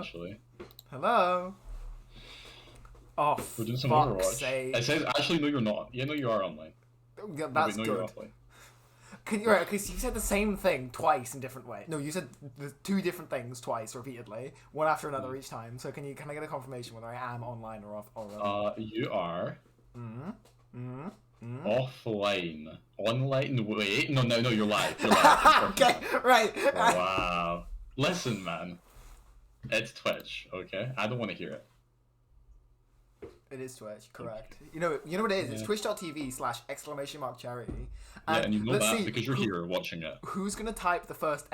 actually. Hello. Oh, We're doing some fuck's Overwatch. sake. It says actually no, you're not. Yeah, no, you are online. Yeah, No, that's wait, no, good. you're offline. Right, okay, so you said the same thing twice in different ways. No, you said the two different things twice repeatedly, one after another each time. So can I get a confirmation whether I am online or off or You are Mm-hmm. offline. Online? Wait, no, you're live. You're live. Okay, right. Wow. Listen, man. It's Twitch, okay? I don't want to hear it. It is Twitch, correct. You know what it is? It's twitch.tv/!charity. Yeah, and you know let's that see because you're here watching it. Who's gonna type the first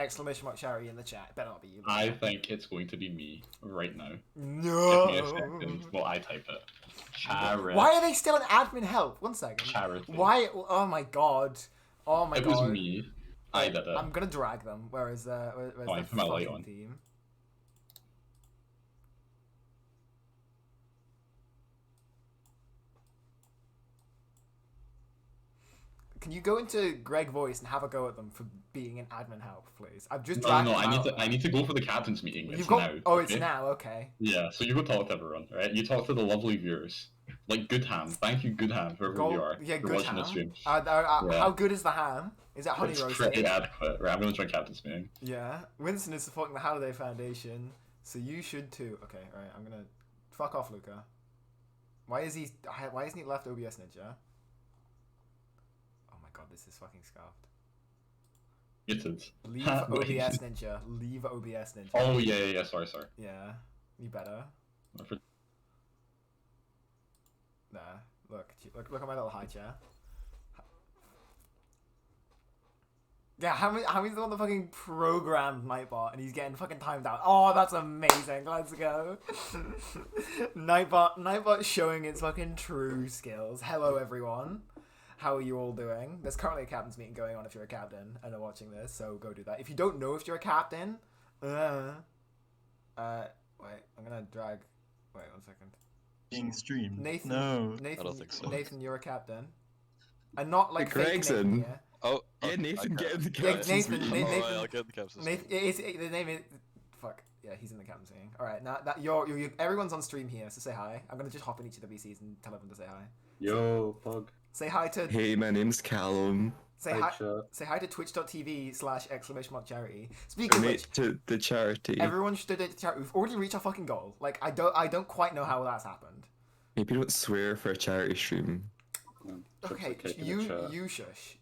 !charity in the chat? It better not be you. I think it's going to be me right now. No. Give me a second while I type it. Charity. Why are they still in admin help? 1 second. Charity. Why? Oh my god. Oh my god. It was me. I did it. I'm gonna drag them. Where's I the put my light on. fucking team? Can you go into Greg Voice and have a go at them for being an admin help, please? I've just dragged No, them out. I need to go for the captain's meeting. You've It's got. now. Oh, okay? it's now. Okay. Yeah, so you go talk to everyone, right? You talk to the lovely viewers. Like Goodham. Thank you, Goodham, whoever you are. Yeah, for good watching ham. this stream. Yeah. How good is the ham? Is that honey It's roasted? pretty adequate. Right, I'm gonna join captain's meeting. Yeah. Winston is supporting the Halliday Foundation, so you should too. Okay, alright, I'm gonna... Fuck off, Luca. Why isn't he left OBS Ninja? Oh my god, this is fucking scuffed. Muted. Leave OBS Ninja. Leave OBS Ninja. Oh, yeah. Sorry. Yeah. You better. Nah. Look at my little high chair. Yeah, how many's the one that fucking programmed Nightbot and he's getting fucking timed out? Oh, that's amazing. Let's go. Nightbot showing its fucking true skills. Hello, everyone. How are you all doing? There's currently a captain's meeting going on if you're a captain and are watching this, so go do that. If you don't know if you're a captain, wait, I'm gonna drag. Wait 1 second. Being streamed. Nathan, No. Nathan, I don't think so. Nathan, you're a captain, and not like fake Gregson. Nathan, yeah? Oh, Yeah, Nathan, get in the Yeah, captain's Nathan, meeting. Nathan, I'll get the captain's Nathan, the name is. Fuck. Yeah, he's in the captain's meeting. All right, now that you're everyone's on stream here, so say hi. I'm gonna just hop in each of the VCs and tell everyone to say hi. Yo, Pug. Say hi to. Hey, my name's Callum. Say Hi, hi. chat. Say hi to twitch.tv/!charity. Speaking of which, Donate to the charity. everyone should donate to charity. We've already reached our fucking goal. Like I don't quite know how that's happened. Maybe don't swear for a charity stream. Okay, Trips are kicking the chat. you shush.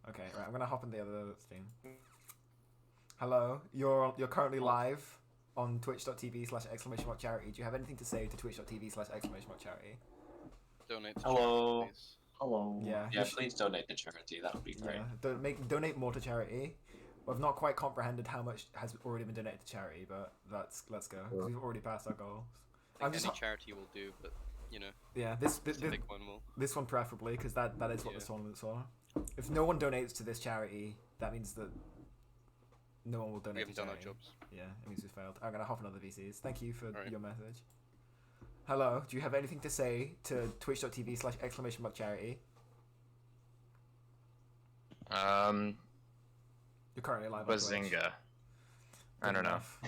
Okay, right. I'm gonna hop in the other stream. Hello, you're currently live on twitch.tv/!charity. Do you have anything to say to twitch.tv/!charity? Donate to Hello. charity, please. Hello. Yeah. Yeah, please donate to charity. That would be great. Yeah. Donate more to charity. We've not quite comprehended how much has already been donated to charity, but let's go. 'Cause we've already passed our goals. I I'm think just any charity will do, but you know, yeah. This big one will. this one preferably because that is what Yeah. this tournament's for. If no one donates to this charity, that means that no one will donate We haven't to done our charity. jobs. Yeah, it means we failed. I'm gonna hop on other VCs. Thank you for Alright. your message. Hello, do you have anything to say to twitch.tv/!charity? You're currently live on Twitch. Bazinga. I Good don't know. enough.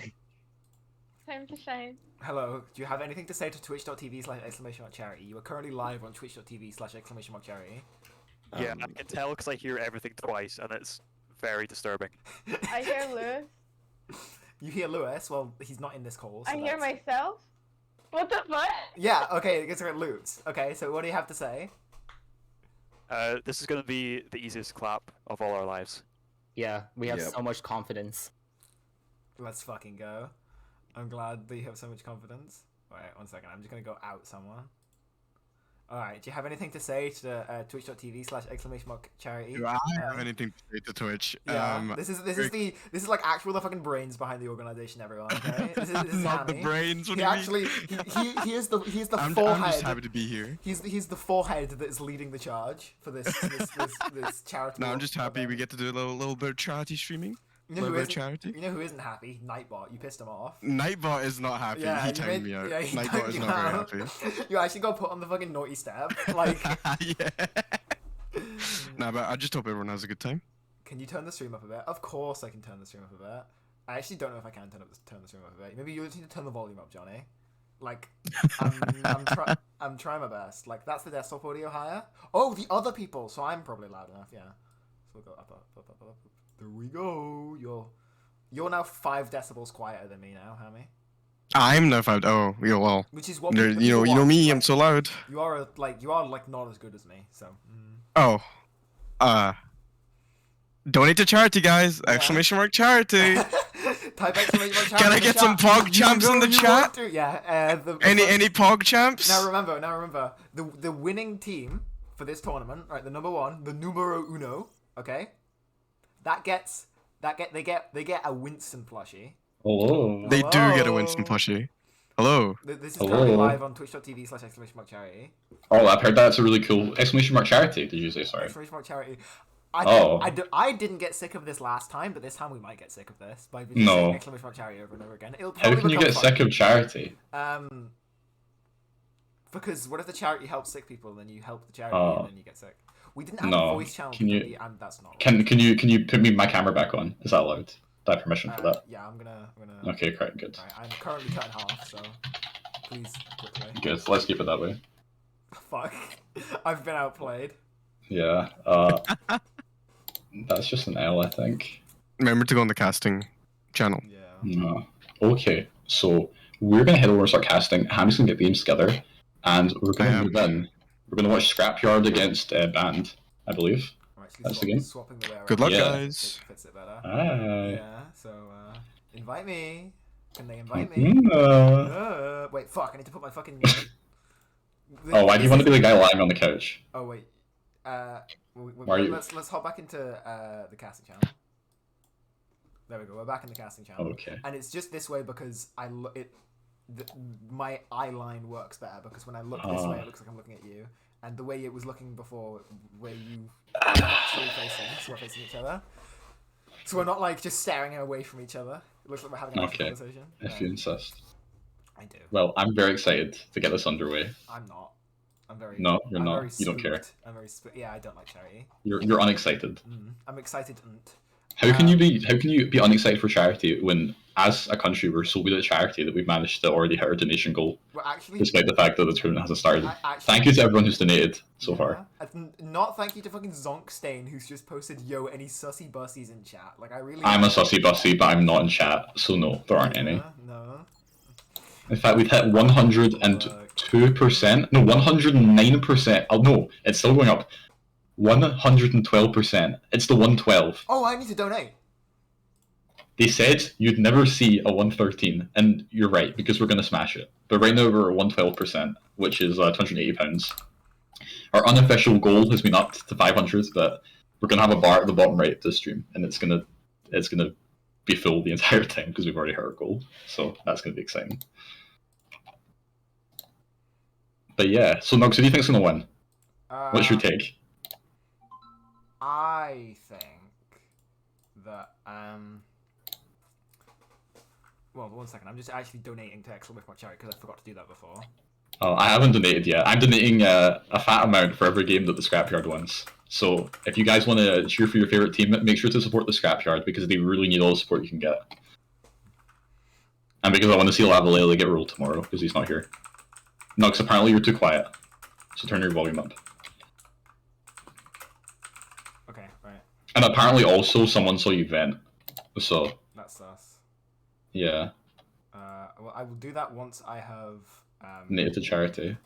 Time to shine. Hello, do you have anything to say to twitch.tv/!charity? You are currently live on twitch.tv/!charity. Yeah, I can tell because I hear everything twice, and it's very disturbing. I hear Lewis. You hear Lewis? Well, he's not in this call. So I hear that's- myself. What the fuck? Yeah, okay, it gets rid of loops. Okay, so what do you have to say? This is going to be the easiest clap of all our lives. Yeah, we have Yep. so much confidence. Let's fucking go. I'm glad that you have so much confidence. Alright, 1 second. I'm just gonna go out someone. Alright, do you have anything to say to twitch.tv/!charity? Do I have anything to say to Twitch? Yeah, this is like actual the fucking brains behind the organization, everyone. Okay, this is not the Hammy. brains. What He do you mean? actually he is the I'm forehead. just happy to be here. He's the forehead that is leading the charge for this charity. No, I'm just happy we get to do a little bit of charity streaming. You A know, little who bit of isn't, charity. you know who isn't happy? Nightbot. You pissed him off. Nightbot is not happy. Yeah, he you timed made- me out. yeah, he Nightbot timed is you not out. very happy. You actually got put on the fucking naughty step. Like, Yeah. Nah, but I just hope everyone has a good time. can you turn the stream up a bit? Of course I can turn the stream up a bit. I actually don't know if I can turn the stream up a bit. Maybe you just need to turn the volume up, Johnny. Like, I'm trying my best. Like, that's the desktop audio higher. Oh, the other people. So I'm probably loud enough. Yeah. So we'll go up. There we go. You're now 5 decibels quieter than me now, Hammy. I'm not 5. Oh, yeah, well. Which is what You people know want. me. Like, I'm so loud. You are not as good as me. So. Oh. Donate to charity, guys! Yeah. Exclamation mark charity! Type exclamation mark charity Can I in the get some chat. Pog champs You in know the you chat? want to. Yeah. Any Pog champs? Now remember, the winning team for this tournament, right? The number 1, the numero uno, okay? They get a Winston plushie. Hello. They do get a Winston plushie. Hello. This is Hello. currently live on twitch.tv/exclamation mark charity. Oh, I've heard that's a really cool exclamation mark charity. Did you say sorry? Exclamation mark charity. Oh. I didn't get sick of this last time, but this time we might get sick of this by just No. saying exclamation mark charity over and over again. It'll How probably can you become get fun. sick of charity? Because what if the charity helps sick people, then you help the charity, Oh. and then you get sick? We didn't have No. a voice channel. Can you- That's not. Can you put my camera back on? Is that allowed? Do I have permission for that? Yeah, I'm gonna. Okay, correct, good. Right, I'm currently cut in half, so please quickly. Good. Let's keep it that way. Fuck, I've been outplayed. Yeah. That's just an L, I think. Remember to go on the casting channel. Yeah. No. Okay, so we're gonna head over and start casting. Hammy's gonna get the games together, and we're gonna move in. We're gonna watch Scrapyard against Band, I believe. I'm actually That's the game. swapping the way around. Good luck, Yeah. guys. It fits it better. Aye. Yeah. So invite me. Can they invite me? Wait, fuck! I need to put my fucking. Oh, why do you want to be the guy lying on the couch? Oh wait. Why are you- Let's hop back into the casting channel. There we go. We're back in the casting channel. Okay. And it's just this way because my eye line works better because when I look this way, it looks like I'm looking at you, and the way it was looking before, where you actually facing, so we're facing each other. So we're not like just staring away from each other. It looks like we're having a Okay. conversation. If you insist. I do. Well, I'm very excited to get this underway. I'm not. I'm very. No, you're I'm not. Very You don't care. spooked. I'm very. Yeah, I don't like charity. You're unexcited. I'm excited. How can you be unexcited for charity when, as a country, we're so good at charity that we've managed to already hit our donation goal, Well, actually, despite the fact that the tournament hasn't started? actually, Thank you to everyone who's donated so far. Not thank you to fucking Zonkstain who's just posted yo any sussy bussies in chat. Like I really. I'm a sussy bussy, but I'm not in chat, so no, there aren't any. No. In fact, we've hit 102%. No, 109%. Oh no, it's still going up. 112%. It's the 112. Oh, I need to donate. They said you'd never see a 113, and you're right, because we're going to smash it. But right now we're at 112%, which is £280. Our unofficial goal has been up to 500, but we're going to have a bar at the bottom right of the stream, and it's gonna be full the entire time, because we've already hit our goal. So that's going to be exciting. But yeah, so Nugs, who do you think's going to win? What's your take? I think that well, 1 second. I'm just actually donating to exclamation mark charity because I forgot to do that before. Oh, I haven't donated yet. I'm donating a fat amount for every game that the Scrapyard wins. So if you guys want to cheer for your favorite team, make sure to support the Scrapyard because they really need all the support you can get. And because I want to see Lavalele get rolled tomorrow because he's not here. No, because apparently you're too quiet. So turn your volume up. Okay, right. And apparently also someone saw you vent. So That's sus. yeah, Well, I will do that once I have donated to charity.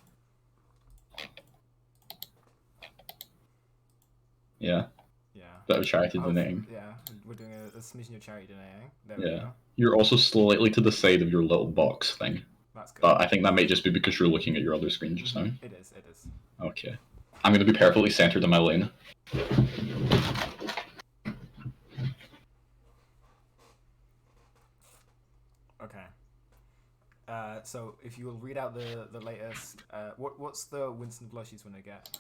Yeah. Yeah. Bit of charity donating. Yeah, we're doing a smidgen of charity donating. There we Yeah. go. You're also slightly to the side of your little box thing. That's good. But I think that might just be because you're looking at your other screen just now. It is. It is. Okay. I'm going to be perfectly centered in my lane. Okay. So if you will read out the latest, what's the Winston plushies when I get?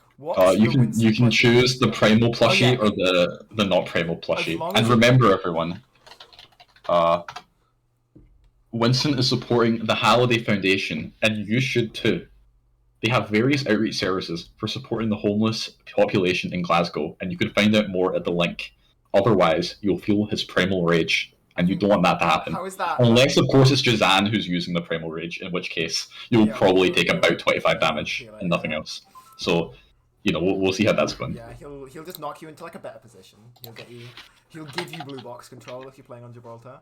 You can choose the primal plushie Oh, yeah. or the not primal plushie. long And as remember, everyone, Winston is supporting the Halliday Foundation, and you should too. They have various outreach services for supporting the homeless population in Glasgow, and you can find out more at the link. Otherwise, you'll feel his primal rage. and you don't want that to happen. How is that? Unless, of course, it's Jazan who's using the Primal Rage, in which case you'll Yeah, probably we'll- take about 25 damage feel it, and nothing yeah. else. So, we'll see how that's going. Yeah, he'll just knock you into like a better position. He'll give you blue box control if you're playing on Gibraltar.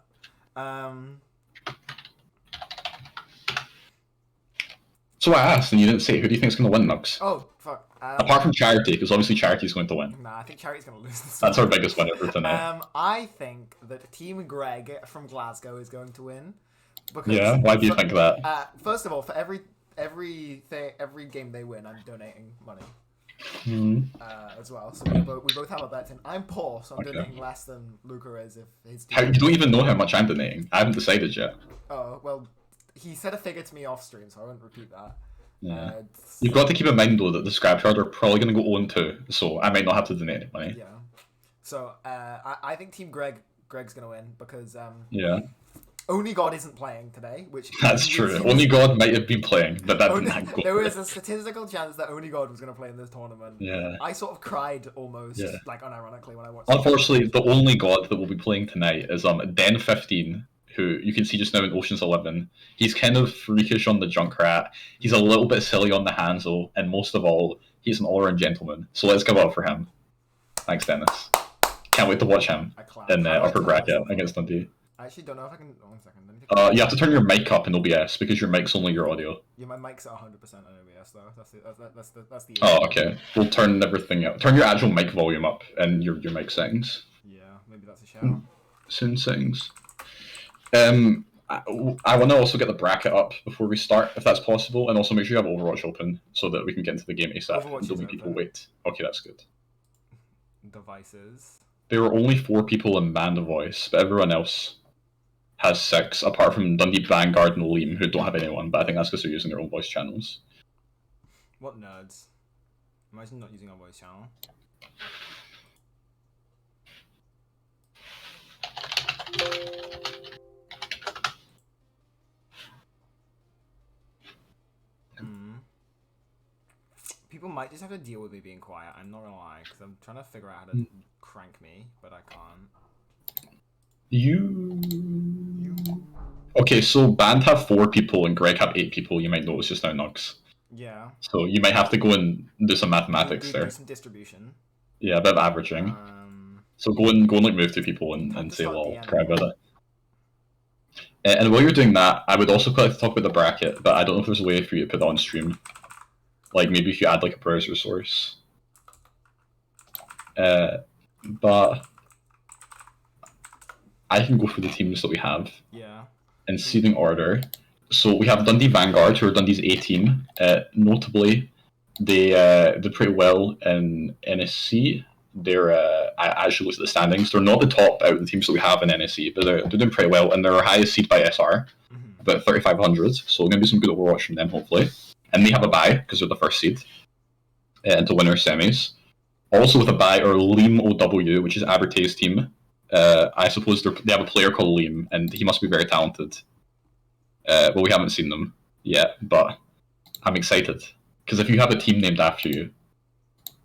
So I asked, and you didn't say, who do you think's going to win, Nux? Oh fuck. Apart from Charity, because obviously Charity's going to win. Nah, I think Charity's gonna lose this. That's our one. biggest winner for tonight. I think that Team Greg from Glasgow is going to win. Because Yeah, why do you think that? First of all, for every game they win, I'm donating money Hmm. as well. So we both have a bet in. I'm poor, so I'm Okay. donating less than Luca is if his team. How, you don't even know how much I'm donating. I haven't decided yet. Oh well, he said a figure to me off stream, so I won't repeat that. Yeah. You've got to keep in mind, though, that the Scrapyard are probably going to go 0-2, so I might not have to donate any money. Yeah. So I think Team Greg's gonna win because Yeah, Only God isn't playing today, which that's true. Only God might have been playing, but that Only, didn't go. there was a statistical chance that Only God was going to play in this tournament. Yeah. I sort of cried almost, Yeah. like unironically, when I watched. Unfortunately, the only God that will be playing tonight is Den15, who you can see just now in Ocean's 11. He's kind of freakish on the Junkrat. He's a little bit silly on the Hanzo, and most of all, he's an all-around gentleman. So let's give up for him. Thanks, Dennis. Can't wait to watch him I clapped. in the How do I upper turn that bracket off? against Dundee. I actually don't know if I can. Oh, 1 second. Let me take You have to turn your mic up in OBS because your mic's only your audio. Yeah, my mic's at 100% on OBS though. That's the. Oh, okay. We'll turn everything up. Turn your actual mic volume up and your mic settings. Yeah, maybe that's a shout. Sound settings. I want to also get the bracket up before we start, if that's possible, and also make sure you have Overwatch open so that we can get into the game ASAP Overwatch and don't is make people open. wait. Okay, that's good. Devices. There were only 4 people in Band of Voice, but everyone else has 6, apart from Dundee Vanguard and Liam, who don't have anyone, but I think that's because they're using their own voice channels. What nerds? Imagine not using our voice channel. People might just have to deal with me being quiet. I'm not gonna lie, because I'm trying to figure out how to crank me, but I can't. Okay, so Band have 4 people and Greg have 8 people. You might notice just now, Nux. Yeah. So you might have to go and do some mathematics do there. some distribution. Yeah, a bit of averaging. So go and like move 2 people and say lol, cry about it. And while you're doing that, I would also quite like to talk about the bracket, but I don't know if there's a way for you to put that on stream. Like maybe if you add like a browser source. But I can go for the teams that we have. Yeah. In seeding order. So we have Dundee Vanguard, who are Dundee's A team. Notably, they did pretty well in NSC. They're I actually looked at the standings. They're not the top out of the teams that we have in NSC, but they're doing pretty well, and they're our highest seed by SR, about 3,500. So going to be some good Overwatch from them, hopefully. And they have a bye because they're the first seed into winner semis. Also with a bye are Liam OW, which is Abertay's team. I suppose they have a player called Liam, and he must be very talented. Well, we haven't seen them yet, but I'm excited because if you have a team named after you,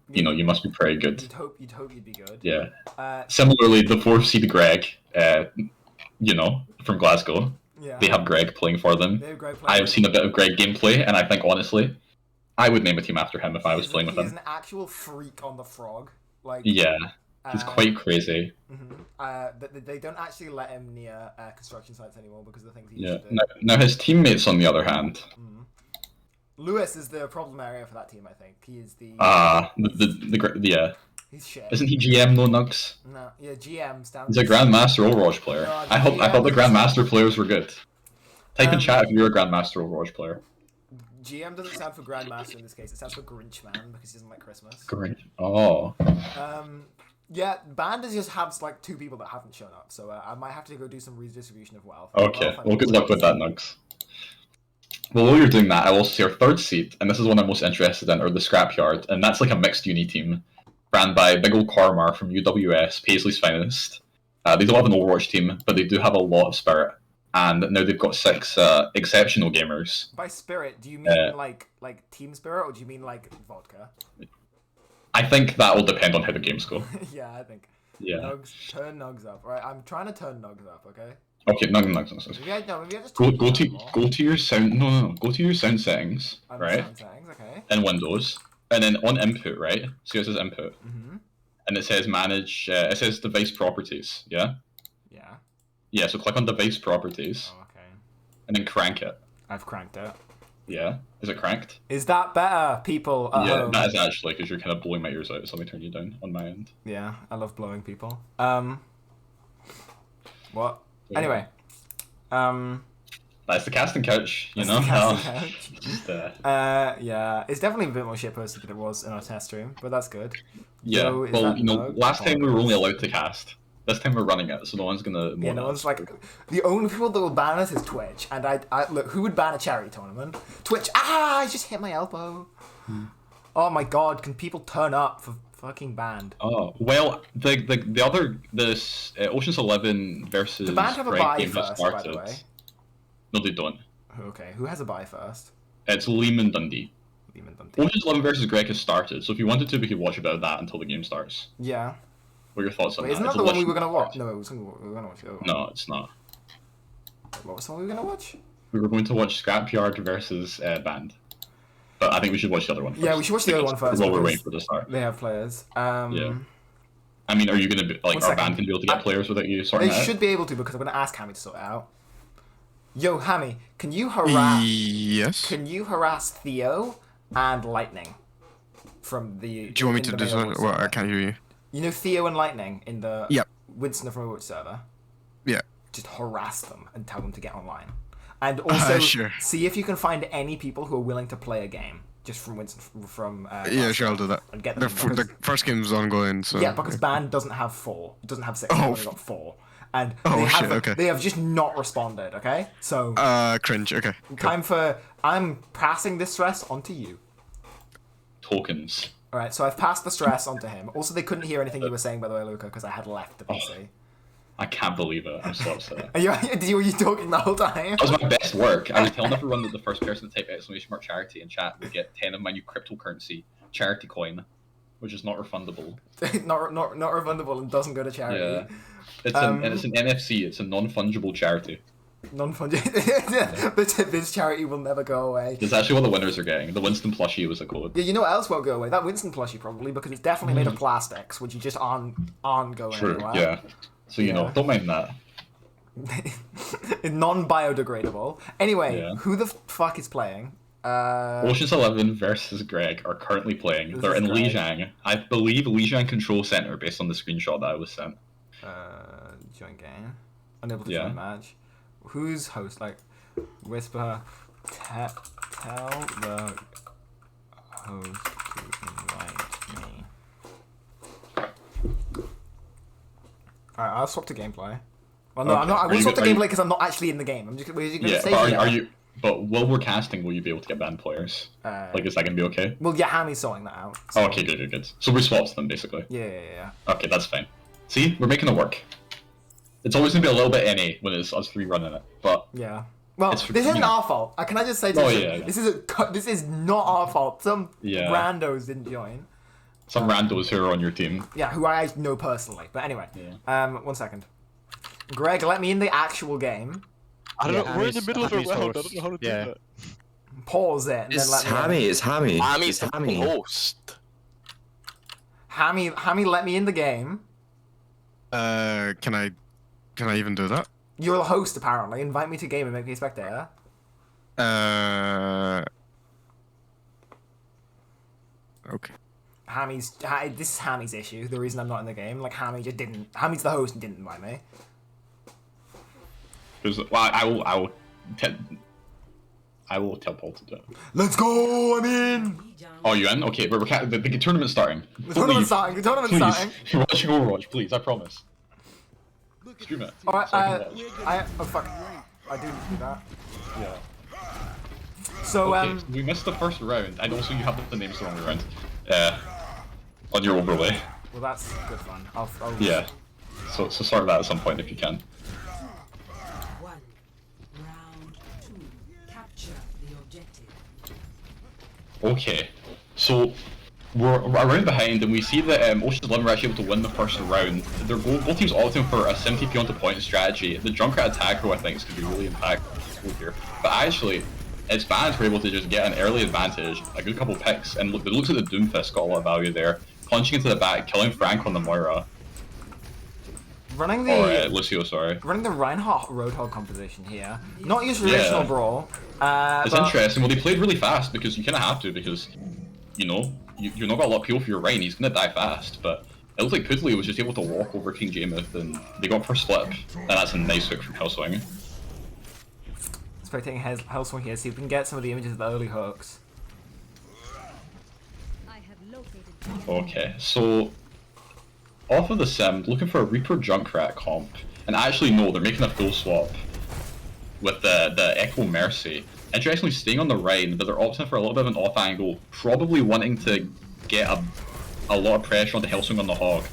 you must be pretty good. You'd hope you'd be good. Yeah. Similarly, the 4th seed Greg, from Glasgow, Yeah. they have Greg playing for them. They have Greg playing I for have seen a bit of Greg gameplay, and I think honestly, I would name a team after him if I was playing with He's him. an actual freak on the frog. Like. Yeah, he's quite crazy. They don't actually let him near construction sites anymore because of the things he Yeah. used to do. Now his teammates, on the other hand, Lewis is the problem area for that team. I think he is the. yeah. He's shit. Isn't he GM no Nugs? No, yeah, GM stands. He's a Grandmaster Overwatch player. No, I thought the GM Grandmaster players were good. Type in chat if you're a Grandmaster Overwatch player. GM doesn't stand for Grandmaster in this case. It stands for Grinch Man because he doesn't like Christmas. Great. Oh. Yeah, Band just has like 2 people that haven't shown up, so I might have to go do some redistribution of wealth. Okay. Well, good luck with that, Nugs. Well, while you're doing that, I will see our 3rd seed, and this is one I'm most interested in, are the Scrapyard, and that's like a mixed uni team, ran by Big Ol' Cormar from UWS, Paisley's finest. They don't have an Overwatch team, but they do have a lot of spirit, and now they've got 6 exceptional gamers. By spirit, do you mean like team spirit, or do you mean like vodka? I think that will depend on how the games go. Yeah, I think. Yeah. Nugs, turn Nugs up. Right, I'm trying to turn Nugs up. Okay. Okay, no. Maybe I just Go turn go it to down more. go to your sound. No. Go to your sound settings, Under right? sound settings, okay. In Windows, and then on input, right? See, it says input, Mhm. and it says manage. It says device properties. Yeah. Yeah. Yeah. So click on device properties, Oh, okay. and then crank it. I've cranked it. Yeah. Is it cranked? Is that better, people at Yeah, home? that is actually because you're kind of blowing my ears out. So let me turn you down on my end. Yeah, I love blowing people. What? Yeah. Anyway. That's the casting couch. You That's know. the casting couch. Just Yeah, it's definitely a bit more shitposted than it was in our test stream, but that's good. yeah. So, is Well, that you know, Nug? last time we were Oh, only allowed to cast. This time we're running it, so no one's gonna. Yeah, moan no at one's us. like, the only people that will ban us is Twitch, and I look, who would ban a charity tournament? Twitch. Ah, I just hit my elbow. Oh my god, can people turn up for fucking banned? Oh well, the other this Ocean's 11 versus The band have a Greg buy game has first, by the started. way. No, they don't. Okay, who has a buy first? It's Lehman Dundee. Lehman Dundee. Ocean's 11 versus Greg has started, so if you wanted to, we could watch a bit of that until the game starts. Yeah. What are your thoughts on Wait, that? isn't that It's the one we were literally- gonna watch? No, we were gonna watch the other one. No, it's not. What was the one we were gonna watch? We were going to watch Scrapyard versus Band. But I think we should watch the other one first. Yeah, we should watch the other one first, While we're because- waiting for the start. They have players. Yeah. I mean, are you going to be, like, One our second. band can be able to get players without you sorting They it out? should be able to, because I'm gonna ask Hammy to sort it out. Yo, Hammy, can you harass? Yes. Can you harass Theo and Lightning from the? Do you want me in to the do main something? Overwatch Well, I server? can't hear you. You know Theo and Lightning in the Yep. Winston from Overwatch server. Yeah. Just harass them and tell them to get online, and also Sure. see if you can find any people who are willing to play a game just from Winston from. Yeah, sure, I'll do that. And get The, them the first game's ongoing, so. Yeah, because Band doesn't have 4. It doesn't have 6. They've Oh, only got 4. And Oh, they, shit, have, okay. they have just not responded, okay? So, Cringe, okay. Cool. time for... I'm passing this stress onto you. Tokens. Alright, so I've passed the stress onto him. Also, they couldn't hear anything you were saying, by the way, Luca, because I had left the PC. I can't believe it. I'm so upset. Were you talking the whole time? That was my best work. I was telling everyone that the first person to type exclamation mark charity in chat would get 10 of my new cryptocurrency charity coin, which is not refundable. not refundable and doesn't go to charity. Yeah. It's an NFC. It's a non-fungible charity. Non-fungible. This charity will never go away. It's actually what the winners are getting. The Winston plushie was a code. Yeah, you know what else won't go away? That Winston plushie probably, because it's definitely made of plastics, which you just aren't going True. anywhere. Yeah. So you know, Yeah. don't mind that. Non-biodegradable. Anyway, Yeah. who the fuck is playing? Ocean's 11 versus Greg are currently playing. This They're is in Greg. Lijiang. I believe Lijiang Control Center based on the screenshot that I was sent. Join game. Unable to Yeah. join match. Who's host? Like, whisper. Tell the host to invite me. Alright, I'll swap to gameplay. Well, no, Okay. I'm not. I Are will you swap to go- are you- gameplay because I'm not actually in the game. I'm just. We're just gonna Yeah, say but here. are you? But while we're casting, will you be able to get band players? Like, is that gonna be okay? Well, yeah, Hammy's sorting that out. Oh, okay, good. So we swapped them basically. Yeah. Okay, that's fine. See, we're making it work. It's always gonna be a little bit NA when it's us 3 running it, but Yeah. Well, It's- this isn't you know. our fault. Can I just say to Oh, you, yeah. this is not our fault. Some Yeah. randos didn't join. some randos who are on your team. Yeah, who I know personally. But anyway, Yeah. 1 second. Greg, let me in the actual game. I don't Yeah, know, we're in the Hammy's- middle of a Hammy's round, I don't host. know how to do Yeah. that. Pause it. And then It's let me in. Hammy, it's Hammy. Hammy's It's the Hammy. host. Hammy, let me in the game. Can I even do that? You're the host, apparently. Invite me to game and make me a spectator. Okay. This is Hammy's issue. The reason I'm not in the game, like Hammy just didn't. Hammy's the host and didn't invite me. Because well, I will tell Paul to do it. Let's go! I'm in. Oh, you in? Okay, but the tournament's starting. The tournament's starting. The tournament's Please, starting. you're watching Overwatch, please. I promise. Stream it. All right. so I can watch. Oh fuck. I do need to do that. Yeah. So Okay, so we missed the first round, and also you have the names the wrong way around. On your overlay. well, that's good fun. I'll Yeah. So sort that at some point if you can. One. Round 2. Capture the objective. Okay. So we're around behind, and we see that Ocean's 11 were actually able to win the first round. They're both teams opting for a 70p onto point strategy. The Junkrat attack row, I think, is going to be really impactful here. But actually, its fans were able to just get an early advantage, a good couple picks, and look, it looks like the Doomfist got a lot of value there. Punching into the back, killing Frank on the Moira. Running the Lucio, sorry. Running the Reinhardt Roadhog composition here. Not your traditional brawl. It's interesting. Well, they played really fast because you kind of have to, because you know you're not got a lot of peel for your Rein. He's gonna die fast, but it looks like Pudley was just able to walk over King Jameis, and they got first flip, and that's a nice hook from Hellswing. Spectating Hellswing here, see if we can get some of the images of the early hooks. Okay, so off of the sim, looking for a Reaper Junkrat comp, and actually no, they're making a full swap with the Echo Mercy. Interestingly, staying on the Rein, but they're opting for a little bit of an off angle, probably wanting to get a lot of pressure on the Hellswing on the Hog.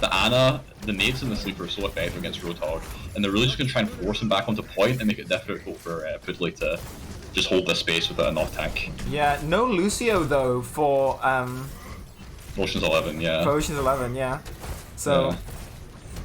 The Ana, the nades and the Sleeper are so effective against Roadhog, and they're really just going to try and force him back onto point and make it difficult for Pudley to just hold this space without an off tank. Yeah, no Lucio though for Ocean's 11, yeah. For Ocean's 11, yeah. So. Yeah.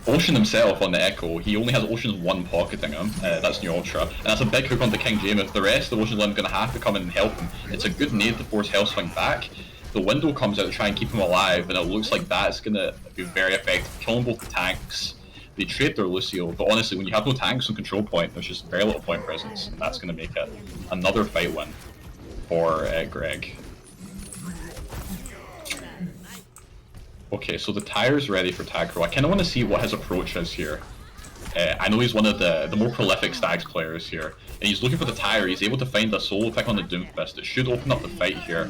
Ocean himself on the Echo, he only has Ocean's 1 pocketing him, that's New Ultra, and that's a big hook onto King Jameis. The rest of Ocean's 11 going to have to come in and help him. It's a good nade to force Hellswing back. The window comes out to try and keep him alive, and it looks like that's going to be very effective, killing both the tanks. They trade their Lucio, but honestly, when you have no tanks on control point, there's just very little point presence, and that's going to make it another fight win for Greg. Okay, so the tire's ready for Tagro. I kind of want to see what his approach is here. I know he's one of the more prolific Stags players here, and he's looking for the tire. He's able to find a solo pick on the Doomfist. It should open up the fight here.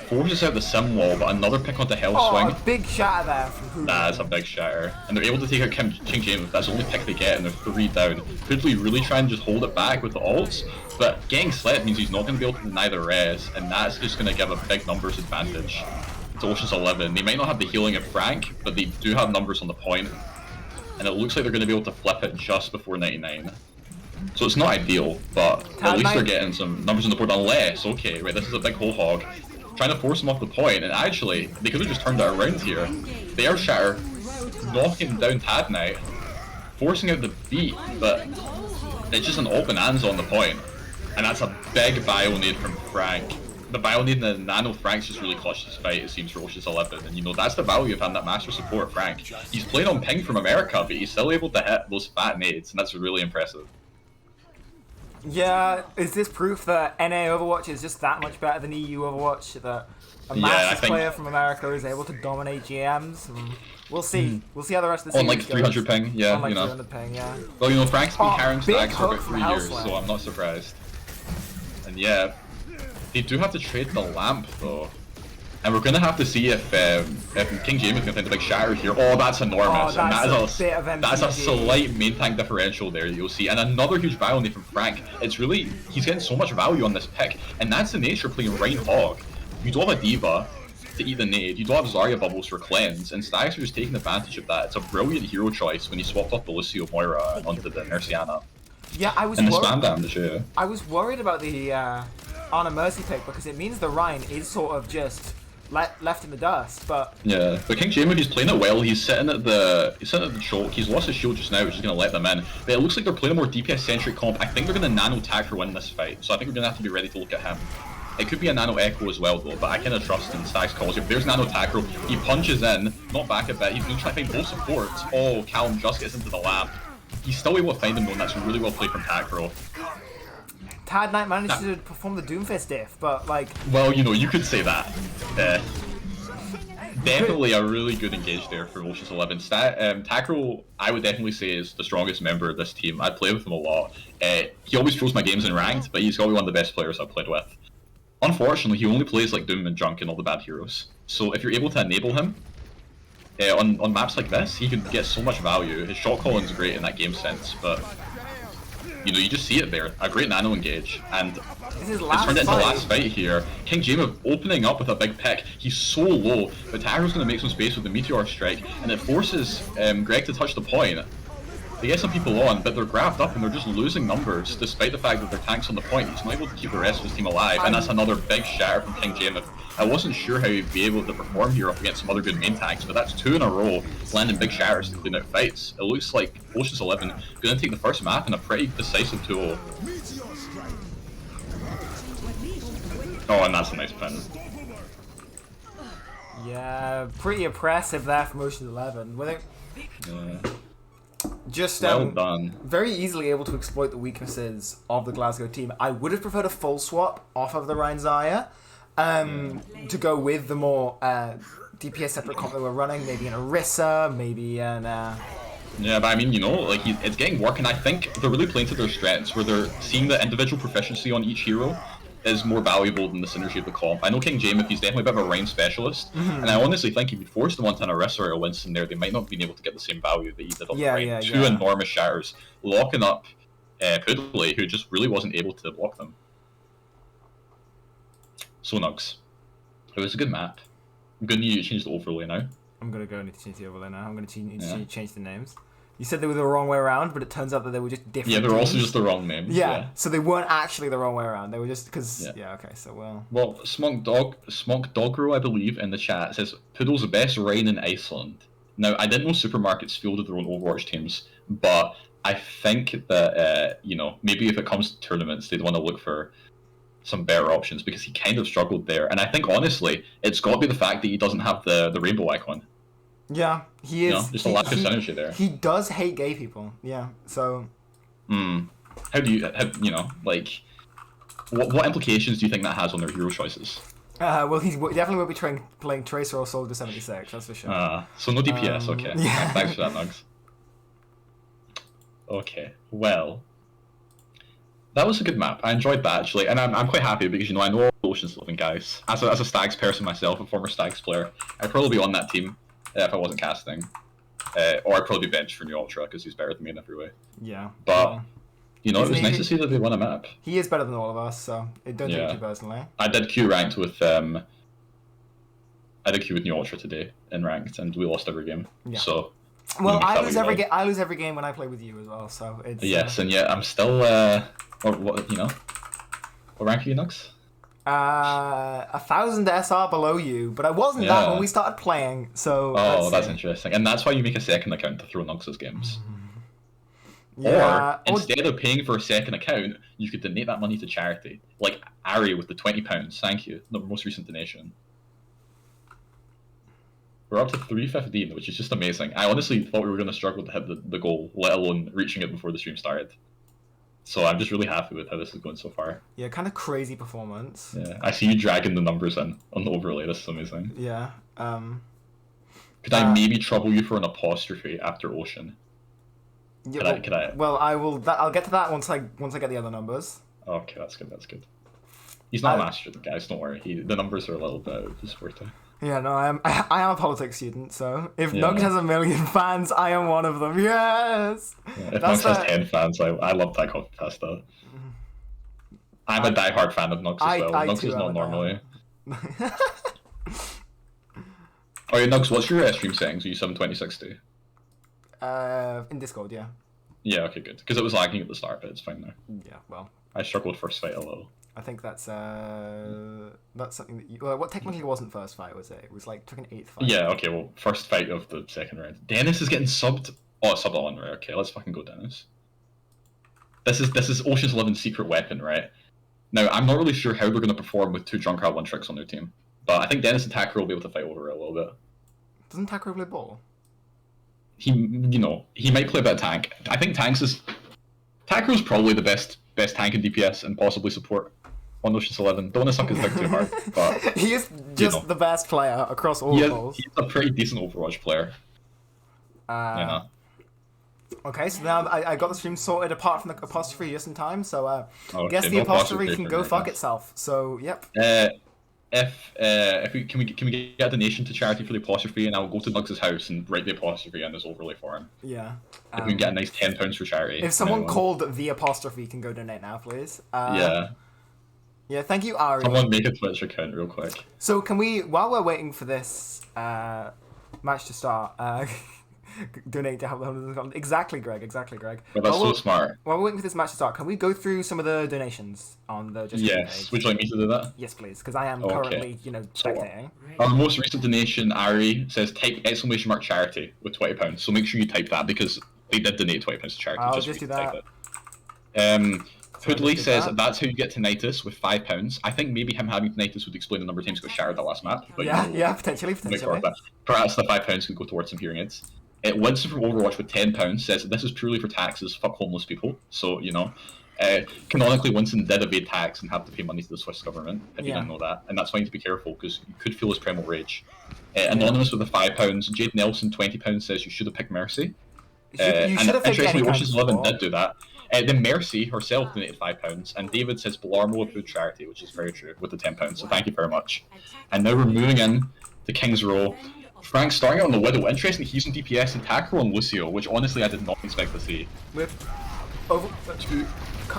Forces out the sim wall, but another pick onto Hellswing. Oh, a big shatter there from Pudley. That's a big shatter. And they're able to take out King Jameis. That's the only pick they get, and they're 3 down. Pudley really trying to just hold it back with the ults, but getting slept means he's not going to be able to deny the res, and that's just going to give a big numbers advantage to Ocean's 11. They might not have the healing of Frank, but they do have numbers on the point, and it looks like they're going to be able to flip it just before 99. So it's not ideal, but at least they're getting some numbers on the board, unless, okay, right, this is a big whole hog, trying to force him off the point, and actually, they could have just turned it around here. The Air Shatter, knocking down Tad Knight, forcing out the beat, but it's just an all bonanza on the point, and that's a big bio nade from Frank. The bio nade and the nano Frank's just really clutched this fight, it seems, for Ocean's 11, and you know, that's the value of having that master support Frank. He's playing on ping from America, but he's still able to hit those fat nades, and that's really impressive. Yeah, is this proof that NA Overwatch is just that much better than EU Overwatch? That a Masters player from America is able to dominate GMs? We'll see. We'll see how the rest of the season goes. On like 300 ping, yeah, on like you know. 300 ping, yeah. Well, you know, Frank's been carrying Stags for about 3 years, Hellswing. so I'm not surprised. And yeah, they do have to trade the lamp though. And we're gonna have to see if King Jameis can find the big shatter here. Oh, that's enormous. Oh, that's and that's a slight main tank differential there you'll see. And another huge value nade from Frank. It's really, he's getting so much value on this pick. And that's the nature of playing Rein Hog. You don't have a Diva to eat the nade, you don't have Zarya bubbles for cleanse, and Stags are just taking advantage of that. It's a brilliant hero choice when he swapped off the Lucio Moira onto the Merciana. Yeah, I was and the worried. spam damage, yeah. I was worried about the Ana Mercy pick because it means the Rein is sort of just left in the dust, but yeah, but King Jameis, he's playing it well. He's sitting at the choke. He's lost his shield just now, which is going to let them in. But it looks like they're playing a more DPS centric comp. I think they're going to nano tag for win this fight, so I think we're going to have to be ready to look at him. It could be a nano echo as well though, but I kind of trust in Stags calls. If there's nano tag row, he punches in, not back a bit. He's going to try to find both supports. Oh, Callum just gets into the lab. He's still able to find him though, and that's really well played from Tagro. Tad Knight managed to perform the Doomfist diff, but like... Well, you know, you could say that. Definitely a really good engage there for Ocean's 11. Tagro, I would definitely say, is the strongest member of this team. I play with him a lot. He always throws my games in ranked, but he's probably one of the best players I've played with. Unfortunately, he only plays like Doom and Junk and all the bad heroes. So if you're able to enable him, on maps like this, he could get so much value. His shot calling is great in that game sense, but you know, you just see it there. A great nano engage, and it's turned into the last fight here. King Jameis opening up with a big pick. He's so low, but Tagro's going to make some space with the Meteor Strike, and it forces Greg to touch the point. They get some people on, but they're grabbed up and they're just losing numbers, despite the fact that their tank's on the point. He's not able to keep the rest of his team alive, and that's another big shatter from King Jameis. I wasn't sure how he'd be able to perform here up against some other good main tanks, but that's 2 in a row, landing big shatters to clean out fights. It looks like Ocean's 11 going to take the first map in a pretty decisive 2-0. Oh, and that's a nice pin. Yeah, pretty impressive there from Ocean's 11. With it, Yeah. just Well done. very easily able to exploit the weaknesses of the Glasgow team. I would have preferred a full swap off of the Ryan Zaya to go with the more DPS separate comp that we're running. Maybe an Orisa, maybe an... Yeah, but I mean, you know, like it's getting work, and I think they're really playing to their strengths, where they're seeing the individual proficiency on each hero is more valuable than the synergy of the comp. I know King Jameis, he's definitely a bit of a range specialist, and I honestly think if you forced them onto an Orisa or a Winston there, they might not have been able to get the same value that he did on the range. Two enormous shatters, locking up Poodley, who just really wasn't able to block them. So Nugs, it was a good map. I'm gonna need you to change the overlay now. I'm gonna go and change the overlay now. I'm gonna change the names. You said they were the wrong way around, but it turns out that they were just different. Yeah, they're also teams. just the wrong names. Yeah, so they weren't actually the wrong way around. They were just because. Yeah. Yeah. Okay. So well. Well, Smunk Dogro, I believe, in the chat says Poodle's the best rain in Iceland. Now, I didn't know supermarkets fielded their own Overwatch teams, but I think that you know, maybe if it comes to tournaments, they'd want to look for some better options because he kind of struggled there. And I think honestly, it's got to be the fact that he doesn't have the rainbow icon. Yeah, he is. You know, just a lack of synergy there. He does hate gay people. Yeah, so. How do you, like, what implications do you think that has on their hero choices? Well, he definitely won't be playing Tracer or Soldier 76. That's for sure. So no DPS. Okay. Yeah. Thanks for that, Nugs. Okay. Well, that was a good map. I enjoyed that actually, and I'm quite happy because I know all the Ocean's 11 guys. As a Stags person myself, a former Stags player, I'd probably be on that team if I wasn't casting, or I'd probably be benched for New Ultra because he's better than me in every way. Yeah. But it was nice to see that they won a map. He is better than all of us, so it don't take it too personally. I did Q ranked with I did Q with New Ultra today in ranked, and we lost every game. Yeah. So. Well, I lose every game. I lose every game when I play with you as well. So it's. Yes, and yet I'm still what rank are you, Nux? 1,000 SR below you, but I wasn't that when we started playing. So. Oh, that's interesting, and that's why you make a second account to throw Nux's games. Yeah. Or instead of paying for a second account, you could donate that money to charity, like Ari with the £20. Thank you, the most recent donation. We're up to 315, which is just amazing. I honestly thought we were going to struggle to hit the goal, let alone reaching it before the stream started. So I'm just really happy with how this is going so far. Yeah, kind of crazy performance. Yeah, I see you dragging the numbers in on the overlay. This is amazing. Yeah. Could I maybe trouble you for an apostrophe after Ocean? Yeah, could I? Well, I will. I'll get to that once I get the other numbers. Okay, that's good. That's good. He's not a master, guys. Don't worry. The numbers are a little bit of his forte. Yeah, no, I am a politics student, so if Nugs has 1 million fans, I am one of them. Yes. Yeah, if Nugs has 10 fans, I love that copy pasta. I'm a diehard fan of Nugs as well. Nugs is not normally. Oh yeah, Nugs, what's your stream settings? Are you 72060? In Discord, yeah. Yeah, okay, good. Because it was lagging at the start, but it's fine now. Yeah, well. I struggled first fight a little. I think that's something that you... Well, what technically wasn't first fight, was it? It was like, took an 8th fight. Yeah, okay, well, first fight of the second round. Dennis is getting subbed. Oh, subbed on, right? Okay, let's fucking go, Dennis. This is Ocean's 11's secret weapon, right? Now, I'm not really sure how they're going to perform with 2 Junkrat 1 tricks on their team. But I think Dennis and Takro will be able to fight over it a little bit. Doesn't Takro play ball? He might play a bit of tank. I think Takro's probably the best tank in DPS and possibly support on Ocean's 11. Don't want to suck his dick too hard, but he is just the best player across all roles. He's a pretty decent Overwatch player. Okay, so now I got the stream sorted apart from the apostrophe just in time, so guess the apostrophe can go fuck itself. So yep. If we can we get a donation to charity for the apostrophe, and I'll go to Nugs' house and write the apostrophe in his overlay for him. Yeah. If we can get a nice £10 for charity. If someone called the apostrophe can go donate now, please. Yeah. Yeah, thank you, Ari. Someone make a Twitch account real quick. So can we, while we're waiting for this match to start, Donate to help the homeless. Exactly, Greg. Exactly, Greg. But that's While so we're- smart. While we're waiting for this match to start, can we go through some of the donations on the Just Chatting Yes. page? Would you like me to do that? Yes, please, because I am Okay. currently, So- spectating. Our most recent donation, Ari, says type ! charity with £20. So make sure you type that because they did donate £20 to charity. I'll just just for do you to type that. it. Hoodley just do says that. that's how you get tinnitus with £5. I think maybe him having tinnitus would explain the number of times he got shattered that last map. But Yeah, you know, yeah, potentially. make sure of that. Perhaps the £5 can go towards some hearing aids. Winston from Overwatch with £10 says this is purely for taxes. Fuck homeless people. So you know, canonically Winston did evade tax and have to pay money to the Swiss government. If you Yeah. didn't know that, and that's why you need to be careful because you could feel his primal rage. Anonymous with the £5. Jade Nelson £20 says you should have picked Mercy. You should have and picked any interestingly, kind Ocean's of 11 support. did do that. Then Mercy herself donated £5, and David says Belarmo will food charity, which is very true, with the £10. So thank you very much. And now we're moving in to King's Row. Frank starting out on the Widow. Interesting, he's on DPS and Tackle on Lucio, which honestly I did not expect to see. With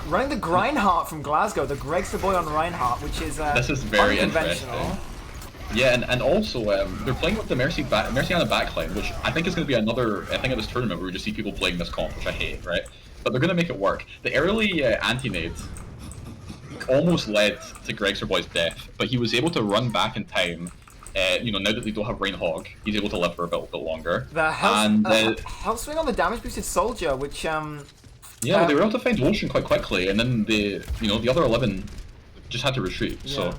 running the Grindheart from Glasgow, the Gregster boy on Reinhardt, which is This is very unconventional. interesting. Yeah, and also they're playing with the Merciana backline, which I think is going to be another thing at this tournament where we just see people playing this comp, which I hate, right? But they're going to make it work. The early anti-nade almost led to Gregster boy's death, but he was able to run back in time. Now that they don't have Rain Hog, he's able to live for a bit longer. The And health swing on the damage boosted soldier, which yeah, they were able to find Ocean quite quickly, and then the other 11 just had to retreat. So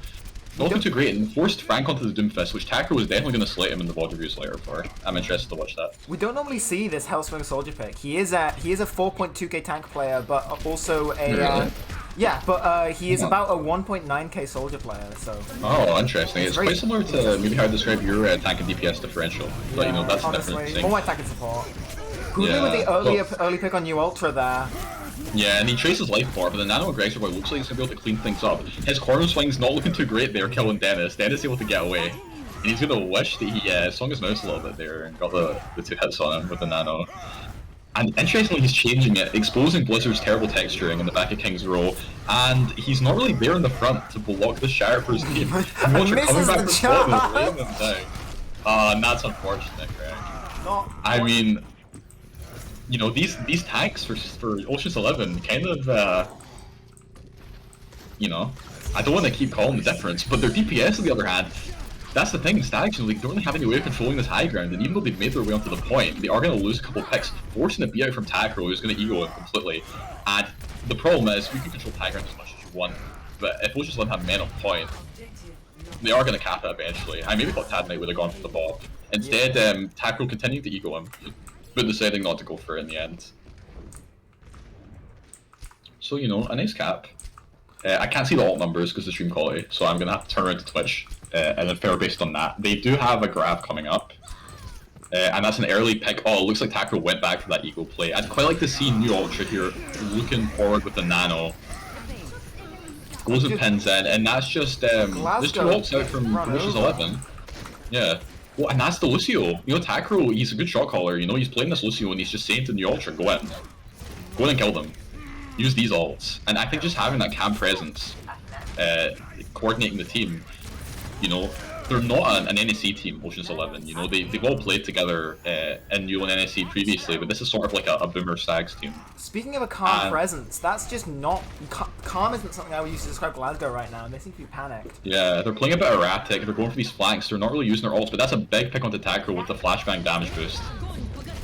not looking too great, and forced Frank onto the Doomfist, which Tacker was definitely going to slate him in the VOD reviews later for. I'm interested to watch that. we don't normally see this health swing soldier pick. He is a 4.2k tank player, but also a he is about a 1.9k soldier player. So Oh, interesting. It's very- quite similar to maybe how I describe your tank and DPS differential, but that's a honestly, different thing. more my tank and support. Goodly Yeah, with the but- early pick on New Ultra there. Yeah, and he traces life bar, but the Nano Aggressor Boy looks like he's going to be able to clean things up. His corner swing's not looking too great there, killing Dennis. Dennis able to get away. And he's going to wish that he swung his mouse a little bit there and got the 2 hits on him with the Nano. And interestingly, he's changing it, exposing Blizzard's terrible texturing in the back of King's Row, and he's not really there in the front to block the Shire for his team. Coming Misses back the from bottom and charge! laying them down. And that's unfortunate, Greg. I mean, these tanks for Ocean's 11 kind of, I don't want to keep calling the difference, but their DPS on the other hand, that's the thing, Stags, they don't really have any way of controlling this high ground, and even though they've made their way onto the point, they are going to lose a couple picks, forcing a beat out from Tackro, who's going to ego him completely. And the problem is, you can control high ground as much as you want, but if Ocean's 11 have men on point, they are going to cap it eventually. I maybe thought Tad Knight would have gone for the ball. Instead, Tackro continued to ego him, but deciding not to go for it in the end. So, a nice cap. I can't see the alt numbers because of the stream quality, so I'm going to have to turn around to Twitch and then fair based on that. They do have a grab coming up, and that's an early pick. Oh, it looks like Tackro went back for that ego play. I'd quite like to see New Ultra here looking forward with the Nano. Goes and pins in, and that's just there's 2 ults out from Ocean's 11. Yeah. Well, and that's the Lucio. Tackro, he's a good shot caller. He's playing this Lucio and he's just saying to New Ultra, go in. Go in and kill them. Use these ults. And I think just having that cam presence, coordinating the team, they're not an NSC team, Ocean's 11. They've all played together in New and NSC previously, but this is sort of like a Boomer Stags team. Speaking of a calm presence, that's just not... Calm isn't something I would use to describe Glasgow right now. They seem to be panicked. Yeah, they're playing a bit erratic, they're going for these flanks, they're not really using their ults, but that's a big pick onto Tackro with the flashbang damage boost.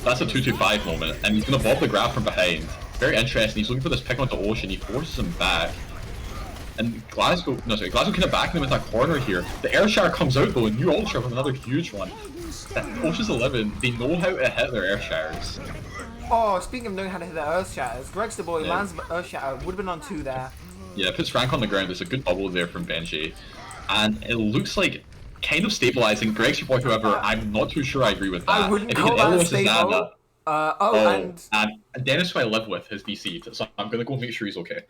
That's a 2-2-5 moment, and he's going to bob the grab from behind. Very interesting, he's looking for this pick onto Ocean, he forces him back. And Glasgow kind of backing him into that corner here. The Air Shower comes out though, and New Ultra with another huge one. Ocean's 11, they know how to hit their Air Showers. Oh, speaking of knowing how to hit the Earth Shatters, Gregster boy lands the Earth Shatter, would have been on 2 there. Yeah, puts Frank on the ground, there's a good bubble there from Benji. And it looks like kind of stabilizing. Gregster boy, however, I'm not too sure I agree with that. I wouldn't if he call can that LOS his Nana, stable. and Dennis, who I live with, his DC, so I'm gonna go make sure he's okay.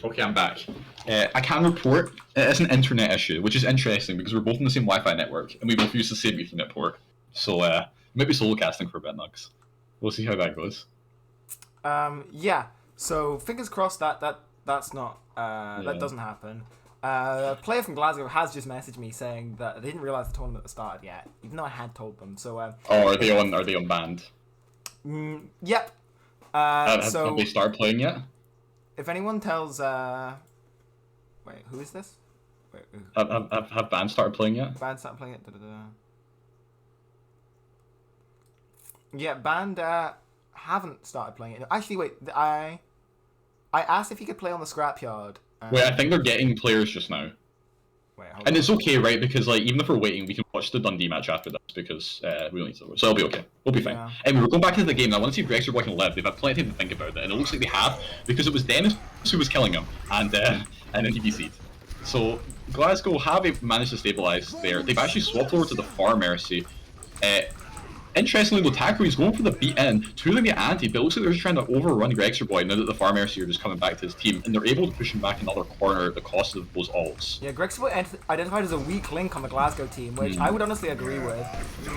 Okay, I'm back. I can report it is an internet issue, which is interesting because we're both on the same Wi-Fi network and we both use the same Ethernet port. So maybe solo casting for a bit, Nux. We'll see how that goes. Yeah. So fingers crossed that's not that doesn't happen. A player from Glasgow has just messaged me saying that they didn't realize the tournament had started yet, even though I had told them. So Oh, are they on band? Yep. Have So they started playing yet? if anyone tells wait, who is this? Wait, who? Have band started playing yet? Band started playing it. Da-da-da. Yeah, Band haven't started playing it. Actually, wait. I asked if he could play on the scrapyard. Wait, I think they're getting players just now. Wait, hold And on. it's okay, right? Because like even if we're waiting, we can watch the Dundee match after this because we don't need to. So it'll be okay. We'll be fine. Yeah. And we're going back into the game now. I want to see if Greg's Boy can live. They've had plenty of time to think about it, and it looks like they have because it was Dennis who was killing him, and then he DC'd. So Glasgow have managed to stabilize there. They've actually swapped over to the Far Mercy. Interestingly, Lukaku is going for the beat in, tooling the ante, but it looks like they're just trying to overrun Gregster Boy now that the Far Mercy are just coming back to his team, and they're able to push him back another corner at the cost of those ults. Yeah, Greg's identified as a weak link on the Glasgow team, which I would honestly agree with.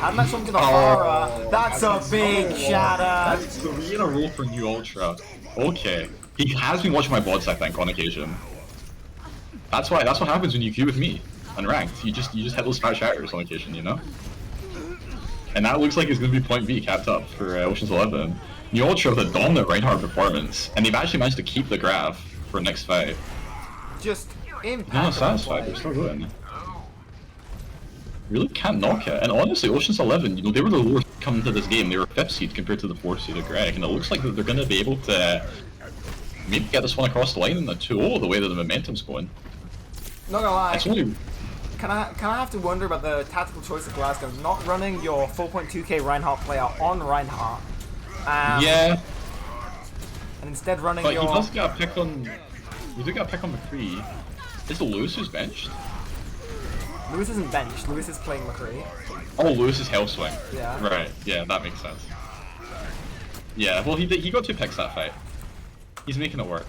Add that something to the Horror. That's a big shatter. That's 3 in a row for New Ultra. Okay. He has been watching my VODs, I think, on occasion. That's what happens when you queue with me unranked. You just hit those fat shatters on occasion, you know? And that looks like it's going to be point B capped up for Ocean's 11. New Ultra with a dominant Reinhardt performance, and they've actually managed to keep the graph for next fight. Just They're not impeccable. satisfied, they're still going. Really can't knock it. And honestly, Ocean's 11, you know, they were the lowest coming to this game. They were 5th seed compared to the 4th seed of Greg, and it looks like that they're going to be able to maybe get this one across the line in the 2-0 the way that the momentum's going. Not gonna lie. It's only... Can I have to wonder about the tactical choice of Glasgow not running your 4.2k Reinhardt player on Reinhardt? yeah, And instead running but your... he does get a pick on... He did get a pick on McCree. Is it Lewis who's benched? Lewis isn't benched. Lewis is playing McCree. Oh, Lewis is Hellswing. Yeah. Right, yeah, that makes sense. Yeah, well, he got 2 picks that fight. He's making it work.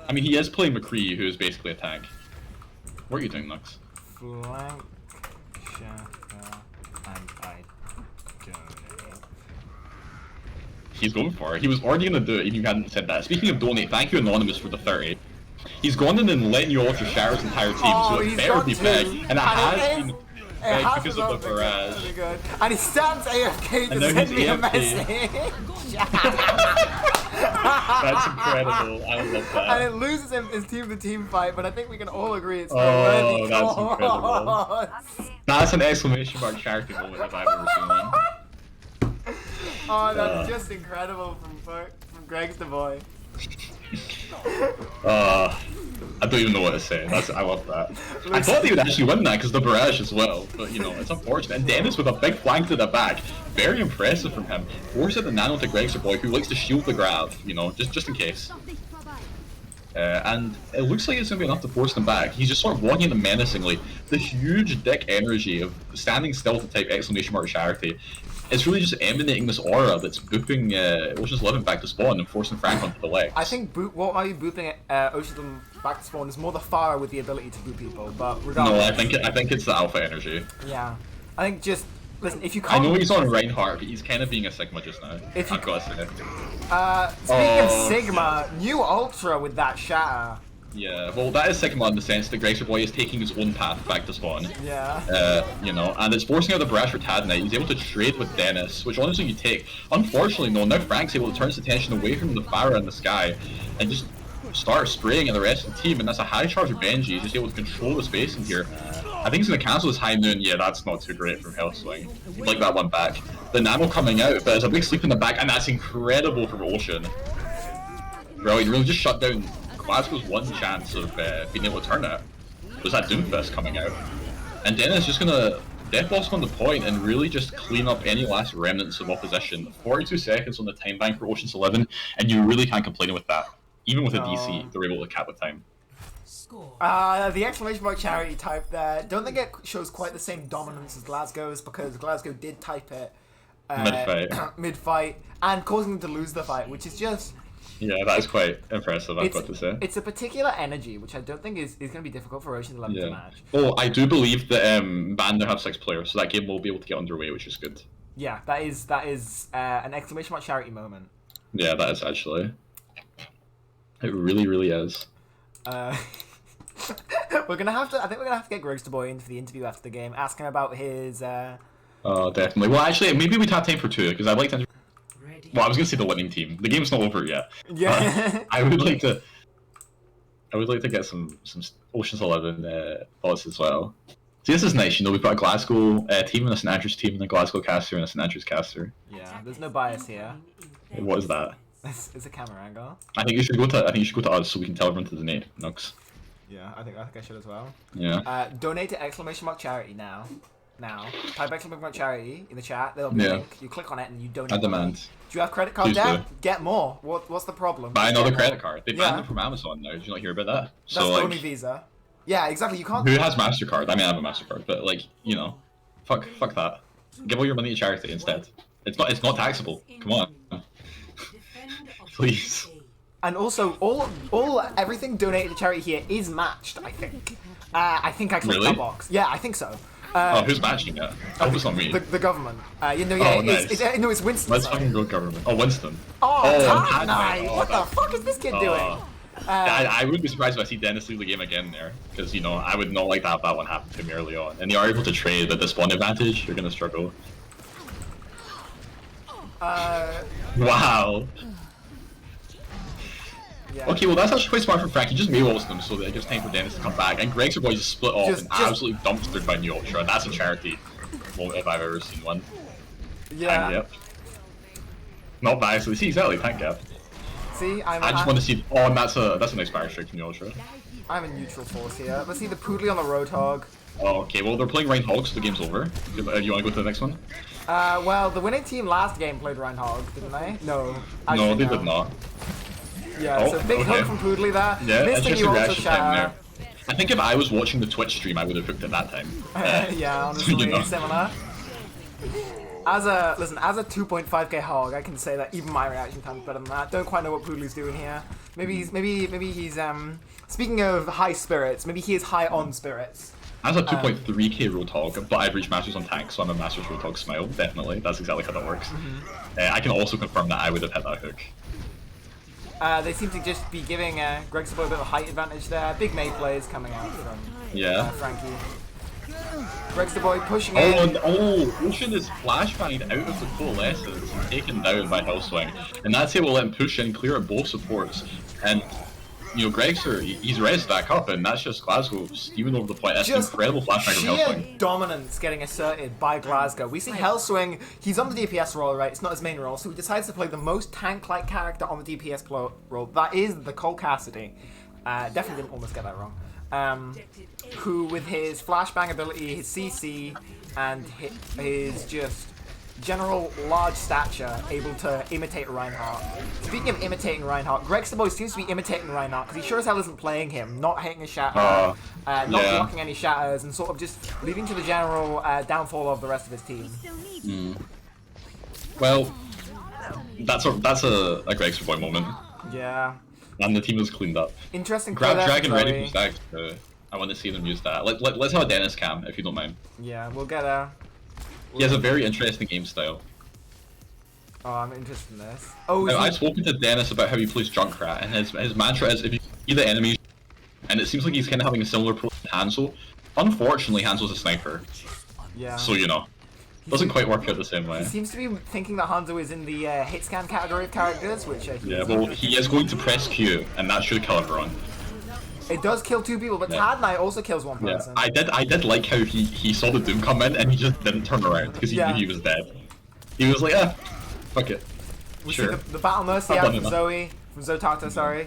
I mean, he is playing McCree, who is basically a tank. What are you doing, Nux? Flank, shatter, and I donate. He's going for it. He was already going to do it if you hadn't said that. Speaking of donate, thank you Anonymous for the 30. He's gone in and let New Ultra shatter his entire team, so it better be big. And it has been big because of the barrage. Really good. And he stands AFK And to now send he's me a AFK. message. That's incredible. I love that. And it loses him his team-to-team fight, but I think we can all agree it's a Oh, worthy that's cause. That's an exclamation mark charity moment if I've ever seen one. Oh, that's just incredible from Greg's the boy. I don't even know what to say. I love that. I thought they would actually win that because the barrage as well, but you know, it's unfortunate. And Dennis with a big flank to the back, very impressive from him. Forces the nano to Greg's boy, who likes to shield the grab, you know, just in case. And it looks like it's going to be enough to force them back. He's just sort of walking at them menacingly. The huge dick energy of standing still to type exclamation mark charity. It's really just emanating this aura that's booping Ocean's 11 back to spawn and forcing Frank onto the legs. I think what are you booping Ocean's 11 back to spawn is more the fire with the ability to boop people, but regardless. No, I think it's the alpha energy. Yeah. I think just, listen, if you I can't... know he's on Reinhardt, but he's kind of being a Sigma just now. If you- I've got to say. Speaking of Oh. Sigma, New Ultra with that shatter. Yeah, well, that is Sigma in the sense that Gregster Boy is taking his own path back to spawn. Yeah. You know, and it's forcing out the barrage for Tad Knight. He's able to trade with Dennis, which honestly you take. Unfortunately, no, now Frank's able to turn his attention away from the Farah in the sky and just start spraying at the rest of the team, and that's a high charge of Benji. He's just able to control the space in here. I think he's going to cancel his high noon. Yeah, that's not too great from Hellswing. He'd like that one back. The nano coming out, but there's a big sleep in the back, and that's incredible from Ocean. Brilliant, really just shut down Glasgow's one chance of being able to turn it. Was that Doomfist coming out. And Dennis just going to Death Blossom on the point and really just clean up any last remnants of opposition. 42 seconds on the time bank for Ocean's 11, and you really can't complain with that. Even with a DC, they're able to cap the time. The exclamation mark charity type there. Don't think it shows quite the same dominance as Glasgow's because Glasgow did type it mid-fight and causing them to lose the fight, which is just... Yeah, that is quite impressive, I've got to say. It's a particular energy, which I don't think is going to be difficult for Ocean's 11 to match. Oh, I do believe that Band now have 6 players, so that game will be able to get underway, which is good. Yeah, that is an exclamation mark charity moment. Yeah, that is actually. It really, really is. We're gonna have to. I think we're gonna have to get Gregster Boy into the interview after the game, ask him about his. Definitely. Well, actually, maybe we'd have time for two because I'd like to. Well, I was gonna say the winning team. The game's not over yet. Yeah. I would like to. I would like to get some Ocean's 11 thoughts as well. See, this is nice. You know, we've got a Glasgow team and a St Andrews team, and a Glasgow caster and a St Andrews caster. Yeah, there's no bias here. What is that? It's a camera angle. I think you should go to us so we can tell everyone to donate. Nux. Yeah, I think I should as well. Yeah. Donate to exclamation mark charity now. Type exclamation mark charity in the chat. There'll be a link. You click on it and you donate. I demand. Do you have credit card Please debt? do. Get more. What's the problem? Buy Just another get more. credit card. They banned them from Amazon now. Did you not hear about that? That's So the like, only Visa. Yeah, exactly. You can't. who has Mastercard? I mean, I have a Mastercard, but like, you know, fuck that. Give all your money to charity instead. It's not taxable. Come on. Please. And also, everything donated to charity here is matched. I think. I think I clicked Really? that box. Yeah, I think so. Who's matching it? Hope it's not me. The government. Oh, nice. It's Winston. Let's fucking go government. Oh, Winston. Oh, nice. What the fuck is this kid doing? I wouldn't be surprised if I see Dennis leave the game again there, because you know I would not like to have that one happen to me early on. And they are able to trade at the spawn advantage. You're gonna struggle. Wow. Yeah. Okay, well that's actually quite smart from Frank. He just Maywalls them so that it gives time for Dennis to come back. And Greg's boy just split off and absolutely dumpstered by New Ultra. That's a charity moment if I've ever seen one. Yeah. Tank Gap. Not bad, so see exactly Tank Gap. See, I just want to see. Oh, and that's a nice fire strike from New Ultra. I'm a neutral force here. Let's see the Poodly on the Roadhog. Oh, okay, well they're playing Reinhog, so the game's over. You want to go to the next one? Well, the winning team last game played Reinhog, didn't they? No. No, they did not. Yeah, so big hook from Poodly there. Yeah, Missed the interesting New Ultra reaction time Shatter. there. I think if I was watching the Twitch stream, I would have hooked at that time. Yeah, honestly, you know. similar. As a 2.5k hog, I can say that even my reaction time's better than that. Don't quite know what Poodly's doing here. Maybe he's speaking of high spirits, maybe he is high on spirits. I was a 2.3k Roadhog, but I've reached Masters on tank, so I'm a Masters Roadhog Smile, definitely. That's exactly how that works. I can also confirm that I would have hit that hook. They seem to just be giving Greg's boy a bit of a height advantage there. Big May plays coming out from Frankie. Greg's the boy pushing in. Ocean is flashbanged out of the Coalescence and taken down by Hellswing. And that's it will let him push in, clear at both supports. And, you know, Gregster, he's rezzed back up, and that's just Glasgow steaming over the point. That's an incredible flashbang from Hellswing. Sheer dominance getting asserted by Glasgow. We see Hellswing, he's on the DPS role, right? It's not his main role, so he decides to play the most tank-like character on the DPS role. That is the Cole Cassidy. Definitely didn't almost get that wrong. Who, with his flashbang ability, his CC, and his just general large stature, able to imitate Reinhardt. Speaking of imitating Reinhardt, Greg's the boy seems to be imitating Reinhardt because he sure as hell isn't playing him, not hitting a shatter, not blocking any shatters, and sort of just leading to the general downfall of the rest of his team. Well, that's a Greg's boy moment. Yeah. And the team is cleaned up. Interesting. Grab Dragon ready for stacks. I want to see them use that. Let's have a Dennis cam if you don't mind. Yeah, we'll get a. He has a very interesting game style. Oh, I'm interested in this. Oh, now, I've spoken to Dennis about how he plays Junkrat, and his mantra is if you see the enemies, and it seems like he's kind of having a similar approach to Hansel. Unfortunately, Hansel's a sniper. Yeah. So, you know, doesn't quite work out the same way. He seems to be thinking that Hanzo is in the hit scan category of characters, which yeah, well, he is going to press Q, and that should kill everyone. It does kill two people, but Tad Knight also kills one person. I did like how he saw the Doom come in, and he just didn't turn around, because he knew he was dead. He was like, fuck it. We sure. see the Battle Mercy out from Zoe, from Zotata, sorry.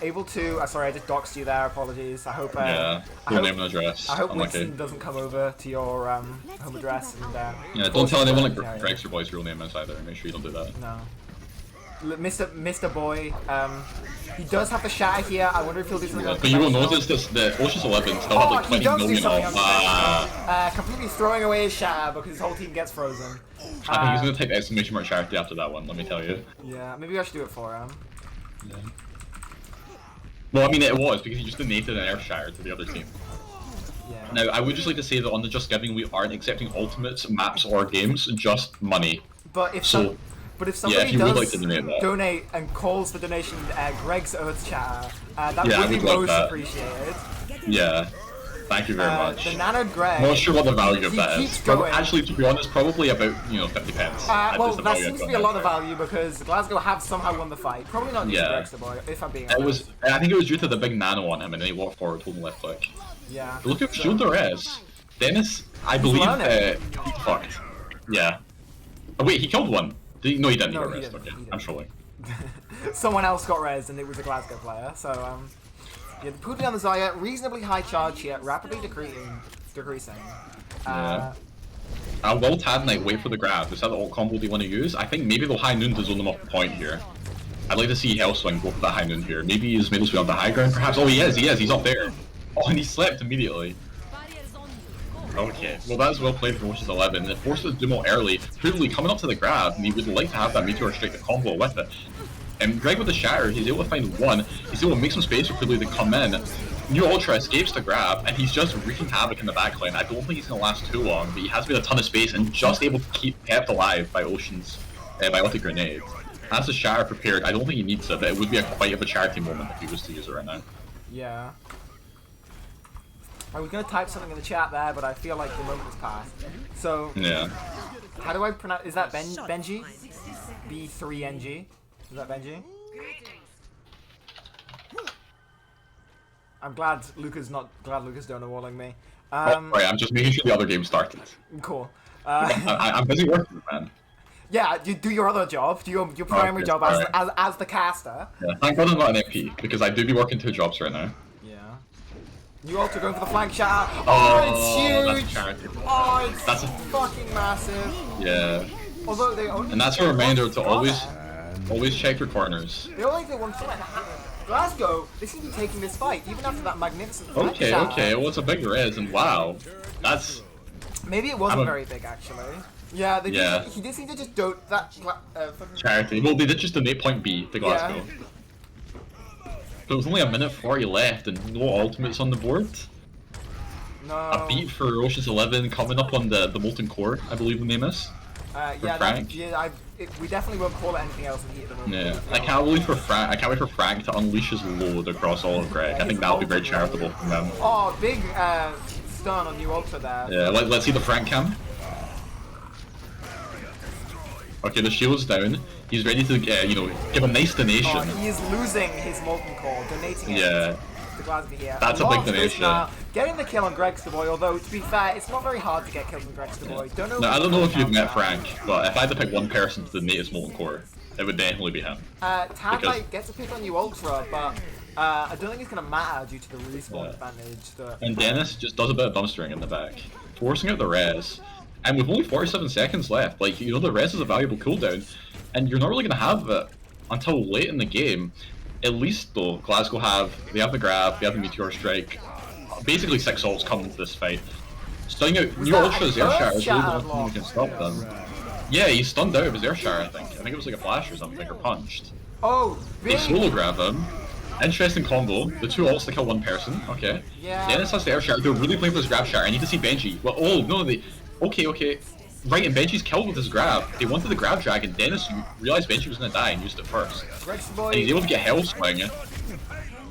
Able to, sorry, I just doxed you there, apologies. I hope, yeah, your name and address. I hope Unlucky. Winston doesn't come over to your home address and, yeah, don't tell anyone like Greg's your boy's real name is either. Make sure you don't do that. No. Mr. Boy, he does have the shatter here. I wonder if he'll do something. But you will notice this: the Ocean's 11 still have like 20 million off. Completely throwing away his shatter because his whole team gets frozen. I think he's gonna type exclamation mark charity after that one. Let me tell you. Yeah, maybe I should do it for him. Yeah. Well, I mean, it was because he just donated an air shatter to the other team. Yeah. Now, I would just like to say that on the Just Giving, we aren't accepting ultimates, maps, or games, just money. But if So, but if somebody if you does would like to donate that. and calls the donation Greg's Earth Chatter, that Yeah, would be we'd like most that. appreciated. Yeah. Thank you very much. The Nano Greg. Not sure what the value of he that keeps is. going. Actually, to be honest, probably about 50 pence. That Well, is the that value seems I'd to be a put lot on of it. value because Glasgow have somehow won the fight. Probably not Yeah. Greg's the boy, if I'm being It honest. was. I think it was due to the big nano on him, and then he walked forward, holding left click. Yeah. But look at Shield Res. Dennis, I believe learning. he fucked. Yeah. Oh wait, he killed one. No, he didn't. No, he got he res. didn't, Okay, he didn't. I'm trolling. Someone else got res and it was a Glasgow player. So yeah, the Poodle on the Zarya, reasonably high charge here, rapidly decreasing. Yeah. Will Tad Knight wait for the grab? Is that the ult combo they want to use? I think maybe they'll high noon to zone them off the point here. I'd like to see Hellswing go for that high noon here. Maybe he's made his way on the high ground, perhaps. Oh, he is. He's up there. Oh, and he slept immediately. Okay, well that's well played from Ocean's 11. It forces Dumo early, Poodle coming up to the grab, and he would like to have that Meteor Strike to combo with it. And Greg with the Shatter, he's able to find one, he's able to make some space for Poodle to come in. New Ultra escapes the grab, and he's just wreaking havoc in the backline. I don't think he's going to last too long, but he has made a ton of space and just able to keep kept alive by Ocean's Biotic Grenade. Has the Shatter prepared, I don't think he needs it, but it would be quite of a charity moment if he was to use it right now. Yeah. I was gonna type something in the chat there, but I feel like the moment has passed. So, Yeah. how do I pronounce? Is that Benji? B3NG? Is that Benji? I'm glad Luca's donor walling me. Right, I'm just making sure the other game started. Cool. I'm busy working, man. Yeah, you do your other job. Do your primary job as the caster. Yeah, thank God I'm not an MP, because I do be working 2 jobs right now. Yeah. You also going for the flank shot. Oh, Oh, it's that's huge. charity. Oh, it's That's a- fucking massive. Yeah. Although they only. And that's a reminder to always check your corners. They only did one shot. Glasgow, they seem to be taking this fight, even after that magnificent flank Okay, shot. okay, well it's a big res, and wow. That's... Maybe it wasn't I'm a- very big, actually. Yeah, they Yeah. He did seem to just dote that. Fucking... charity. Well, they did just donate point B to Glasgow. But it was only a minute 40 left, and no ultimates on the board. No. A beat for Ocean's 11 coming up on the Molten Core, I believe the name is. Yeah, Frank. we definitely won't call it anything else in heat at the moment. Yeah, I can't wait for Frank to unleash his load across all of Greg. I think that'll be very charitable from them. Oh, big stun on New Ultra there. Yeah, let's see the Frank cam. Okay, the shield's down. He's ready to, give a nice donation. Oh, he is losing his Molten Core, donating it Yeah. to Glasgow here. That's a Lot big of space donation. now. Getting the kill on Gregstaboy, although to be fair, it's not very hard to get kills on Gregstaboy. Don't know. Now, I don't know if you've met Frank, but if I had to pick one person to donate his Molten Core, it would definitely be him. Tad because- might get to pick on New Ultra, but I don't think it's gonna matter due to the respawn Yeah. advantage. That And Dennis just does a bit of dumpstering in the back, forcing out the res. And with only 47 seconds left, the res is a valuable cooldown, and you're not really going to have it until late in the game. At least, though, Glasgow they have the grab, they have the Meteor Strike. Basically 6 ults coming into this fight. Stunning out New that Ultra's an Air Earth Shatter is really the Shatter only thing that can stop them. Yeah, he's stunned out of his Air Shatter, I think. I think it was like a flash or something, or punched. Oh, They big. solo grab him. Interesting combo. The 2 ults to kill 1 person. Okay. Yeah. Dennis has the Air Shatter. They're really playing for this grab shatter. I need to see Benji. Well, oh, no, Okay. Right, and Benji's killed with his grab. They wanted the grab dragon. Dennis realized Benji was going to die and used it first. And he's able to get Hellswing.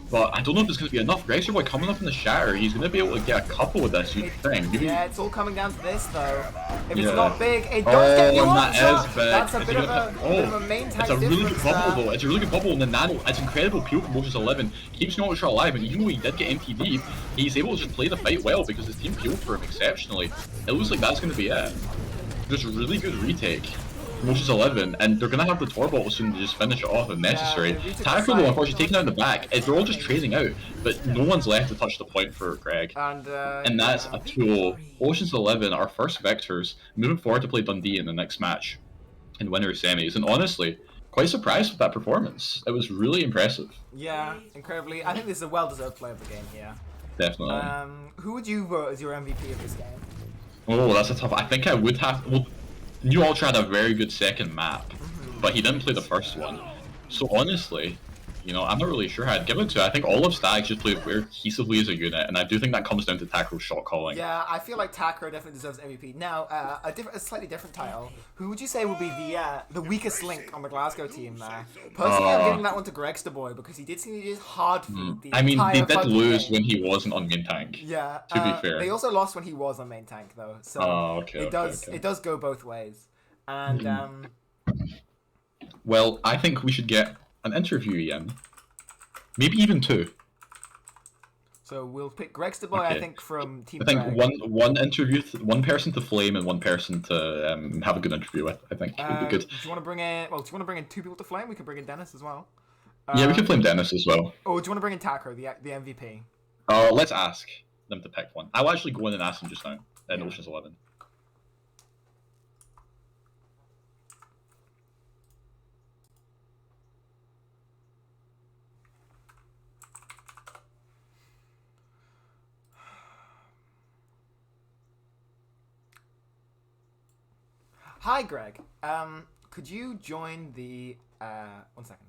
But I don't know if it's going to be enough. Greg's boy coming up in the shatter. He's going to be able to get a couple with this, you'd think. Maybe... Yeah, it's all coming down to this though. If Yeah. it's not big, it does get New and Ultra. that is big. That's a Is bit he of gonna- a, bit of a main tank It's a really good difference bubble there. though. It's a really good bubble, and the nano. It's incredible peel from Ocean's 11. Keeps New Ultra alive, and even though he did get MTD, he's able to just play the fight well because his team peeled for him exceptionally. It looks like that's going to be it. Just a really good retake. Ocean's 11, and they're gonna have the Tor bottle soon to just finish it off if necessary. they retook the Tackle side. though, unfortunately, taken out in the back. They're all just trading out, but no one's left to touch the point for Greg. And that's a 2-0. Ocean's 11, our first Vectors, moving forward to play Dundee in the next match in winners semis. And honestly, quite surprised with that performance. It was really impressive. Yeah, incredibly. I think this is a well-deserved play of the game here. Definitely. Who would you vote as your MVP of this game? Oh, that's a tough. I think I would have. Well, New Ultra had a very good second map, but he didn't play the first one. So honestly, You know, I'm not really sure. I'd give it to. I think all of Stags just play very cohesively as a unit, and I do think that comes down to Tackro's shot calling. Yeah, I feel like Takro definitely deserves MVP. Now, a slightly different title. Who would you say would be the weakest link on the Glasgow team there? Personally, I'm giving that one to Gregsterboy because he did seem to just hard feed the I mean, entire they did fucking lose game. when he wasn't on main tank. Yeah. To be fair. They also lost when he was on main tank though, so Okay. it does go both ways. And Well, I think we should get an interviewee in. Maybe even two. so we'll pick Gregsterboy, I Okay. think, from Team I think Greg. one person to flame and one person to have a good interview with. I think would be good. Do you want to bring in? Well, do you want to bring in two people to flame? We can bring in Dennis as well. Yeah, we could flame Dennis as well. Or do you want to bring in Takro, the MVP? Let's ask them to pick one. I'll actually go in and ask them just now in Ocean's 11. Hi, Greg. Could you join the? 1 second.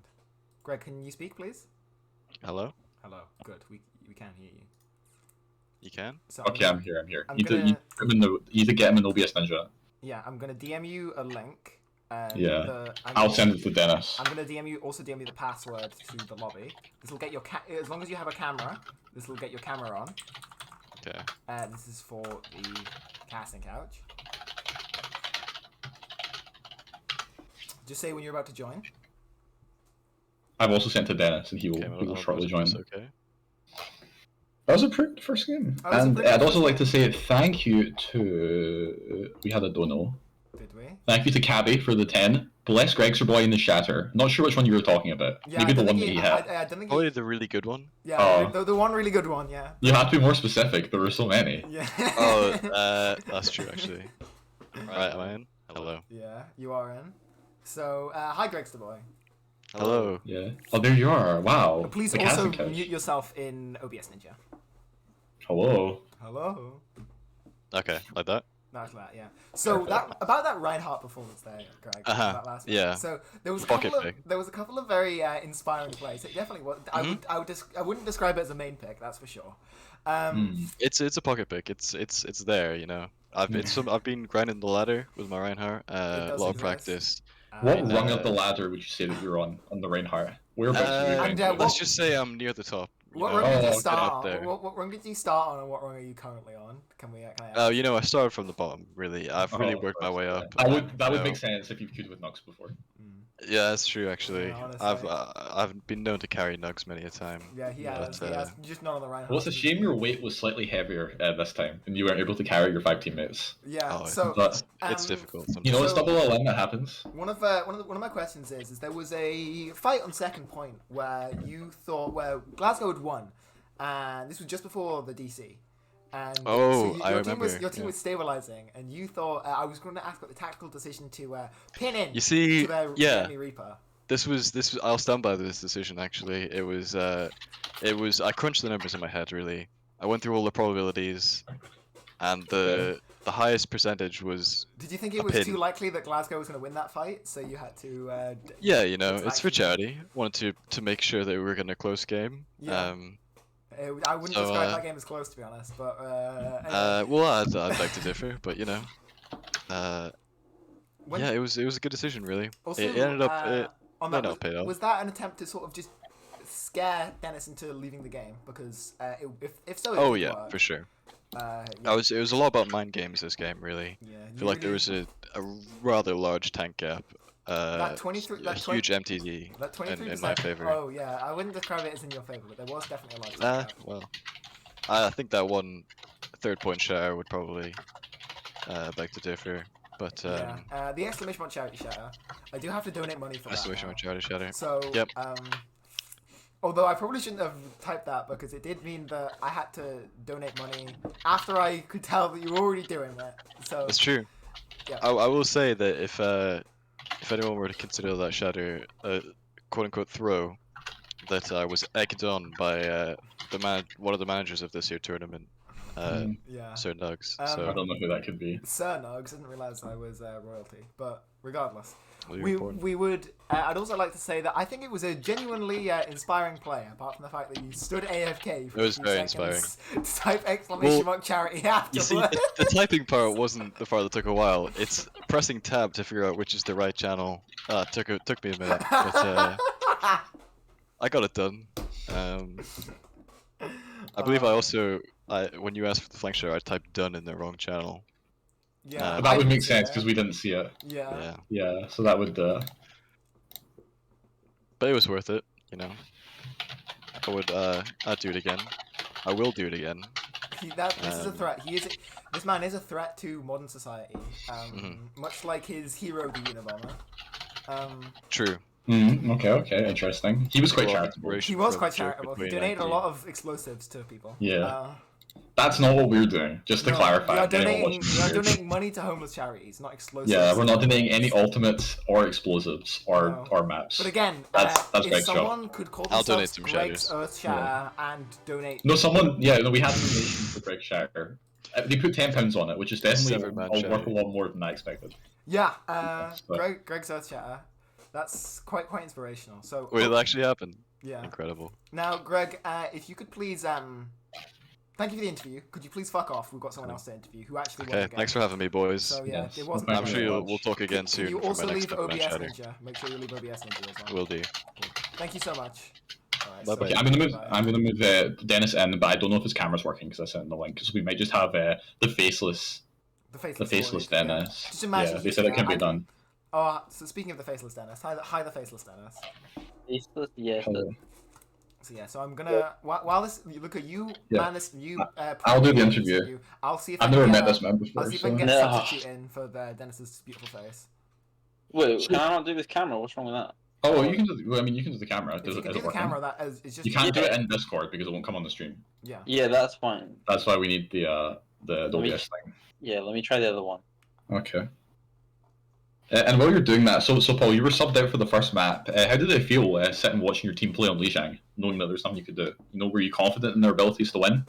Greg, can you speak, please? Hello? Hello. Good. We can hear you. You can? So Okay, I'm here. I'm You need to get him in OBS Ninja. Yeah, I'm gonna DM you a link. And Yeah. I'm I'll gonna- send it to Dennis. I'm gonna DM you the password to the lobby. This will get your as long as you have a camera. This will get your camera on. Okay. This is for the casting couch. Just say when you're about to join. I've also sent to Dennis, and he will, Okay, he will shortly this join. okay. That was a pretty good first game. That was a And pretty I'd good also first like to say thank you to... we had a dono. Did we? Thank you to Cabby for the 10. Bless Gregsterboy in the Shatter. Not sure which one you were talking about. Yeah, Maybe I the don't one think that he had. I don't think. Probably the really good one. Yeah, Oh. the one really good one. Yeah. You have to be more specific. There were so many. Yeah. Oh, that's true actually. Right, am I in? Hello. Yeah, you are in. So, hi, Gregsterboy. Hello. Yeah. Oh, there you are. Wow. Please The also casting couch. mute yourself in OBS Ninja. Hello. Hello. Okay, like that? That's that, yeah. So about that Reinhardt performance there, Greg. That last one. yeah. So there was a Pocket couple of pick. there was a couple of very inspiring plays. It definitely was. I wouldn't describe it as a main pick. That's for sure. It's a pocket pick. It's there, you know. I've been grinding the ladder with my Reinhardt. A does lot of exist. practice. What And, rung of the ladder would you say that you're on the Reinhardt? Whereabouts are you and, going? what- Let's just say I'm near the top. you What know, rung did you okay. start up on? there. What rung did you start on, and what rung are you currently on? Can I ask? Oh, you know, I started from the bottom. Really, I've really Oh, worked my way up. That would you know. make sense if you've queued with Nux before. Yeah, that's true actually. Yeah, I've honestly. I've been known to carry nugs many a time. Yeah, he has. but, He has. Just not on the Reinhardt. Well, it's a shame your weight was slightly heavier this time, and you weren't able to carry your 5 teammates. Yeah. Oh, So But it's um, difficult sometimes. you know, it's So- double LM that happens. one of my questions is there was a fight on second point where you thought where Glasgow had won, and this was just before the DC. And Oh, your I team was remember, your team yeah. was stabilizing, and you thought I was going to ask about the tactical decision to pin in You see, to their yeah. enemy Reaper. This was I'll stand by this decision actually. It was I crunched the numbers in my head really. I went through all the probabilities, and the highest percentage was Did you think it a was pin. too likely that Glasgow was going to win that fight, so you had to? yeah, you know, It's it's for actually- charity. Wanted to make sure that we were getting a close game. Yeah. I wouldn't So, describe that game as close, to be honest. But anyway. Well, I'd like to differ, but you know, When- yeah, it was a good decision really. Also, it ended up on ended that, up paid off. was that an attempt to sort of just scare Dennis into leaving the game? Because if so, it Oh did yeah, work. for sure. Yeah, It was a lot about mind games this game really. yeah, I feel like there was a rather large tank gap. that 23, A that huge MTD that 23%. in my favor. Oh yeah, I wouldn't describe it as in your favor, but there was definitely a large. tank gap. Well, I think that one third point share would probably beg to differ, but Yeah, the exclamation mark charity shatter. I do have to donate money for that. exclamation now. mark charity shatter. So, Yep. although I probably shouldn't have typed that because it did mean that I had to donate money after I could tell that you were already doing that. So, That's true. Yeah. I will say that if anyone were to consider that shatter a quote unquote throw, that I was egged on by one of the managers of this year tournament. Yeah. Sir Nugs. Um, I So don't know who that could be. Sir Nugs, didn't realize I was royalty, but regardless, well, you're we important. we would. I'd also like to say that I think it was a genuinely inspiring play. Apart from the fact that you stood AFK for It was a few very seconds to type exclamation mark charity You see, afterwards. the typing part wasn't the part that took a while. It's pressing tab to figure out which is the right channel. Took me a minute, but I got it done. I believe I also, when you asked for the flank share, I typed done in the wrong channel. Yeah, But That I would didn't make see sense it. because we didn't see it. Yeah. Yeah, Yeah, so that would. but it was worth it. You know, I'd do it again. I will do it again. This is a threat. This man is a threat to modern society. Mm-hmm. Much like his hero, the Unabomber. True. Okay, interesting. He was quite charitable. He was quite charitable. He donated a lot of explosives to people. Yeah. That's not what we're doing, just to clarify. We are anyone donating, watching this. money to homeless charities, not explosives. Yeah, we're not donating any ultimates or explosives or, No. or maps. But again, that's if Greg's someone job. could call I'll donate themselves some Greg's shatters. Earthshatter and donate. No, we had a donation for Greg Shatter. They put £10 on it, which is definitely Seven-man worth shatter. a lot more than I expected. Yeah, But- Greg's Earthshatter. That's quite inspirational. So Wait, it actually happened. yeah. Incredible. Now, Greg, if you could please thank you for the interview. Could you please fuck off? We've got someone else to interview who actually won Okay, the game. thanks for having me, boys. So yeah, Yes. it wasn't. Thank I'm you sure very much. we'll talk again Can soon you for also my next leave Seven-Man OBS shatter. Ninja? Make sure you leave OBS Ninja as well. Will do. Thank you so much. Alright, Bye-bye. Okay, I'm gonna move Dennis in, but I don't know if his camera's working because I sent him the link. Because we might just have the faceless The faceless void, Dennis. Yeah. Just imagine. Yeah, they said it can be done. Oh, so speaking of the faceless Dennis, hi the faceless Dennis. Faceless, yeah. Hello. So yeah, so I'm gonna while this look at you, Yeah. man, this you. I'll do the this interview. you, I'll see if I've I can never get met a- this man before. I'll see if I can so- get a No. substitute in for the Dennis's beautiful face. Wait, can I not do this camera? What's wrong with that? Oh, you can do. Well, I mean, you can do the camera. If Does you it, can is do it the working? camera, that is, it's just You can't do it in Discord because it won't come on the stream. Yeah. Yeah, that's fine. That's why we need the OBS thing. Yeah, let me try the other one. Okay. And while you're doing that, so Paul, you were subbed out for the first map. How did it feel sitting watching your team play on Lijiang, knowing that there's something you could do? You know, were you confident in their abilities to win?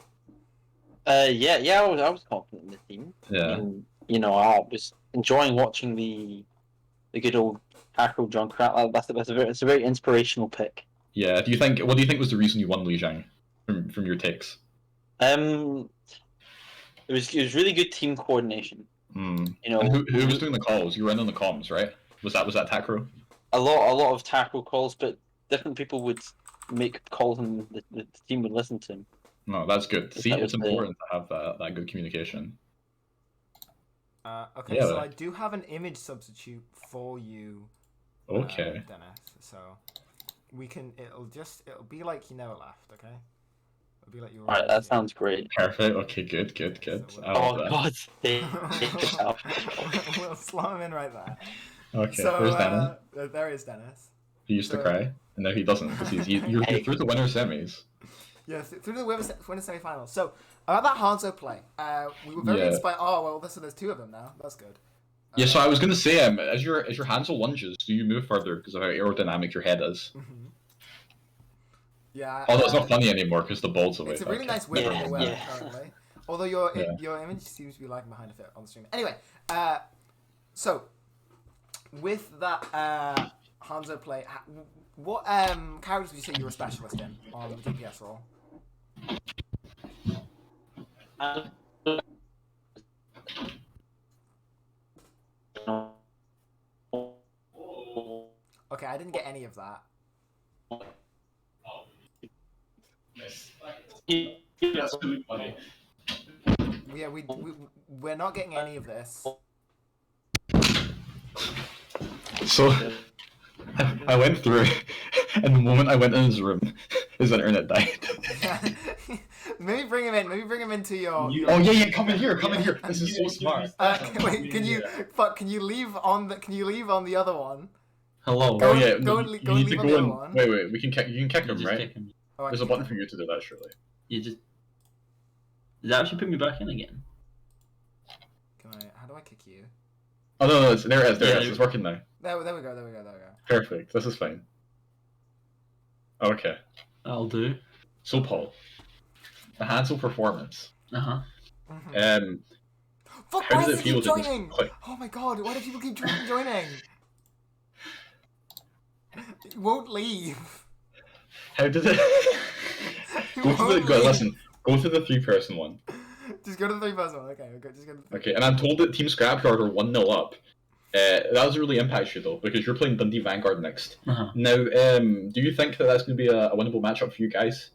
Yeah, I was confident in the team. Yeah. And, you know, I was enjoying watching the good old Acro Junkrat. It's a very inspirational pick. Yeah. What do you think was the reason you won Lijiang from your takes? It was really good team coordination. Hmm. You know, And who was doing the calls? You were in on the comms, right? Was that Takro? a lot of tackle calls, but different people would make calls and the team would listen to him. No, that's good. See, That it's was the- important to have that good communication. Okay, Yeah, so but- I do have an image substitute for you. Okay. Dennis. So we can. It'll be like you never left. Okay. It'll be like you were. Alright, that sounds great. Perfect. Okay. Good. So I love Oh that. god, We'll slot him in right there. Okay. So Where's Dennis? there is Dennis. He used to so- cry, and now he doesn't because you're through the winner semis. Yeah, through the winner semi-finals. So about that Hanzo play, we were very Yeah. inspired. Oh well, so there's two of them now. That's good. Yeah, so I was gonna say, as your Hansel lunges, do you move further because of how aerodynamic your head is? Mhm. Yeah. Although it's not funny anymore because the ball's away. It's a really Okay. nice whip Yeah, on the web yeah. currently. Although your Yeah. your image seems to be lagging behind a bit on the stream. Anyway, so with that Hanzo play, what characters would you say you were a specialist in on the DPS role? Okay, I didn't get any of that. That's really funny. Yeah, we're not getting any of this. So I went through, and the moment I went in his room, his internet died. Maybe bring him in. Maybe bring him into your. Oh yeah, come in here. This is so smart. Wait, can you Can you leave on the? Can you leave on the other one? Hello. Go Oh and- yeah. go and you go and need to leave on go the and other one. wait. You can kick him, right? Oh, I There's a can- button for you to do that, surely. You just. Does that actually put me back in again? How do I kick you? Oh no, there it is. It's working now. There we go. Perfect. This is fine. Okay. I'll do. So Paul, the Hansel performance. Uh huh. Fuck, How why does is it he feel keep to just joining? click? Oh my god, why do people keep joining? He won't leave. How does it? He Go to the won't go, leave. listen. Go to the 3-person one. Just go to the 3-person one. Okay, just go to the Okay, and I'm told that Team Scrapyard are 1-0 up. That doesn't really impact you though, because you're playing Dundee Vanguard next. Now, do you think that that's going to be a winnable matchup for you guys?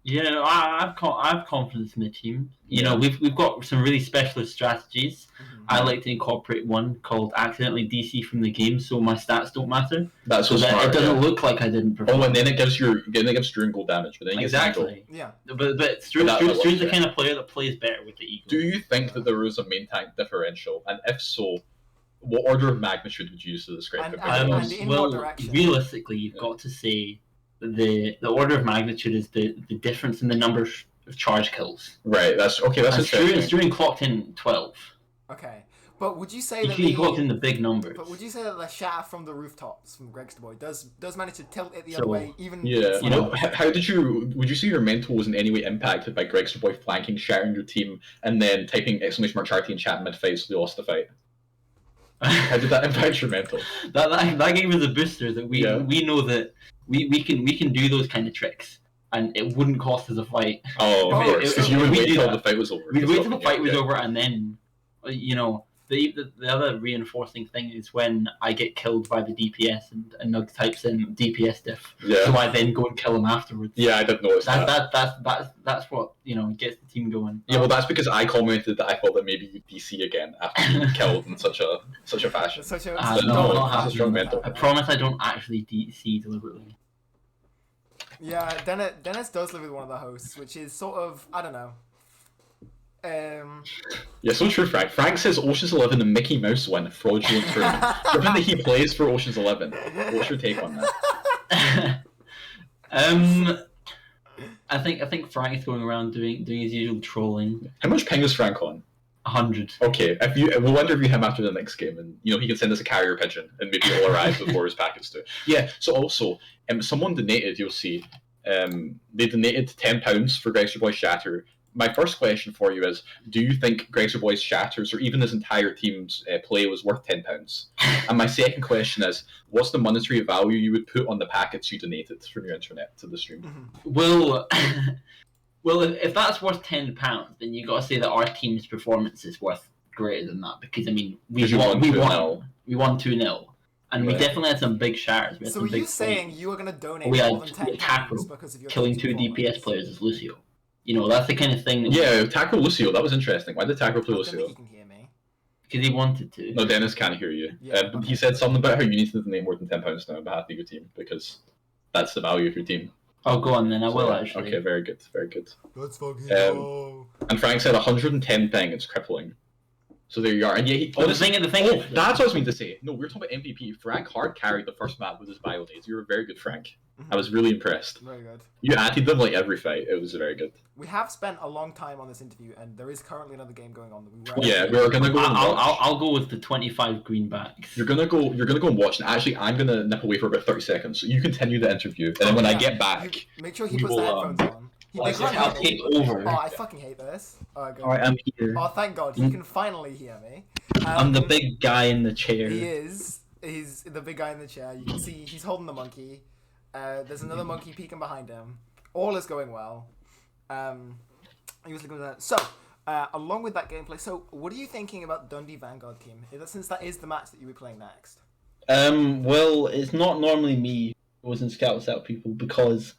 Yeah, I have confidence in the team. You Yeah. know, we've got some really specialist strategies. Mhm. I like to incorporate one called accidentally DC from the game, so my stats don't matter. That's so So that smart. it doesn't yeah. look like I didn't perform. Oh, and then it gives your Struan goal damage, but then it gives you goal. exactly. Yeah. But Struan's that works, the yeah. kind of player that plays better with the eagle. Do you think that there is a main tank differential, and if so, what order of magnitude would you use to describe it? And in what well, direction? realistically, you've got to say the order of magnitude is the difference in the number of charge kills. Right. That's okay. That's And interesting. Struan clocked in 12. Okay. But would you say that He clocked in the big numbers. But would you say that the shatter from the rooftops from Gregster Boy does manage to tilt it the So, other way even? Yeah. You know, how did you? Would you say your mental was in any way impacted by Gregster Boy flanking, shattering your team, and then typing exclamation mark Charity in chat mid fight so they lost the fight? How did that impact your mental? that gave us a booster that we Yeah. we know that we can do those kind of tricks and it wouldn't cost us a fight. Oh, Oh, because you would we wait do till that. the fight was over. We'd wait till the fight was Yeah. over and then, you know, the other reinforcing thing is when I get killed by the DPS and Nugs types in DPS diff, Yeah. so I then go and kill him afterwards. Yeah, I didn't notice that. That's what, you know, gets the team going. Yeah, well, that's because I commented that I thought that maybe you'd DC again after being killed in such a fashion. Such a Ah, So no, no, not it's a strong happening. mental. I promise I don't actually DC deliberately. Yeah, Dennis does live with one of the hosts, which is sort of, I don't know. Yeah, so true, Frank. Frank says Ocean's 11 and Mickey Mouse win fraudulent tournament. Given that he plays for Ocean's 11, what's your take on that? I think Frank's going around doing his usual trolling. How much ping is Frank on? 100. Okay, we'll interview him after the next game, and he can send us a carrier pigeon, and maybe it'll arrive before his packets do. Yeah. So also, someone donated. You'll see, they donated £10 for Gregster Boy's Shatter. My first question for you is: do you think Gregster Boy's Shatters, or even his entire team's play, was worth £10? And my second question is: what's the monetary value you would put on the packets you donated from your internet to the stream? Well, if that's worth £10, then you got to say that our team's performance is worth greater than that, because I mean we won 2-0, and we Right. definitely had some big shatters. We had So some are you big saying plays. you are going to donate We had more than £10 Tackle because of your killing team's 2 DPS performance? players as Lucio. You know, that's the kind of thing that Yeah, tackle Lucio. That was interesting. Why did tackle play I don't think Lucio? he can hear me. because he wanted to. No, Dennis can't hear you. Yeah, He said something about how you need to donate more than £10 now on behalf of your team because that's the value of your team. Oh, go on then. I will So, actually. Okay, very good, very good. Let's fucking Um, go. And Frank said 110 ping. It's crippling. So there you are. And yeah, Oh, the thing is, that's what I was meant to say. No, we were talking about MVP. Frank hard carried the first map with his bio nades. You were very good, Frank. I was really impressed. Very good. You antied them like every fight. It was very good. We have spent a long time on this interview, and there is currently another game going on that we were. Yeah, we're gonna go. And watch. I'll go with the 25 greenbacks. You're gonna go and watch. And actually, I'm gonna nip away for about 30 seconds. So you continue the interview, and then when I get back, Make sure he we puts will, the headphones on. They can't I'll hear take me. over. Oh, I fucking hate this. Alright, Alright, I'm here. Oh, thank God, he can finally hear me. I'm the big guy in the chair. He is. He's the big guy in the chair. You can see he's holding the monkey. There's another monkey peeking behind him. All is going well. He was looking at that. So, along with that gameplay, so what are you thinking about Dundee Vanguard team? Since that is the match that you were playing next. Well, it's not normally me who goes and scouts out people because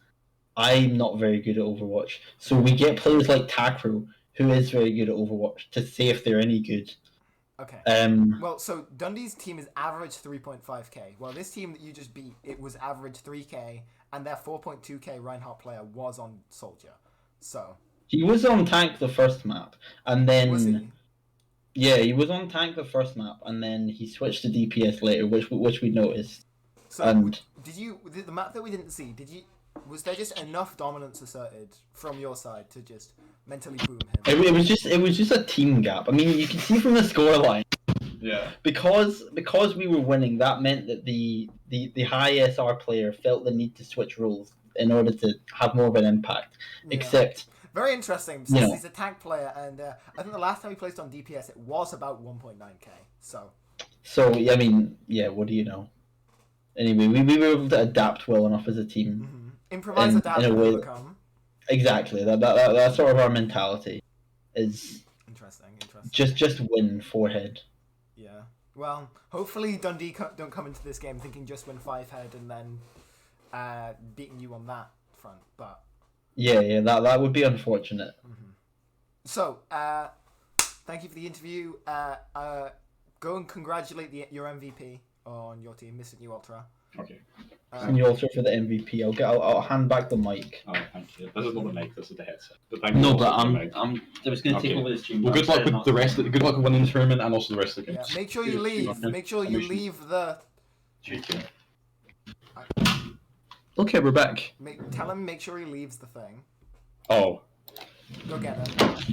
I'm not very good at Overwatch. So we get players like Takro, who is very good at Overwatch, to see if they're any good. Okay. Well, so Dundee's team is average 3.5k. Well, this team that you just beat, it was average 3k, and their 4.2k Reinhardt player was on Soldier. So. He was on tank the first map, and then Was he? Yeah, he was on tank the first map, and then he switched to DPS later, which we noticed. So and the map that we didn't see? Was there just enough dominance asserted from your side to just mentally boom him? it was just a team gap. I mean, you can see from the scoreline. Yeah. Because we were winning, that meant that the high SR player felt the need to switch roles in order to have more of an impact. Yeah. Except Very interesting. Since he's a tank player, and I think the last time he placed on DPS, it was about 1.9k. So. So I mean, yeah. What do you know? Anyway, we were able to adapt well enough as a team. Mm-hmm. Improvise, adapt, and overcome. Exactly. That's sort of our mentality. Is interesting. Just win forehead. Yeah. Well, hopefully Dundee don't come into this game thinking just win 5-head and then beating you on that front. But yeah, that would be unfortunate. Mm-hmm. So, thank you for the interview. Go and congratulate your MVP on your team, Mr. New Ultra. Okay. New Ultra for the MVP. I'll hand back the mic. Oh, thank you. This is not the mic. This is the headset. But I'm just gonna take over the stream. Well, good luck with the rest. Good luck with winning the tournament and also the rest of the games. Yeah, make sure you leave. Make sure you leave the. Okay, we're back. Tell him make sure he leaves the thing. Oh. Go get it.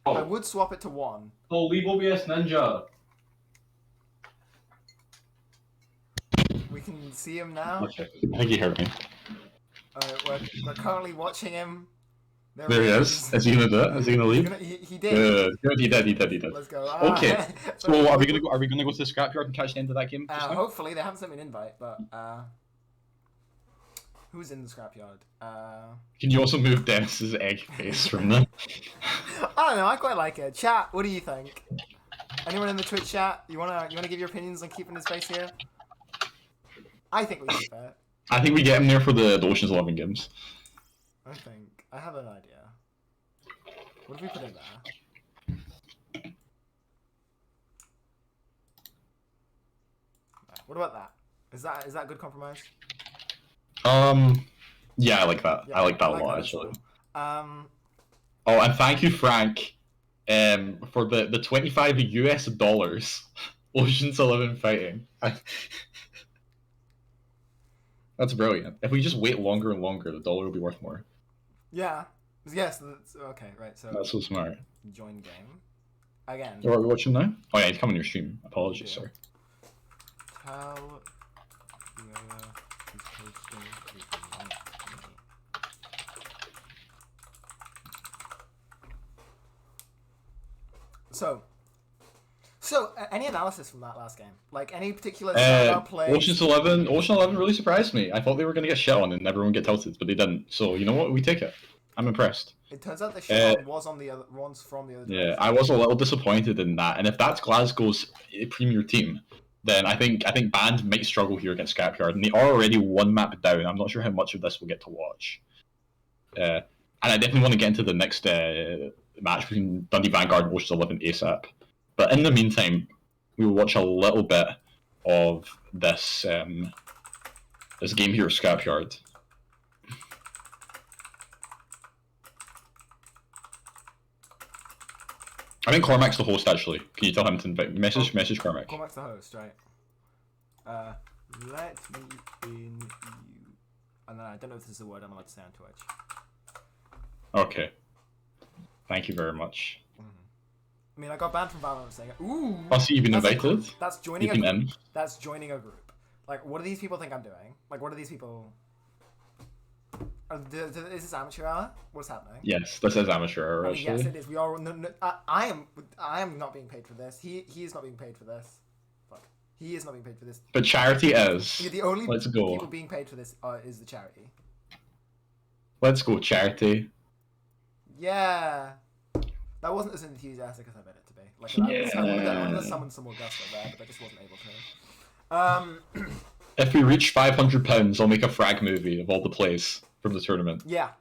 I would swap it to 1. Oh, leave OBS Ninja. We can see him now. Okay, I think he heard me. We're currently watching him. There he is. Is he gonna do it? Is he gonna leave? He did. He did. Let's go. Okay. So are we gonna go to the scrapyard and catch the end of that game? Hopefully they haven't sent me an invite, but who's in the scrapyard? Can you also move Dennis's egg face from there? I don't know. I quite like it. Chat, what do you think? Anyone in the Twitch chat? You wanna give your opinions on keeping his face here? I think we keep it. I think we get him there for the Ocean's 11 games. I have an idea. What if we put in there? What about that? Is that a good compromise? Yeah, I like that. Yeah, I like that a lot, actually. Oh, and thank you, Frank, for the $25 US Ocean's 11 fighting. That's brilliant. If we just wait longer and longer, the dollar will be worth more. Yeah. Yes. Okay. Right. So. That's so smart. Join game. Again. Are we watching now? Oh yeah, he's coming to your stream. Apologies, sorry. Tell whoever is posting if you want me. So, any analysis from that last game? Like any particular plays? Ocean 11 really surprised me. I thought they were going to get shit on and everyone get tilted, but they didn't. So you know what? We take it. I'm impressed. It turns out the shit was on the other ones from the other. Yeah, I was a little disappointed in that. And if that's Glasgow's premier team, then I think Band might struggle here against Scrapyard, and they are already one map down. I'm not sure how much of this we'll get to watch. And I definitely want to get into the next match between Dundee Vanguard and Ocean 11 ASAP. But in the meantime, we will watch a little bit of this this game here, Scrapyard. I think Cormac's the host, actually. Can you tell him to invite? Message Cormac. Cormac's the host, right? Let me in you. And then I don't know if this is a word I'm allowed to say on Twitch. Okay. Thank you very much. I mean, I got banned from Valorant saying, "Ooh." Oh, so you've been invited? That's joining a group. That's joining a group. Like, what do these people think I'm doing? Like, what are these people? Is this amateur hour? What's happening? Yes, this is amateur hour. I mean, yes, it is. We are. No, I am not being paid for this. He is not being paid for this. Fuck. He is not being paid for this. But charity is. Yeah, the only Let's go. people being paid for this is the charity. Let's go, charity. Yeah. That wasn't as enthusiastic as I meant it to be. Like, I would have summoned some more gusto there, but I just wasn't able to. If we reach £500, I'll make a frag movie of all the plays from the tournament. Yeah.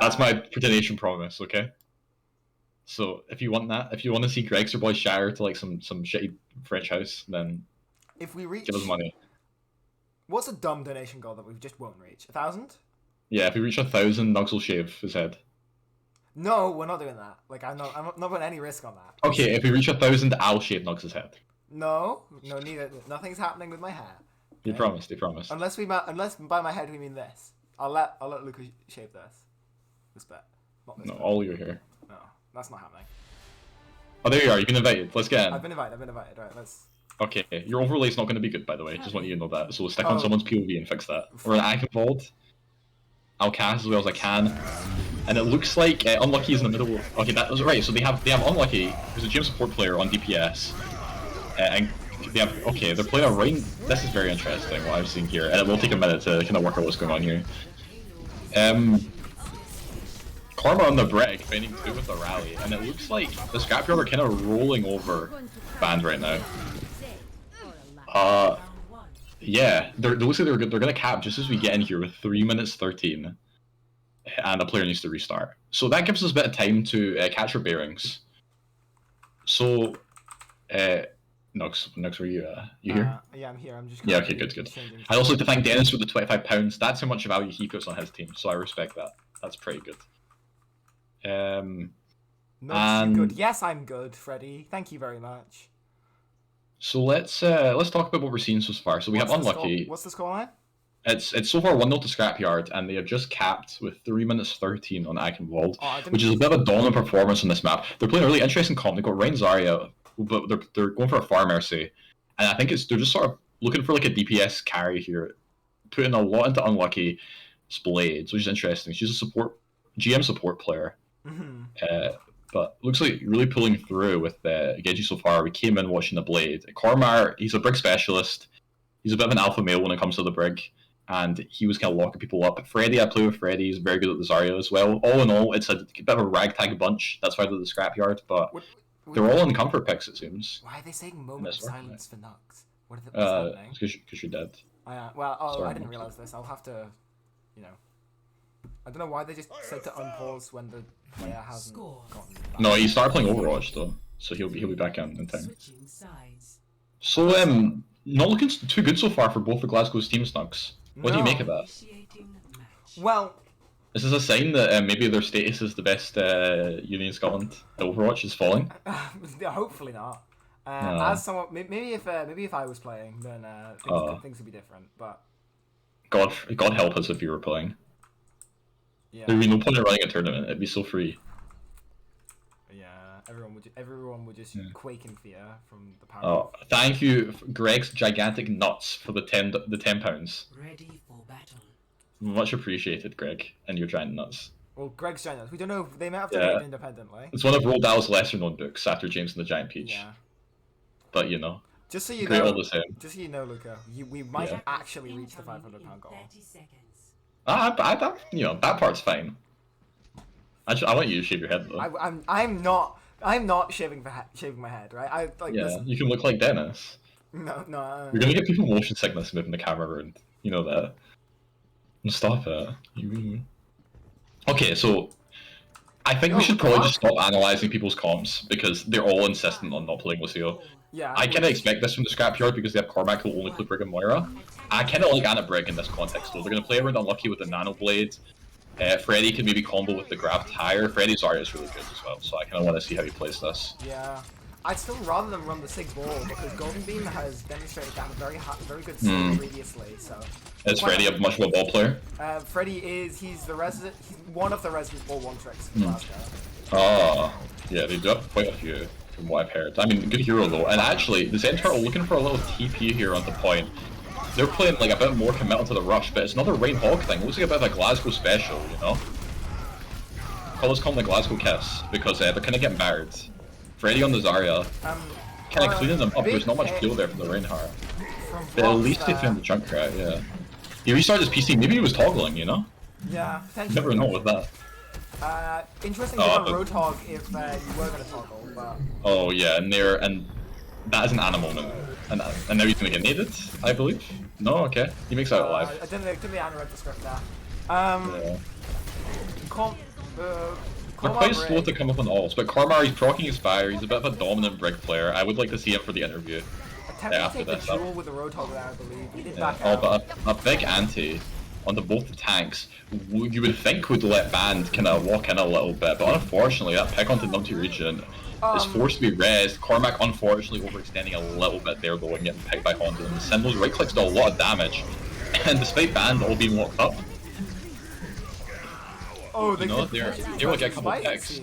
That's my donation promise, okay? So if you want that, if you want to see Greg's or Boy Shire to like some shitty French house, then if we reach, give us money. What's a dumb donation goal that we just won't reach? 1,000? Yeah, if we reach 1,000, Nugs will shave his head. No, we're not doing that. Like, I'm not putting any risk on that. Okay, if we reach 1,000, I'll shave Nugs' head. No, neither. Nothing's happening with my hair. They promised. Unless by my head we mean this. I'll let Luca shave this bit. Not this No, bit. all your hair. No, that's not happening. Oh, there you are. You've been invited. Let's get in. I've been invited. Right, let's. Okay, your overlay's not going to be good, by the way. Just want you to know that. So stick on someone's POV and fix that. Or an icon vault. I'll cast as well as I can. And it looks like Unlucky is in the middle. Okay, that was right. So they have Unlucky, who's a GM support player on DPS, and they have they're playing a Rain. This is very interesting what I'm seeing here, and it will take a minute to kind of work out what's going on here. Karma on the Brig, finding 2 with the rally, and it looks like the Scrapyard are kind of rolling over Band right now. Yeah, it looks like they're gonna cap just as we get in here with 3 minutes 13, and the player needs to restart. So that gives us a bit of time to catch our bearings. So, Nux, were you here? Yeah, I'm here. I'm just. Yeah, okay, good. I'd also like to thank Dennis for the £25. That's how much value he puts on his team, so I respect that. That's pretty good. Nux, you good? Yes, I'm good, Freddy. Thank you very much. So let's talk about what we're seeing so far. So we have Unlucky. What's the scoreline? It's so far 1-0 to Scrapyard, and they have just capped with 3 minutes 13 on Eichenwald, which is a bit of a dominant performance on this map. They're playing a really interesting comp. They've got Rein Zarya, but they're going for a Far Mercy, and I think they're just sort of looking for like a DPS carry here, putting a lot into Unlucky's Blades, which is interesting. She's a GM support player. But looks like really pulling through with Genji so far. We came in watching the Blade. Kormar, he's a Brig specialist. He's a bit of an alpha male when it comes to the Brig, and he was kind of locking people up. Freddy, I play with Freddy. He's very good at the Zarya as well. All in all, it's a bit of a ragtag bunch. That's why they're the Scrapyard, but they're all in comfort picks, it seems. Why are they saying moment of silence for Nux? What's happening? Because you're dead. I didn't realize this. I'll have to, I don't know why they just said to unpause when the player hasn't gotten back. No, he started playing Overwatch though, so he'll be back in time. So not looking too good so far for both the Glasgow's team, Nux. What do you make of that? Well, is this a sign that maybe their status is the best Union Scotland Overwatch is falling? Hopefully not. As someone, maybe if I was playing, then things would be different. But God help us if you were playing. Yeah. There'd be no point in running a tournament. It'd be so free. Yeah, everyone would just quake in fear from the power. Oh, thank you, Greg's gigantic nuts, for the £10. Ready for battle. Much appreciated, Greg, and your giant nuts. Well, Greg's giant nuts. We don't know. They may have to read independently. It's one of Roald Dahl's lesser-known books after James and the Giant Peach. Yeah. But just so you great know, all the same. Just so you know, Luca, we might actually reach the £500 goal. That part's fine. I want you to shave your head though. I'm not shaving my head, right? Listen. You can look like Dennis. No. You're gonna get people motion sickness moving the camera around. You know that. Stop it. Okay, so I think we should probably just stop analyzing people's comps because they're all insistent on not playing Lucio. Yeah. I kind of expect this from the Scrapyard because they have Cormac who will only play Brig and Moira. I kind of like Anna Brig in this context though. They're going to play around Unlucky with the Nano Blade. Freddy can maybe combo with the Grab Tire. Freddy's Zarya is really good as well, so I kind of want to see how he plays this. Yeah. I'd still rather them run the Sig Ball because Golden Beam has demonstrated to have a very good skill previously. So. Is Freddy a much of a ball player? Freddy he's one of the resident ball one tricks from Glasgow. Oh, yeah, they do have quite a few from what I've heard. I mean, good hero though. And actually, the Zen Turtle looking for a little TP here on the point. They're playing like a bit more committal to the rush, but it's another Rain Hog thing. It looks like a bit of a Glasgow special, Call them the Glasgow Kiss because they're kind of getting battered. Freddy on the Zarya, kind of cleaning them up. There's not much kill there from the Reinhardt. But at least they found the Junkrat, yeah. He restarted his PC. Maybe he was toggling, Yeah, potentially. Never know with that. Interesting to run Roadhog if you were going to toggle, but... Oh yeah, and that is an Ana moment. And now he's going to get naded, I believe? No? Okay. He makes out alive. I didn't the Ana read the script there. They're quite slow to come up on alls, but Kormar, he's proccing his fire, he's a bit of a dominant Brig player. I would like to see him for the interview. After this. Duel with the Roadhog there, I believe. He did back out. But a big anti onto both the tanks, you would think would let Band kind of walk in a little bit, but unfortunately that pick onto Numpty region is forced to be rezzed. Cormac unfortunately overextending a little bit there though and getting picked by Honda, and the Symbol's right clicks do a lot of damage, and despite Band all being locked up, they will get a couple picks.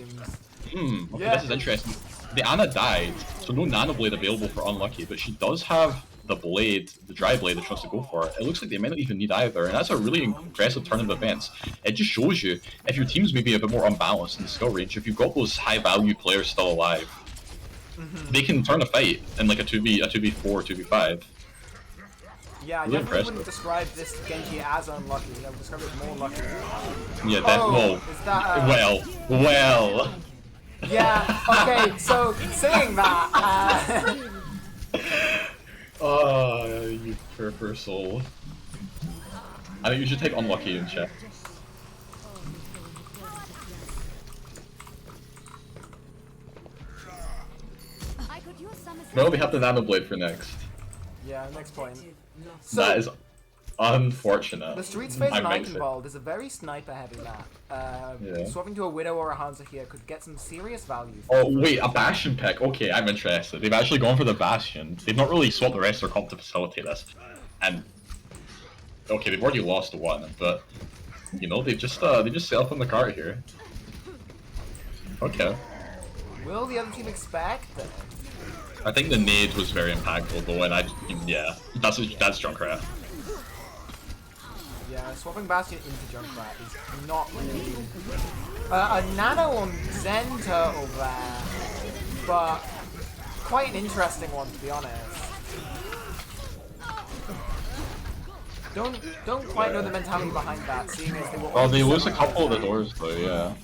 Okay, this is interesting. The Ana died, so no Nano Blade available for Unlucky, but she does have the blade, the dry blade that she wants to go for, it looks like they might not even need either, and that's a really impressive turn of events. It just shows you, if your team's maybe a bit more unbalanced in the skill range, if you've got those high-value players still alive, they can turn a fight in like a 2v4, 2v5. Yeah, I Really definitely impressive. wouldn't describe this Genji as unlucky. I would describe it as more lucky. Yeah, that, Oh, is that, well. Yeah, okay, so saying that, Oh, you poor soul. I think you should take unlucky in chat. Well, we have the Nano Blade for next. yeah, next point. That is unfortunate. The Streets Phase I and might say. Eichenwald is a very sniper-heavy map. Yeah. Swapping to a Widow or a Hanzo here could get some serious value. Oh wait, a Bastion pick. Okay, I'm interested. They've actually gone for the Bastion. They've not really swapped the rest of their comp to facilitate this. And okay, they've already lost one, but you know they just set up on the card here. Okay. Will the other team expect that? I think the nade was very impactful though, and yeah, that's Junkrat. Yeah, swapping Bastion into Junkrat is not really a Nano on Zen Turtle there, but quite an interesting one to be honest. Don't quite know the mentality behind that, seeing as they were. Well, they lose a couple of the doors though, yeah.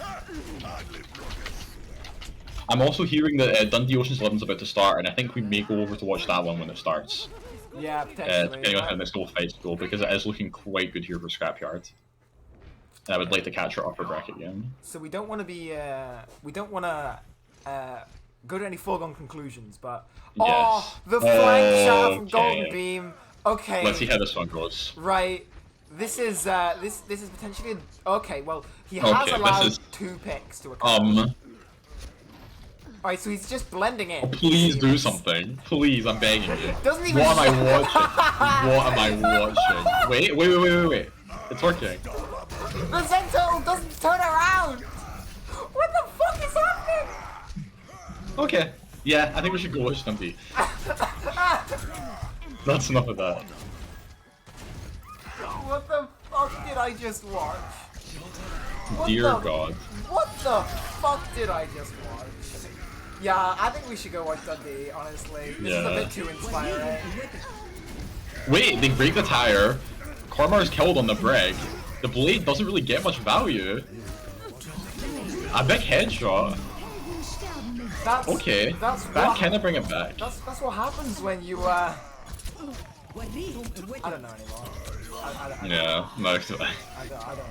I'm also hearing that Dundee Ocean's 11's about to start, and I think we may go over to watch that one when it starts. Yeah, potentially. Depending on how this whole fights go, because it is looking quite good here for Scrapyard. And I would like to catch her upper bracket game. So we don't want to be, we don't want to go to any foregone conclusions, but oh, the flank shot from Golden Beam. Okay. Let's see how this one goes. Right. This is this is potentially okay. Well, he has allowed 2 picks to occur. Alright, so he's just blending in. Please do something. Please, I'm begging you. Doesn't even What am I watching? What am I watching? Wait. It's working. The Zen Turtle doesn't turn around! What the fuck is happening? Okay. Yeah, I think we should go watch Dundee. That's enough of that. What the fuck did I just watch? Dear God. What the fuck did I just watch? Yeah, I think we should go watch Dundee, honestly. This is a bit too inspiring. Wait, they break the tire. Kormar's killed on the break. The blade doesn't really get much value. A big headshot. Okay, that kind of bring it back. That's what happens when you, I don't know anymore. Yeah, no, I don't.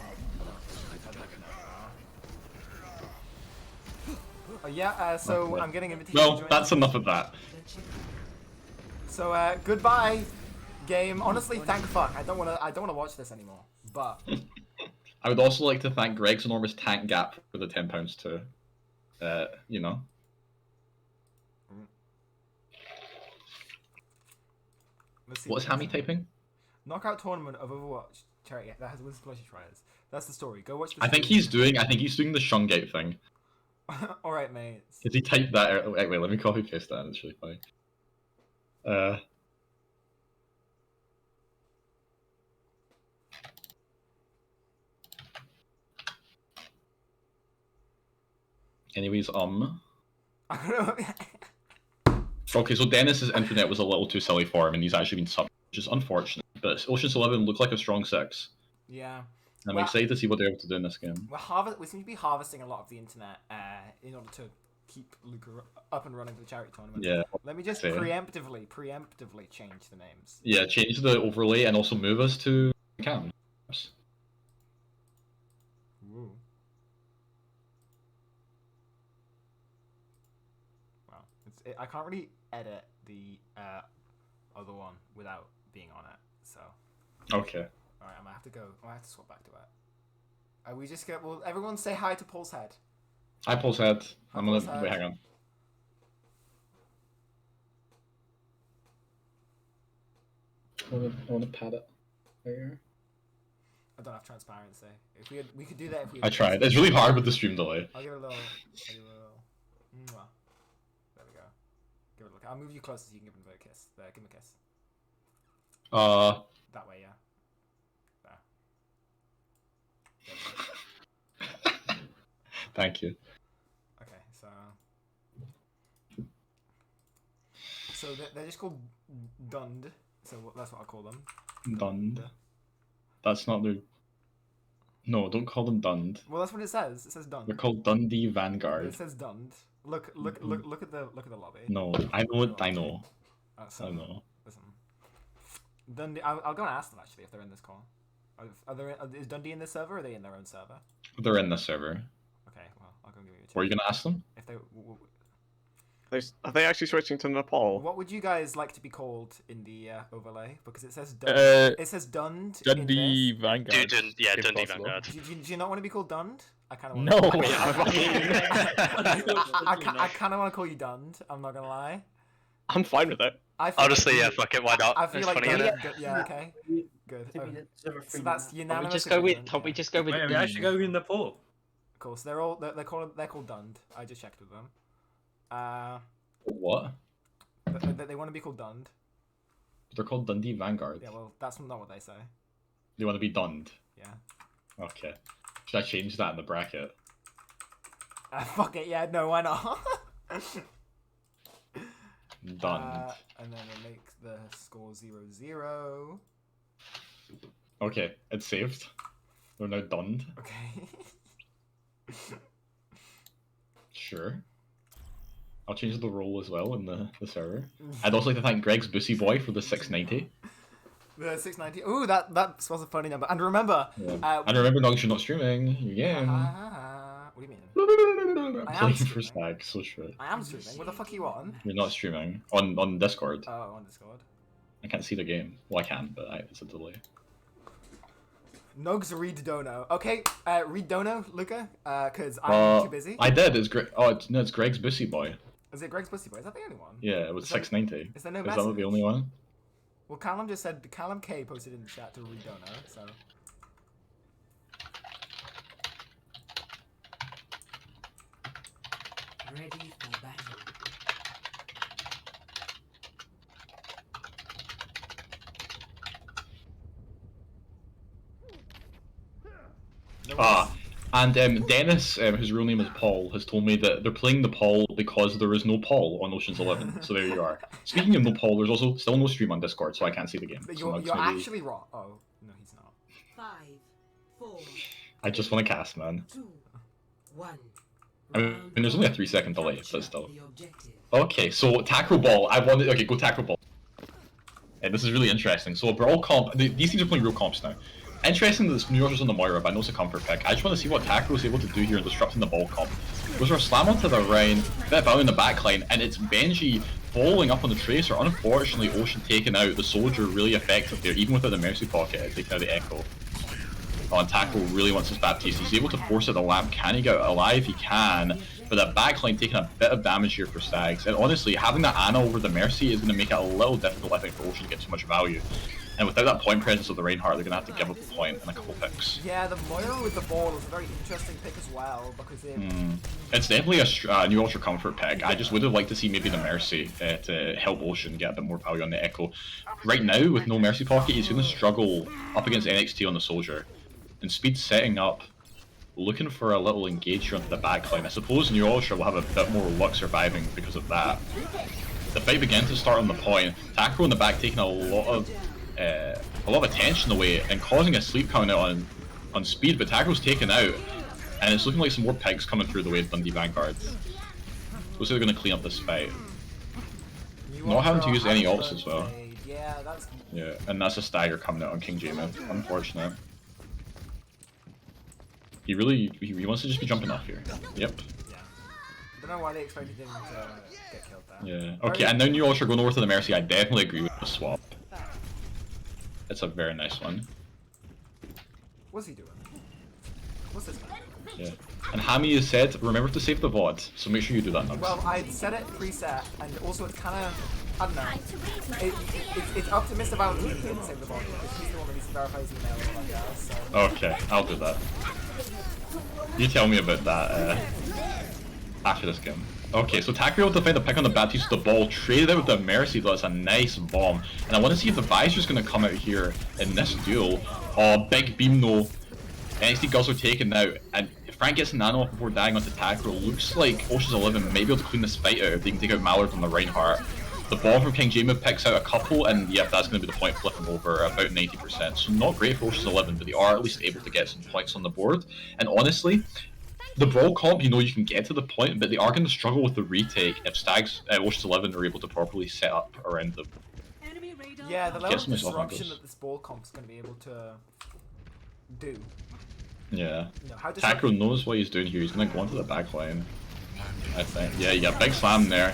Oh yeah, so I'm getting invitation to Well, join. that's enough of that. So goodbye, game. Honestly, thank fuck. I don't wanna watch this anymore. But I would also like to thank Greg's enormous tank gap for the £10 too. You know. What's Hammy typing? Knockout tournament of Overwatch charity that has Winston Flushy Trials. That's the story. Go watch the I think he's doing the Shungate thing. Alright, mate. Did he type that? Wait, let me copy paste that. It's really funny. Anyways, Okay, so Dennis's internet was a little too silly for him, and he's actually been subbed, which is unfortunate. But Ocean's 11 looked like a strong 6. Yeah. I'm excited to see what they're able to do in this game. We seem to be harvesting a lot of the internet in order to keep Luca up and running for the charity tournament. Yeah. Let me just preemptively change the names. Yeah, change the overlay and also move us to cam. Ooh. Wow. I can't really edit the other one without being on it, so. Okay. Alright, I might have to go. I might have to swap back to it. We just get. Well, everyone say hi to Paul's head. Hi, Paul's head. I'm gonna Paul's head. wait. Hang on. I want to pad it. There. I don't have transparency. If we could do that. If we. I tried. It's really hard with the stream delay. I'll give it a little. Mwah. There we go. Give it a look. I'll move you closer so you can give him a kiss. There, give him a kiss. That way, yeah. There. Thank you. Okay, so they're just called Dund. So that's what I call them. Dund. That's not their. No, don't call them Dund. Well, that's what it says. It says Dund. They're called Dundee Vanguard. It says Dund. Look at the lobby. No, I know it. I know. So, I know. Listen, Dundee. I'll go and ask them actually if they're in this call. Is Dundee in this server, or are they in their own server? They're in the server. Okay, well, I'll go give you a check. Were you gonna ask them? If they, Are they actually switching to Nepal? what would you guys like to be called in the overlay? Because it says Dund. It says Dund. Dundee Vanguard. Dundee if Vanguard. Do you not want to be called Dund? I kind of No. I kind of want to call you Dund. I'm not gonna lie. I'm fine with it. Honestly, yeah, fuck it, why not? I feel It's like funny, Dund. innit? Yeah, okay. Good. So that's unanimous. Just go with. agreement, We just go with. Wait, we actually go in Nepal. Cool. So they're called Dund. I just checked with them. What? They want to be called Dund. They're called Dundee Vanguard. Yeah, well, that's not what they say. They want to be Dund. Yeah. Okay. Should I change that in the bracket? Fuck it. Yeah. No. Why not? Dund. And then it makes the score 0-0. Okay, it's saved. They're now Dund. Okay. Sure. I'll change the role as well in the server. I'd also like to thank Greg's Bussy Boy for the 690. The 690. Ooh, that was a funny number. And remember, Yeah. And remember, Dogs, you're not streaming. Yeah. what do you mean? I am Playing for streaming. Stag, so true. I am streaming. What the fuck are you on? You're not streaming. On Discord. Oh, on Discord. I can't see the game. Well, I can, but it's a delay. Nugs read Dono. Okay, read Dono, Luca, because I'm too busy. I did. It's Greg. Oh, it's Greg's Bussy Boy. Is it Greg's Pussy Boy? Is that the only one? Yeah, it was 690. Is there no Is that message? the only one? Well, Callum just said, Callum K posted in the chat to read Dono, so. Ready for battle. And Dennis, whose real name is Paul, has told me that they're playing the Paul because there is no Paul on Ocean's 11. So there you are. Speaking of no Paul, there's also still no stream on Discord, so I can't see the game. But So you're maybe- actually wrong. Oh, no, he's not. 5, 4, I just want to cast, man. 2, 1. I mean, there's only a 3-second delay, but still. Okay, so tackle ball. Okay, go tackle ball. And this is really interesting. So a brawl comp. These teams are playing real comps now. Interesting that this New Yorkers on the Moira, but I know it's a comfort pick. I just want to see what Tackle is able to do here in disrupting the ball comp. Goes for a slam onto the Rhine, bit of value in the backline, and it's Benji following up on the Tracer. Unfortunately, Ocean taking out the Soldier really effective there, even without the Mercy Pocket, taking out the Echo. Oh, and Tackle really wants his Baptiste. He's able to force out the lamp. Can he get out alive? He can. But that backline taking a bit of damage here for Stags. And honestly, having that Ana over the Mercy is going to make it a little difficult, I think, for Ocean to get too much value. And without that point presence of the Reinhardt, they're going to have to give up a point in a couple picks. Yeah, the Moira with the ball is a very interesting pick as well, because it... It's definitely a new Ultra Comfort pick. I just would have liked to see maybe the Mercy to help Ocean get a bit more value on the Echo. Right now, with no Mercy Pocket, he's going to struggle up against NXT on the Soldier. And Speed's setting up, looking for a little engager onto the backline. I suppose New Ultra will have a bit more luck surviving because of that. The fight began to start on the point. Tackle in the back taking a lot of attention away and causing a sleep count out on Speed, but Tackle's taken out. And it's looking like some more pigs coming through the way of Dundee Vanguard. Looks like they're going to clean up this fight. Not having to use any ults as well. Yeah, that's... Yeah, and that's a stagger coming out on King Jamin. Unfortunate. He really he wants to just be jumping off here. Yep. Yeah. I don't know why they expected him to get killed there. Yeah. Okay, and now New Ultra going over to the Mercy. I definitely agree with the swap. It's a very nice one. What's he doing? What's this man doing? Yeah. And Hammy has said, remember to save the VOD, so make sure you do that, Nugs. Well, I set it preset, and also it's kind of, I don't know. It's up to Mr. Valentine to save the body, because he's the one that needs to verify his email and all that jazz, so... Okay, I'll do that. You tell me about that after this game. Okay, so Takri able to find the pick on the Baptiste with the ball, traded out with the Mercy, though. That's a nice bomb. And I want to see if the Visor's going to come out here in this duel. Oh, big beam though. NXT Guzzler taken out, and if Frank gets a nano off before dying onto Takro, looks like Ocean's 11 may be able to clean this fight out if they can take out Mallard on the Reinhardt. The ball from King Jamin picks out a couple, and yep, that's going to be the point flipping over about 90%. So not great for Ocean's 11, but they are at least able to get some points on the board. And honestly, the Brawl comp, you know, you can get to the point, but they are going to struggle with the retake if Stags, Ocean's 11 are able to properly set up around them. Yeah, the level of myself disruption angles. that this ball comp's going to be able to do. Yeah. No, how does Takro knows what he's doing here. He's going to go onto the back line, I think. Yeah, you got big slam there.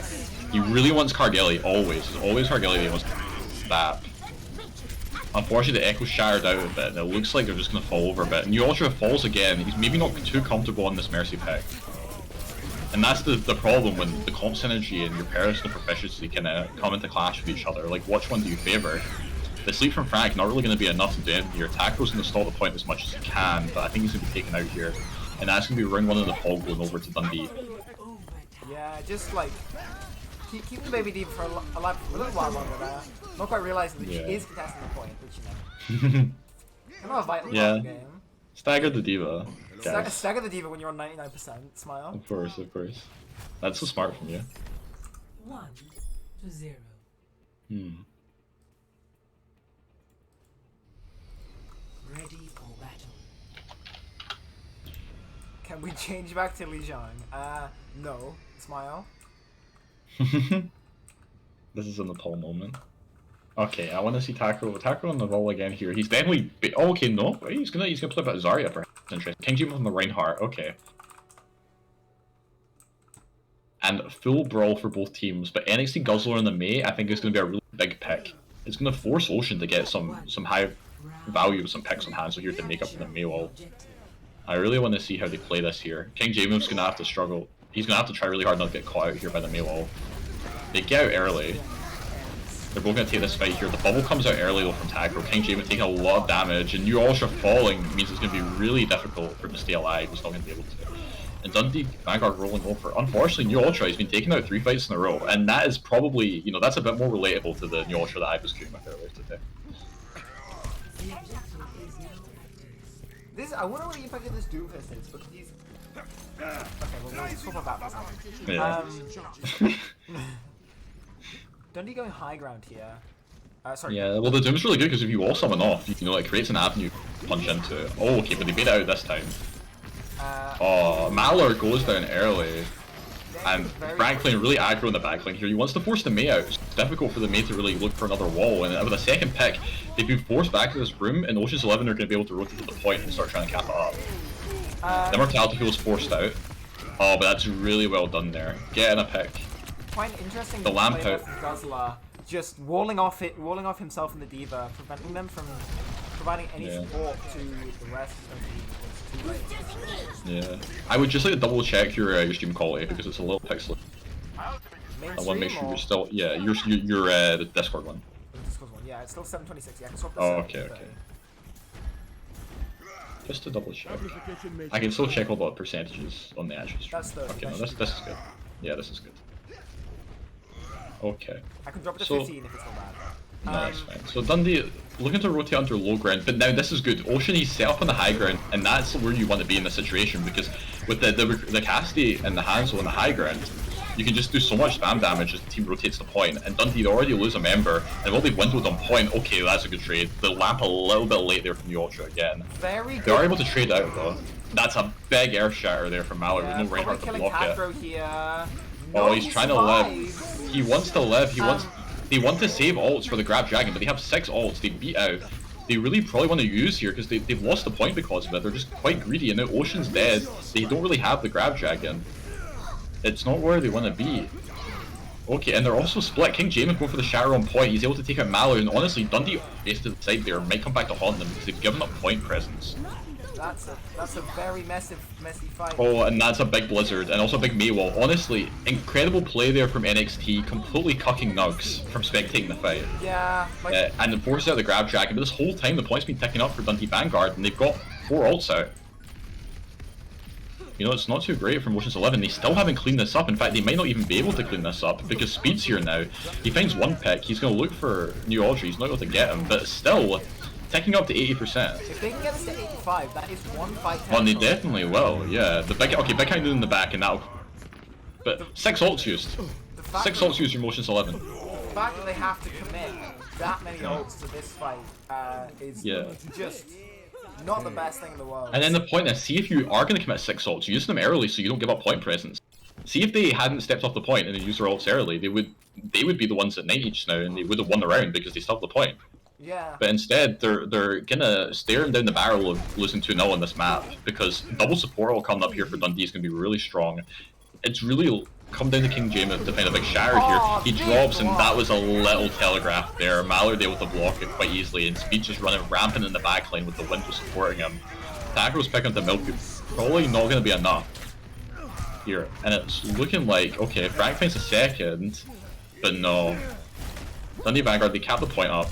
He really wants Cargelli, always. It's always Cargelli that he wants to stab. Unfortunately, the Echo's shattered out a bit, and it looks like they're just going to fall over a bit. New Ultra falls again. He's maybe not too comfortable on this Mercy pick. And that's the problem when the comp synergy and your personal proficiency can come into clash with each other. Like, which one do you favour? The sleep from Frank not really going to be enough to do anything here. Takro's going to stall the point as much as he can, but I think he's going to be taken out here. And that's going to be round 1 of the Pog going over to Dundee. Yeah, just like keep the baby deep for alive for a little while longer there. Not quite realizing that she is contesting the point, which you know. Kind of a vital part of the game. Stagger the Diva. Stagger the Diva when you're on 99%. Smile. Of course, of course. That's so smart from you. 1-0. Ready for battle. Can we change back to Li Zhang? No. Smile. This is a Nepal moment. Okay, I want to see Takro on the roll again here. He's definitely. Oh, okay, no. Wait, he's gonna play about Zarya perhaps. Interesting. King Jim on the Reinhardt. Okay. And full brawl for both teams, but NXT Guzzler and the Mei, I think is going to be a really big pick. It's going to force Ocean to get some high value with some picks on hand, so here to make up for the Mei wall. I really want to see how they play this here. King Jamin's going to have to struggle. He's going to have to try really hard not to get caught out here by the Mei wall. They get out early. They're both going to take this fight here. The bubble comes out early though from Takro. King Jamin taking a lot of damage, and New Ultra falling means it's going to be really difficult for him to stay alive. He's not going to be able to. And Dundee Vanguard rolling over. Unfortunately, New Ultra has been taking out 3 fights in a row, and that is probably, you know, that's a bit more relatable to the New Ultra that I was queuing with earlier today. I wonder what the impact of this Doomfist is, because he's... Okay, well, we'll swap about for a second. Yeah. Dundee going high ground here. Sorry. Yeah, well the Doom's really good because if you wall someone off, you know, it creates an avenue to punch into. Oh, okay, but they made it out this time. Oh, Mallard goes down early. And Franklin really aggro in the backline here. He wants to force the Mei out. It's difficult for the Mei to really look for another wall. And with a second pick, they've been forced back to this room, and Ocean's 11 are going to be able to rotate to the point and start trying to cap it up. The Mortality Fuel is forced out. Oh, but that's really well done there. Getting a pick. Quite interesting. The lamp play out. from Guzzler, just walling off himself and the Diva, preventing them from providing any support to the rest of the team. Yeah, I would just like to double check your stream quality because it's a little pixelated. I want to make sure you're still your the Discord one. The Discord one, yeah, it's still 726. Yeah, I can swap this. Oh, okay. Just to double check. I can still check all the percentages on the actual stream. Okay, no, this is good. Yeah, this is good. Okay. I can drop it to 15 if it's not bad. No, that's fine. So Dundee looking to rotate onto low ground, but now this is good. Ocean, he's set up on the high ground, and that's where you want to be in this situation because with the Cassidy and the Hansel on the high ground, you can just do so much spam damage as the team rotates the point. And Dundee already lose a member, and while they've windowed on point, okay, that's a good trade. The lamp a little bit late there from the Ultra again. Very good. They are able to trade out though. That's a big air shatter there from Mallard with no Reinhardt to block it. Here. Oh, he's trying to live. He wants to live. They want to save ults for the Grab Dragon, but they have 6 ults. They beat out. They really probably want to use here because they've lost the point because of it. They're just quite greedy, and now Ocean's dead. They don't really have the Grab Dragon. It's not where they want to be. Okay, and they're also split. King Jamin going for the Shatter on point. He's able to take out Mallard, and honestly, Dundee based to the side there might come back to haunt them because they've given up point presence. That's a very messy fight. Oh, and that's a big blizzard, and also a big Mei wall. Honestly, incredible play there from NXT, completely cucking Nugs from spectating the fight. Yeah. And it forces out the Grab Dragon, but this whole time the point's been ticking up for Dundee Vanguard, and they've got 4 ults out. You know, it's not too great from Ocean's 11. They still haven't cleaned this up. In fact, they might not even be able to clean this up because Speed's here now. He finds one pick. He's going to look for New Audrey. He's not able to get him, but still ticking up to 80%. If they can get this to 85, that is one fight. Oh, they definitely will. Yeah, the big Big Hound in the back, and that'll. But 6 ults used. 6 ults used from Ocean's 11. The fact that they have to commit that many ults to this fight is just not the best thing in the world. And then the point is, see if you are going to commit 6 ults, use them early so you don't give up point presence. See if they hadn't stepped off the point and they used their ults early, they would be the ones at 90 just now, and they would have won the round because they still have the point. Yeah. But instead, they're gonna staring down the barrel of losing 2-0 on this map because double support all coming up here for Dundee is gonna be really strong. It's really come down to King James to find a big shatter here. He drops, and that was a little telegraph there. Mallard able to block it quite easily, and Speed just running rampant in the backline with the window supporting him. Tacro's picking up the milk, probably not gonna be enough here, and it's looking like okay, Frank finds a second, but no. Dundee Vanguard, they cap the point up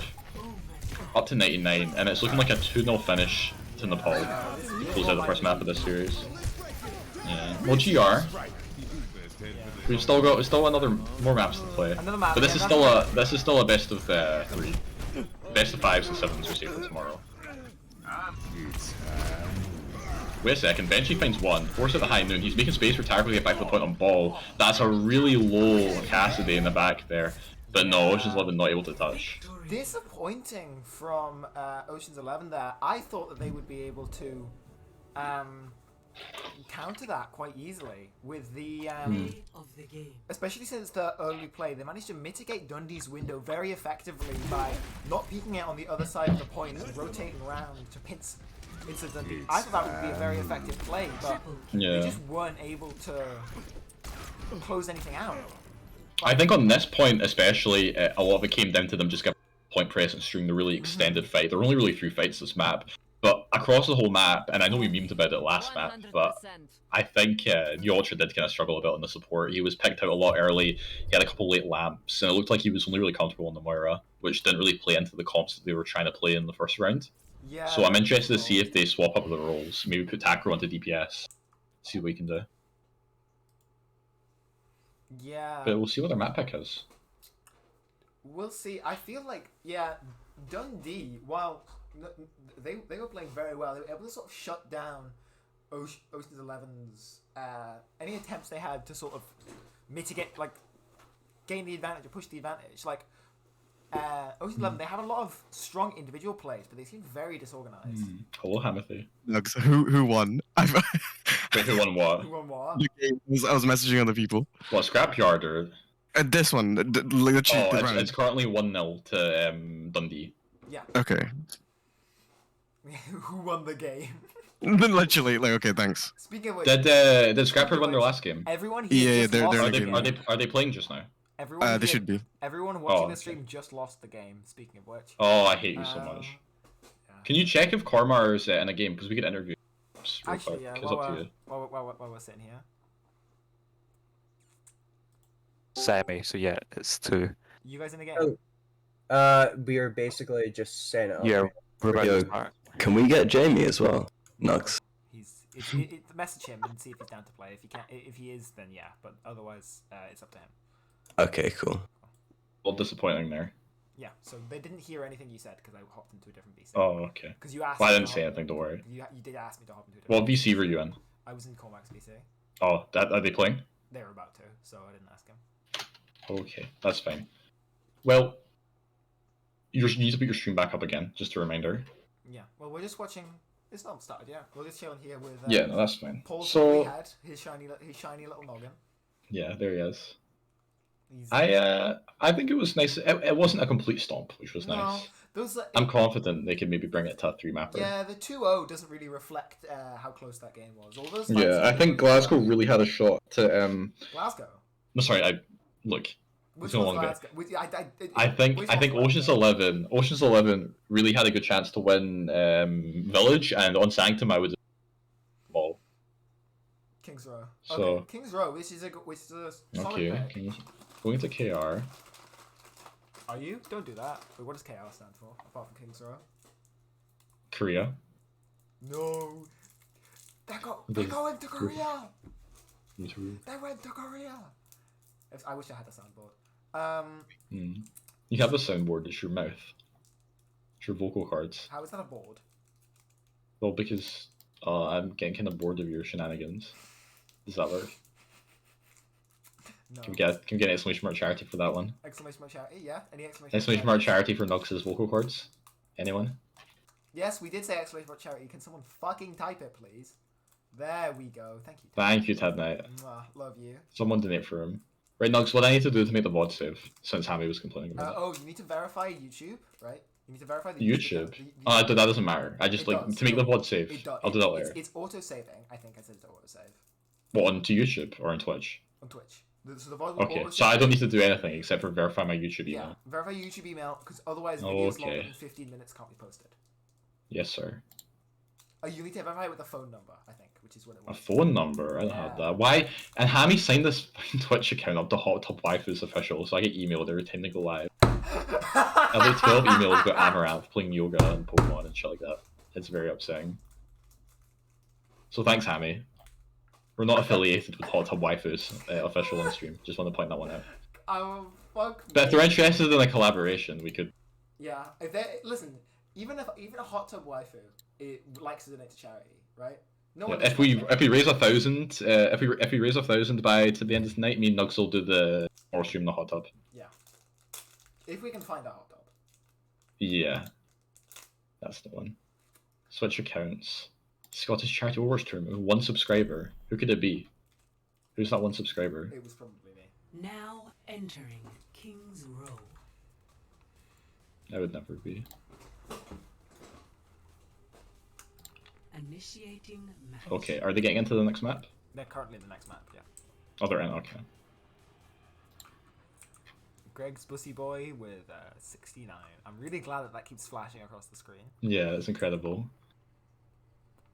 to 99, and it's looking like a 2-0 finish to Nepal. Close out the first map of this series. Yeah. Well, GR. We've still got more maps to play. But this is still a best of 3, best of 5s and 7s we'll see for tomorrow. Wait a second, Benji finds one, force at the high noon. He's making space for Tiger to get back to the point on ball. That's a really low Cassidy in the back there. But no, Ocean's 11 not able to touch. Disappointing from Ocean's 11 there. I thought that they would be able to counter that quite easily with the especially since the early play. They managed to mitigate Dundee's window very effectively by not peeking out on the other side of the point and rotating around to pinch into Dundee. I thought that would be a very effective play, but they just weren't able to close anything out. I think on this point especially, a lot of it came down to them just getting point presence during the really extended fight. There were only really 3 fights this map, but across the whole map, and I know we memed about it last map, but I think New Ultra did kind of struggle a bit on the support. He was picked out a lot early, he had a couple late lamps, and it looked like he was only really comfortable on the Moira, which didn't really play into the comps that they were trying to play in the first round. Yeah. So I'm interested to see if they swap up the roles. Maybe put Takro onto DPS, see what we can do. Yeah. But we'll see what their map pick is. We'll see. I feel like, yeah, Dundee, while they were playing very well, they were able to sort of shut down Ocean's 11's any attempts they had to sort of mitigate, like, gain the advantage or push the advantage. Like, Ocean's 11, they have a lot of strong individual plays, but they seem very disorganized. Hello, Hamothy. Look, so who won? Wait, who won what? Who won what? I was messaging other people. What, Scrapyard or? This one, literally. It's currently 1-0 to Dundee. Yeah. Okay. Who won the game? Literally, like, okay, thanks. Speaking of which, did Scrapyard win their last game? Everyone here Are they playing just now? Everyone they should be. Everyone watching the stream just lost the game. Speaking of which. Oh, I hate you so much. Yeah. Can you check if Kormar's in a game? Because we could interview. Actually, yeah. While we're sitting here. Semi, so yeah, it's 2. You guys in the game? We are basically just saying it. Yeah, we're about Yo, to start. can we get Jamie as well? Nux. Message him and see if he's down to play. If he can, if he is, then yeah. But otherwise, it's up to him. Okay, cool. Well, disappointing there. Yeah. So they didn't hear anything you said because I hopped into a different VC. Oh, okay. Because you asked. Well, I didn't say anything. Don't worry. You did ask me to hop into a different. What VC were you in? I was in Cormac's VC. Oh, are they playing? They were about to, so I didn't ask him. Okay, that's fine. Well, you need to put your stream back up again, just a reminder. Yeah, well, we're just watching. It's not started yet. We're just chilling here with. Yeah, no, that's fine. Paul's so had his shiny little noggin. Yeah, there he is. I think it was nice. It wasn't a complete stomp, which was nice. I'm confident they could maybe bring it to a 3 mapper. Yeah, the 2-0 doesn't really reflect how close that game was. All those I think Glasgow really had a shot to. Glasgow. No, sorry. Look. Which one's Glasgow? I think Ocean's 11 really had a good chance to win Village, and on Sanctum I would. Ball. Kings Row. So, okay, Kings Row, which is a solid pick. Going to KR. Are you? Don't do that. Wait, what does KR stand for, apart from Kings Row? Korea. No. They're going to Korea! YouTube. They went to Korea! I wish I had a soundboard. You have a soundboard, it's your mouth. It's your vocal cords. How is that a board? Well, because I'm getting kind of bored of your shenanigans. Does that work? No. Can we get an exclamation mark charity for that one? Exclamation mark charity, yeah. Any exclamation Exclamation mark charity for Nux's vocal cords? Anyone? Yes, we did say exclamation mark charity. Can someone fucking type it, please? There we go. Thank you. Thank you, Ted Knight. Mwah, love you. Someone donate for him. Right, Nugs, what do I need to do to make the VOD save? Since Hammy was complaining about it. Oh, you need to verify YouTube, right? You need to verify the YouTube? Oh, that doesn't matter. I just like, to make the VOD save. I'll do that later. It's auto-saving. I think I said it's auto-save. What, onto YouTube or on Twitch? On Twitch. So the VOD will Okay, auto-save. so I don't need to do anything except for verify my YouTube Yeah, email. verify your YouTube email, because otherwise videos longer Okay. than 15 minutes can't be posted. Yes, sir. Oh, you need to verify it with a phone number, I think, which is what it A was. phone number? I don't have that. Why? And Hammy signed this fucking Twitch account up to Hot Tub Waifu's official, so I get emailed every time they go live. Every 12 emails about Amaranth playing yoga and Pokemon and shit like that. It's very upsetting. So thanks, Hammy. We're not affiliated with Hot Tub Waifu's official on stream. Just want to point that one out. Oh, fuck But if me. they're interested in a collaboration, we could. Yeah, if they listen, even a hot tub waifu, it likes to donate to charity, right? No Yeah, one. if we raise 1,000, if we raise 1,000 by to the end of the night, me and Nugs will do the or stream the hot tub. Yeah. If we can find a hot tub. Yeah, that's the one. Switch accounts. Scottish Charity Overwatch Tournament. 1 subscriber. Who could it be? Who's that 1 subscriber? It was probably me. Now entering King's Row. I would never be. Initiating match. Okay, are they getting into the next map? They're currently in the next map, yeah. Oh, they're in. Okay. Greg's Bussy Boy with 69. I'm really glad that keeps flashing across the screen. Yeah, it's incredible.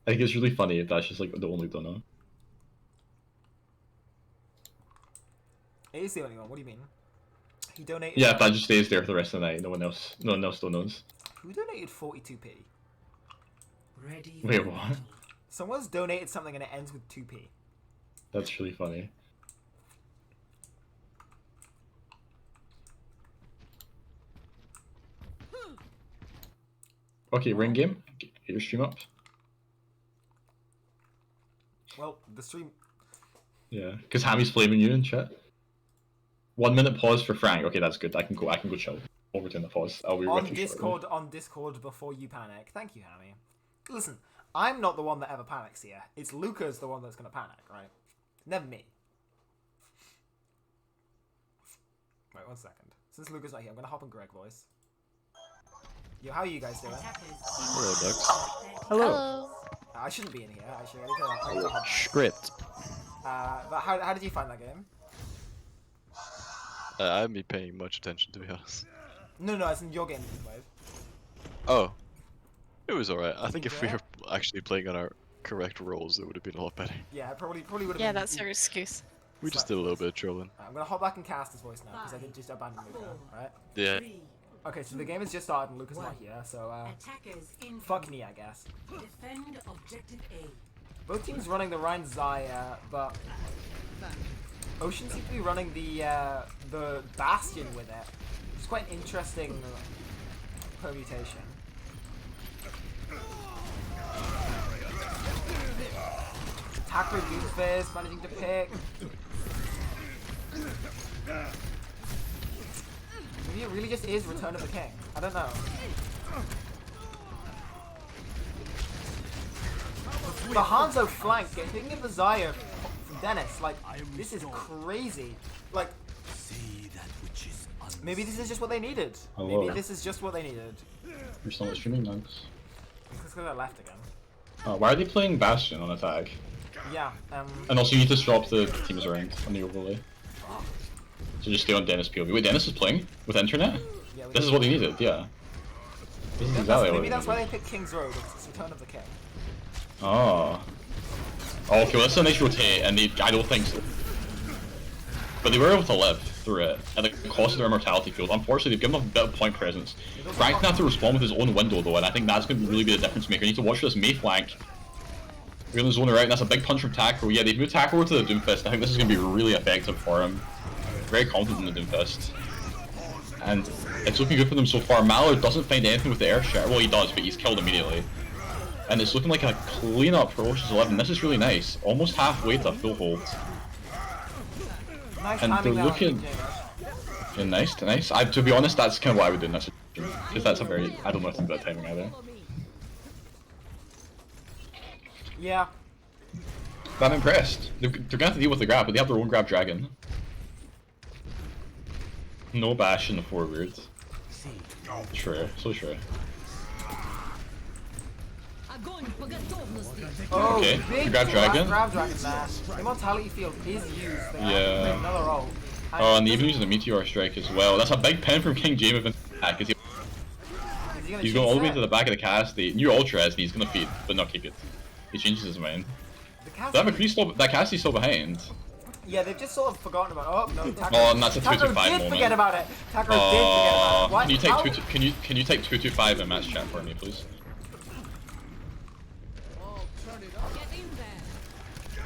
I think it's really funny if that's just like the only dono. It is the only one. What do you mean? He donated. Yeah, if that just stays there for the rest of the night, no one else still knows. Who donated 42p? Ready. Wait, what? Someone's donated something and it ends with 2p. That's really funny. Okay, ring game. Get your stream up. Well, the stream. Yeah, because Hammy's flaming you in chat. 1 minute pause for Frank. Okay, that's good. I can go chill. I'll return the pause. I'll be On with you Discord, before you panic. Thank you, Hammy. Listen, I'm not the one that ever panics here. It's Luca's the one that's gonna panic, right? Never me. Wait 1 second. Since Luca's not here, I'm gonna hop on Greg voice. Yo, how are you guys doing? Hello, Ducks. Hello. I shouldn't be in here, actually. I need to hop on. Script. But how did you find that game? I haven't been paying much attention, to be honest. No, it's in your game that you played. Oh. It was alright. I think if we were actually playing on our correct roles, it would have been a lot better. Yeah, it probably would have been. Yeah, that's your excuse. We just did a little bit of trolling. I'm gonna hop back and cast his voice now because I did just abandon Luca, right? Yeah. Okay, so the game has just started and Luca's not here, so Attackers in. fuck me, I guess. Defend objective A. Both teams running the Rhine Zaya, but Ocean seems to be running the Bastion with it. It's quite an interesting permutation. Attacker Doomfist managing to pick. Maybe it really just is Return of the King. I don't know. The Hanzo flank getting in the Zaya from Dennis, like, this is crazy. Like, maybe this is just what they needed. Hello. Maybe this is just what they needed. You're still not streaming, Nugs. Let's go to left again. Why are they playing Bastion on attack? Yeah, And also you need to swap the teams around on the overlay. So just stay on Dennis POV. Wait, Dennis is playing? With internet? Yeah, This is what they needed, yeah. This is exactly what maybe they that's why needed. they picked King's Road, because it's Return of the King. Oh. Oh, okay, well, that's a nice rotate, and I don't think so. But they were able to live through it, at the cost of their immortality field. Unfortunately, they've given them a bit of point presence. Frank's gonna have to respond with his own window, though, and I think that's gonna really be the difference maker. You need to watch this May flank. We're gonna zone her out, and that's a big punch from Tackle. Yeah, they've moved Tackle to the Doomfist. I think this is gonna be really effective for him. Very confident in the Doomfist. And it's looking good for them so far. Mallard doesn't find anything with the Earth Shatter. Well, he does, but he's killed immediately. And it's looking like a clean-up for Ocean's 11. This is really nice. Almost halfway to a full hold. Nice And they're timing there, looking... Yeah, nice. To be honest, that's kind of what I would do in this situation. Because that's a very... I don't know anything about timing either. Yeah. But I'm impressed. They're gonna have to deal with the grab, but they have their own grab dragon. No bash in the forward. Sure, so sure. Oh, Okay, big you grab dragon. Grab dragon there. Immortality field is used there. Yeah. Another ult. Oh, and even using the Meteor Strike as well. That's a big pen from King James in attack. He's going all the way to the back of the cast. The new Ultra and he's gonna feed, but not kick it. He changes his mind. That McCree's still, that Cassie's still behind. Yeah, they've just sort of forgotten about. Oh no, Takro. Oh, and that's a 225 Takro moment. did forget about it. Takro did forget about it. What? Can you take How? can you take 225 in match chat for me, please?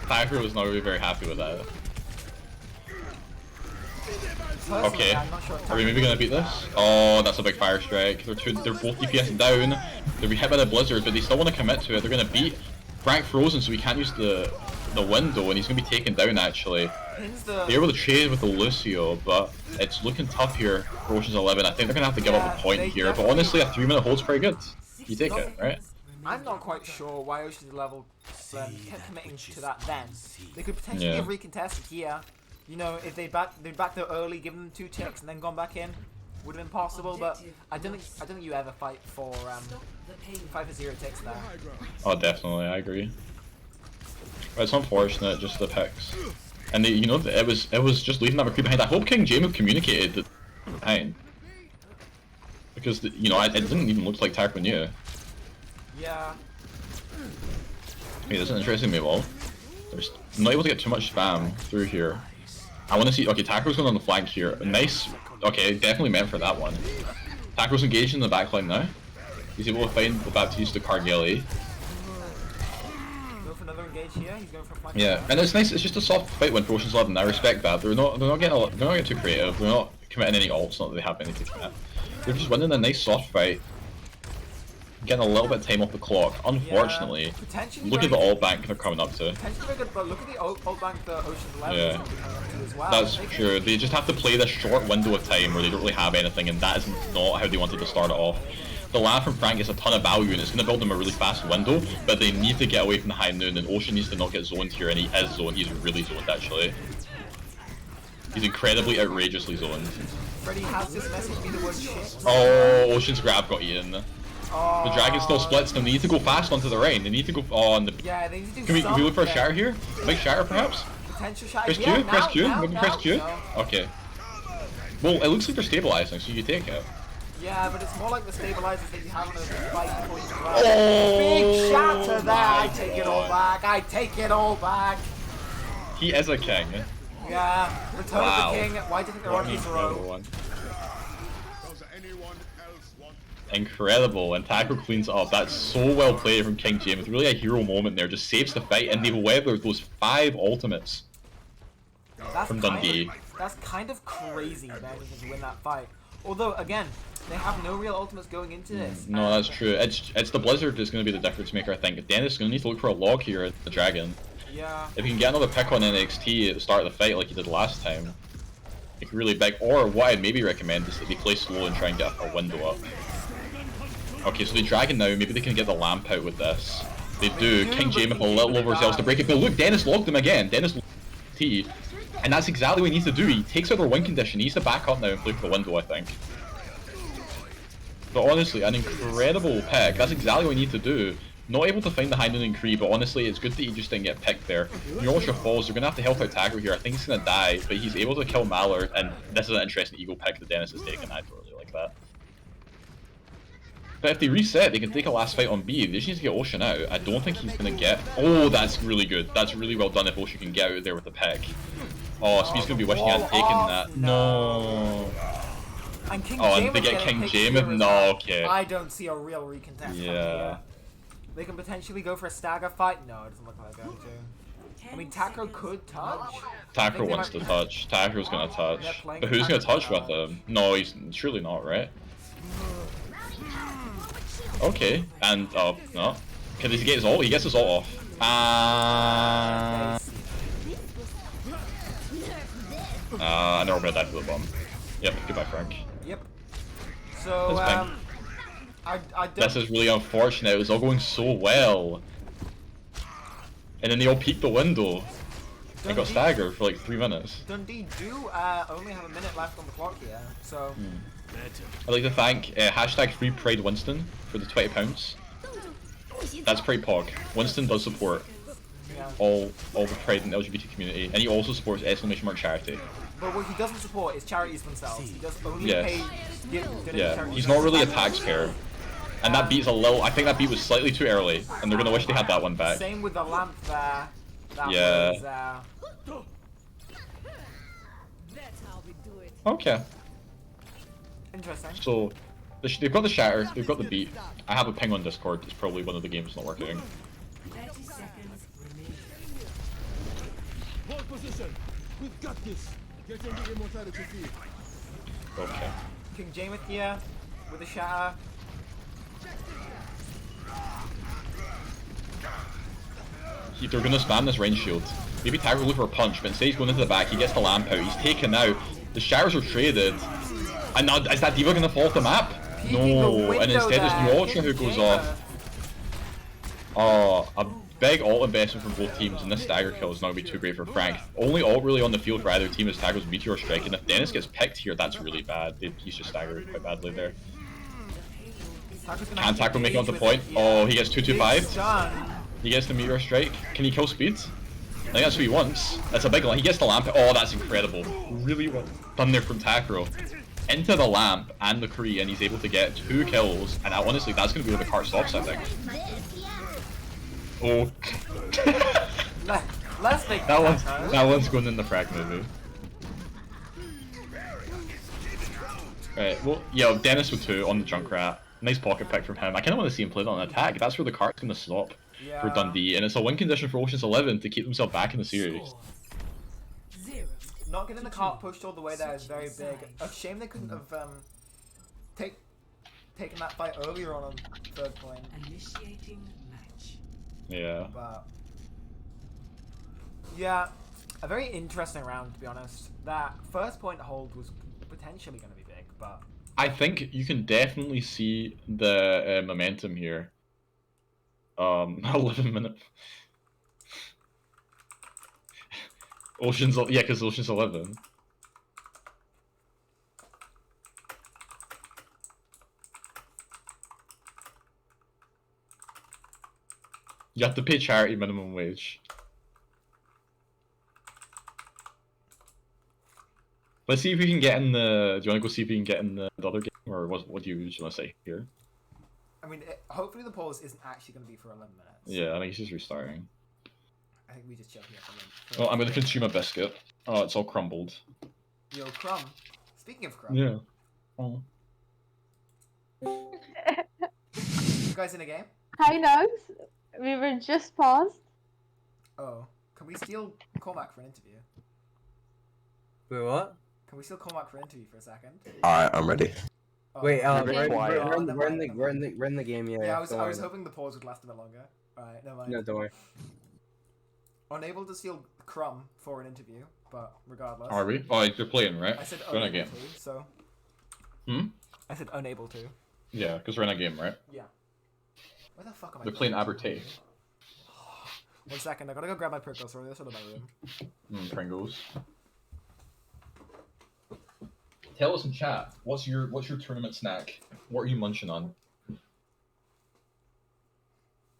Tiger was not really very happy with that. Okay, are we maybe gonna beat this? Oh, that's a big fire strike. They're both DPS down. They'll be hit by the blizzard, but they still want to commit to it. They're gonna beat Frank frozen, so he can't use the window, and he's gonna be taken down actually. They're able to trade with the Lucio, but it's looking tough here for Ocean's 11. I think they're gonna have to give up a point here, but honestly, a 3-minute hold's pretty good. You take it, right? I'm not quite sure why Ocean's level kept committing to that then. They could potentially have recontested here. You know, if they'd back there early, given them 2 ticks, and then gone back in, would have been possible. But I don't think you ever fight for 0 ticks there. Oh, definitely, I agree. But it's unfortunate, just the picks, and you know, it was just leaving that McCree behind. I hope King James communicated that behind, because you know, it didn't even look like Tackle knew. Yeah. Okay, that's an interesting move. Well, they're not able to get too much spam through here. I want to see. Okay, Tackle's going on the flank here. Nice. Okay, definitely meant for that one. Tackle's engaged in the backline now. He's able to find the Baptiste Cargelli. Go for another engage here. He's going for flank. Yeah, and it's nice. It's just a soft fight when Ocean's 11. I respect that. They're not getting too creative. They're not committing any ults. Not that they have any to commit. They're just winning a nice soft fight. Getting a little bit of time off the clock. Unfortunately, look at the ult bank they're coming up to. Potentially good, but look at the ult bank that Ocean's 11 Yeah, is coming up to as well. that's true. They just have to play this short window of time where they don't really have anything, and that is not how they wanted to start it off. The land from Frank gets a ton of value, and it's going to build them a really fast window, but they need to get away from the high noon, and Ocean needs to not get zoned here, and he is zoned. He's really zoned, actually. He's incredibly outrageously zoned. Freddy has this message, be the word shit. Oh, Ocean's grab got eaten. The dragon still splits them. They need to go fast onto the rain. They need to go on the. Yeah, they need to do Can we look for a shatter here? Big shatter, perhaps? Potential shatter. Press Q? Press Q? Maybe press Q? Okay. Well, it looks like they're stabilizing, so you take it. Yeah, but it's more like the stabilizers that you have on a fight before you grab. Oh, big shatter there. I take it all back. I take it all back. He is a king. Yeah. Return of the king. Why do you think they're on his row? Incredible, and Tackle cleans it up. That's so well played from King James. Really a hero moment there. Just saves the fight, and they've weathered those 5 ultimates from Dundee. That's kind of crazy that they can win that fight. Although, again, they have no real ultimates going into this. No, that's true. It's the Blizzard that's going to be the difference maker, I think. Dennis is going to need to look for a log here at the Dragon. Yeah. If he can get another pick on NXT at the start of the fight like he did last time, it could really big. Or what I'd maybe recommend is that they play slow and try and get a window up. Okay, so the Dragon now, maybe they can get the lamp out with this. They do. King James a little overzealous to break it, but look, Dennis logged him again. Dennis T. And that's exactly what he needs to do. He takes out their win condition. He needs to back up now and play for the window, I think. But honestly, an incredible pick. That's exactly what you need to do. Not able to find the high noon and Kree, but honestly, it's good that he just didn't get picked there. Your Ultra falls, they're going to have to help out Tackle here. I think he's going to die, but he's able to kill Mallard, and this is an interesting ego pick that Dennis has taken. I don't really like that. But if they reset, they can take a last fight on B. They just need to get Ocean out. I don't think he's going to get... Oh, that's really good. That's really well done if Ocean can get out there with the pick. Oh, Speed's going to be wishing he hadn't taken that. No. And King and they get King James? No, okay. I don't see a real recontest. Yeah. They can potentially go for a stagger fight. No, it doesn't look like they're going to. I mean, Takro could touch. Takro wants to touch. Takro's gonna touch. They're playing But who's gonna Takro touch with him? No, he's surely not, right? Okay, and no. Can he get his ult? He gets his ult off. I know we're gonna die to the bomb. Yep, goodbye, Frank. Yep. So, That's fine. I don't... This is really unfortunate. It was all going so well. And then they all peeked the window. And got staggered for like 3 minutes. Dundee do only have a minute left on the clock here, so... I'd like to thank hashtag Free Pride Winston for the £20. That's pretty pog. Winston does support all the pride in the LGBT community, and he also supports !charity. But what he doesn't support is charities themselves. He does only Yes. pay... donate Yeah, charities. he's not really a taxpayer. And that beat's a little... I think that beat was slightly too early, and they're gonna wish they had that one back. Same with the lamp there. That Yeah. was, Okay. interesting. So, they've got the shatter, they've got the beat. I have a ping on Discord, it's probably one of the games not working. 30 seconds remaining. Hold position. We've got this. Get in the immortality field. Okay. King Jameith here with the shatter. They're gonna spam this range shield. Maybe Tiger will look for a punch, but instead he's going into the back, he gets the lamp out, he's taken out. The shatters are traded. And now, is that D.Va gonna fall off the map? No, and instead it's New Ultra who goes off. Oh, a big ult investment from both teams, and this stagger kill is not gonna be too great for Frank. Only ult really on the field for either team is Tiger's Meteor Strike, and if Dennis gets picked here, that's really bad. He's just staggered quite badly there. Can Tackle make it onto point? Oh, he gets 225. He gets the Meteor Strike. Can he kill Speed? I think that's what he wants. That's a big lamp. He gets the lamp. Oh, that's incredible. Really well done there from Takro. Into the lamp and the Kree, and he's able to get 2 kills. And honestly, that's going to be where the cart stops, I think. Oh. Let's take that one's going in the frag movie. Right, well, yeah, Dennis with 2 on the Junkrat. Nice pocket pick from him. I kind of want to see him play that on attack. That's where the cart's going to stop for Dundee, and it's a win condition for Ocean's 11 to keep themselves back in the series. Not getting the cart pushed all the way there is very big. A shame they couldn't have taken that fight earlier on 3rd point. Initiating match. Yeah. But yeah, a very interesting round to be honest. That first point hold was potentially going to be big, but I think you can definitely see the momentum here. 11 minutes. Ocean's, yeah, because Ocean's 11. You have to pay charity minimum wage. Let's see if we can get in the. Do you want to go see if we can get in the other game, or what do you just want to say here? I mean, hopefully the pause isn't actually going to be for 11 minutes. Yeah, I think he's just restarting. I think we just chill here for Oh, I'm gonna consume a biscuit. Oh, it's all crumbled. Yo, Crumb. Speaking of Crumb. Yeah. Oh. You guys in a game? Hi, Nugs. We were just paused. Oh. Can we steal Cormac for an interview? Wait, what? Can we steal Cormac for an interview for a second? Alright, I'm ready. Wait, okay. we're in the game, yeah. Yeah, I was go I was on. hoping the pause would last a bit longer. Alright, never mind. No, don't worry. Unable to steal Crumb for an interview, but regardless. Are we? Oh, you're playing, right? I said we're in a unable game. to, so. Hmm? I said unable to. Yeah, because we're in a game, right? Yeah. Where the fuck am I? They're playing Abertay. 1 second, I gotta go grab my Pringles from this one of my room. Pringles. Tell us in chat, what's your tournament snack? What are you munching on?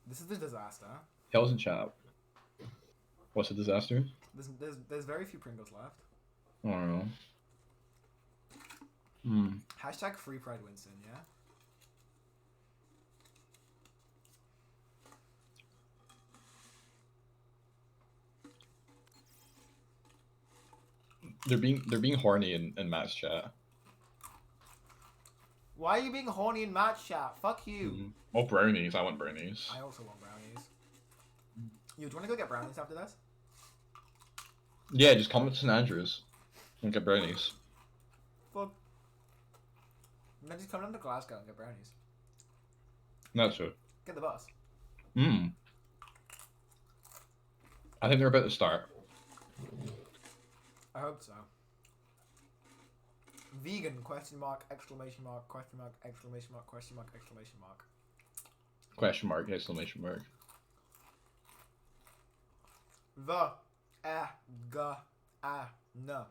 This is the disaster. Tell us in chat. What's a disaster? There's very few Pringles left. I don't know. Hmm. Hashtag Free Pride Winston, yeah? They're being horny in Matt's chat. Why are you being horny in match chat? Fuck you. Oh, brownies. I want brownies. I also want brownies. Yo, do you want to go get brownies after this? Yeah, just come to St. Andrews and get brownies. Fuck. Then just come down to Glasgow and get brownies. That's true. Get the bus. I think they're about to start. I hope so. Vegan, question mark, exclamation mark, question mark, exclamation mark, question mark, exclamation mark. Question mark, exclamation mark. The, no.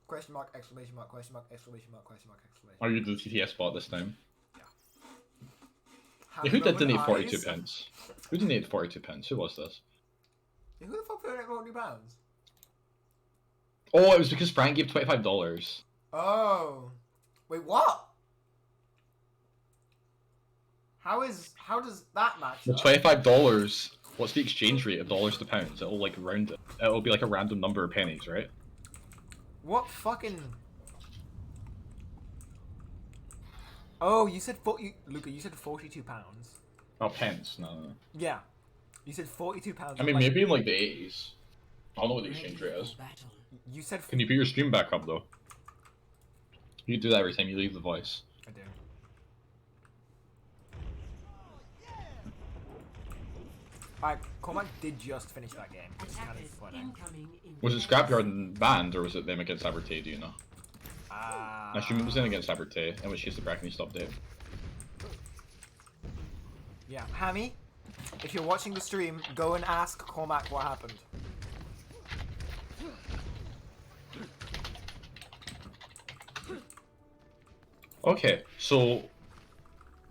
Question mark, exclamation mark, question mark, exclamation mark, question mark, exclamation mark. Are you the TTS bot this time? Have Yeah, who did moment donate 42 eyes. pence? Who donated 42 pence? Who was this? Yeah, who the fuck donated £40? Oh, it was because Frank gave $25. Oh. Wait, what? How does that match The up? $25. What's the exchange rate of dollars to pounds? It'll like round it. It'll be like a random number of pennies, right? What fucking... Oh, you said Luca, you said £42. Oh, pence. No. Yeah. You said £42. I mean, like, maybe in like the 80s. I don't know what the exchange rate is. You said... Can you put your stream back up though? You do that every time you leave the voice. I do. Alright, Cormac did just finish that game. Which is kind of disappointing. Was it Scrapyard banned or was it them against Saberté? Do you know? I assume it was them against Saberté, in which case the bracket needs to update. Yeah, Hammy, if you're watching the stream, go and ask Cormac what happened. Okay, so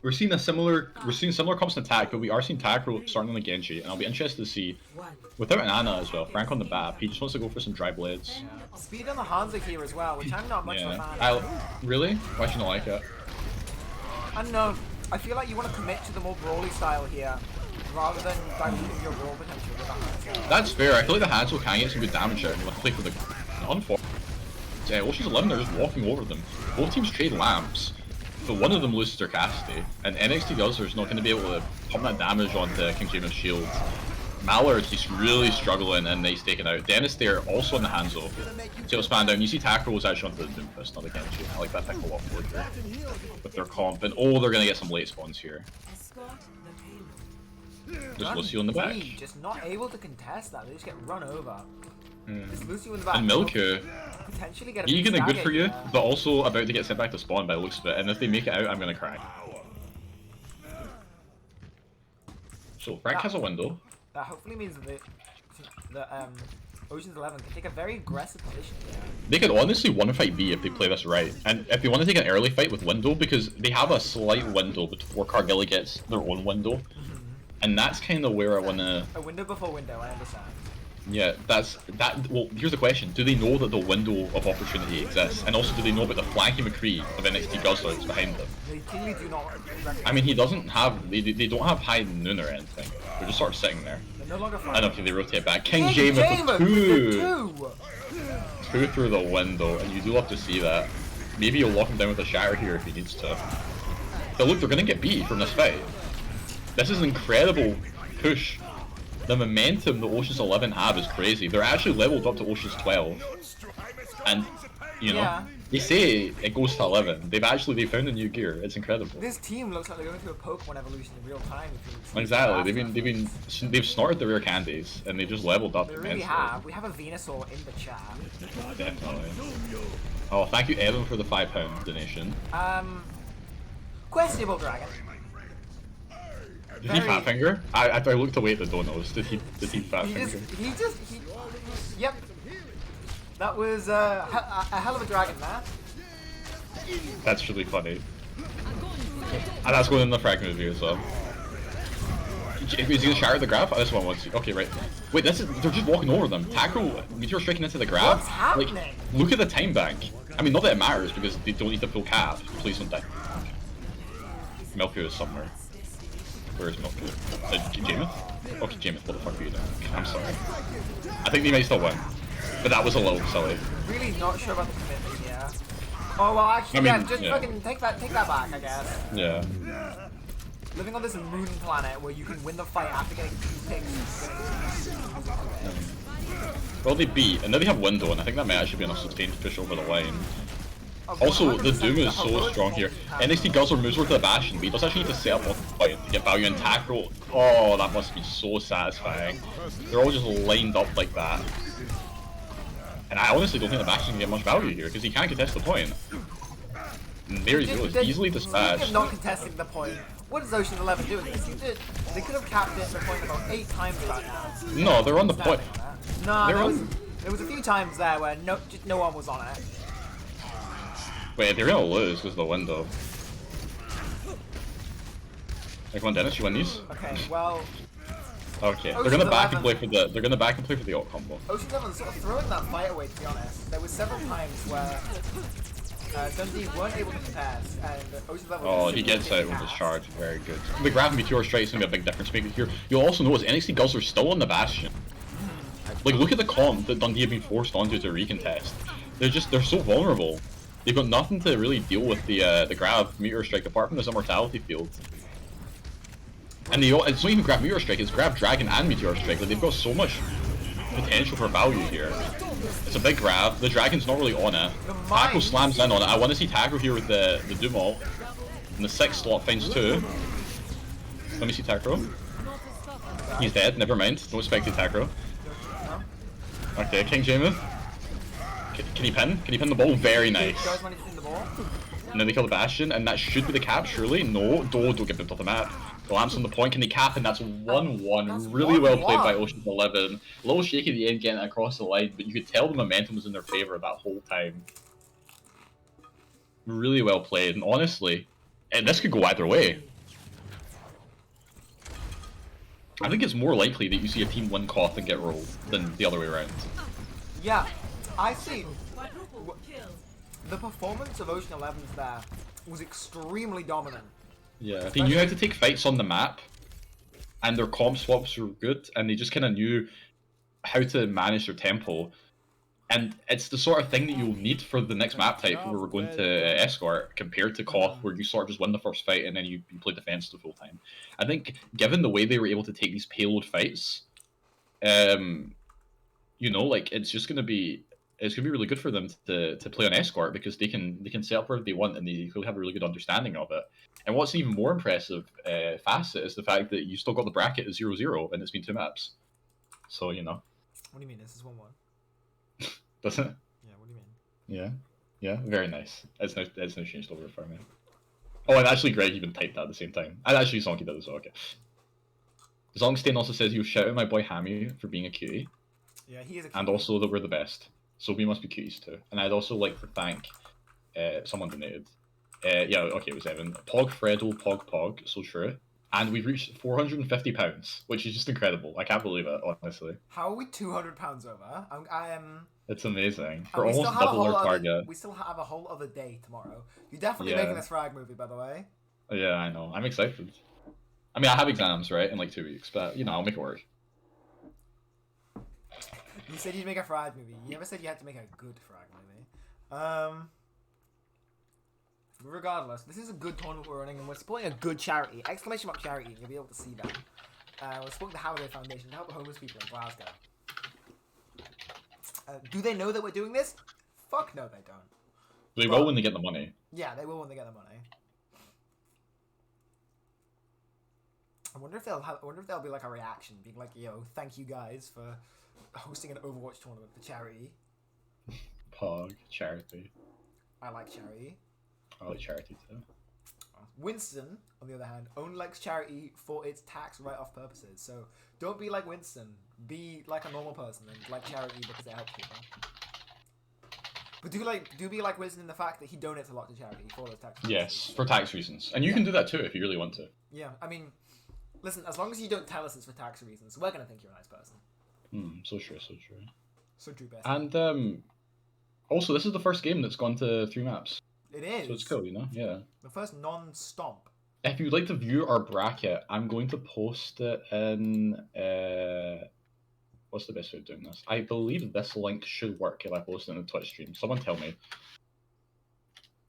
we're seeing similar comps in attack, but we are seeing Takro starting on the Genji, and I'll be interested to see without an Ana as well. Frank on the BAP, he just wants to go for some dry blades. Speed on the Hanzo here as well, which I'm not much of a fan Yeah. of. Really? Why should you not like it? I don't know. I feel like you want to commit to the more brawly style here, rather than diluting your brawl potential with the Hanzo. That's fair. I feel like the Hanzo can get some good damage out, and we'll play for the unfortunate. Yeah, Ocean's 11 are just walking over them. Both teams trade lamps, but one of them loses their Cassidy, and NXT Guzzler's not going to be able to pump that damage onto King James' shield. Mallard's just really struggling, and he's taken out. Dennis there, also on the Hanzo. Tailspan down. You see Takro was actually onto the Doomfist, not the Genji. I like that pick a lot more here with their comp. And oh, they're going to get some late spawns here. There's Lucio in the back. Indeed, just not able to contest that. They just get run over. There's Lucio in the back. And Milku, Potentially get a he big gonna good stagger for you, here. but also about to get sent back to spawn by the looks of it. And if they make it out, I'm gonna cry. So Frank has a window. That hopefully means that Ocean's 11 can take a very aggressive position here. They could honestly one fight B if they play this right. And if they want to take an early fight with window, because they have a slight window before Cargilly gets their own window. And that's kind of where I want to... A window before window, I understand. Yeah, well, here's the question. Do they know that the window of opportunity exists? And also, do they know about the Flanky McCree of NXT Guzzler that's behind them? They clearly do not recognize. I mean, he doesn't have... They don't have high noon or anything. They're just sort of sitting there. They're no longer And okay, they rotate back. King Jameis with two! Two through the window, and you do love to see that. Maybe you'll lock him down with a shatter here if he needs to. So look, they're gonna get beat from this fight. This is an incredible push. The momentum the Ocean's 11 have is crazy. They're actually leveled up to Ocean's 12. And, you know, they say it goes to 11. They found a new gear. It's incredible. This team looks like they're going through a Pokemon evolution in real time. Exactly. They've snorted the rare candies, and they just leveled up They really immensely. have. We have a Venusaur in the chat. Definitely. Oh, thank you, Evan, for the £5 donation. Questionable dragon. Did he fat finger? I looked away at the donos. Did he fat finger? Yep. That was a hell of a dragon, man. That's really funny. And that's going in the fragment view as well. Is he gonna shatter the grab? This one wants to. Okay, right. Wait, they're just walking over them. Takro, Meteor striking into the grab. What's happening? Like, look at the time bank. I mean, not that it matters because they don't need to full cap. Please don't die. Milku is somewhere. Where is Milku? Jameth? Okay, Jameth, what the fuck are you doing? I'm sorry. I think they might still win. But that was a little silly. Really not sure about the commitment here. Oh well, actually, I mean, yeah, just yeah. fucking take that back, I guess. Yeah. Living on this moon planet where you can win the fight after getting 2 picks. Well, they beat, and then they have window, and I think that might actually be enough sustained to push over the line. Oh, Also, the 100% Doom is so heroic strong here. performance NXT Guzzler moves over to the Bastion, but he does actually need to set up on the point to get value and tackle. Oh, that must be so satisfying. They're all just lined up like that. And I honestly don't think the Bastion can get much value here, because he can't contest the point. And there he goes, easily dispatched. Speaking of not contesting the point, what is Ocean 11 doing? They could have capped it at the point about 8 times by now. No, they're on the point. No, They're there was a few times there where just no one was on it. Wait, they're gonna lose because of the window. Hey, come on, Dennis, you win these? Okay, well, Okay, Ocean's they're gonna back 11. and play for the. They're gonna back and play for the alt combo. Ocean 11 sort of throwing that fight away, to be honest. There were several times where Dundee weren't able to contest, and Ocean 11 Oh, was he just gets out with his charge. Very good. The Grav Meteor Strike is gonna be a big difference maker here. You'll also notice NXT Guzzler's still on the Bastion. Like, look at the comp that Dundee have been forced onto to recontest. They're so vulnerable. They've got nothing to really deal with the Grav Meteor Strike apart from this Immortality Field. And it's not even Grav Meteor Strike, it's Grav Dragon and Meteor Strike. Like, they've got so much potential for value here. It's a big grab. The Dragon's not really on it. Taco slams in on it. I want to see Taco here with the Doom ult. And the 6th slot finds 2. Let me see Taco. He's dead, never mind. Don't expect the Taco. Okay, King Jameis. Can he pin? Can he pin the ball? Very nice. You guys want to pin the ball? And then they kill the Bastion, and that should be the cap, surely? No, don't get pipped off the map. The Lamps on the point, can he cap? And that's 1-1. Really well played by Ocean 11. A little shaky at the end getting it across the line, but you could tell the momentum was in their favour that whole time. Really well played, and honestly, this could go either way. I think it's more likely that you see a team win Koth and get rolled than the other way around. Yeah, I see. The performance of Ocean 11's there was extremely dominant. Yeah, they knew how to take fights on the map, and their comp swaps were good, and they just kind of knew how to manage their tempo. And it's the sort of thing that you'll need for the next map type where we're going to Escort, compared to Koth, where you sort of just win the first fight and then you play defense the full time. I think, given the way they were able to take these payload fights, you know, like, it's gonna be really good for them to play on Escort, because they can set up wherever they want and they will have a really good understanding of it. And what's an even more impressive facet is the fact that you still got the bracket at 0-0 and it's been 2 maps. So, you know. What do you mean? This is 1-1. Doesn't it? Yeah, what do you mean? Yeah, very nice. It's no changed over for me. Oh, and actually Greg even typed that at the same time. And actually Zonky did as well, okay. Zonkstein also says he'll shout out my boy Hammy for being a cutie. Yeah, he is a cutie. And also that we're the best. So we must be cuties too. And I'd also like to thank someone donated. Yeah, okay, it was Evan. Pog Fredo, Pog, so true. And we've reached £450, which is just incredible. I can't believe it, honestly. How are we £200 over? I am. It's amazing. And For we almost still have a double whole our other- target. We still have a whole other day tomorrow. You're definitely Yeah. making this frag movie, by the way. Yeah, I know. I'm excited. I mean, I have exams, right, in like 2 weeks, but, you know, I'll make it work. You said you'd make a frag movie. You never said you had to make a good frag movie. Regardless, this is a good tournament we're running, and we're supporting a good charity. Exclamation mark charity, and you'll be able to see that. We're supporting the Halliday Foundation to help the homeless people in Glasgow. Do they know that we're doing this? Fuck no, they don't. They will when they get the money. Yeah, they will when they get the money. I wonder if there'll be like a reaction, being like, "Yo, thank you guys for hosting an Overwatch tournament for charity." Pog, charity. I like charity. I like charity too. Winston, on the other hand, only likes charity for its tax write-off purposes. So don't be like Winston. Be like a normal person and like charity because it helps people. But do be like Winston in the fact that he donates a lot to charity for those tax purposes. Yes, for tax reasons. And you can do that too if you really want to. Yeah, I mean, listen, as long as you don't tell us it's for tax reasons, we're gonna think you're a nice person. So true, so true. So true, best. And also, this is the first game that's gone to 3 maps. It is. So it's cool, you know? Yeah. The first non-stomp. If you'd like to view our bracket, I'm going to post it in... what's the best way of doing this? I believe this link should work if I post it in the Twitch stream. Someone tell me.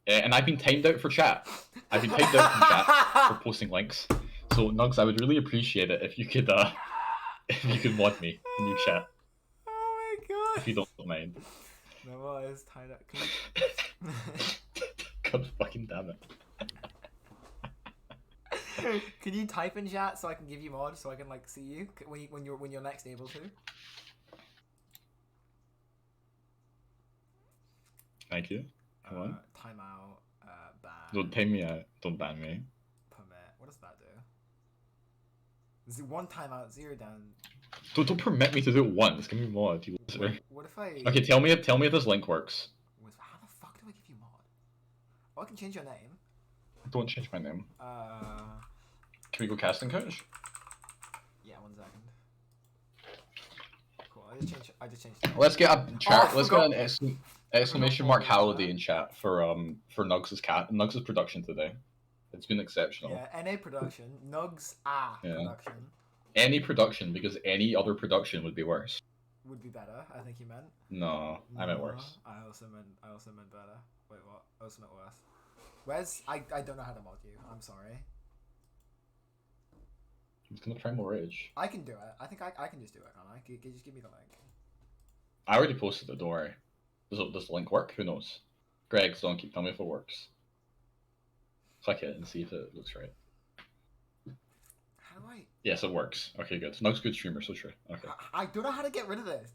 And I've been timed out for chat. I've been timed out from chat for posting links. So Nugs, I would really appreciate it if you could mod me in your chat. Oh my god. If you don't mind. No, it's tied up. God fucking damn it. Can you type in chat so I can give you mod so I can like see you when you're next able to? Thank you. Come on. Timeout. Ban. Don't time me out. Don't ban me. Permit. What does that do? Is it 1 timeout, 0 down? Don't permit me to do it once. Give me mod, you loser. What if I? Okay, tell me if this link works. How the fuck do I give you mod? Oh, I can change your name. Don't change my name. Can we go casting coach? Yeah, 1 second. Cool. I just changed. It. Let's get a chat. Oh, Let's get an exclamation mark Halliday in chat for Nugs' production today. It's been exceptional. Yeah, NA production, Nugs production Any production, because any other production would be worse. would be better. I think you meant. No, I meant worse. I also meant better. Wait, what? I also meant worse. Where's I don't know how to mod you. I'm sorry. He's gonna Primal Rage. I can do it. I think I can just do it, can't I? Just give me the link. I already posted it, don't worry. Does the link work? Who knows? Greg, don't keep telling me if it works. Click it and see if it looks right. How do I? Yes, it works. Okay, good. Nugs good streamer, so true. Okay. I don't know how to get rid of this.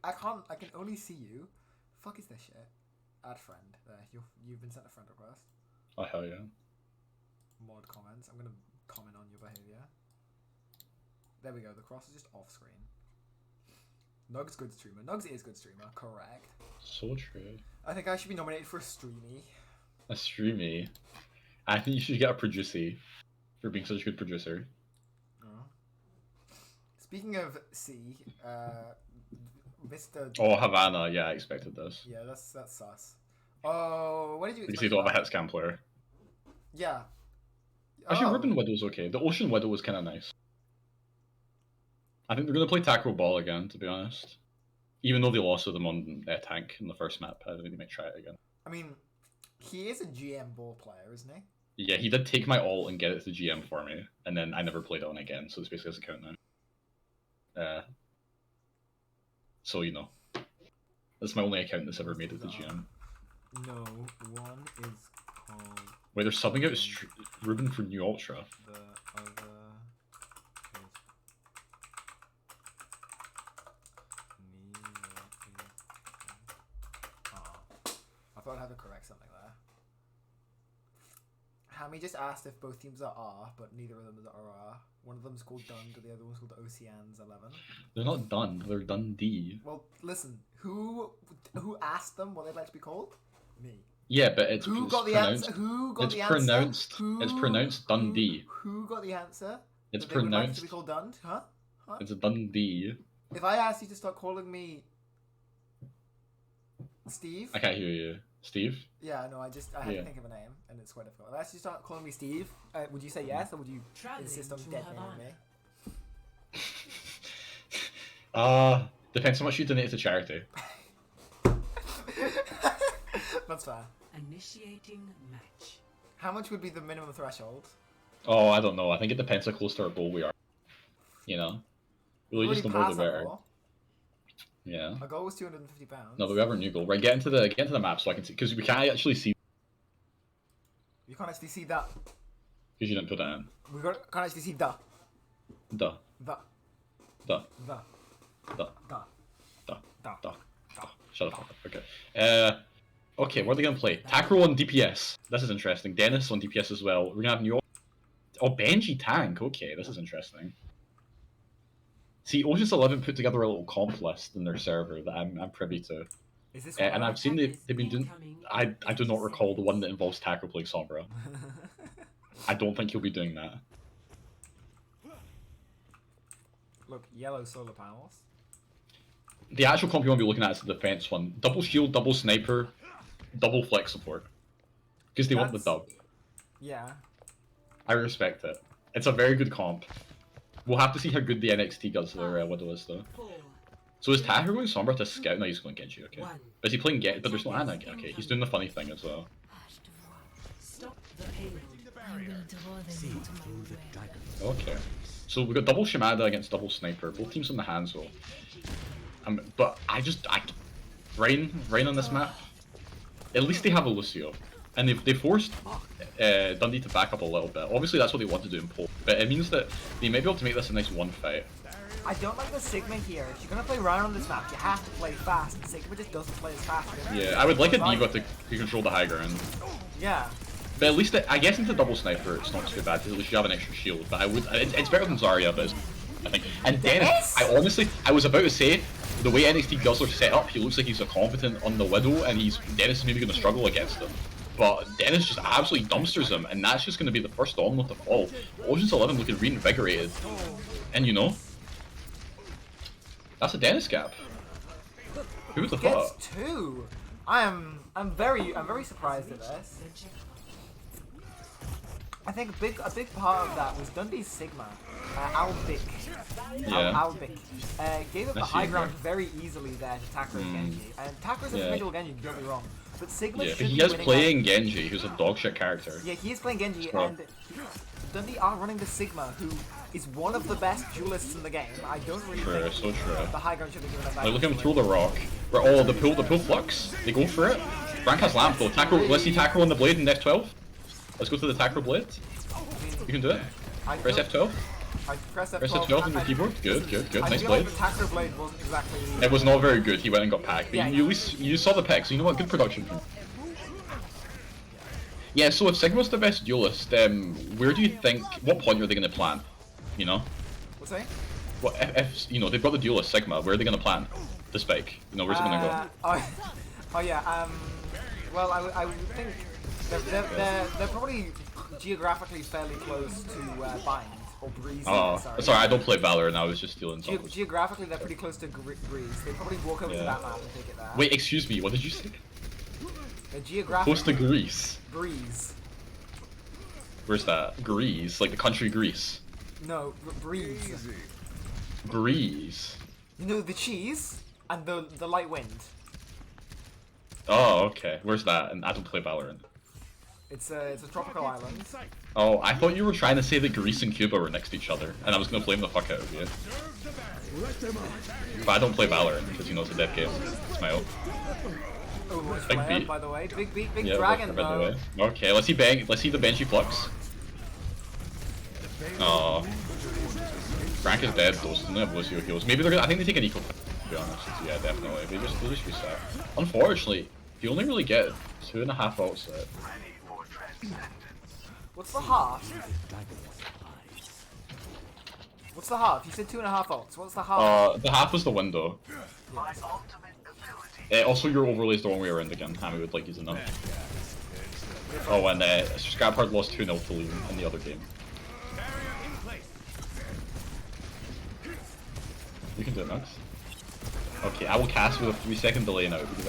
I can't. I can only see you. Fuck is this shit? Add friend. There. You've been sent a friend request. Oh hell yeah. Mod comments. I'm gonna comment on your behavior. There we go. The cross is just off screen. Nugs good streamer. Nugs is good streamer. Correct. So true. I think I should be nominated for a streamy. A streamy. I think you should get a producer for being such a good producer. Oh. Speaking of C, Mr. Oh, Havana. Yeah, I expected this. Yeah, that's sus. Oh, what did you? Because you don't have a hit scan player. Yeah. Actually, Ribbon Widow's okay. The Ocean Widow was kind of nice. I think they're going to play Tackle Ball again, to be honest. Even though they lost to them on tank in the first map, I think they might try it again. I mean, he is a GM ball player, isn't he? Yeah, he did take my ult and get it to GM for me, and then I never played it on again, so this basically doesn't count now. So, you know. That's my only account that's ever made it to GM. No, one is called... Wait, they're subbing out Ruben for New Ultra. The other is... I thought I had to correct something there. Hammy just asked if both teams are R, but neither of them is R. One of them's called Dund, the other one's called Oceans 11. They're not done, they're Dundee. Well, listen, who asked them what they'd like to be called? Me. Yeah, but it's Who got the pronounced. answer? Who got It's the pronounced. answer? It's pronounced Dundee. Who got the answer? It's that they would like pronounced. to be called Dund? Huh? It's a Dundee. If I asked you to start calling me Steve. I can't hear you. Steve? Yeah, no, I had to think of a name, and it's quite difficult. If I asked you to start calling me Steve, would you say yes, or would you insist on dead naming me? Depends how much you donate to charity. That's fair. Initiating match. How much would be the minimum threshold? Oh, I don't know. I think it depends how close to our goal we are. You know? Really, just the more the better. Yeah. Our goal was £250. No, but we have our new goal. Right, get into the map so I can see, because we can't actually see. You can't actually see that. Because you didn't put it in. We can't actually see the. The. The. The. The. The. Da. Da. Da. Da. Shut the fuck up. Okay. Okay, what are they gonna play? Takro on DPS. This is interesting. Dennis on DPS as well. We're gonna have New. Oh, Benji tank. Okay, this is interesting. See, Ocean's 11 put together a little comp list in their server that I'm privy to. Is this and I've seen they've been doing. I do not recall the one that involves Taco playing Sombra. I don't think he'll be doing that. Look, yellow solar panels. The actual comp you want to be looking at is the defense one. Double shield, double sniper, double flex support. Because they want the dub. Yeah. I respect it. It's a very good comp. We'll have to see how good the NXT does their Widow is, though. So is Taher going Sombra to scout? No, he's going Genji, okay. Is he playing Genji? But there's no Ana. Okay, he's doing the funny thing as well. Okay. So we've got double Shimada against double Sniper. Both teams on the hands though. But Rain on this map. At least they have a Lucio, and they forced Dundee to back up a little bit. Obviously that's what they want to do in Pole, but it means that they may be able to make this a nice one fight. I don't like the Sigma here. If you're gonna play Ryan on this map, you have to play fast. And Sigma just doesn't play as fast. Yeah, I would like a D.Va to control the high ground. Yeah. But at least I guess into double Sniper it's not too bad because at least you have an extra shield. But it's better than Zarya, but I think. And Dennis, I was about to say, the way NXT Guzzler set up, he looks like he's a competent on the Widow, and Dennis is maybe going to struggle against him. But Dennis just absolutely dumpsters him, and that's just going to be the first domino to fall. Ocean's 11 looking reinvigorated, and you know, that's a Dennis gap. Who would have thought? Gets 2. I'm very surprised at this. I think a big part of that was Dundee's Sigma, Albic. Yeah. Albic gave up the high ground very easily there to Takura and Genji. And Takura's a formidable Genji, don't be wrong. But Sigma should but he be is winning playing Genji, who's a dogshit character. Yeah, he is playing Genji, Well. and Dundee are running the Sigma, who is one of the best duelists in the game. I don't really think So true. the high ground should be given up back. Like, look at him throw the rock. The pull flux. They go for it. Frank has lamp though. Let's see Takro on the blade in F12. Let's go to the Takro blade. You can do it. Press F12. I press F12. Press F12 on your keyboard. Good. Nice blade. The Takura blade wasn't exactly. It was not very good. He went and got packed. But Yeah, you at least you saw the pick, so you know what? Good production. Yeah. So if Sigma's the best duelist, where do you think? What point are they going to plant? You know. What's that? Well, if you know they've got the duelist Sigma, where are they going to plant the spike? You know, where's it going to go? Oh yeah. Well, I would think they're probably geographically fairly close to Bind or Breeze. Sorry, I don't play Valorant. I was just stealing something. Geographically, they're pretty close to Breeze. They probably walk over to that map and take it there. Wait, excuse me. What did you say? They're geographically Close to Greece. Breeze. Where's that? Greece, like the country Greece. No, Breeze. Breeze. You know the cheese and the light wind. Oh, okay. Where's that? And I don't play Valorant. It's a tropical island. Oh, I thought you were trying to say that Greece and Cuba were next to each other, and I was gonna blame the fuck out of you. But I don't play Valorant because you know it's a dead game. It's my own. Oh, it's Big Flare, beat. by the way. Big Yeah, dragon by the though. way. Okay, let's see the Benji flux. Oh, Frank is dead. Those don't have Lucio heals. Maybe they're gonna. I think they take an eco. To be honest, yeah, definitely. They just reset. Unfortunately, you only really get 2.5 ult set. What's the half? What's the half? You said 2.5 ults. What's the half? The half was the window. Also, your overlay is the wrong way around again. Hammy would like you to know. Oh, and Scraphard lost 2-0 to Liam in the other game. You can do it next. Okay, I will cast with a 3-second delay now because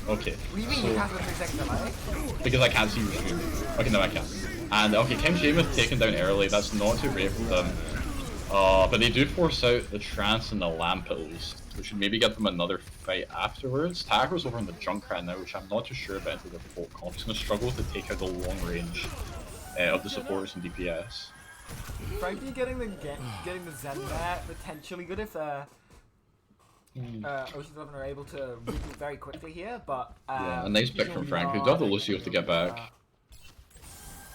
okay. What do you mean you cast with a 3-second delay? Because I can't see your stream. Okay, now I can. And okay, Kim Sheamus taken down early. That's not too great for them. But they do force out the Trance and the Lamp at least, which should maybe get them another fight afterwards. Tagro's over on the Junkrat now, which I'm not too sure about into the default comp. He's going to struggle to take out the long range of the supporters and DPS. Frankie getting the Zen there potentially good if Ocean's 11 are able to reboot very quickly here, but yeah, a nice pick from Frank. He does have the Lucio to get back.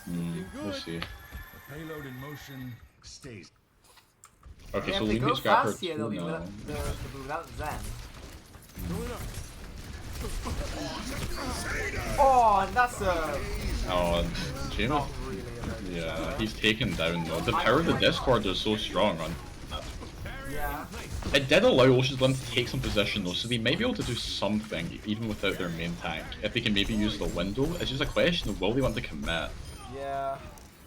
We'll see. The payload in motion stays. Okay, yeah, so if they Liam go beats fast Scrapper here, they'll be 2-0. without Zen. Oh, and that's a... Oh, Sheamus. Yeah, he's taken down though. The power of the Discord is so strong on that. Yeah. It did allow Ocean's 11 to take some position though, so they may be able to do something even without their main tank. If they can maybe use the window, it's just a question of will they want to commit. Yeah.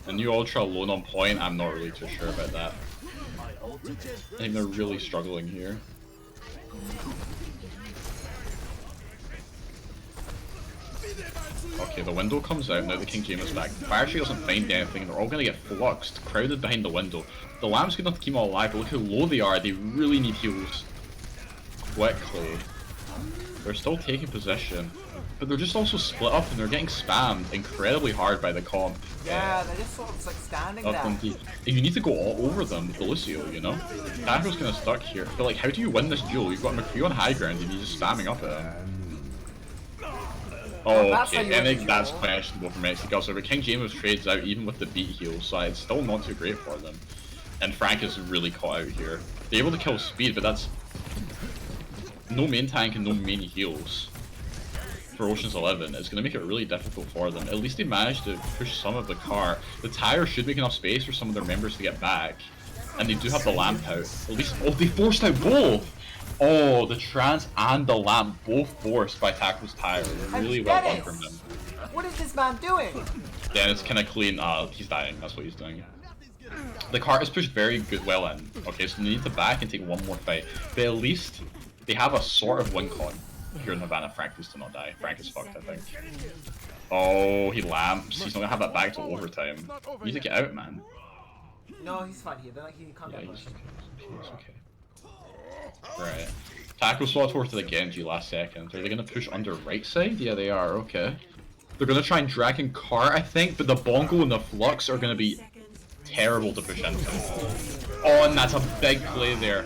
A new Ultra alone on point, I'm not really too sure about that. I think they're really struggling here. Okay, the window comes out now that King James is back. Fire Street doesn't find anything, they're all gonna get fluxed, crowded behind the window. The Lamb's good enough to keep them all alive, but look how low they are, they really need heals quickly. They're still taking possession, but they're just also split up and they're getting spammed incredibly hard by the comp. Yeah, they're just sort of like standing Up there. and you need to go all over them with the Lucio, you know? Taco's kind of stuck here. But like, how do you win this duel? You've got McCree on high ground and he's just spamming up at him. Oh, that's how okay. you I win the think that's duel. questionable for Mexico. So King James trades out even with the beat heal, so it's still not too great for them. And Frank is really caught out here. They're able to kill speed, but that's no main tank and no main heals for Ocean's 11. It's going to make it really difficult for them. At least they managed to push some of the car. The tire should make enough space for some of their members to get back. And they do have the lamp out. At least, oh, they forced out both! Oh, the trance and the lamp both forced by Taco's tire. Really well done from him. What is this man doing? Then it's kind of clean. He's dying. That's what he's doing. The cart is pushed very well in. Okay, so they need to back and take one more fight. But at least they have a sort of win con here in Havana. Frank needs to not die. Frank is fucked, I think. Oh, he lamps. He's not gonna have that back till overtime. You need to get out, man. No, he's fine here. They're like, he can't Yeah, get he's pushed. okay. He's okay. Right. Taco saw towards to the Genji last second. Are they gonna push under right side? Yeah, they are. Okay. They're gonna try and drag in cart, I think, but the Bongo and the Flux are gonna be terrible to push into. Oh, and that's a big play there.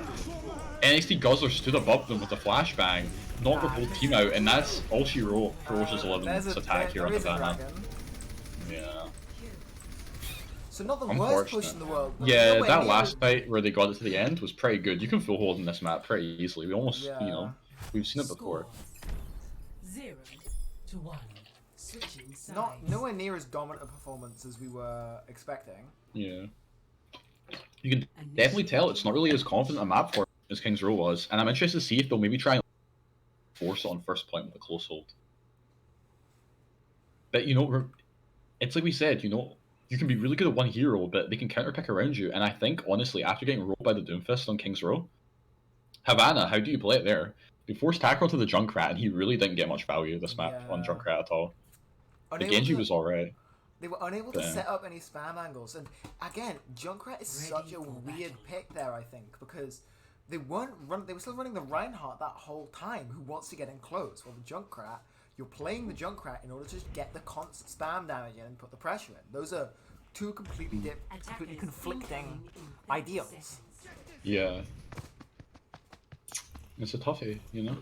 NXT Guzzler stood above them with a flashbang, knocked the whole team out, and that's all she wrote for Ocean's 11's attack here on Havana. Yeah. So not the worst push in the world. But Yeah, nowhere that near last fight where they got it to the end was pretty good. You can full hold in this map pretty easily. We almost, Yeah. you know, we've seen it before. 0 to 1. Switching sides. nowhere near as dominant a performance as we were expecting. Yeah. You can definitely tell it's not really as confident a map for it as King's Row was, and I'm interested to see if they'll maybe try and force it on first point with a close hold. But, you know, it's like we said, you know, you can be really good at one hero, but they can counterpick around you, and I think, honestly, after getting rolled by the Doomfist on King's Row, Havana, how do you play it there? They forced Tackle to the Junkrat, and he really didn't get much value this map on Junkrat at all. The Unable Genji to- was alright. They were unable to Yeah. set up any spam angles, and again, Junkrat is such a weird pick there. I think because they weren't they were still running the Reinhardt that whole time, who wants to get in close. Well, the Junkrat, you're playing the Junkrat in order to just get the constant spam damage in and put the pressure in. Those are two completely conflicting ideals. Yeah. It's a toughie, you know?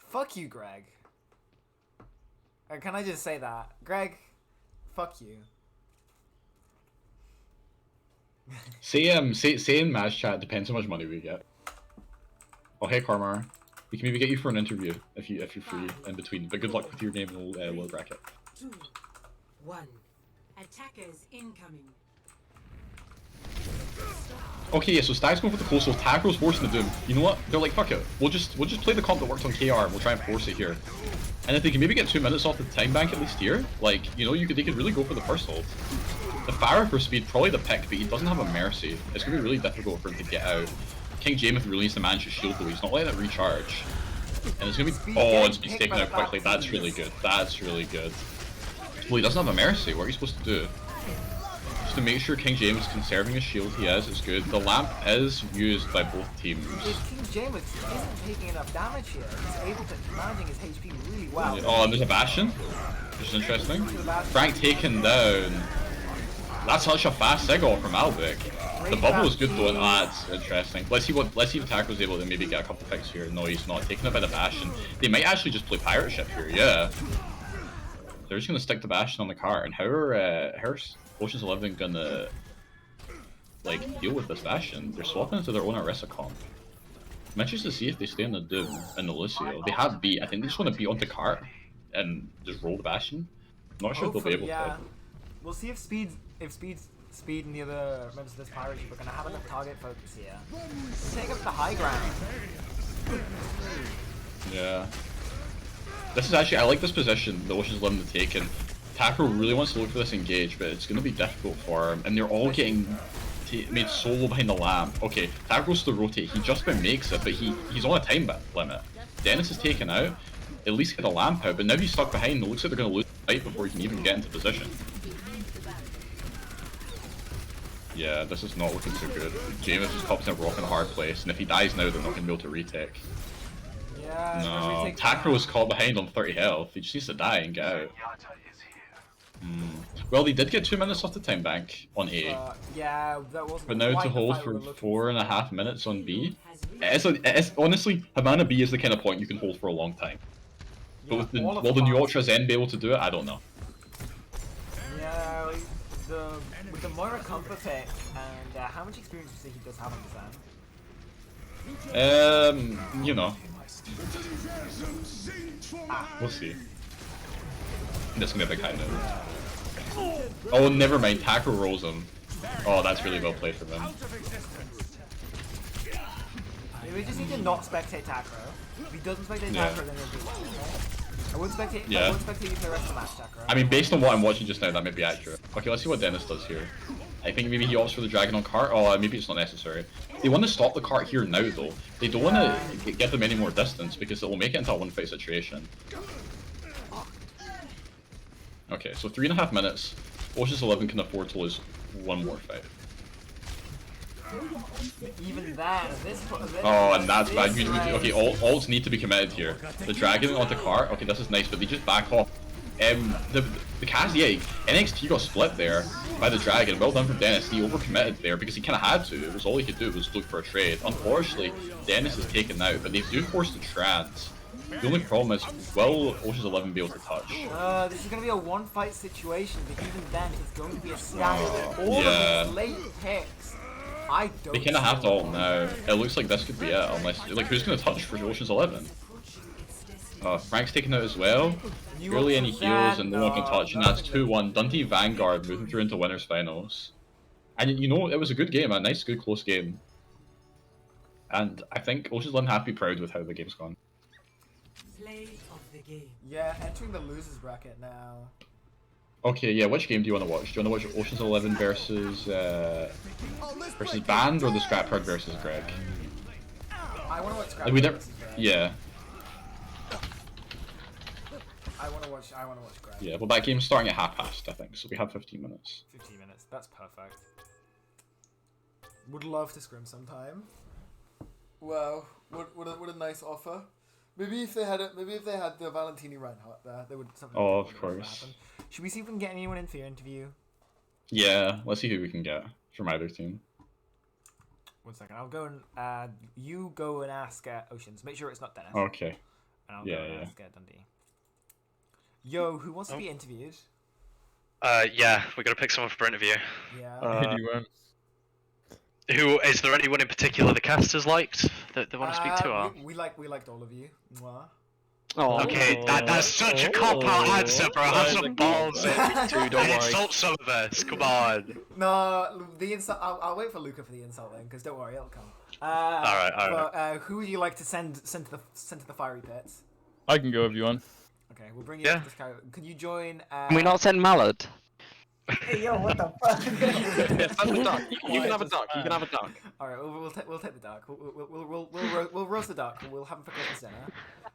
Fuck you, Greg. Can I just say that? Greg, fuck you. Say in match chat, depends how much money we get. Oh hey Karmar, we can maybe get you for an interview if you're free in between. But good luck with your name in the low bracket. 2 1. Attackers incoming. Okay, yeah, so Stag's going for the close, so Tacro's forcing the Doom. You know what? They're like, fuck it. We'll just play the comp that worked on KR and we'll try and force it here. And if they can maybe get 2 minutes off the time bank at least here, like, you know, they could really go for the first hold. The Farah for speed, probably the pick, but he doesn't have a Mercy. It's going to be really difficult for him to get out. King Jameis really needs to manage his shield though, he's not letting it recharge. And it's going to be... Oh, and Speed's taken out quickly, that's really good. That's really good. Well, he doesn't have a Mercy, what are you supposed to do? Just to make sure King James is conserving his shield, he is, it's good. The lamp is used by both teams. If King Jameis isn't taking enough damage here, he's able to managing his HP really well. Oh, and there's a Bastion, which is interesting. Frank taken down. That's such a fast Sigil from Albic. The bubble is good though, and that's interesting. Let's see if Attack was able to maybe get a couple picks here. No, he's not. Taken it by the Bastion. They might actually just play Pirate Ship here, yeah. They're just gonna stick the Bastion on the car, and how are Ocean's 11 gonna like deal with this Bastion? They're swapping into their own Orisa comp. I'm interested to see if they stay in the Doom and the Lucio. They have beat. I think they just want to beat onto cart and just roll the Bastion. I'm not sure if they'll be able to. We'll see if Speed and the other members of this pirate ship are gonna have enough target focus here. Take up the high ground. Yeah. This is actually, I like this position the Ocean's 11 have taken. Taco really wants to look for this engage, but it's going to be difficult for him. And they're all getting made solo behind the lamp. Okay, Taco's to rotate. He just about makes it, but he's on a time limit. Dennis is taken out. At least get the lamp out, but now he's stuck behind. It looks like they're going to lose the fight before he can even get into position. Yeah, this is not looking so good. Jameis just pops in a rock in a hard place, and if he dies now, they're not going to be able to retake. Yeah, No, Takro is caught behind on 30 health. He just needs to die and get out. Well, they did get 2 minutes off the time bank on A. Yeah, that wasn't But now quite to the hold fight we for were looking 4.5 minutes on B, honestly, Havana B is the kind of point you can hold for a long time. But with all of will the the new parts- Ultra Zen be able to do it? I don't know. Yeah, with the Moira comfort pick, and how much experience do you think he does have on the Zen? You know. We'll see. This gonna be a big high note. Oh, never mind. Takro rolls him. Oh, that's really well played from him. We just need to not spectate Takro. If he doesn't spectate Yeah. Takro, then he'll do well. I wouldn't spectate. Yeah. I wouldn't spectate you for the rest of the match, Takro. I mean, based on what I'm watching just now, that may be accurate. Okay, let's see what Dennis does here. I think maybe he opts for the dragon on cart. Oh, maybe it's not necessary. They want to stop the cart here now, though. They don't want to get them any more distance because it will make it into a one-fight situation. Okay, so 3.5 minutes. Ocean's 11 can afford to lose one more fight. Even that, this. Oh, and that's bad. Okay, ults need to be committed here. The dragon onto cart. Okay, this is nice, but they just back off. The Kaz, yeah, NXT got split there by the dragon. Well done from Dennis. He overcommitted there because he kind of had to. It was all he could do was look for a trade. Unfortunately, Dennis is taken out, but they do force the trans. The only problem is, will Ocean's 11 be able to touch? This is going to be a one-fight situation, but even then, it's going to be a stagger. All Yeah. of these late picks. I don't. They kind of have to ult now. It looks like this could be it, unless like who's going to touch for Ocean's 11? Frank's taken out as well. Barely any heals and no one can touch, and that's 2-1. Dundee Vanguard moving through into winners finals. And you know, it was a good game, a nice, good, close game. And I think Ocean's 11 have to be proud with how the game's gone. Play of the game. Yeah, entering the losers bracket now. Okay, yeah, which game do you want to watch? Do you want to watch Ocean's 11 versus Band or the Scrapyard versus Greg? I want to watch Like, we Scrapyard never, versus Greg. yeah. I want to watch Greg. Yeah, well that game's starting at 1:30, I think, so we have 15 minutes. 15 minutes. That's perfect. Would love to scrim sometime. Wow, what a nice offer. Maybe if they had the Valentini Reinhardt there, they would something. Oh, of would course. happen. Should we see if we can get anyone in for your interview? Yeah, let's see who we can get from either team. 1 second. I'll go and you go and ask Oceans. Make sure it's not Dennis. Okay. And I'll go and ask Dundee. Yo, who wants to be interviewed? Yeah, we gotta pick someone for interview. Yeah. Who do you want? Who is there? Anyone in particular the casters liked that they want to speak to? Or? We liked all of you. Mwah. Oh, okay, that's such a cop-out answer, bro. Have some balls. Don't worry. Insult some of us. Come on. No, the insult. I'll wait for Luca for the insult then, because don't worry, it'll come. All right. But who would you like to send to the fiery pits? I can go if you want. Okay, we'll bring you. Yeah. This guy. Can you join? Can we not send Mallard? Hey, yo, what the fuck? Have the duck. You can have a duck. You can have a duck. All right, we'll take the duck. We'll roast the duck. We'll have him for Christmas dinner.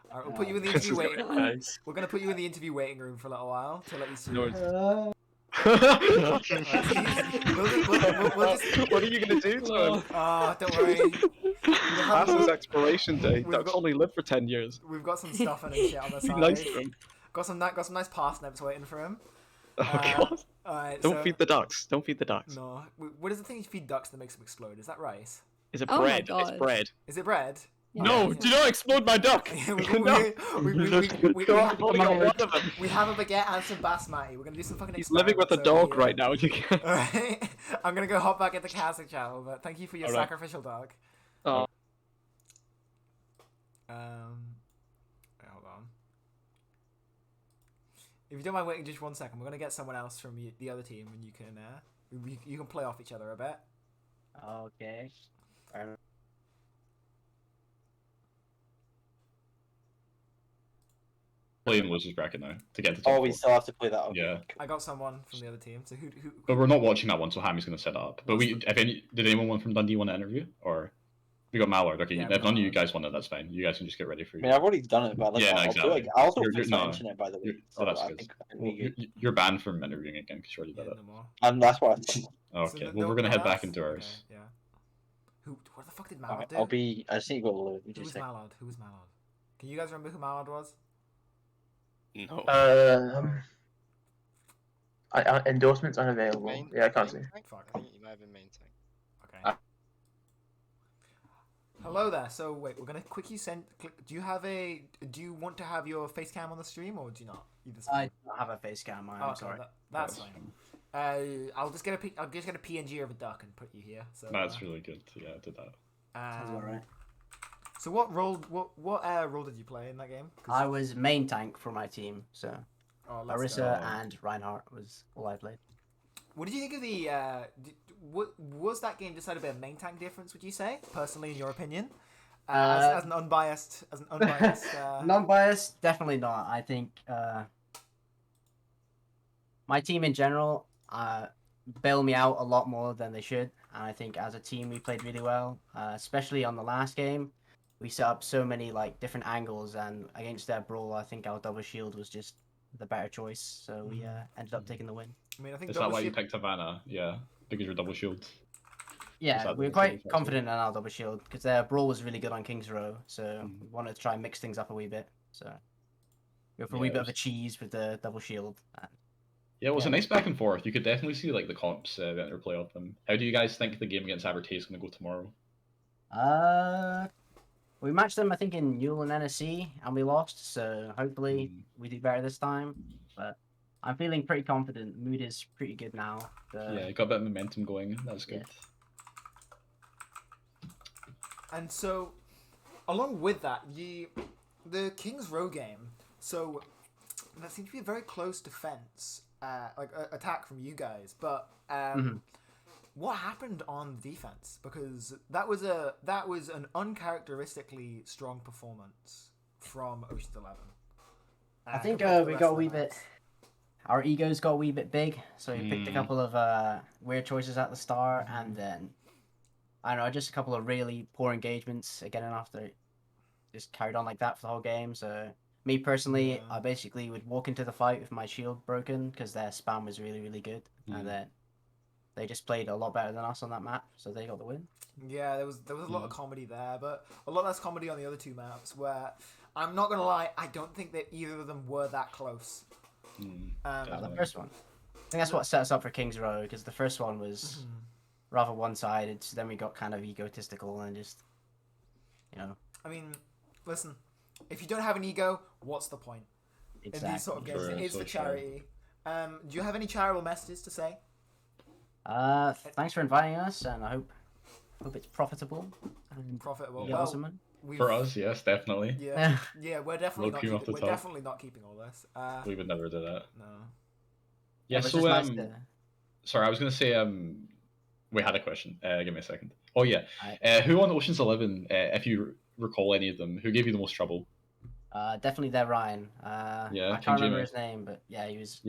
All right, we'll put you in the interview waiting. Nice. We're gonna put you in the interview waiting room for a little while to let you see. No, What are you gonna do to him? Don't worry. Past his expiration date. Ducks only live for 10 years. We've got some stuff and shit on the Be side. nice to him. Got some nice parsnips waiting for him. Oh god. Alright, Don't so- feed the ducks. Don't feed the ducks. No. What is the thing you feed ducks that makes them explode? Is that rice? Is it Oh my bread? It's God. bread. Is it bread? No, do not explode my duck! We No. have a baguette and some basmati. We're gonna do some fucking. He's living with a experiments over dog here. right now. You can't. Alright, I'm gonna go hop back at the Kazakh channel, but thank you for your Alright. sacrificial dog. Oh. Wait, hold on. If you don't mind waiting just 1 second, we're gonna get someone else from the other team, and you can play off each other a bit. Okay. Play in losers bracket now to get the Oh, top we four. still have to play that. Okay. Yeah. I got someone from the other team. So who? But we're not watching that one, so Hammy's gonna set it up. But did anyone from Dundee want to interview or? We got Mallard. Okay, Yeah, if none of you guys want it, that's fine. You guys can just get ready for I it. mean, I've already done it, but like, Yeah, no, I'll do exactly. it. I also You're- first no, mention it, by the way. You're, So that's I good. think we good. You're banned from interviewing again because you already did it. No more. And that's what I thought. Okay, So well, no- we're gonna no head one back else? into Okay, ours. yeah. Where the fuck did Alright, Mallard do? I'll be. I just need to go to the loo. Who Just a was sec. Mallard? Who was Mallard? Can you guys remember who Mallard was? No. Endorsements unavailable. Main, Yeah, I can't see. main tank? Fuck. I think you might have been main tank. Okay. Hello there. So wait, we're gonna quickly send. Do you have a? Do you want to have your face cam on the stream or do you not? Either I don't have a face cam. I'm okay, sorry. that's fine. I'll just get a PNG of a duck and put you here. So That's really good. Yeah, I did that. Sounds about right. So what role role did you play in that game? I was main tank for my team, so Oh, let's Larissa go. and Reinhardt was all I played. What did you think of the? Was that game decided by a main tank difference? Would you say, personally, in your opinion, as an unbiased, Non-biased, definitely not. I think my team in general bail me out a lot more than they should, and I think as a team we played really well, especially on the last game. We set up so many like different angles, and against their brawl, I think our double shield was just the better choice. So we ended up taking the win. I mean, I think Is that why you picked Havana? Yeah, because you're double shield. Yeah, we were quite confident in our double shield because their brawl was really good on King's Row, so we wanted to try and mix things up a wee bit. So go for a wee Yeah, bit of a cheese with the double shield. Yeah, it was a nice back and forth. You could definitely see like the comps, the interplay of them. How do you guys think the game against Abertay is going to go tomorrow? We matched them, I think, in Newell and NSC, and we lost. So hopefully we do better this time. But I'm feeling pretty confident. Mood is pretty good now. Yeah, you got a bit of momentum going. That's good. And so, along with that, the King's Row game. So that seemed to be a very close defense, attack from you guys. But what happened on defense? Because that was an uncharacteristically strong performance from Ocean's 11. I think compared to the we rest got a of the wee bit. Our egos got a wee bit big, so we picked a couple of weird choices at the start, and then I don't know, just a couple of really poor engagements again and after. Just carried on like that for the whole game. So me personally, I basically would walk into the fight with my shield broken because their spam was really really good, and then they just played a lot better than us on that map, so they got the win. Yeah, there was a lot of comedy there, but a lot less comedy on the other two maps. Where I'm not gonna lie, I don't think that either of them were that close. The first one, I think that's what set us up for King's Row, because the first one was rather one-sided. So then we got kind of egotistical and just, you know. I mean, listen, if you don't have an ego, what's the point? Exactly. In these sort of games, True, it is so for true. charity. Do you have any charitable messages to say? Thanks for inviting us, and I hope it's profitable. And Profitable. you Well, awesome. For us, yes, definitely. Yeah, yeah, we're definitely Low not cream off keeping, the we're top. definitely not keeping all this. We would never do that. No. Yeah, but so it's just nice to- sorry, I was gonna say we had a question. Give me a second. Oh yeah, who on Ocean's 11, if you recall any of them, who gave you the most trouble? Definitely there, Ryan. Yeah, I King can't remember Jamie. his name, but yeah, he was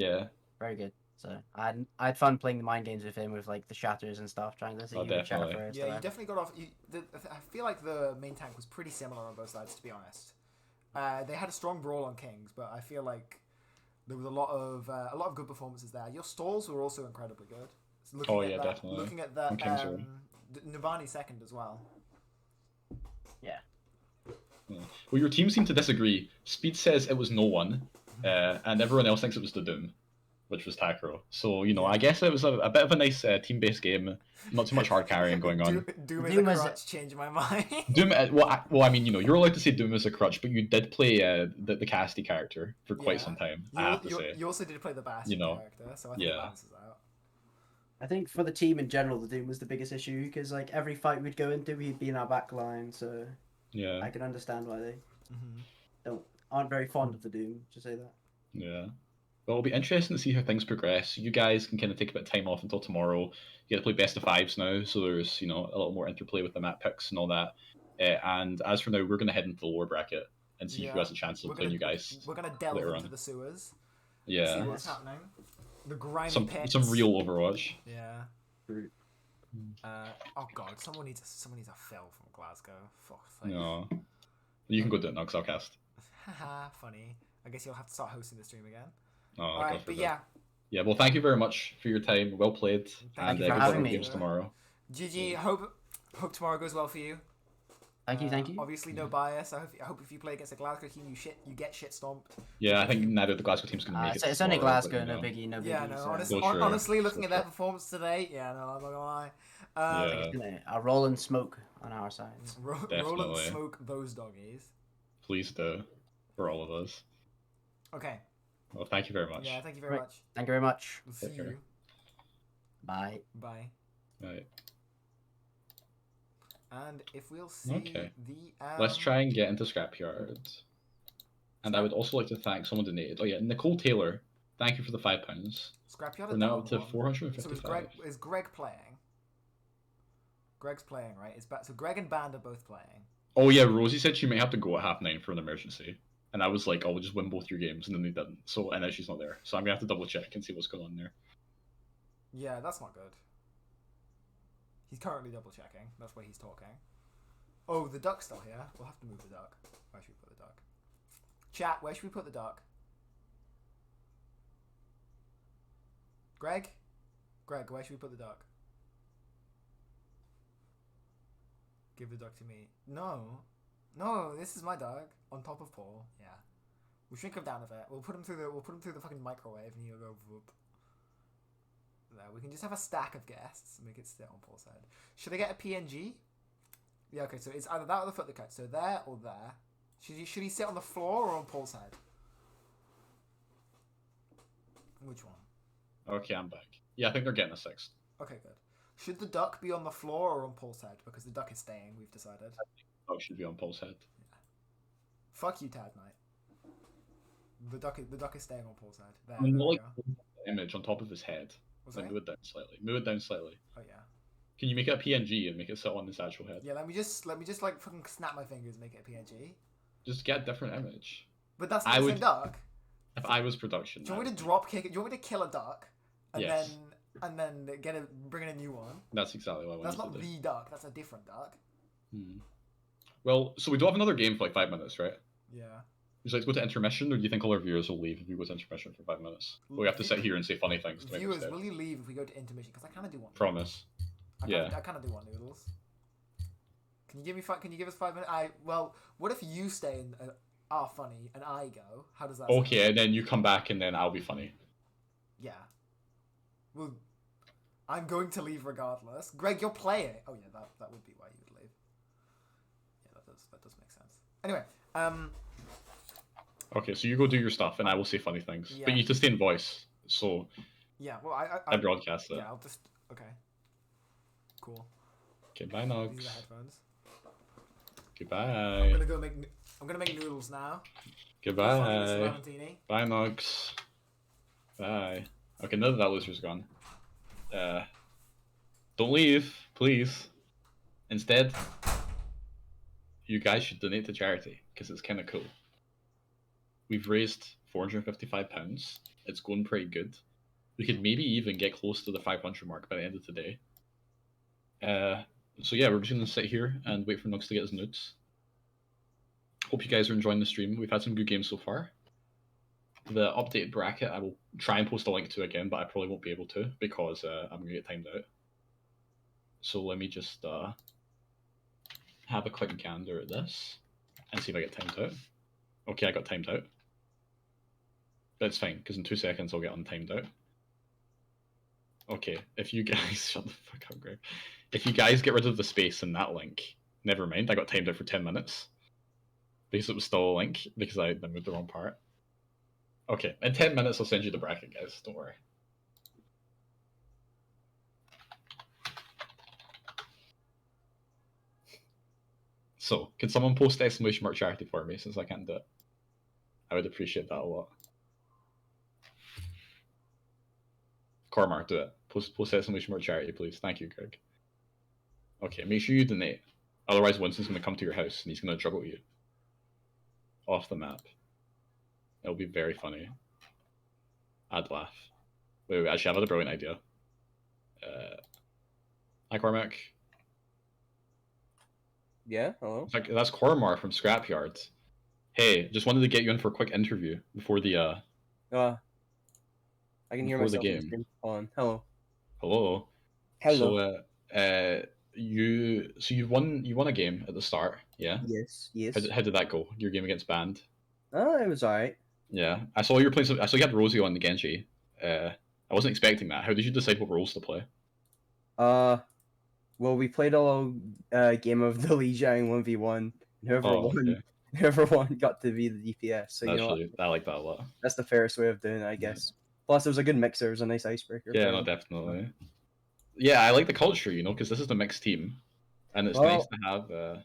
very good. So I had fun playing the mind games with him, with like the shatters and stuff, trying to see who would shatter definitely. first. Yeah, you definitely got off. I feel like the main tank was pretty similar on both sides, to be honest. They had a strong brawl on Kings, but I feel like there was a lot of good performances there. Your stalls were also incredibly good. Definitely. Looking at On that, King's Row. Navani second as well. Yeah. Yeah. Well, your team seemed to disagree. Speed says it was no one, and everyone else thinks it was the Doom, which was Takro. So, you know, I guess it was a bit of a nice team-based game. Not too much hard carrying going on. Doom is a crutch, changed my mind. Doom, well, I mean, you know, you're allowed to say Doom is a crutch, but you did play the Cassidy character for quite some time, I have to say. You also did play the Bastion character, so I think it balances out. I think for the team in general, the Doom was the biggest issue, because like every fight we'd go into, he'd be in our back line, so yeah, I can understand why they aren't very fond of the Doom, to say that. Yeah. Well, it'll be interesting to see how things progress. You guys can kind of take a bit of time off until tomorrow. You get to play best of fives now, so there's, you know, a little more interplay with the map picks and all that. And as for now, we're going to head into the lower bracket and see who has a chance of playing you guys. We're going to delve later into on. the sewers. Yeah. See what's happening. The grimy Some pits. real Overwatch. Yeah. Oh god, someone needs a Phil from Glasgow. Fuck's sake. No. You can go do it now, because I'll cast. Haha, funny. I guess you'll have to start hosting the stream again. Oh, Alright, God but forbid. yeah. Yeah, well, thank you very much for your time. Well played. Thank and you for good luck having with me. games tomorrow. GG, hope tomorrow goes well for you. Thank you, thank you. Obviously, no bias. I hope if you play against a Glasgow team, you get shit stomped. Yeah, I think neither of the Glasgow team's going to make it. It's only tomorrow, Glasgow, but, no you know. biggie, no biggie. Yeah, no, so- honestly, So true. honestly, looking So at their true. performance today, yeah, no, I'm not gonna lie. Yeah. A rolling smoke on our side. Roll and Definitely. smoke those doggies. Please do. For all of us. Okay. Well, thank you very much. Yeah, thank you very Right. much. Thank you very much. We'll see Take care. you. Bye. Bye. Right. And if we'll see Okay. the Let's try and get into Scrapyard. And I would also like to thank someone donated. Oh yeah, Nicole Taylor. Thank you for the £5. Scrapyard. We're now up to 455. So is Greg playing? Greg's playing, right? So Greg and Band are both playing. Oh yeah, Rosie said she may have to go at 9:30 for an emergency. And I was like, oh, we'll just win both your games, and then they didn't. So, and now she's not there. So I'm gonna have to double check and see what's going on there. Yeah, that's not good. He's currently double checking. That's why he's talking. Oh, the duck's still here. We'll have to move the duck. Where should we put the duck? Chat, where should we put the duck? Greg? Greg, where should we put the duck? Give the duck to me. No. No, this is my duck. On top of Paul. Yeah. We'll shrink him down a bit. We'll put him through the fucking microwave and he'll go whoop. There, we can just have a stack of guests and make it sit on Paul's head. Should I get a PNG? Yeah, okay, so it's either that or the foot that cut. So there or there. Should he sit on the floor or on Paul's head? Which one? Okay, I'm back. Yeah, I think they're getting a 6. Okay, good. Should the duck be on the floor or on Paul's head? Because the duck is staying, we've decided. Oh, it should be on Paul's head. Fuck you, Tad Knight. The duck is staying on Paul's head. There, I mean, there we like go. the image on top of his head. What's Like, that? move it down slightly. Move it down slightly. Oh yeah. Can you make it a PNG and make it sit on his actual head? Yeah, let me just like fucking snap my fingers and make it a PNG. Just get a different image. But that's not the same duck. If I was production. Do you want me to drop kick it? Do you want me to kill a duck? And Yes. then bring in a new one? That's exactly what I That's wanted not to do. the duck, that's a different duck. Well, so we do have another game for like 5 minutes, right? Yeah. Would you like to go to intermission, or do you think all our viewers will leave if we go to intermission for 5 minutes? Or we have to sit here and say funny things to make us Viewers, stay? will you leave if we go to intermission? Because I kind of do want. Promise. Yeah. I kind of do want noodles. Can you give me Can you give us 5 minutes? Well, what if you stay and are funny and I go? How does that? Okay, sound? and then you come back and then I'll be funny. Yeah. Well, I'm going to leave regardless. Greg, you're playing. Oh yeah, that would be why you would leave. Yeah, that does make sense. Anyway, Okay, so you go do your stuff and I will say funny things. Yeah. But you need to stay in voice, so yeah. Well, I broadcast it. Yeah, I'll just. Okay. Cool. Okay, bye, These are Nogs. the headphones. Goodbye. I'm gonna make noodles now. Goodbye. Mr. Valentini. Bye, Nogs. Bye. Okay, now that that loser's gone. Don't leave, please. Instead, you guys should donate to charity, because it's kind of cool. We've raised £455. It's going pretty good. We could maybe even get close to the 500 mark by the end of today. So yeah, we're just going to sit here and wait for Nugs to get his nudes. Hope you guys are enjoying the stream. We've had some good games so far. The updated bracket I will try and post a link to again, but I probably won't be able to because I'm going to get timed out. So let me just have a quick gander at this and see if I get timed out. Okay, I got timed out. That's fine, because in 2 seconds I'll get untimed out. Okay, if you guys... Shut the fuck up, Greg. If you guys get rid of the space in that link, never mind, I got timed out for 10 minutes. Because it was still a link, because I moved the wrong part. Okay, in 10 minutes I'll send you the bracket, guys, don't worry. So, can someone post exclamation mark charity for me, since I can't do it? I would appreciate that a lot. Cormac, do it. Post exclamation mark charity, please. Thank you, Greg. Okay, make sure you donate. Otherwise, Winston's going to come to your house and he's going to trouble you. Off the map. It'll be very funny. I'd laugh. Wait, actually, I have a brilliant idea. Hi, Cormac. Yeah, hello. That's Cormar from Scrapyard. Hey, just wanted to get you in for a quick interview before the I can hear before the myself in the game. stream. Hold on. Hello. Hello. Hello. So, you've won a game at the start, yeah? Yes. Yes. How did that go? Your game against Band? It was alright. Yeah, I saw you were playing. I saw you had Rosie on the Genji. I wasn't expecting that. How did you decide what roles to play? Well, we played a little game of the Li Jiang 1v1. And whoever Oh, won, okay. whoever won got to be the DPS. So you know what? I like that a lot. That's the fairest way of doing it, I guess. Plus, it was a good mixer. It was a nice icebreaker. Yeah, for no, him. definitely. Yeah, I like the culture, because this is the mixed team, and it's nice to have.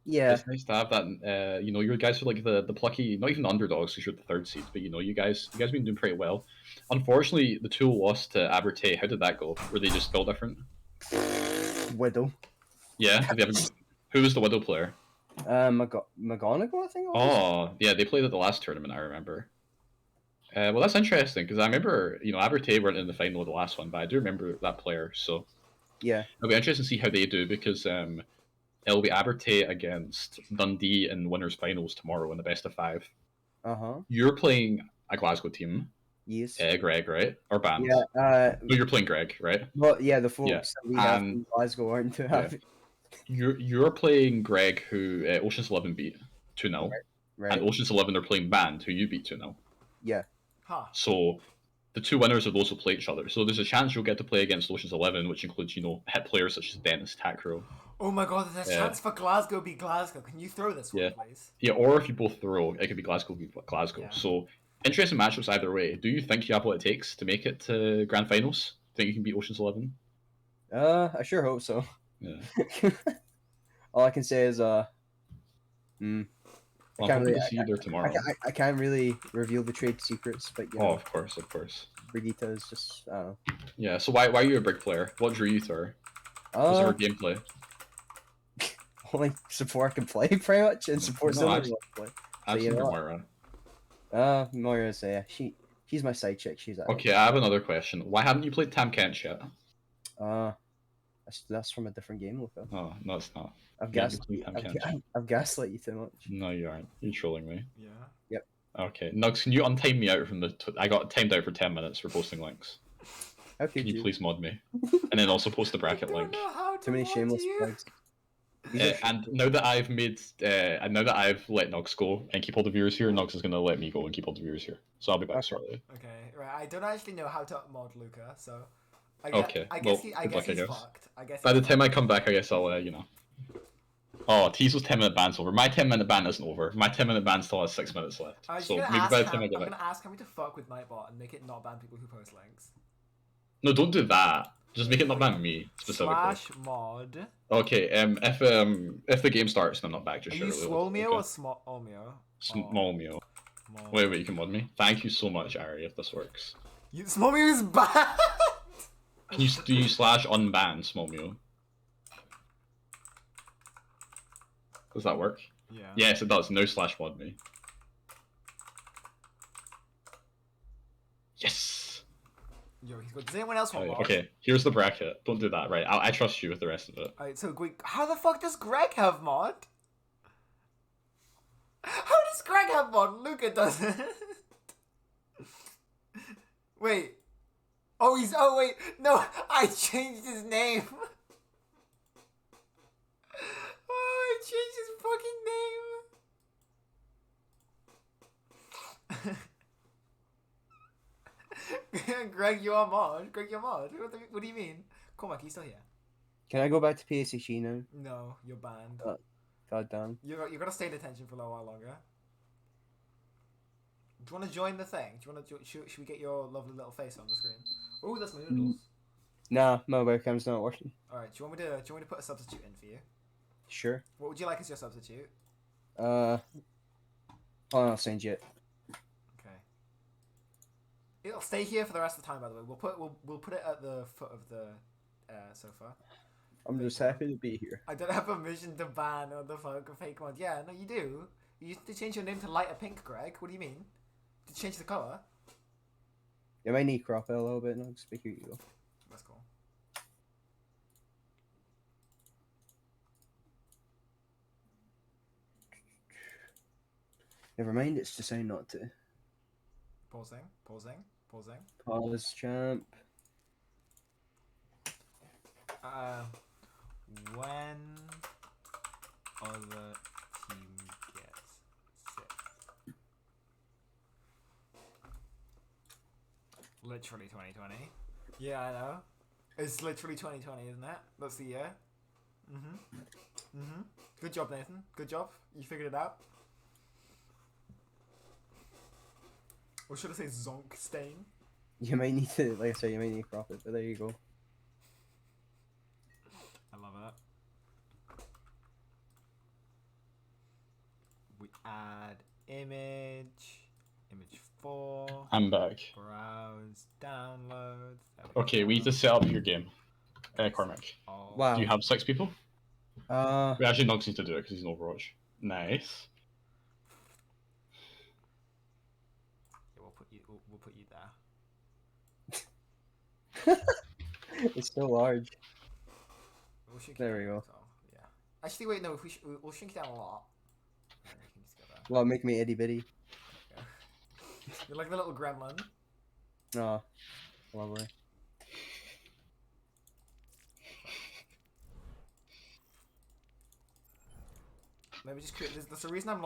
Yeah. It's nice to have that. You guys are like the plucky, not even the underdogs because you're the third seed, but you guys been doing pretty well. Unfortunately, the two lost to Abertay. How did that go? Were they just still different? Widow. Yeah. Who was the Widow player? McGonagall, I think. It was? Oh, yeah, they played at the last tournament. I remember. Well, that's interesting because I remember, Abertay weren't in the final of the last one, but I do remember that player. So yeah, it'll be interesting to see how they do because it'll be Abertay against Dundee in winners finals tomorrow in the best of 5. You're playing a Glasgow team. Yes. Greg, right? Or Band? Yeah. No, you're playing Greg, right? Well, yeah, the folks that we have And in Glasgow aren't too happy. You're playing Greg, who Ocean's 11 beat 2-0. Right. And Ocean's 11 are playing Band, who you beat 2-0. Yeah. So the two winners of those will play each other. So there's a chance you'll get to play against Ocean's 11, which includes, hit players such as Dennis Takro. Oh my god, there's a chance for Glasgow beat Glasgow. Can you throw this one, please? Yeah, or if you both throw, it could be Glasgow beat Glasgow. Yeah. So interesting matchups either way. Do you think you have what it takes to make it to grand finals? Think you can beat Ocean's 11? I sure hope so. Yeah. All I can say is Well, I'm hoping to see you there tomorrow. I can't really reveal the trade secrets, but Oh, of course. Brigitte is just I don't know. Yeah. So why are you a Brig player? What drew you to her? Was her gameplay? Only support can play pretty much, and support No, still I've- doesn't want to play. I've So, you seen know Moira. what? Moira's she's my side chick. She's Okay, I have another question. Why haven't you played Tam Kench yet? That's from a different game, Luca. Oh, no, it's not. I've Yeah, gaslit you played Tam Kench. I've gaslit you too much. No, you aren't. You're trolling me. Yeah. Yep. Okay, Nugs, can you untime me out from the? I got timed out for 10 minutes for posting links. Okay. Can you please mod me, and then also post the bracket link? Too many shameless plugs. And now that I've let Nugs go and keep all the viewers here, Nugs is gonna let me go and keep all the viewers here. So I'll be back shortly. Okay, right. I don't actually know how to mod Luca, so. I guess, Okay. I Well, guess, good I guess luck, he's I guess. fucked. I guess. By the time I come back, I guess I'll Oh, Teasel's 10-minute ban's over. My 10-minute ban isn't over. My 10-minute ban still has 6 minutes left. So maybe by the time I get I'm back. gonna ask Hammy to fuck with Nightbot and make it not ban people who post links. No, don't do that. Just make it not ban me specifically. /mod. Okay. If the game starts and I'm not back, just Are share you it with Swolmio okay? or Smolmio? Smallmio. Wait, you can mod me. Thank you so much, Ari. If this works. Smolmio is bad. Can you do you /unban Smallmio? Does that work? Yeah. Yes, it does. No /mod me. Yes. Yo, he's good. Does anyone else want mod? Okay, here's the bracket. Don't do that, right? I trust you with the rest of it. Alright, so wait, how the fuck does Greg have mod? How does Greg have mod? Luca doesn't. Wait. Oh, wait. No, I changed his name. Oh, I changed his fucking name. Greg, you are mod. Greg, you're mod. What do you mean? Cormac, he's still here. Can I go back to PSHE now? No, you're banned. God damn. You're gonna stay in detention for a little while longer. Do you want to join the thing? Do you want to? Should we get your lovely little face on the screen? Oh, that's my noodles. Nah, my webcam's not working. All right. Do you want me to put a substitute in for you? Sure. What would you like as your substitute? Hold on, I'll send you it. Okay. It'll stay here for the rest of the time. By the way, we'll put it at the foot of the sofa. I'm just happy to be here. I don't have permission to ban or the fake one. Yeah, no, you do. You used to change your name to lighter pink, Greg. What do you mean? To change the color? You might need crop it a little bit, no? Speak here you go. That's cool. Never mind, it's deciding not to. Pausing. Pause, champ. When other team gets 6. Literally 2020. Yeah, I know. It's literally 2020, isn't it? That's the year. Good job, Nathan. Good job. You figured it out. Or should I say Zonk Stain? You might need to, like I said, you might need to crop it, but there you go. I love it. We add image 4. I'm back. Browse, downloads. Okay, we need to set up your game. Cormac. Wow. Do you have 6 people? We actually, Nugs needs to do it because he's in Overwatch. Nice. Yeah, we'll put you there. It's so large. We'll shrink it There we down, go. so, yeah. Actually, wait, no. We'll shrink it down a lot. Yeah, you can just go there. Well, make me itty bitty. You're like the little gremlin. Oh, lovely. Maybe just create. There's the reason I'm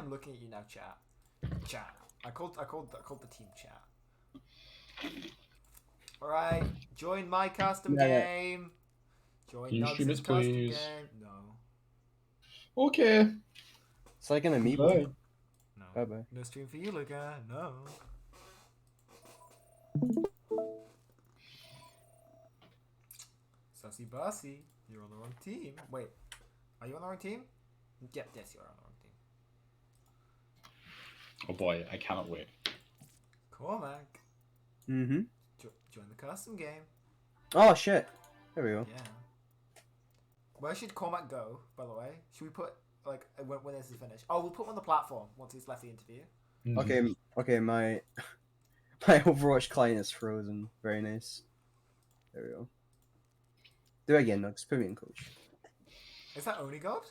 looking at you now, chat. Chat. I called the team chat. All right, join my custom game. Join Can you stream Nugs' it, custom please? game. No. Okay. It's like an amiibo. Bye. No. Bye bye. No stream for you, Luca. No. Sussy Bossy, you're on the wrong team. Wait, are you on the wrong team? Yep, yes, you're on the wrong team. Oh boy, I cannot wait. Cormac, Mm-hmm. join the custom game. Oh shit. There we go. Yeah. Where should Cormac go, by the way? Should we put, like, when this is finished? Oh, we'll put him on the platform once he's left the interview. Okay, my my Overwatch client is frozen. Very nice. There we go. Do it again, Nugs. Put me in coach. Is that Oni God?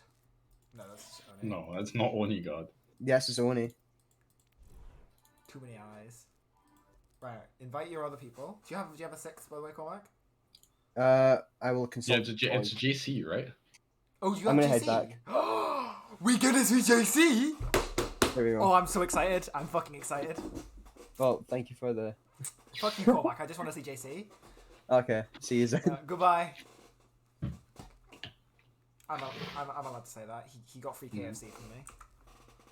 No, that's just Oni. No, that's not Oni God. Yes, it's Oni. Too many eyes. Right, invite your other people. Do you have a 6, by the way, Cormac? I will Yeah, consult. it's JC, right? Oh, you I'm have gonna JC? head back. We get it with JC! There we go. Oh, I'm so excited. I'm fucking excited. Well, thank you for the. Fuck you, Cormac. I just want to see JC. Okay, see you then. Goodbye. I'm allowed to say that. He got free KFC from me.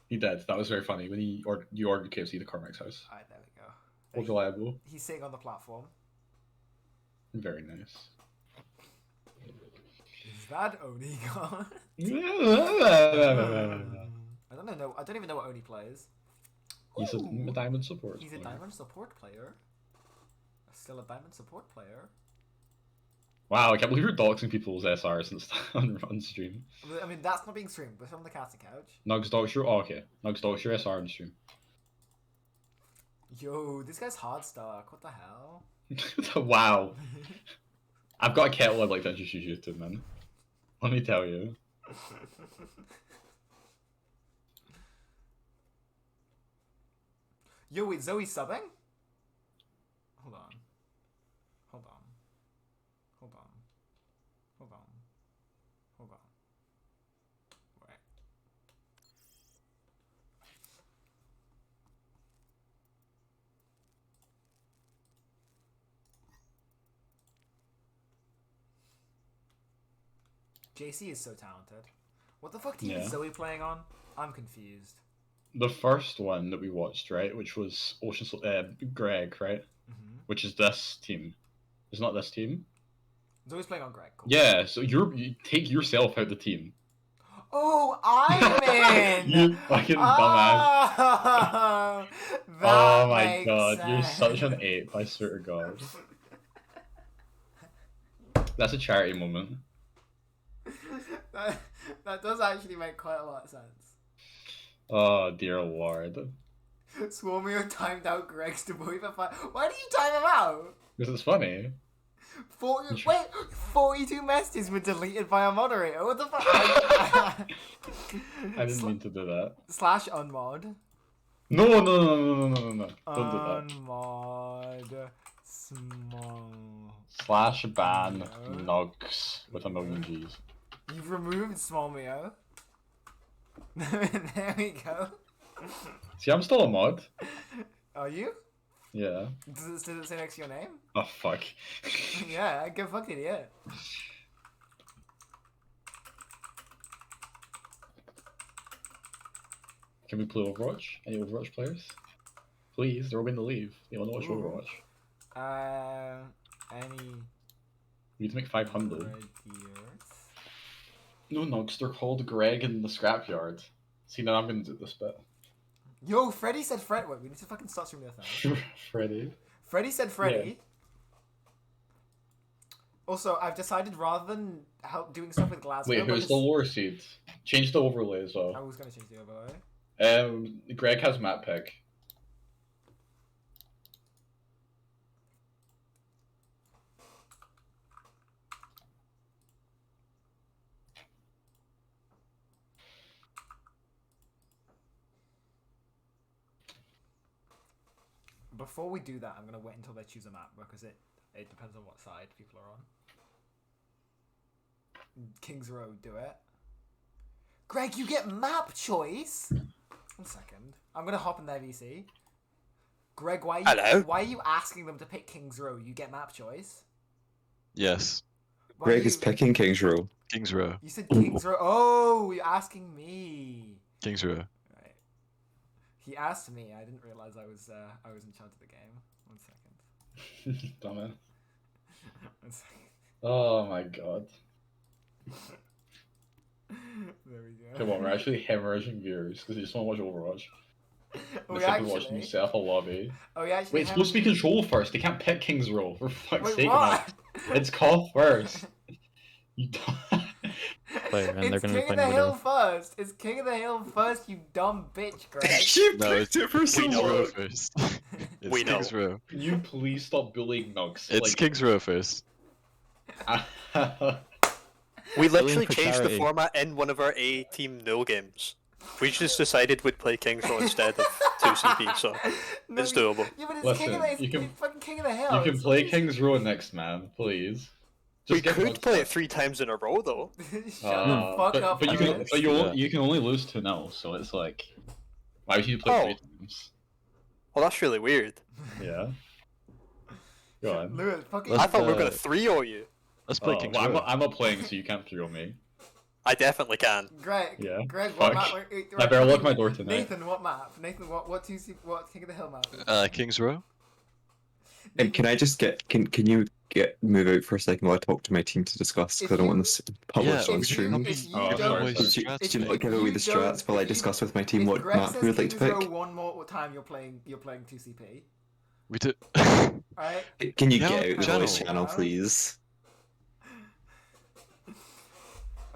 He did. That was very funny when you ordered KFC to Cormac's house. Alright, there we go. All reliable. He's sitting on the platform. Very nice. Is that Oni gone? I don't even know what Oni plays. He's a diamond support. He's a player. diamond support player. Still a diamond support player. Wow, I can't believe you're doxing people's SRs on stream. I mean, that's not being streamed. We're on the casting couch. Nugs dox your. Oh, okay. Nugs dox your SR on stream. Yo, this guy's hard stuck. What the hell? Wow. I've got a kettle I'd like to introduce you to, man. Let me tell you. Yo, wait, Zoe's subbing? Hold on. Hold on. Hold on. Hold on. Hold on. Wait. JC is so talented. What the fuck team is Yeah. Zoe playing on? I'm confused. The first one that we watched, right, which was Greg, right? Which is this team. It's not this team. Zoe's playing on Greg. Cool. Yeah, so you take yourself out the team. Oh, I'm in! You fucking dumbass. Oh, that Oh my makes god, you're sense. such an ape, I swear to god. That's a charity moment. that does actually make quite a lot of sense. Oh dear lord. Swarmio timed out Greg's debut for 5. Why did you time him out? Because it's funny. 42 messages were deleted by a moderator. What the fuck? I didn't mean to do that. / unmod. No, no, no, no, no, no, no, no. Don't do that. Unmod small. Slash ban No. Nugs with a million G's. You've removed small Mio. There we go. See, I'm still a mod. Are you? Yeah. Does it say next to your name? Oh, fuck. Yeah, go fuck idiot. Can we play Overwatch? Any Overwatch players? Please, they're all going to leave. They want to watch Ooh. Overwatch. Any We need to make 500. ideas? No, Nugs, they're called Greg and the Scrapyard. See, now I'm going to do this bit. Yo, Freddy said Fred. Wait, we need to fucking start streaming this now. Freddy. Freddy said Freddy. Also, I've decided rather than doing stuff with Glasgow. Wait, who's the lore seed? Change the overlay as well. I was gonna change the overlay. Greg has map pick. Before we do that, I'm gonna wait until they choose a map because it depends on what side people are on. Kings Row, do it. Greg, you get map choice. 1 second. I'm gonna hop in their VC. Greg, why are you asking them to pick Kings Row? You get map choice. Yes. Greg is picking Kings Row. Kings Row. You said Kings Row. Oh, you're asking me. Kings Row. Right. He asked me. I didn't realize I was in charge of the game. 1 second. Dumbass. 1 second. Oh my god. There we go. Come on, we're actually hemorrhaging viewers because they just want to watch Overwatch. We They should be actually- watching set up a lobby. Oh, we actually Wait, it's supposed to be control first. They can't pick King's Row. For fuck's Wait, sake, what? man. It's call first. You Player, and they're It's gonna be King of playing the Hill Widow. first. It's King of the Hill first, you dumb bitch, Greg. No, it's Kings Row first. It's We know. Kings Row. Can you please stop bullying Nugs? It's Kings Row first. We literally for changed the charity. format in one of our A team no games. We just decided we'd play Kings Row instead of 2CP, so it's doable. Yeah, but it's Listen, King of the, you can- it's fucking King of the Hill. You can It's- play King's Row next, man. Please. We get could Nugs play back. it 3 times in a row, though. Shut the fuck but, up, but you can, Alex. but Yeah. you can only lose 2-0, so it's like, why would you play 3 times? Well, that's really weird. Yeah. Go on. Lewis, fucking. I thought we were going to 3-0 you. Let's play Oh, Kings well, Row. I'm not playing, so you can't throw me. I definitely can. Greg, Yeah, Greg, what fuck. map? I better lock my door tonight. Nathan, what map? Nathan, what King of the Hill map? Kings Row. And can I just can you move out for a second while I talk to my team to discuss because I don't want this published Yeah, on if you- stream. If you Oh, don't, sorry, Did you, Strats, did you mate. not give away the If you don't- strats while I if you- discuss with my team if what Greg map says we would like to Kings Row pick? one more time, you're playing 2CP. We do. Alright. Can you Yeah, get out the channel. voice channel, please?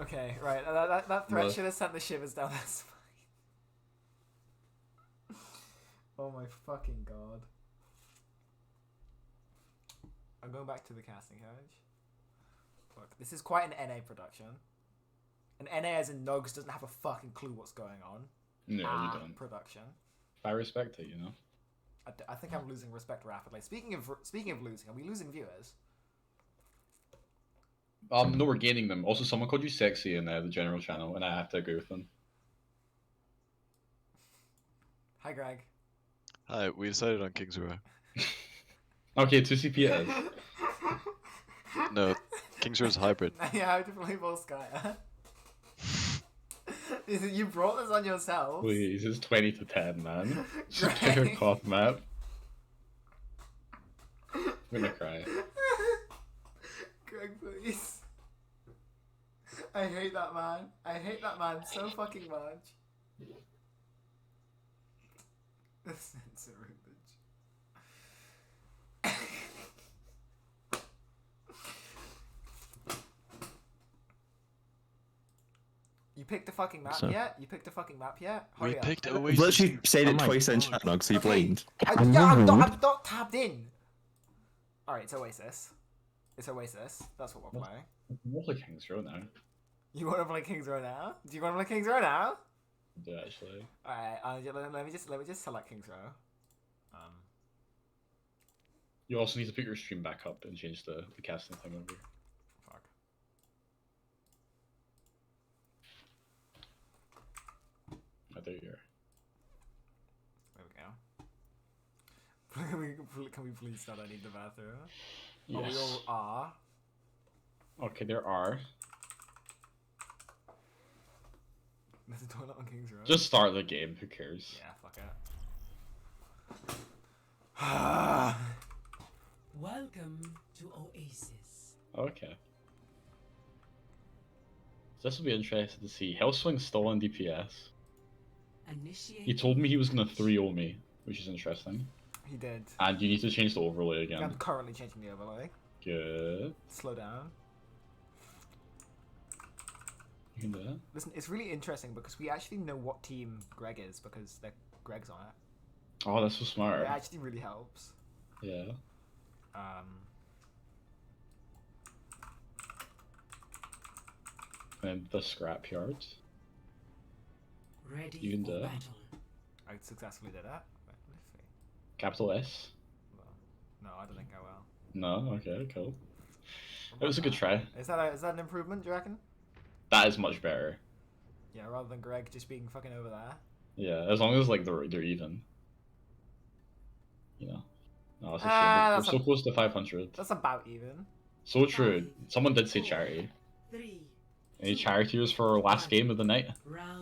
Okay, right. That threat What? should have sent the shivers down that spine. Oh my fucking god. I'm going back to the casting couch. Look, this is quite an NA production. And NA as in Nugs doesn't have a fucking clue what's going on. No, you don't. Production. I respect it, you know. I think I'm losing respect rapidly. Speaking of losing, are we losing viewers? No, we're gaining them. Also, someone called you sexy in the general channel, and I have to agree with them. Hi, Greg. Hi, we decided on Kings Row. Okay, 2CP it is. No, Kings Row's hybrid. Yeah, how to play ball Sky. You brought this on yourself. Please, it's 20 to 10, man. Just Greg. pick a cough map. I'm gonna cry. Greg, please. I hate that man. I hate that man so fucking much. Censor image. You picked a fucking map So- yet? You picked a fucking map yet? We Hurry up. picked I've Oasis. literally said Oh it my twice in God. chat, Nog, so you're blind. I'm not tabbed in. Alright, it's Oasis. It's Oasis. That's what we're playing. We'll play King's Row now. You want to play Kings Row now? Do you want to play Kings Row now? do actually. Alright, let me just select King's Row. You also need to put your stream back up and change the casting thing over. Fuck. Oh, there you are. There we go. Can we please start? I need the bathroom. Yes. Oh, we all are. Okay, there are. There's a toilet on King's Row. Just start the game. Who cares? Yeah, fuck it. Welcome to Oasis. Okay. So this will be interesting to see. Hellswing's still on DPS. Initiate. He told me he was gonna 3-0 me, which is interesting. He did. And you need to change the overlay again. I'm currently changing the overlay. Good. Slow down. You can do that. Listen, it's really interesting because we actually know what team Greg is because Greg's on it. Oh, that's so smart. It actually really helps. Yeah. And the scrapyard. Ready You can do it. battle. I successfully did that. Wait, let's see. Capital S. No, I don't think I will. No. Okay. Cool. It was a good try. Is that an improvement? Do you reckon? That is much better. Yeah, rather than Greg just being fucking over there. Yeah, as long as like they're even. You know. No, it's a shame. That's We're so close to 500. That's about even. So true. Someone did say charity. Any charitiers for our last game of the night?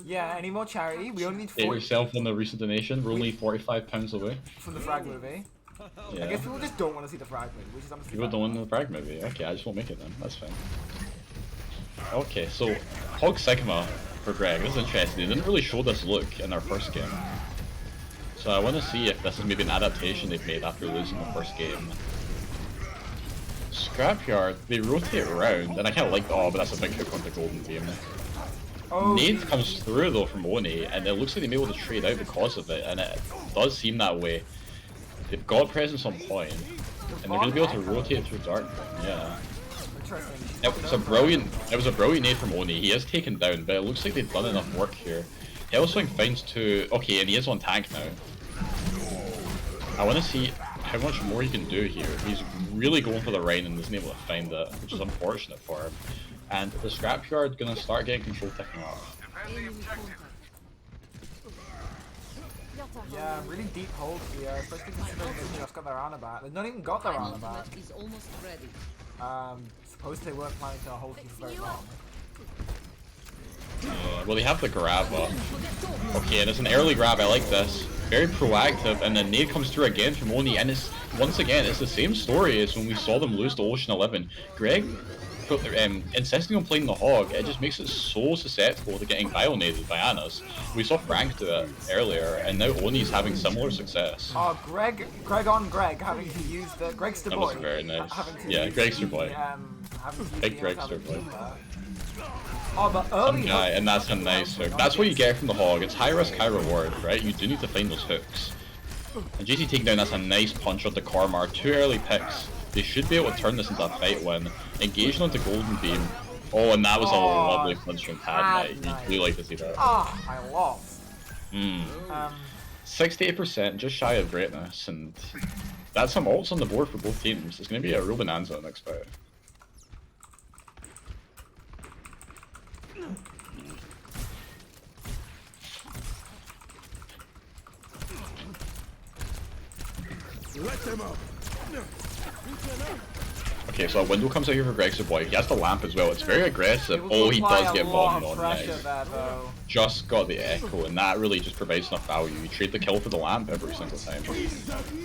Yeah, any more charity? We only need Get 40 yourself on the recent donation. We're only £45 away. from the Frag movie. Yeah. I guess people just don't want to see the Frag movie, which is honestly People fine. don't want the frag movie. Okay, I just won't make it then. That's fine. Okay, so Hog Sigma for Greg. This is interesting. They didn't really show this look in our first game. So I want to see if this is maybe an adaptation they've made after losing the first game. Scrapyard, they rotate around, and I kind of like, oh, but that's a big hook on the golden beam. Oh, Nade comes through though from Oni, and it looks like they may be able to trade out because of it, and it does seem that way. They've got presence on point, and they're going to be able to rotate through Dark. Yeah. It was a brilliant nade from Oni. He is taken down, but it looks like they've done enough work here. Hellswing finds two. Okay, and he is on tank now. I want to see how much more he can do here. He's really going for the Rhine and isn't able to find it, which is unfortunate for him. And the Scrapyard gonna start getting control ticking off. Yeah, really deep hold here, especially considering they've just got their roundabout. They've not even got their roundabout. Is almost ready. Suppose they weren't planning to hold him for very long. Well, they have the grab up. Okay, and it's an early grab. I like this. Very proactive, and then nade comes through again from Oni, and it's once again it's the same story as when we saw them lose to Ocean 11. Greg insisting on playing the Hog, it just makes it so susceptible to getting bionated by Anas. We saw Frank do it earlier, and now Oni's having similar success. Oh, Greg on Greg having to use the Gregster That boy. was very nice. Yeah, Gregster boy. Big Gregster boy. Oh, but early Guy, and that's a nice hook. That's what you get from the Hog. It's high risk, high reward, right? You do need to find those hooks. And JC taking down, that's a nice punch on the Kormar. 2 early picks. They should be able to turn this into a fight win. Engaging onto Golden Beam. Oh, and that was a lovely punch from Tad Knight. You do like to see that. Ah, I lost. 68%, just shy of greatness, and that's some ults on the board for both teams. It's going to be a real bonanza next fight. Let them up. Okay, so a window comes out here for Gregster boy. He has the lamp as well. It's very aggressive. Oh, he does get bombed on. Nice. Just got the echo, and that really just provides enough value. You trade the kill for the lamp every single time.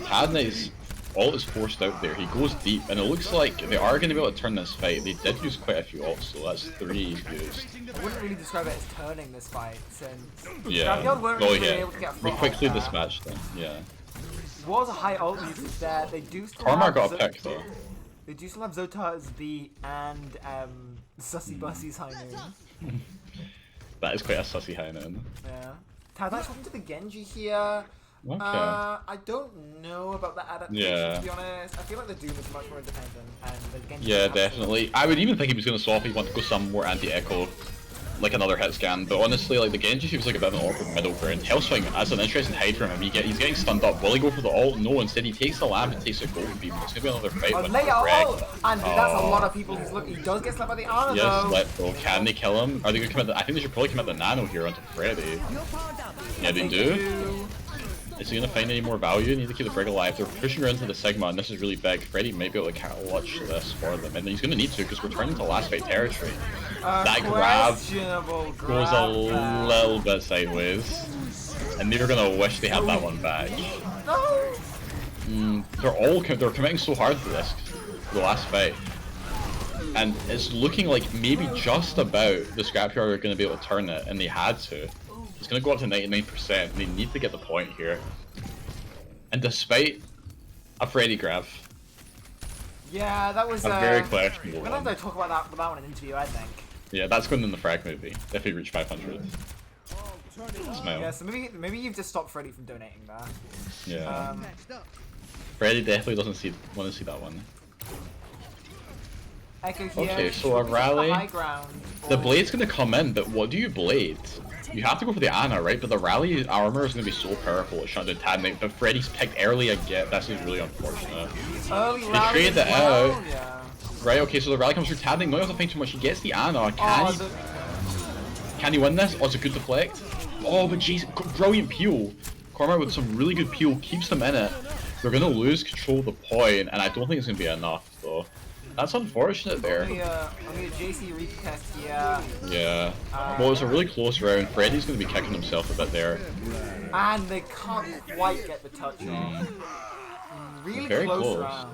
Tad Knight's ult is forced out there. He goes deep, and it looks like they are going to be able to turn this fight. They did use quite a few ults, so that's 3 used. I wouldn't really describe it as turning this fight, since Yeah. Scrapyard weren't Oh really yeah. able to get They front quickly there. dispatched them. Yeah. Was a high ult usage there. They do still Kormar have got a pick though. They do still have Zotar's B and Sussy Bussy's high noon. That is quite a sussy high noon. Yeah. Tad Knight's talking to the Genji here. Okay. I don't know about the adaptation, Yeah. to be honest. I feel like the Doom is much more independent, and the Genji. Yeah, definitely. I would even think he was going to swap if he wanted to go some more anti-echo. like another hit scan, but honestly, like the Genji seems like a bit of an awkward middle ground. Hellswing has an interesting hide from him. He's getting stunned up. Will he go for the ult? No, instead he takes the lamp and takes a golden beam. It's gonna be another fight. Oh, with later, Greg. and that's a lot of people he's looking. He does get slapped by the Ana Yes, though. let go. Can they kill him? Are they gonna commit? I think they should probably commit the nano here onto Freddy. Yeah, they do. Is he gonna find any more value? They need to keep the Brig alive. They're pushing her into the Sigma, and this is really big. Freddy might be able to clutch this for them, and he's gonna need to because we're turning to last fight territory. That grab goes a little bit sideways, and they're gonna wish they had that one back. They're committing so hard to this, the last fight, and it's looking like maybe just about the Scrapyard are gonna be able to turn it, and they had to. It's gonna go up to 99%. They need to get the point here. And despite a Freddy grab, Yeah, that was a very questionable we're gonna one. have to talk about that one in an interview, I think. Yeah, that's going in the frag movie if he reached 500. Smile. Yeah, so maybe you've just stopped Freddy from donating that. Yeah. Freddy definitely doesn't want to see that one. Echo here. Okay, so a The rally. high ground. The blade's gonna come in, but what do you blade? You have to go for the Ana, right? But the rally armor is gonna be so powerful at shutting down Tadnik. But Freddy's picked early again. That's just really unfortunate. Early They rally trade as it well, out. yeah. Right, okay, so the rally comes through Tadnik. Not able to think too much. He gets the Ana. Can he win this? Oh, it's a good deflect. Oh, but jeez, brilliant peel. Cormac with some really good peel keeps them in it. They're gonna lose control of the point, and I don't think it's gonna be enough though. That's unfortunate there. Only a JC retest here. Yeah. Well, it's a really close round. Freddy's gonna be kicking himself a bit there. And they can't quite get the touch on. Really Very close close. round.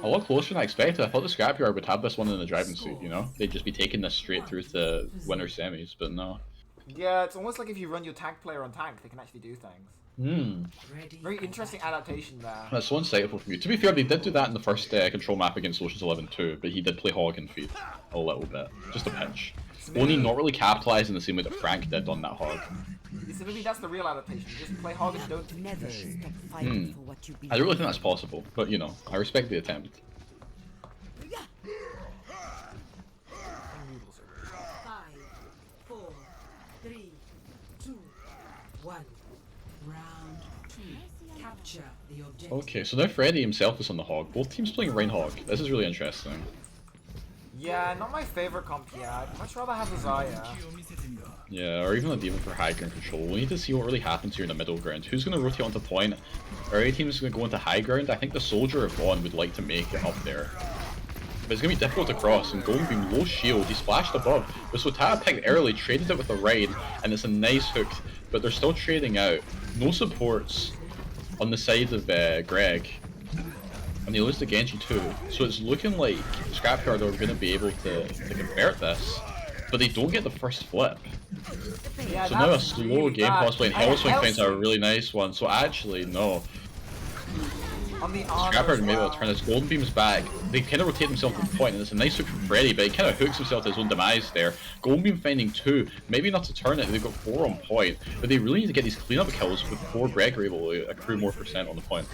A lot closer than I expected. I thought the Scrapyard would have this one in the driving suit, you know? They'd just be taking this straight through to winner semis, but no. Yeah, it's almost like if you run your tank player on tank, they can actually do things. Very interesting adaptation there. That's so insightful from you. To be fair, they did do that in the first control map against Ocean's 11 too, but he did play Hog and Feed a little bit. Just a pinch. Only not really capitalizing the same way that Frank did on that Hog. So maybe that's the real adaptation. Just play Hog and don't never I don't really think that's possible, but you know, I respect the attempt. 5, 4, 3, 2, 1. Round 2. Capture the objective. Okay, so now Freddy himself is on the Hog. Both teams playing Rain Hog. This is really interesting. Yeah, not my favorite comp here. I'd much rather have a Zaya. Yeah, or even a Demon for high ground control. We need to see what really happens here in the middle ground. Who's going to rotate onto point? Our A team is going to go into high ground. I think the Soldier of Vaughn would like to make it up there. But it's going to be difficult to cross, and Golden Beam low shield, he splashed above. But Sotara picked early, traded it with the Raid, and it's a nice hook, but they're still trading out. No supports on the side of Greg. And they lose to Genji too. So it's looking like Scrapyard are going to be able to convert this, but they don't get the first flip. Yeah, So now a that's slow really game bad. possibly, and Hellswing finds a really nice one. So actually, no. On the Ana Scrapyard as may be able well. to turn his Golden Beam's back. They kind of rotate themselves to the point, and it's a nice hook from Freddy, but he kind of hooks himself to his own demise there. Golden Beam finding 2, maybe enough to turn it, they've got 4 on point, but they really need to get these cleanup kills before Greg are able to accrue more percent on the point.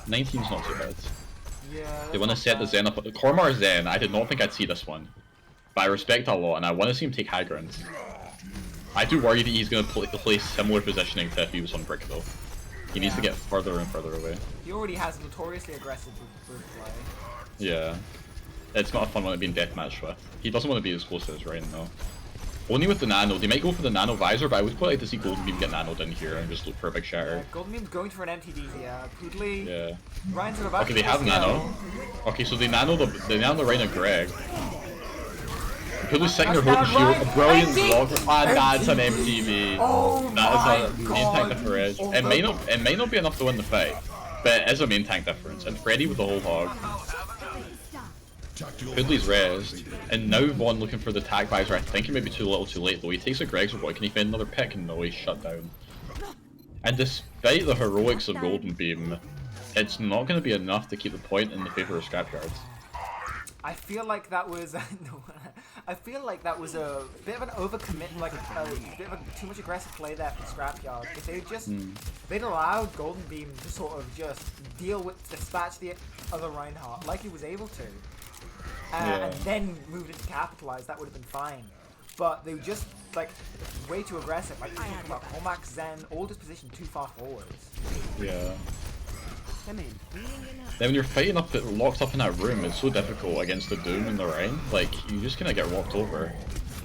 19's not too bad. Yeah, They want to set the Zen up. Cormar Zen, I did not think I'd see this one. But I respect that a lot, and I want to see him take high ground. I do worry that he's going to play similar positioning to if he was on Brick though. He needs to get further and further away. He already has notoriously aggressive group play. Yeah. It's not a fun one to be in deathmatch with. He doesn't want to be as close as right now. Only with the Nano. They might go for the Nano Visor, but I would quite like to see Golden Beam get nanoed in here and just look for a big shatter. Golden Beam's going for an MTD here. Poodley. Yeah. Ryan's about Okay, they have Nano. Okay, so they nano the Ryan and Greg. Poodley's setting their hook shield. A brilliant vlog. Ah, that's an MTV. Oh That is a main tank difference. It may not be enough to win the fight, but it is a main tank difference. And Freddy with the whole hog. Poodley's rezzed, and now Vaughn looking for the tag visor. I think he may be too little too late though. He takes a Greg's report. Can he find another pick? No, he's shut down. And despite the heroics of Golden Beam, it's not going to be enough to keep the point in the favor of Scrapyard. I feel like that was I feel like that was a bit of an overcommit, like a bit of a too much aggressive play there from Scrapyard. If they just they'd allowed Golden Beam to sort of just dispatch the other Reinhardt like he was able to, and then moved it to capitalize, that would have been fine. but they were just like way too aggressive. Like talking about Cormac, Zen, all just positioned too far forwards. Yeah. Then when you're fighting locked up in that room, it's so difficult against the Doom and the Rhine. Like, you just kind of get walked over.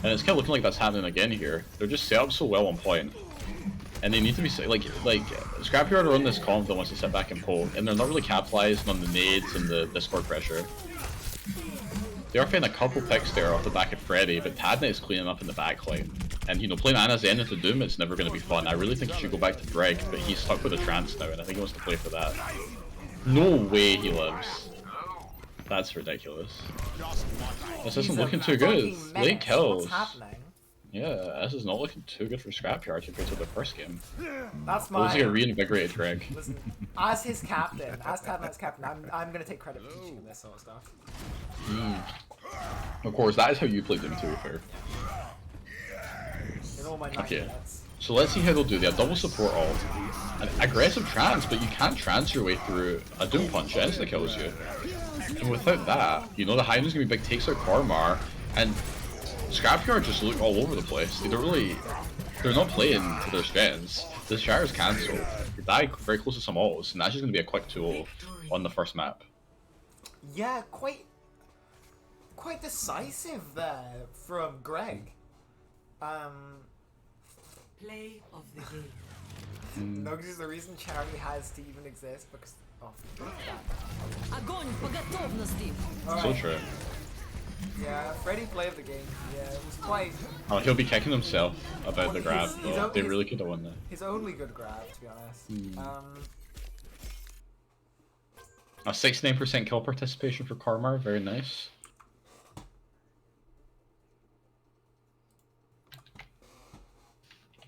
And it's kind of looking like that's happening again here. They're just set up so well on point. And they need to be, like Scrapyard are on this comp that wants to sit back and poke, and they're not really capitalizing on the nades and the Discord pressure. They are finding a couple picks there off the back of Freddy, but Tadnet is cleaning up in the backline. And, you know, playing Ana Zen into Doom, it's never going to be fun. I really think he should go back to Greg, but he's stuck with a trance now, and I think he wants to play for that. No way he lives. That's ridiculous. This isn't looking too good. Late kills. Yeah, this is not looking too good for Scrapyard compared to the first game. That's my... Looks like a reinvigorated Greg. Listen, as his captain, as Tadnet's captain, I'm going to take credit for teaching him this sort of stuff. Of course, that is how you played them, to be fair. Okay, so let's see how they'll do. They have double support ult, an aggressive trance, but you can't trance your way through a Doom Punch, it instantly kills you. And without that, you know, the Heimdall's gonna be big, takes out Karmar, and Scrapyard just look all over the place. They're not playing to their strengths. The Shire's cancelled. They die very close to some ults, and that's just gonna be a quick 2-0 on the first map. Yeah, quite decisive there from Greg. Play of the game. No, because the reason charity has to even exist because So true. Yeah, Freddy play of the game. Yeah, it was quite. Oh, he'll be kicking himself about the grab. They really could have won that. His only good grab, to be honest. A 69% kill participation for Karmar, very nice.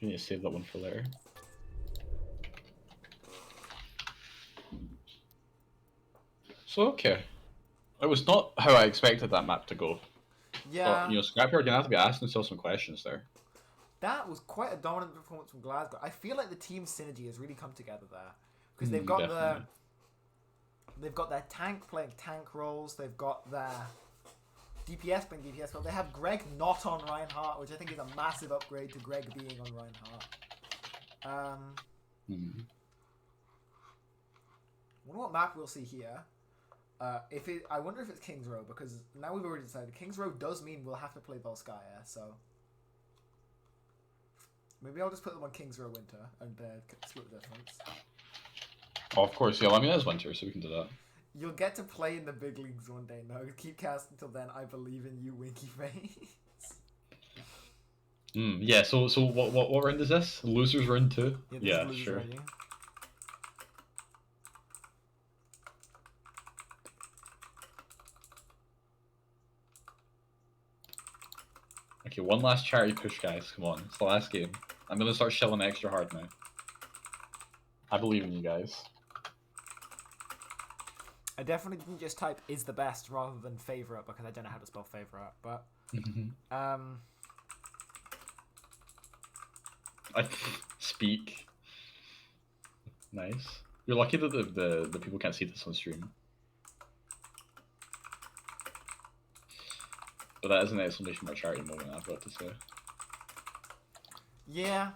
I need to save that one for later. So okay, it was not how I expected that map to go. Yeah. But, you know, Scrapyard gonna have to be asking themselves some questions there. That was quite a dominant performance from Glasgow. I feel like the team synergy has really come together there because they've got their tank playing tank roles. They've got their DPS playing DPS, but they have Greg not on Reinhardt, which I think is a massive upgrade to Greg being on Reinhardt. Wonder what map we'll see here. I wonder if it's King's Row, because now we've already decided King's Row does mean we'll have to play Volskaya, so maybe I'll just put them on King's Row Winter and split the difference. Oh, of course, yeah. Let me know it's Winter, so we can do that. You'll get to play in the big leagues one day. No, keep casting until then. I believe in you, Winky Face. Yeah. So what round is this? Losers round 2. Yeah, sure. Round, yeah. Okay, one last charity push, guys. Come on, it's the last game. I'm gonna start shelling extra hard now. I believe in you guys. I definitely didn't just type "is the best" rather than "favorite" because I don't know how to spell favorite. But I speak. Nice. You're lucky that the people can't see this on stream. But that is an exclamation mark charity moment, I've got to say. Yeah.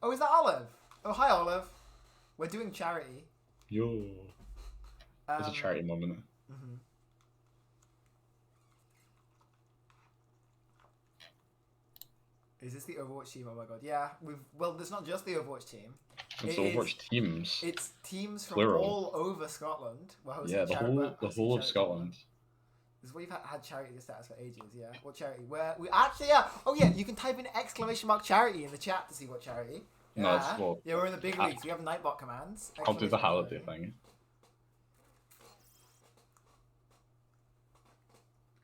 Oh, is that Olive? Oh, hi, Olive. We're doing charity. Yo. It's a charity moment. Is this the Overwatch team? Oh my god, yeah. Well, there's not just the Overwatch team. It's Overwatch teams. It's teams from Plural. all over Scotland. Yeah, the whole of Scotland. This is where you've had charity status for ages, yeah. What charity? We actually, yeah. Oh yeah, you can type in exclamation mark charity in the chat to see what charity. Yeah, no, it's well, yeah, we're in the big leagues. We have Nightbot commands. I'll do the holiday thing.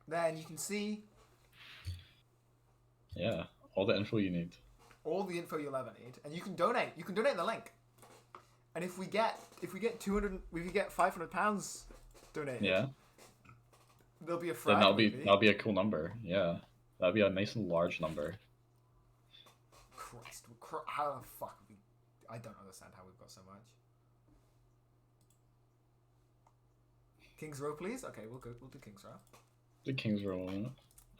Then you can see. Yeah, all the info you need. All the info you'll ever need, and you can donate. You can donate in the link. And if we get 200, if we get £500 donated, yeah, there'll be a frag. Then that'll be a cool number. Yeah, that'll be a nice and large number. Christ, how the fuck? I don't understand how we've got so much. King's Row, please. Okay, we'll do King's Row. The King's Row.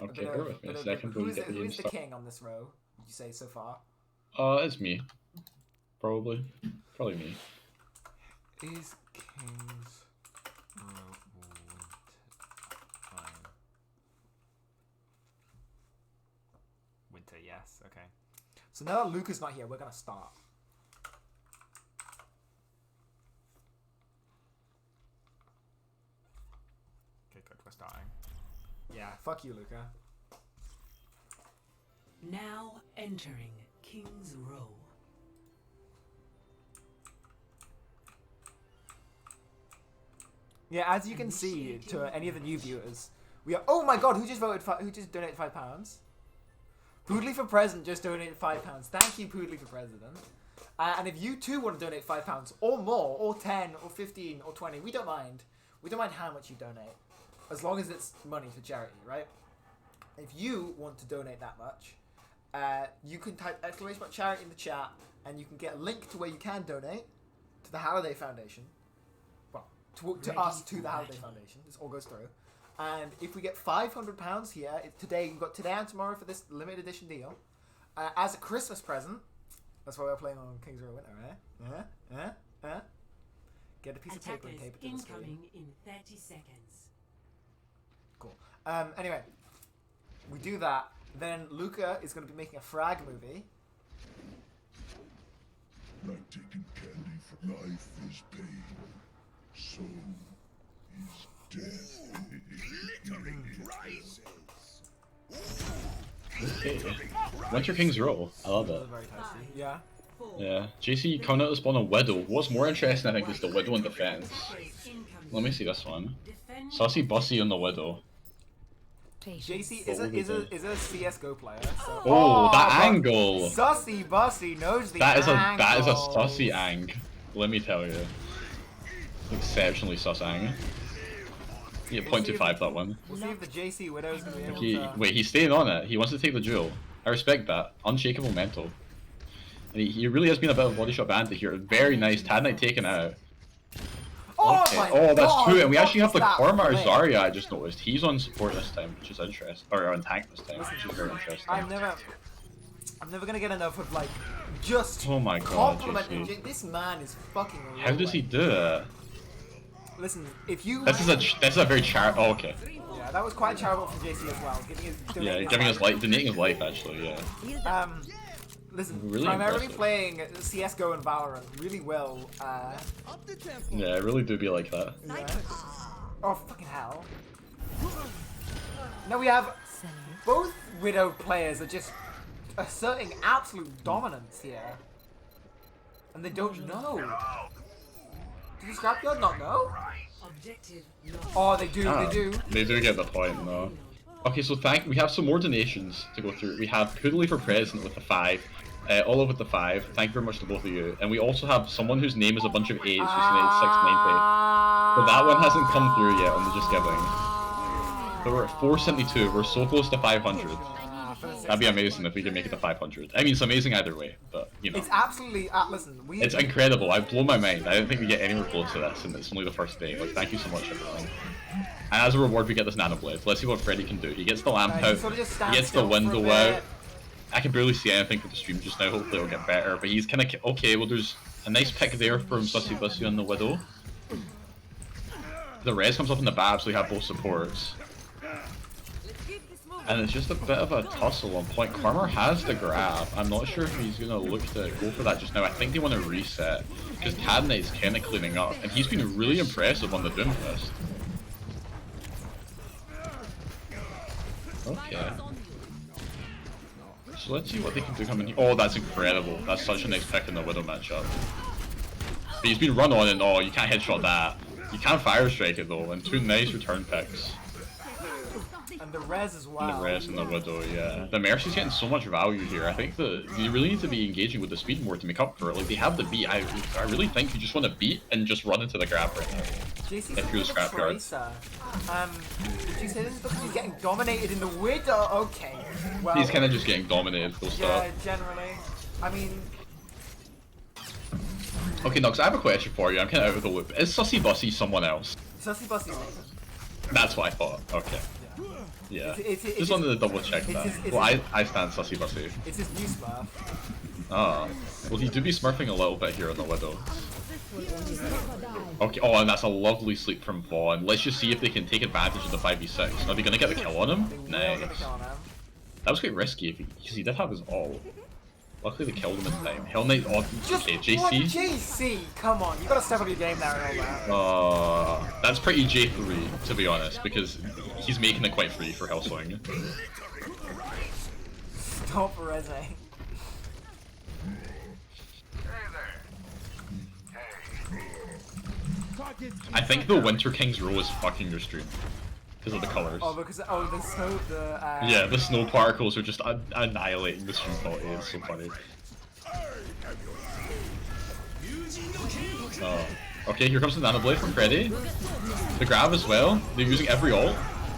Okay, bear with me a second. Who Who is the king on this row? Would you say so far? It's me. Probably me. Is King's Row winter? Yes. Okay. So now that Luca's not here, we're gonna start. Okay, good. We're starting. Yeah. Fuck you, Luca. Now entering King's Row. Yeah, as you can see, to any of the new viewers, we are. Oh my God! Who just voted? Who just donated £5? Poodley for President just donated £5. Thank you, Poodley for President. And if you too want to donate £5 or more, or 10, or 15, or 20, we don't mind. We don't mind how much you donate, as long as it's money for charity, right? If you want to donate that much, you can type !charity in the chat, and you can get a link to where you can donate to the Halliday Foundation. Well, to us, to the Halliday Foundation. This all goes through. And if we get £500 here, we've got today and tomorrow for this limited edition deal, as a Christmas present. That's why we're playing on King's Row Winter, eh? Get a piece of paper and tape it to the screen. Incoming in 30 seconds. Cool. Anyway, we do that. Then Luca is going to be making a frag movie. Like taking candy from life is pain. So is death. Okay. Winter King's Row. I love it. Very tasty. Yeah. Yeah. JC coming out to spawn a Widow. What's more interesting, I think, is the Widow in defense. Let me see this one. Saucy Bossy on the Widow. JC is a CS:GO player. So. Oh, that angle! Saucy Bossy knows the that is angle. a saucy ang. Let me tell you. Exceptionally sus ang. Yeah, 0.25 that one. We'll see if the JC Widow's gonna be able to... Wait, he's staying on it. He wants to take the duel. I respect that. Unshakable mental. And he really has been a bit of a body shot bandit here. Very nice. Tad Knight taken out. Oh, okay. my Oh, that's God, true. And we actually have the that Korma play? Zarya, I just noticed. He's on support this time, which is interesting. Or on tank this time, which is very interesting. I'm never gonna get enough of like just Oh my God, complimenting JC. This man is fucking How does he do it? Listen, if you This is a very oh, okay. yeah, that was quite charitable from JC as well. Giving his life, donating his life actually, yeah. Listen, Really primarily impressive. playing CS:GO and Valorant really well. Yeah, I really do be like that. Yeah. Oh fucking hell! Now we have both Widow players are just asserting absolute dominance here, and they don't know. Does the Scrapyard not know? Oh, they do. Ah, They do. They do get the point, though. Okay, so we have some more donations to go through. We have Poodley for President with the 5, Olive with the 5. Thank you very much to both of you. And we also have someone whose name is a bunch of 8s who donated 690. But that one hasn't come through yet on the Just Giving. So we're at 472. We're so close to 500. That'd be amazing if we could make it to 500. I mean, it's amazing either way, but you know. It's absolutely. Listen, It's incredible. I've blown my mind. I don't think we get anywhere close to this, and it's only the first day. Like, thank you so much, everyone. And as a reward, we get this Nano Blade. Let's see what Freddy can do. He gets the lamp he out. sort of just He stands gets the still for a window bit. out. I can barely see anything for the stream just now. Hopefully it'll get better. But he's kind of okay. Well, there's a nice pick there from Sussy Bussy on the Widow. The res comes up in the Bab, so we have both supports. And it's just a bit of a tussle on point. Karma has the grab. I'm not sure if he's going to look to go for that just now. I think they want to reset. Because Tad Knight's kind of cleaning up. And he's been really impressive on the Doomfist. Okay. So let's see what they can do coming here. Oh, that's incredible. That's such a nice pick in the Widow matchup. But he's been run on and you can't headshot that. You can fire strike it though, and 2 nice return picks. And the res as well. And the res and the Widow, yeah. The Mercy's getting so much value here. I think you really need to be engaging with the speed more to make up for it. Like, they have the beat. I really think you just want to beat and just run into the grab right now. JC's If you're the Scrapyard. Did you say this is because he's getting dominated in the Widow? Okay. Well, He's kind of just getting dominated, full stop. yeah, generally. I mean, Okay, Nux, I have a question for you. I'm kind of out of the loop. Is Sussy Bussy someone else? Sussy Bussy's Nathan. That's what I thought. Okay. Yeah. It's Just wanted to double check that. Well, I stand sussy bussy. It's his new Smurf. Ah. Well, he do be smurfing a little bit here on the Widow. Okay, oh, and that's a lovely sleep from Vaughn. Let's just see if they can take advantage of the 5v6. Are they gonna get the kill on him? Nice. That was quite risky because he did have his ult. Luckily they killed him in time. Hell Knight, oh, okay, JC. What JC? Come on, you gotta step up your game there and all that. That's pretty J3, to be honest, because he's making it quite free for Hellswing. Stop Reze. I think the Winter King's row is fucking your stream. Because of the colours. Oh, because the snow, yeah, the snow particles are just annihilating the stream quality. It's so funny. Okay, here comes the Nano Blade from Freddy. The grab as well. They're using every ult.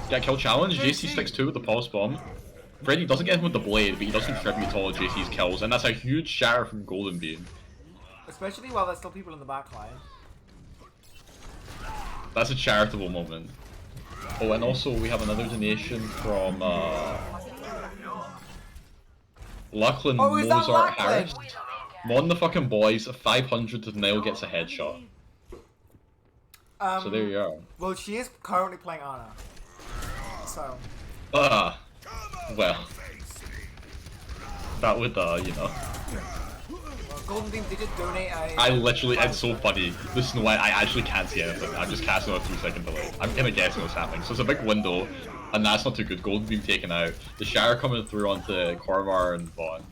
Get kill challenge. JC sticks 2 with the pulse bomb. Freddy doesn't get him with the blade, but he does contribute to all of JC's kills, and that's a huge shatter from Golden Beam. Especially while there's still people in the back line. That's a charitable moment. Oh, and also we have another donation from Lachlan Mozart Harris. Mon the fucking boys, 500 to Nile gets a headshot. So there you are. Well, she is currently playing Ana. So. Well. That would, you know. Golden Beam did just donate a... I literally, it's so funny. The Snow White, I actually can't see anything. I'm just casting on a 3-second delay. I'm kind of guessing what's happening. So it's a big window, and that's not too good. Golden Beam taken out. The Shower coming through onto Korvar and Vaughn.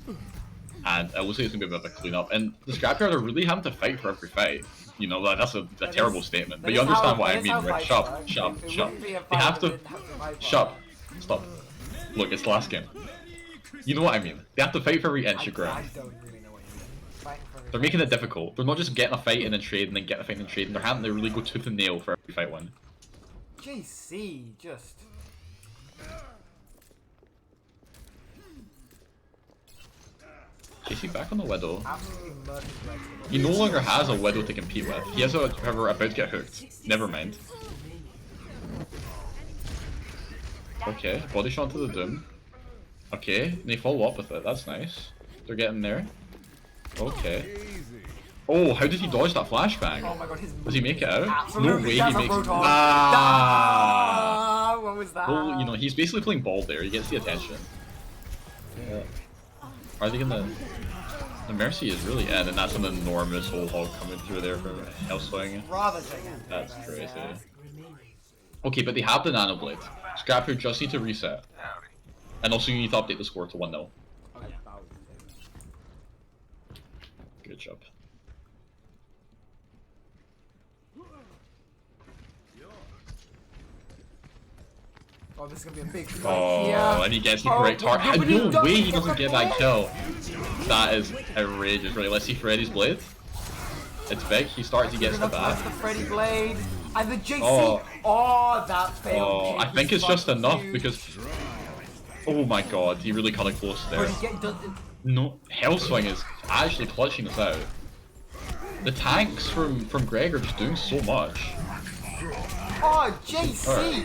And it looks like it's going to be a bit of a cleanup. And the Scrapyard are really having to fight for every fight. You know, that's a terrible statement. But you understand what I mean, right? Shut. They have to... Shut. Stop. Look, it's the last game. You know what I mean. They have to fight for every inch of ground. They're making it difficult. They're not just getting a fight and then trade and then getting a fight and then trade. They're having to really go tooth and nail for every fight win. JC, just... JC back on the Widow. He no longer has a Widow to compete with. He has a whoever about to get hooked. Never mind. Okay, body shot to the Doom. Okay, and they follow up with it. That's nice. They're getting there. Okay. Oh, how did he dodge that flashbang? Oh my god, does he make it out? Absolutely, no way he makes it. What was that? Well, you know, he's basically playing ball there. He gets the attention. Yeah. Are they gonna... The Mercy is really in, and that's an enormous whole hog coming through there from Hellswing. Rather gigantic. That's crazy. Okay, but they have the Nano Blade. Scrapyard just need to reset. And also you need to update the score to 1-0. Good job. Oh, this is gonna be a big fight here. And he gets the correct target. No way he doesn't get that kill. That is outrageous. Right, let's see Freddy's blade. It's big. He starts, he gets the bat. The Freddy blade. And the JC. Oh, that failed. I think it's just enough because... Oh my god, he really cut it close there. No, Hellswing is actually clutching this out. The tanks from Greg are just doing so much. Oh, JC!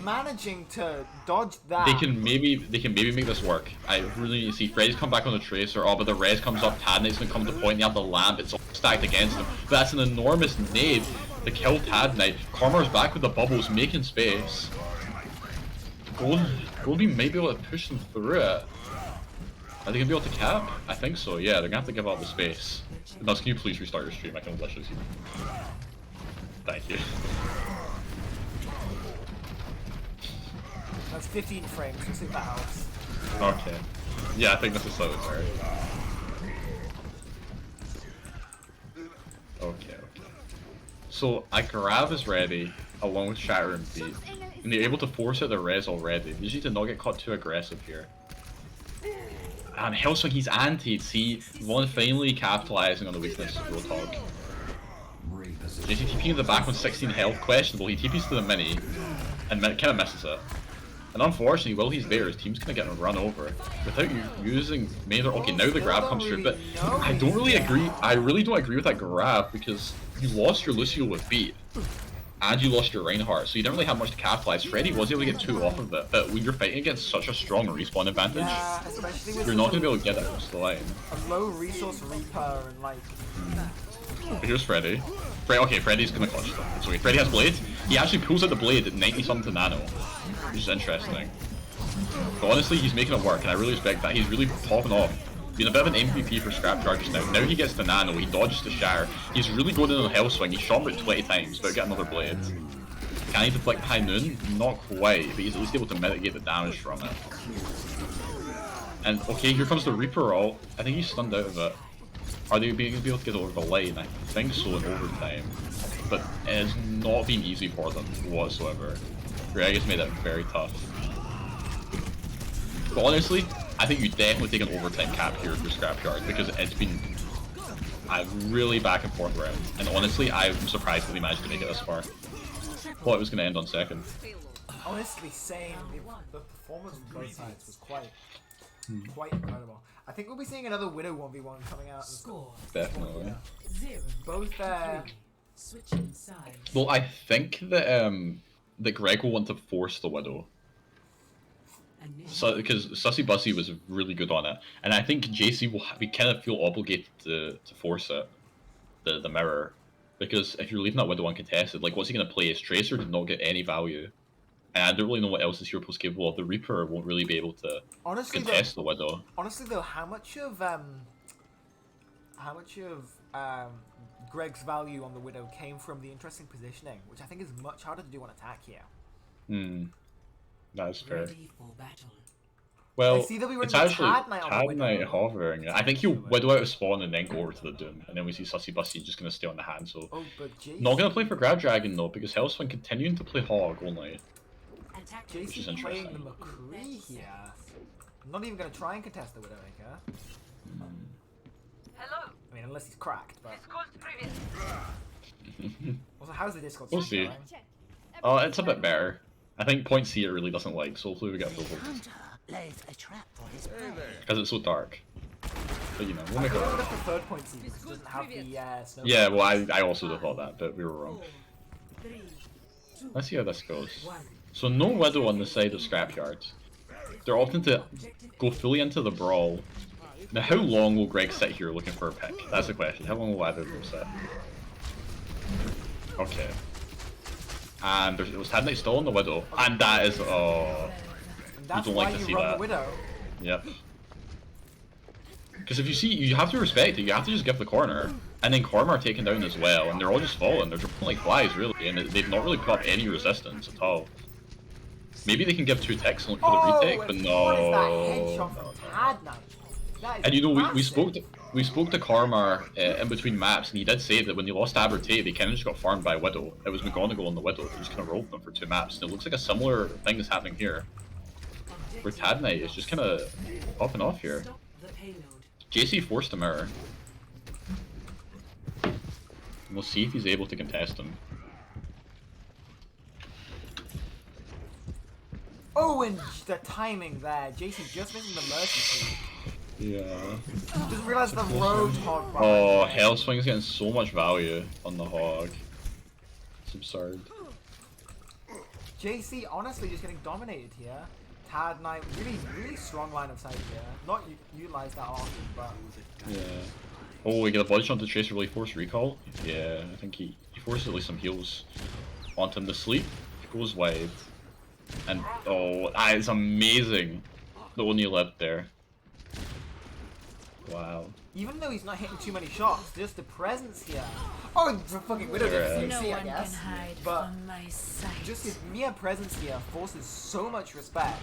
Managing to dodge that. They can maybe make this work. I really need to see Freddy's come back on the Tracer. Oh, but the res comes up. Tad Knight's gonna come to the point. They have the lamp. It's all stacked against him. But that's an enormous nade to kill Tad Knight. Cormar's back with the bubbles, making space. Goldie may be able to push them through it. Are they gonna be able to cap? I think so. Yeah, they're gonna have to give up the space. Nuts, can you please restart your stream? I can literally see. Thank you. That's 15 frames, we'll see if that helps. Okay. Yeah, I think this is so sorry. Okay. So, Ikarav is ready, along with Shatter and Beat. And they're able to force out the res already. They just need to not get caught too aggressive here. And Hellswing, he's antied. See, Vaughn finally capitalizing on the weakness of Roadhog. JC TPing in the back on 16 health, questionable. He TPs to the mini, and kind of misses it. And unfortunately, while he's there, his team's gonna get run over without you using Mather. Okay, now the grab comes through, but I don't really agree. I really don't agree with that grab because you lost your Lucio with Beat. and you lost your Reinhardt, so you didn't really have much to capitalize. Freddy was able to get 2 off of it, but when you're fighting against such a strong respawn advantage, Yeah, especially with you're not going to be able to get that across the line. a low resource Reaper and like. But here's Freddy. Okay, Freddy's gonna clutch them. So Freddy has Blade. He actually pulls out the Blade at 90 something to Nano, which is interesting. But honestly, he's making it work, and I really respect that. He's really popping off. Being a bit of an MVP for Scrapyard just now. Now he gets the Nano, he dodges the Shatter. He's really going in on Hellswing. He's shot about 20 times, but get another Blade. Can he deflect High Noon? Not quite, but he's at least able to mitigate the damage from it. And okay, here comes the Reaper ult. I think he's stunned out of it. Are they being able to get over the line? I think so in overtime. But it has not been easy for them whatsoever. Greg has made it very tough. But honestly, I think you definitely take an overtime cap here for Scrapyard because it's been a really back and forth round. And honestly, I'm surprised that they managed to make it this far. Thought it was going to end on second. Honestly, same. The performance from both sides was quite incredible. I think we'll be seeing another Widow 1v1 coming out. Definitely. Both Switching sides. Well, I think that that Greg will want to force the Widow. So, because Sussy Bussy was really good on it, and I think JC will we kind of feel obligated to force it, the mirror, because if you're leaving that Widow uncontested, like what's he gonna play? His Tracer did not get any value, and I don't really know what else this hero is capable of. The Reaper won't really be able to contest the Widow. Honestly, though, how much of Greg's value on the Widow came from the interesting positioning, which I think is much harder to do on attack here. That is fair. Ready for battle. Well, I see that we were it's in the actually Tad Knight on the Tad Widow. Knight hovering. I think he'll Widow out of spawn and then go over to the Doom, and then we see Sussy Bussy just gonna stay on the hand. So Oh, but JC, not gonna play for Grab Dragon though, because Hellswing continuing to play Hog only. Which is JC playing interesting. the McCree here. I'm not even gonna try and contest the Widowmaker. Hello. I mean, unless he's cracked, but. Previous. Also, how's the Discord We'll stream see. going? It's a bit better. I think Point C it really doesn't like, so hopefully we get approval. Because it's so dark. But you know, we'll I make it would work. have preferred Point C because it doesn't have the snow. Yeah, well I also would have thought that, but we were wrong. Let's see how this goes. So no Widow on the side of Scrapyard. They're opting to go fully into the brawl. Now how long will Greg sit here looking for a pick? That's the question. How long will either of them sit? Okay. And it was Tad Knight still on the Widow. And that is, oh, And that's you don't why like to you see run that. the Widow. Yep. Because if you see, you have to respect it. You have to just give the corner. And then Kormar taken down as well. And they're all just falling. They're just like flies, really. And they've not really put up any resistance at all. Maybe they can give 2 ticks and look for the retake, but What is that no. headshot from Tad Knight? That is And you know, we massive. spoke to Kormar in between maps, and he did say that when they lost Aber Tate, they kind of just got farmed by Widow. It was McGonagall and the Widow. They just kind of rolled them for 2 maps. And it looks like a similar thing is happening here. Where Tad Knight is just kind of popping off here. JC forced a mirror. And we'll see if he's able to contest him. Oh, and the timing there. JC just missing the Mercy Sweep. Yeah. Just realized the Road Hog. Oh, Hellswing's getting so much value on the Hog. It's absurd. JC honestly just getting dominated here. Tad Knight, really strong line of sight here. Not utilized that often, but. Yeah. Oh, we get a body shot to Tracer really force recall? Yeah, I think he forces at least some heals onto him to sleep. Goes wide. And oh, that is amazing. The one you left there. Wow. Even though he's not hitting too many shots, just the presence here. Oh, the fucking Widow didn't Yeah. see, I guess. But just his mere presence here forces so much respect.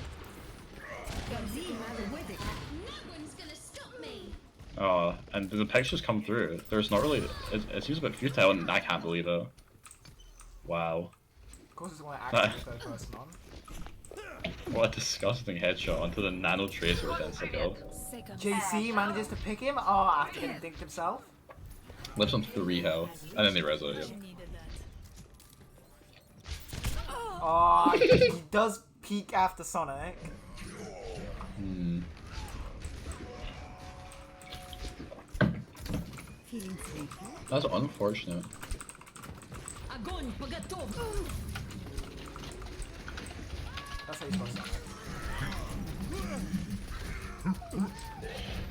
Oh, and the pictures come through. There's not really. It seems a bit futile, and I can't believe it. Wow. Of course, it's one I actually third person on. What a disgusting headshot onto the Nano Tracer against the go. JC manages to pick him. Oh, after getting dinked himself. Lives on 3 health, and then they res it. Yep. Oh, he does peek after Sonic. Hmm. That's unfortunate. That's how you're supposed to.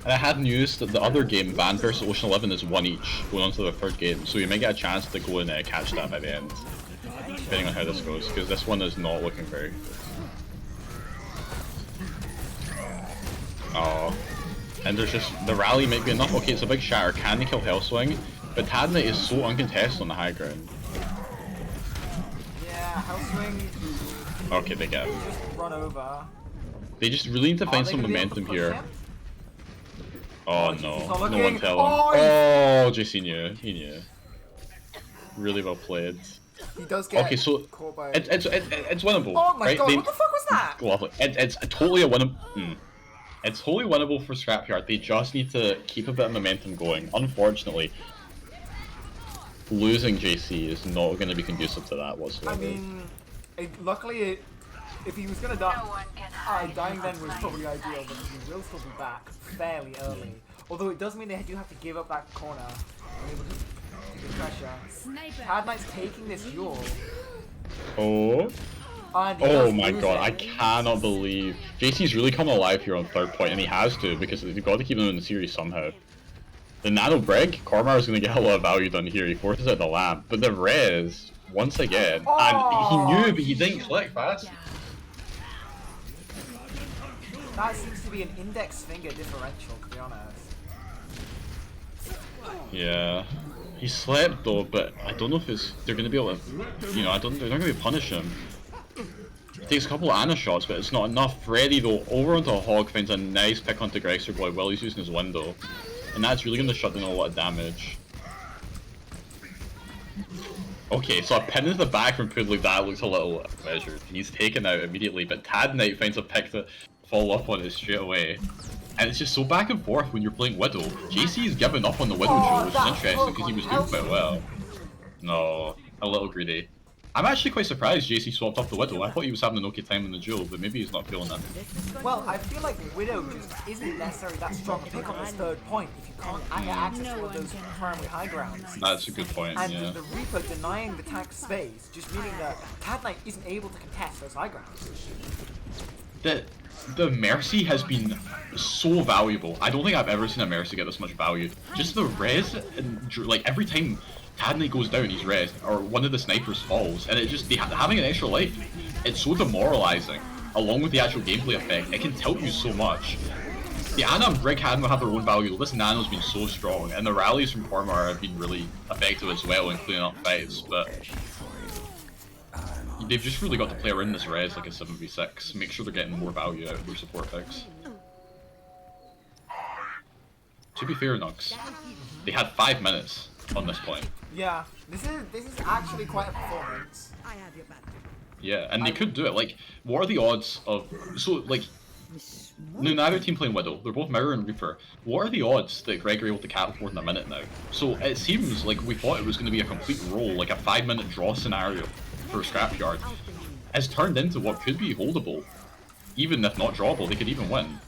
And I had news that the other game, Van vs Ocean 11, is 1 each, going on to the third game, so you may get a chance to go and catch that by the end, depending on how this goes, because this one is not looking very good. Oh, and there's just, the rally might be enough. Okay, it's a big shatter, can they kill Hellswing? But Tadnite is so uncontested on the high ground. Yeah, Hellswing. Okay, they get him. Just run over. They just really need to find some momentum here. Oh no, no one tell him. Oh, JC knew, he knew. Really well played. He does get okay, so caught by... it's winnable. Oh my right? god, what the fuck was that? Lovely. It's totally a winnable. It's totally winnable for Scrapyard. They just need to keep a bit of momentum going. Unfortunately, losing JC is not going to be conducive to that whatsoever. I mean, luckily, if he was going to die, dying then was probably ideal, but he will still be back fairly early. Although it does mean they do have to give up that corner. Unable to take the pressure. Tadnite's taking this duel. Oh. Oh my god, I cannot believe. JC's really come alive here on third point, and he has to, because they've got to keep him in the series somehow. The Nano Brig, Cormar is going to get a lot of value done here. He forces out the lamp, but the res, once again, and he knew, but he didn't click fast. That seems to be an index finger differential, to be honest. Yeah. He slept though, but I don't know if they're going to be able to, they're not going to be punish him. Takes a couple of Ana shots, but it's not enough. Freddy though, over onto a Hog, finds a nice pick onto Gregster Boy while he's using his window. And that's really going to shut down a lot of damage. Okay, so a pin into the back from Poodley, that looks a little measured. He's taken out immediately, but Tadnite finds a pick to follow up on it straight away. And it's just so back and forth when you're playing Widow. JC's given up on the Widow duel, which is interesting because he was doing quite well. No, a little greedy. I'm actually quite surprised JC swapped off the Widow. I thought he was having an okay time in the duel, but maybe he's not feeling that. Well, I feel like Widow just isn't necessarily that strong a pick on this third point if you can't get access to those primary high grounds. That's a good point, and yeah. the Reaper denying the tank space, just meaning that Tadnite isn't able to contest those high grounds. The Mercy has been so valuable. I don't think I've ever seen a Mercy get this much value. Just the res, and like every time Tadnite goes down, he's res, or one of the snipers falls, and it just, having an extra life, it's so demoralizing, along with the actual gameplay effect. It can tilt you so much. The Ana and Brig have their own value. This Nano's been so strong, and the rallies from Cormar have been really effective as well in cleaning up fights, but they've just really got to play around this res like a 7v6, make sure they're getting more value out of their support picks. To be fair, Nux, they had 5 minutes on this point. Yeah, this is actually quite a performance. Yeah, and they could do it. Like, what are the odds of... So, like, neither team playing Widow, they're both Mirror and Reaper. What are the odds that Greg are able to cattle for in a minute now? So, it seems like we thought it was going to be a complete roll, like a 5-minute draw scenario for Scrapyard. Has turned into what could be holdable. Even if not drawable, they could even win.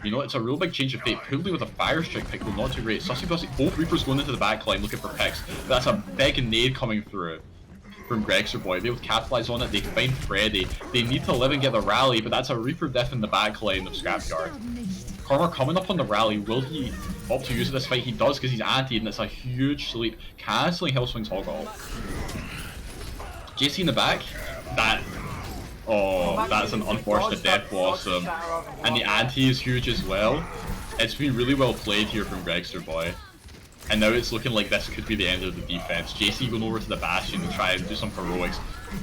You know, it's a real big change of fate. Poodley with a Fire Strike pick, not too great. Sussy Bussy, both Reapers going into the back line looking for picks. That's a big nade coming through from Gregster Boy. They would capitalize on it, they find Freddy. They need to live and get the rally, but that's a Reaper diff in the back line of Scrapyard. Cormar coming up on the rally, will he opt to use this fight? He does because he's anti, and it's a huge sleep. Cancelling Hellswing's Hog off. JC in the back, that's an unfortunate Death Blossom. And the anti is huge as well. It's been really well played here from Gregster Boy. And now it's looking like this could be the end of the defense. JC going over to the Bastion to try and do some heroics.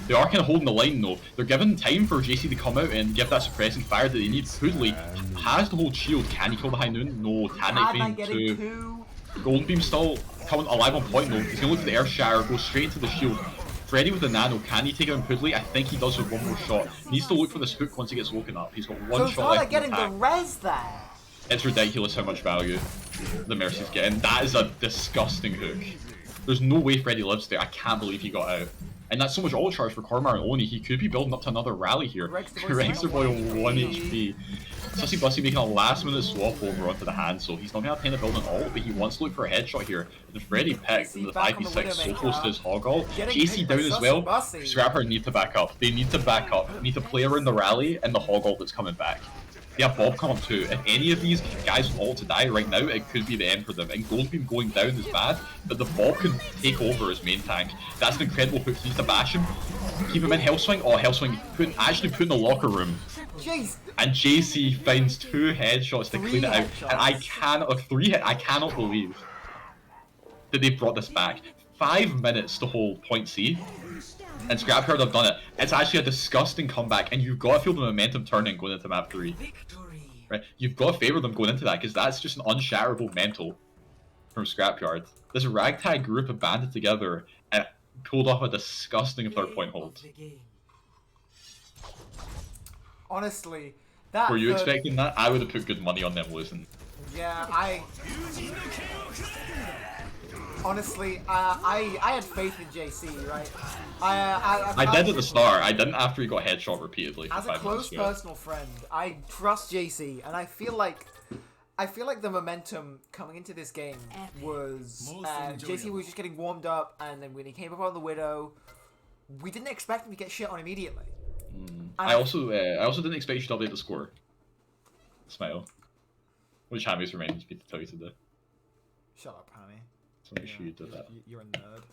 They are kind of holding the line though. They're giving time for JC to come out and give that suppressing fire that they need. Poodley has the whole shield. Can he kill the High Noon? No. Tadnite getting 2. Golden Beam still coming alive on point though. He's going to look for the Earth Shatter, go straight into the shield. Freddy with the Nano, can he take out Poodley? I think he does with one more shot. Needs to look for the spook once he gets woken up. He's got one shot left. Getting the res there. It's ridiculous how much value the Mercy's getting. That is a disgusting hook. There's no way Freddy lives there. I can't believe he got out. And that's so much auto charge for Cormar only. He could be building up to another rally here. Rexer Boy 1 HP. Sussy Bussy making a last minute swap over onto the Hansel. He's not going to have time to build an ult, but he wants to look for a headshot here. And Freddy picked the 5v6 so close to his hog ult. JC down as well. Scrapper need to back up. They need to back up. They need to play around the rally and the hog ult that's coming back. They have Bob come up too. If any of these guys want to die right now, it could be the end for them. And Goldbeam going down is bad, but the Bob can take over as main tank. That's an incredible hook. He needs to bash him. Keep him in Hellswing. Oh, Hellswing actually put in the locker room. Jeez. And JC finds 2 headshots to clean it out. And I cannot believe that they brought this back. 5 minutes to hold point C. And Scrapyard have done it. It's actually a disgusting comeback, and you've got to feel the momentum turning going into map 3. Right? You've got to favour them going into that, because that's just an unshatterable mental from Scrapyard. This ragtag group have banded together and pulled off a disgusting 3rd point hold. Honestly, that. Were you expecting that? I would have put good money on them losing. Yeah, honestly, I had faith in JC, right? I did at the start. I didn't after he got headshot repeatedly. As a close personal friend, I trust JC, and I feel like the momentum coming into this game was JC was just getting warmed up, and then when he came up on the Widow, we didn't expect him to get shit on immediately. I also didn't expect you to update the score. Smile. Which Hammy's reminded me to tell you to do. Shut up, Hammy. So make sure you do that. You're a nerd.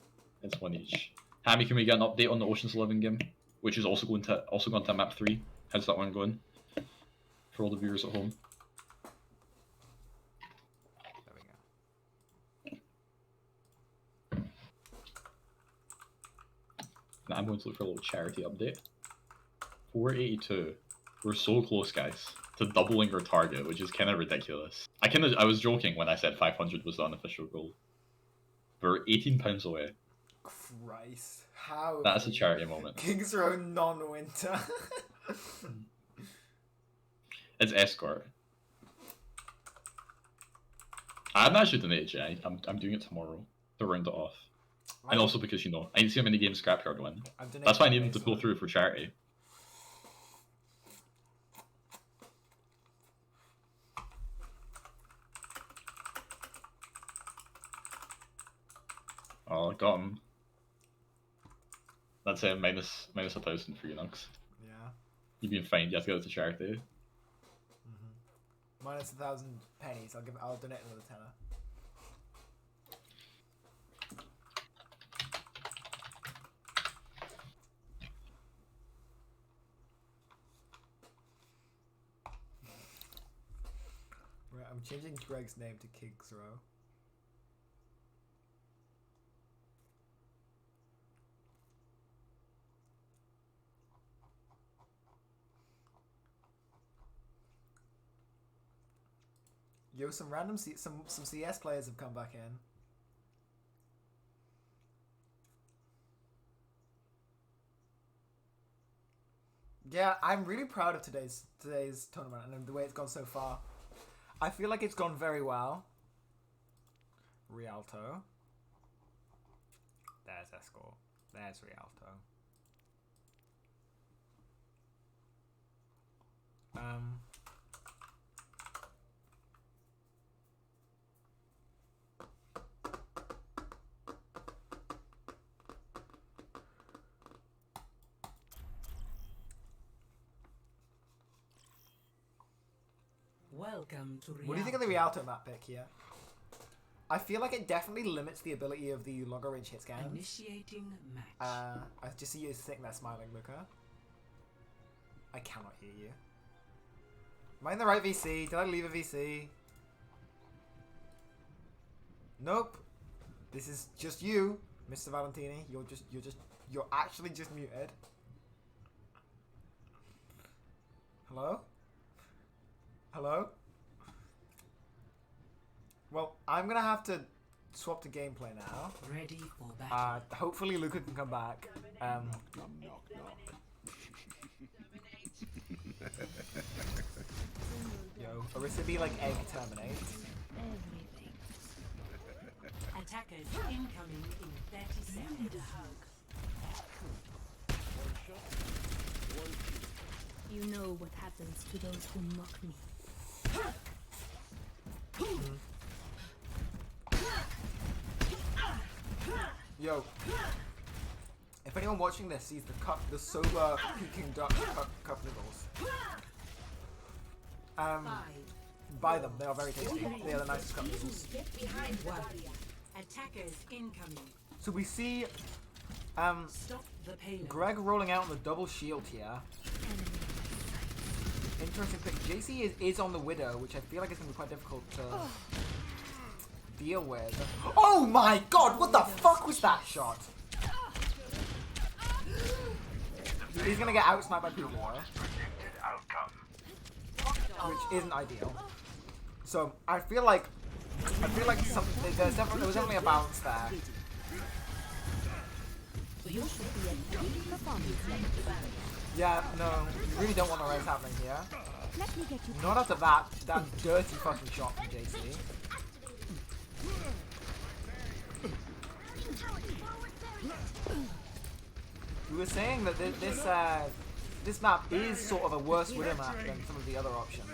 It's 1 each. Hammy, can we get an update on the Ocean's 11 game, which is also going to map 3? How's that one going? For all the viewers at home. There we go. Now I'm going to look for a little charity update. 482. We're so close, guys, to doubling our target, which is kind of ridiculous. I was joking when I said 500 was the unofficial goal. We're £18 away. Christ, how? That's a charity moment. King's Row non-winter. It's Escort. I'm actually donated yet. I'm doing it tomorrow to round it off. And also because, I need to see how many games Scrapyard win. That's why I need them to pull through for charity. Oh, I got him. That's a minus 1,000 for you, Nux. Yeah. You've been fined. You have to go to charity. Minus 1,000 pennies. I'll donate another tenner. Right, I'm changing Greg's name to King's Row. Yo, some random some CS players have come back in. Yeah, I'm really proud of today's tournament and the way it's gone so far. I feel like it's gone very well. Rialto. There's Escort. There's Rialto. Welcome to What do you think of the Rialto map pick here? I feel like it definitely limits the ability of the longer range hit scans. Initiating match. I just see you sitting there smiling, Luca. I cannot hear you. Am I in the right VC? Did I leave a VC? Nope. This is just you, Mr. Valentini. You're actually just muted. Hello? Hello? Well, I'm gonna have to swap to gameplay now. Ready for battle. Hopefully Luca can come back. Yo, Orisa be like egg terminate. Attackers incoming in 30 seconds. You know what happens to those who mock me. Yo, if anyone watching this sees the sober Peking Duck cup noodles, buy them. They are very tasty. They are the nicest cup noodles. Get behind Warrior. Attackers incoming. So we see Stop the payload. Greg rolling out on the double shield here. Interesting pick. JC is on the Widow, which I feel like is going to be quite difficult to deal with. Oh my god, what the fuck was that shot? He's going to get outsniped by Puglia, which isn't ideal. So I feel like there was definitely a balance there. Yeah, no, you really don't want to know what's happening here. Not after that dirty fucking shot from JC. We were saying that this map is sort of a worse Widow map than some of the other options.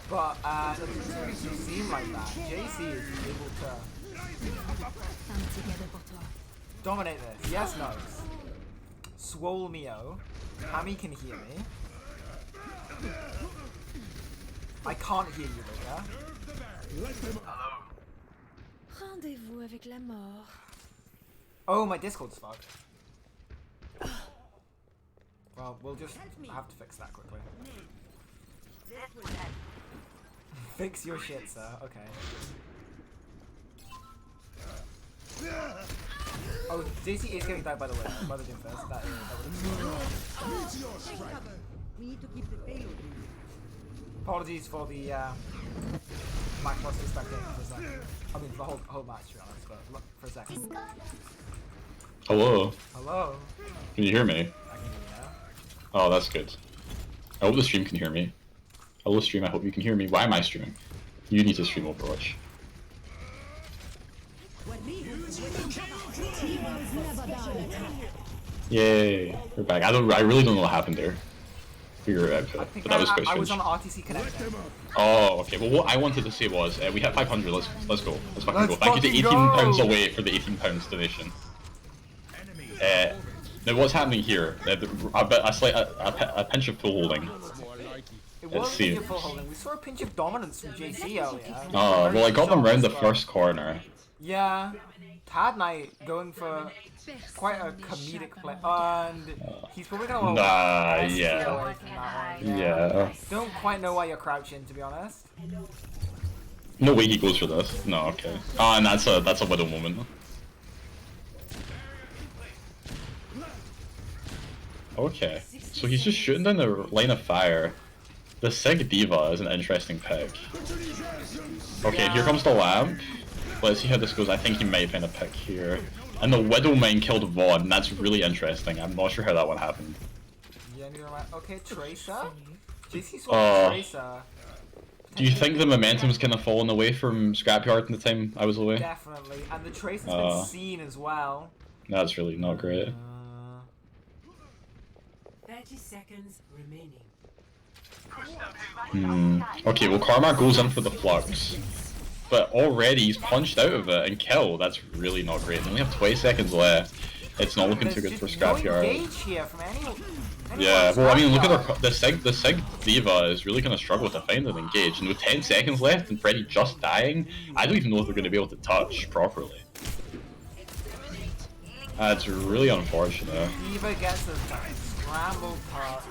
But it doesn't really seem like that. JC is able to dominate this. Yes, no. Swole Mio. Hammy can hear me. I can't hear you, Luca. Rendez-vous avec la mort. Oh, my Discord's fucked. Well, we'll just have to fix that quickly. Fix your shit, sir. Okay. Oh, JC is getting died by the way. By the Doomfist. That We need to keep the payload. Apologies for the lackluster spectating for a second. I mean, for the whole match, to be honest, but look, for a second. Hello. Hello. Can you hear me? I can hear you now. Oh, that's good. I hope the stream can hear me. Hello stream, I hope you can hear me. Why am I streaming? You need to stream Overwatch. Yay, we're back. I really don't know what happened there. Figure it out, but that was quite I was strange. on RTC Connect. Oh, okay. Well, what I wanted to say was, we hit 500. Let's go. Let's fucking go. Let's Thank you to fucking £18 go! away for the £18 donation. Now what's happening here? A pinch of full holding. It Let's was a see. pinch of full holding. We saw a pinch of dominance from JC earlier. Oh, well, I got them round the first corner. Yeah, Tad Knight going for quite a comedic play, and he's probably gonna Nah, SC yeah. away from that one. Yeah. Don't quite know why you're crouching, to be honest. No way he goes for this. No, okay. Oh, and that's a Widow moment. Okay, so he's just shooting down the line of fire. The Sig Diva is an interesting pick. Okay, here comes the lamp. Let's see how this goes. I think he might find a pick here. And the Widow Mine killed Vaughn. That's really interesting. I'm not sure how that one happened. Yeah, neither am I. Okay, Tracer. JC saw Tracer. Do you think the momentum's kind of fallen away from Scrapyard in the time I was away? Definitely, and the Tracer's been seen as well. That's really not great. 30 seconds remaining. Okay, well Karma goes in for the Flux. But already he's punched out of it and killed. That's really not great. We only have 20 seconds left. It's not looking too good for Scrapyard. Yeah, well I mean look at the Sig Diva is really going to struggle to find an engage. And with 10 seconds left and Freddy just dying, I don't even know if they're going to be able to touch properly. That's really unfortunate. Diva gets a scramble touch,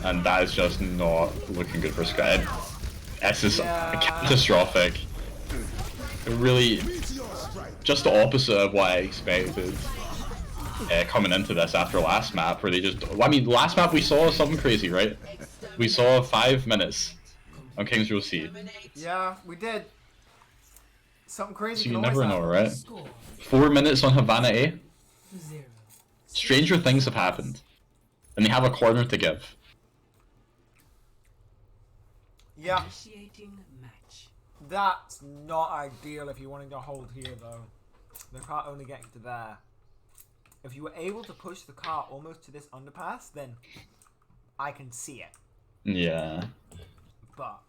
And that is just not looking good for Scrap. This is catastrophic. Really, just the opposite of what I expected coming into this after last map, where they just... I mean, last map we saw something crazy, right? We saw 5 minutes on King's Row C. Yeah, we did. Something crazy. So you never know, right? 4 minutes on Havana A. Stranger things have happened. And they have a corner to give. Yeah. That's not ideal if you're wanting to hold here, though. The car only gets to there. If you were able to push the car almost to this underpass, then I can see it. Yeah. But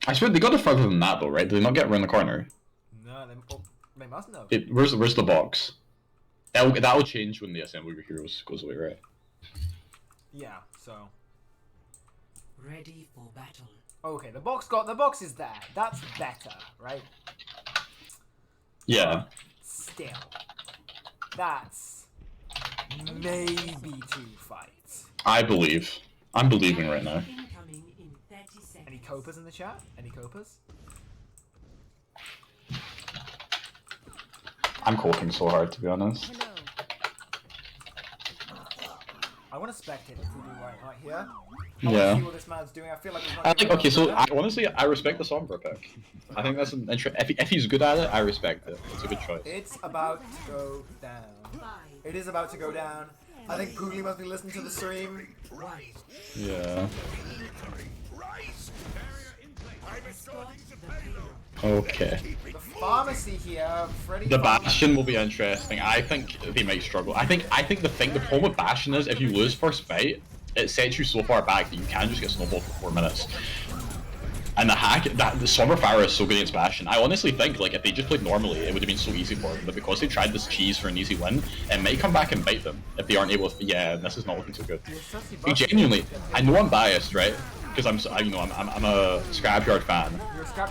I swear they got it further than that though, right? Did they not get around the corner? no, they must know. Where's the box? That'll change when the Assembly of Heroes goes away, right? Yeah. So. Ready for battle. Okay, the box is there. That's better, right? Yeah. Still, that's maybe 2 fights. I believe. I'm believing right now. Any copas in the chat? Any copas? I'm coping so hard, to be honest. I want to spectate if we do right here. I Yeah. want to see what this man's doing. I feel like we've I think, okay, so honestly, I respect the Sombra pick. I think that's an if he's good at it, I respect it. It's a good choice. It's about to go down. It is about to go down. I think Poogly must be listening to the stream. Yeah. Okay. The pharmacy here, Freddy. The Bastion will be interesting. I think they might struggle. I think the problem with Bastion is if you lose first fight, it sets you so far back that you can just get snowballed for 4 minutes. And the Somber Fire is so good against Bastion. I honestly think like if they just played normally, it would have been so easy for them. But because they tried this cheese for an easy win, it might come back and bite them if they aren't able to. Yeah, this is not looking so good. Like, genuinely, I know I'm biased, right? Because I'm a Scrapyard fan,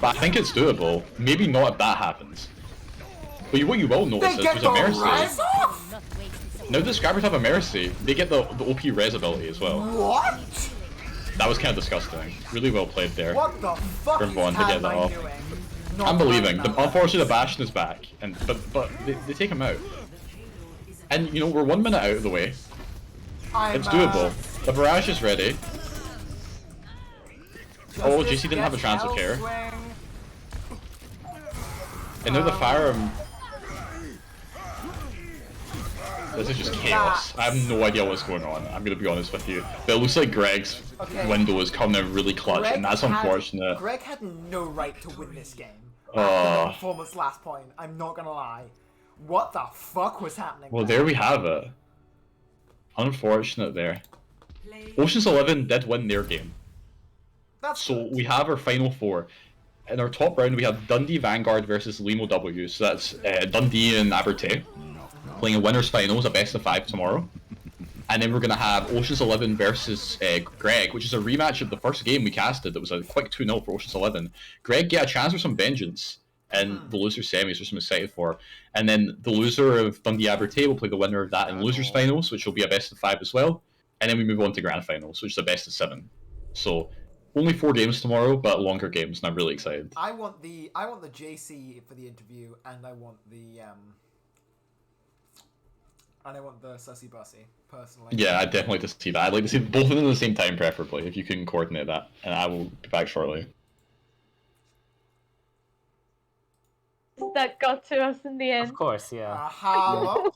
but I think it's doable. Maybe not if that happens. But what you will notice is there's a Mercy. Now the Scrappers have a Mercy, they get the OP res ability as well. What? That was kind of disgusting. Really well played there. What the fuck From Vaughn to get that off. I'm believing. Unfortunately, the Bastion is back, and but they take him out. And you know we're 1 minute out of the way. It's doable. The barrage is ready. Oh, JC didn't have a chance of care. And now the fire. This is just chaos. I have no idea what's going on. I'm gonna be honest with you. But it looks like Greg's window is coming in really clutch, and that's unfortunate. Greg had no right to win this game. Oh. After the performance last point. I'm not gonna lie. What the fuck was happening? Well, there we have it. Unfortunate there. Ocean's 11 did win their game. So we have our final 4. In our top round, we have Dundee Vanguard versus Limo W. So that's Dundee and Abertay playing a winners finals, a best of 5 tomorrow. And then we're going to have Ocean's 11 versus Greg, which is a rematch of the first game we casted. That was a quick 2-0 for Ocean's 11. Greg get a chance for some vengeance, and the loser semis, which I'm excited for. And then the loser of Dundee Abertay will play the winner of that in losers finals, which will be a best of 5 as well. And then we move on to grand finals, which is a best of 7. So only 4 games tomorrow, but longer games, and I'm really excited. I want the JC for the interview, and I want the Sussy Bussy personally. Yeah, I'd definitely like to see that. I'd like to see both of them at the same time, preferably, if you can coordinate that. And I will be back shortly. That got to us in the end. Of course, yeah. How?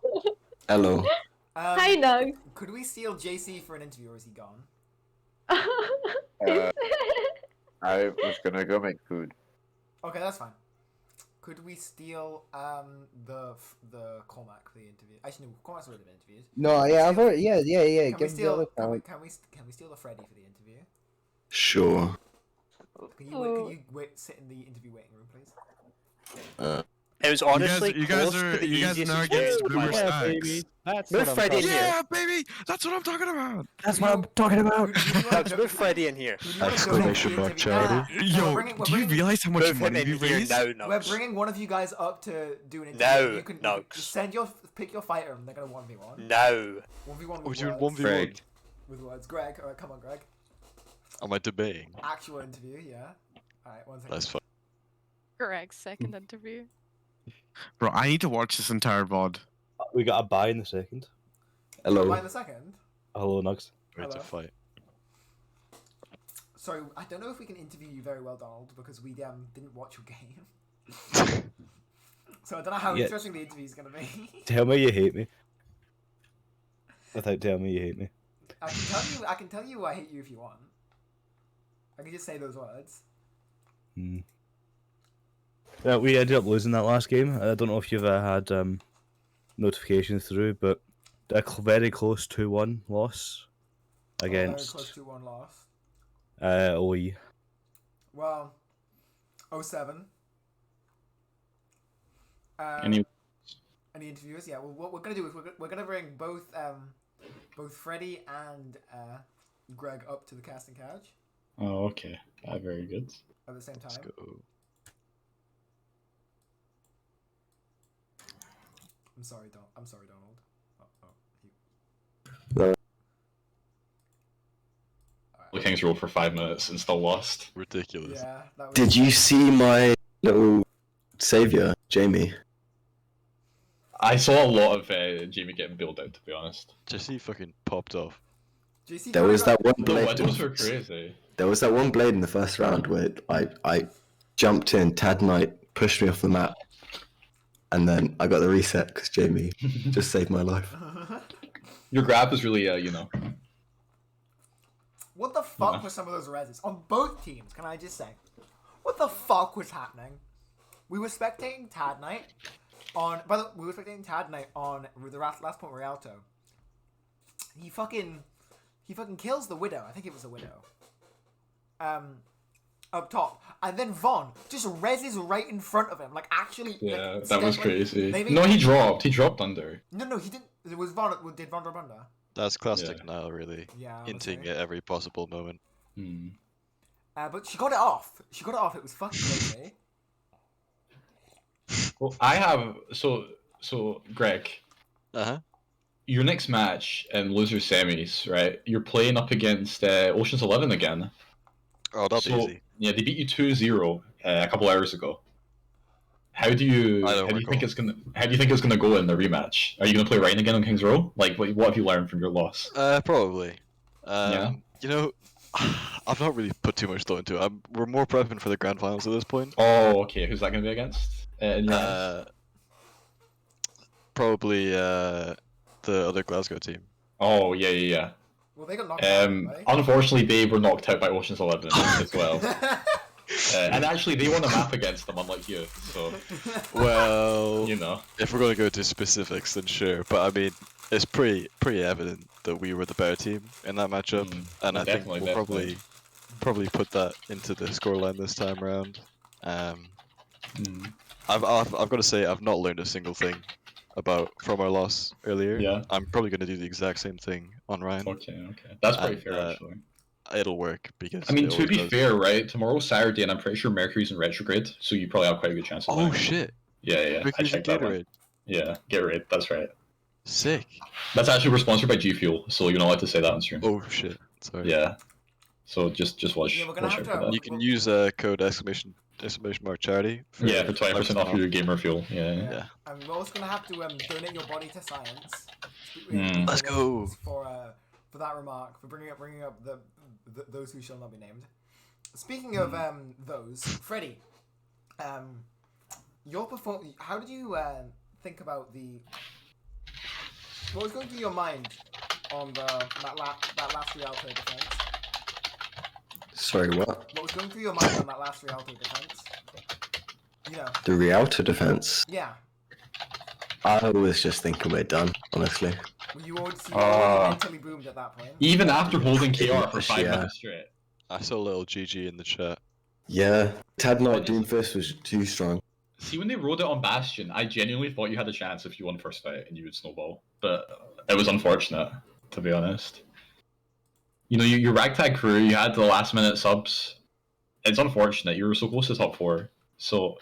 Hello. Hi, Nugs. Could we steal JC for an interview, or is he gone? I was gonna go make food. Okay, that's fine. Could we steal the Cormac for the interview? Actually, no, Cormac's already been interviewed. No, yeah, I've already, yeah. Can we Give the steal? other Can point. we steal the Freddy for the interview? Sure. Can you sit in the interview waiting room, please? It was honestly you guys close are to the you guys easiest know experience against of my Boomer life. Stacks. That's Move what I'm Freddy in talking here. Yeah, baby, that's what I'm talking about. That's what I'm talking about. Nugs, move Freddy in here. Exclamation mark, charity. Yo, do you realize how much Move him money in we here raised? now, We're Nugs. bringing one of you guys up to do an interview. No, you can Nugs. just pick your fighter, and they're gonna 1v1. No. 1v1 We're with doing words. 1v1. With words. Greg, alright, come on, Greg. Am I debating? Actual interview, yeah. Alright, 1 second. That's fine. Greg's second interview. Bro, I need to watch this entire VOD. We got a buy in the second. Hello. Why in the second? Hello, Nugs. Ready to Hello. fight. Sorry, I don't know if we can interview you very well, Donald, because we didn't watch your game. So I don't know how Yeah. interesting the interview is gonna be. Tell me you hate me. Without telling me you hate me. I can tell you I hate you if you want. I can just say those words. Hmm. Yeah, we ended up losing that last game. I don't know if you've had notifications through, but a very close 2-1 loss Very against close to 1 loss. OE. Well, 07. Any interviewers? Yeah. Well, what we're gonna do is we're gonna bring both Freddy and Greg up to the casting couch Oh, okay. Very good. at the same time. Let's go. I'm sorry, Donald. The Kings rolled for 5 minutes and still lost. Ridiculous. Yeah. That was... Did you see my little savior, Jamie? I saw a lot of Jamie getting built out, to be honest. JC fucking popped off. There was that one The blade. windows were crazy. There was that one blade in the first round where I jumped in, Tad Knight pushed me off the map, and then I got the reset because Jamie just saved my life. Your grab was really, What the fuck were some of those reses on both teams? Can I just say, what the fuck was happening? We were spectating Tad Knight on. We were spectating Tad Knight on the last point Rialto. He fucking kills the widow. I think it was the widow. Up top, and then Von just reses right in front of him. Like actually. Yeah, like, that was like, crazy. they made- No, he dropped. He dropped under. No, he didn't. It was Von. Did Von drop under? That's classic now, really. Yeah, Hinting honestly. at every possible moment. But she got it off. It was fucking crazy. Well, I have so Greg. Your next match in loser semis, right? You're playing up against Ocean's 11 again. Oh, that's easy. Yeah, they beat you 2-0 a couple hours ago. How do you think it's gonna go in the rematch? Are you gonna play Ryan again on Kings Row? Like, what have you learned from your loss? Probably. Yeah. You know, I've not really put too much thought into it. We're more prepping for the grand finals at this point. Oh, okay. Who's that gonna be against? In your eyes? Probably the other Glasgow team. Oh yeah. Well, they got knocked out. Right? Unfortunately, they were knocked out by Ocean's 11 as well. And actually, they won a map against them, unlike you. So, well, you know, if we're gonna go to specifics, then sure. But I mean, it's pretty evident that we were the better team in that matchup, and I think we'll probably put that into the scoreline this time around. I've got to say, I've not learned a single thing from our loss earlier. Yeah. I'm probably going to do the exact same thing on Ryan. Okay. That's pretty fair, actually. It'll work because. I mean, it to always be does. fair, right? Tomorrow's Saturday, and I'm pretty sure Mercury's in retrograde, so you probably have quite a good chance of winning. Shit. Yeah. I Mercury's in checked that one. Gatorade. Yeah, Gatorade. That's right. Sick. That's actually we're sponsored by G Fuel, so you're not allowed to say that on stream. Oh shit. Sorry. Yeah. So just watch. Yeah, we're gonna watch have out for that. You can use code !mark charity. For 20% off your gamer fuel. Yeah. And we're also gonna have to donate your body to science. Let's go. For that remark, for bringing up those who shall not be named. Speaking of those, Freddy, your perform. How did you think about what was going through your mind on that last Rialto defense? Sorry, what? What was going through your mind on that last Rialto defense? You know. The Rialto defense. Yeah. I was just thinking we're done, honestly. Were you already mentally boomed at that point? Even after holding KR for 5 Yeah. minutes straight. I saw a little GG in the chat. Yeah, Tad Knight Doomfist was too strong. See, when they rode it on Bastion, I genuinely thought you had a chance if you won first fight and you would snowball. But it was unfortunate, to be honest. You know, your ragtag crew, you had the last minute subs. It's unfortunate. You were so close to top 4. So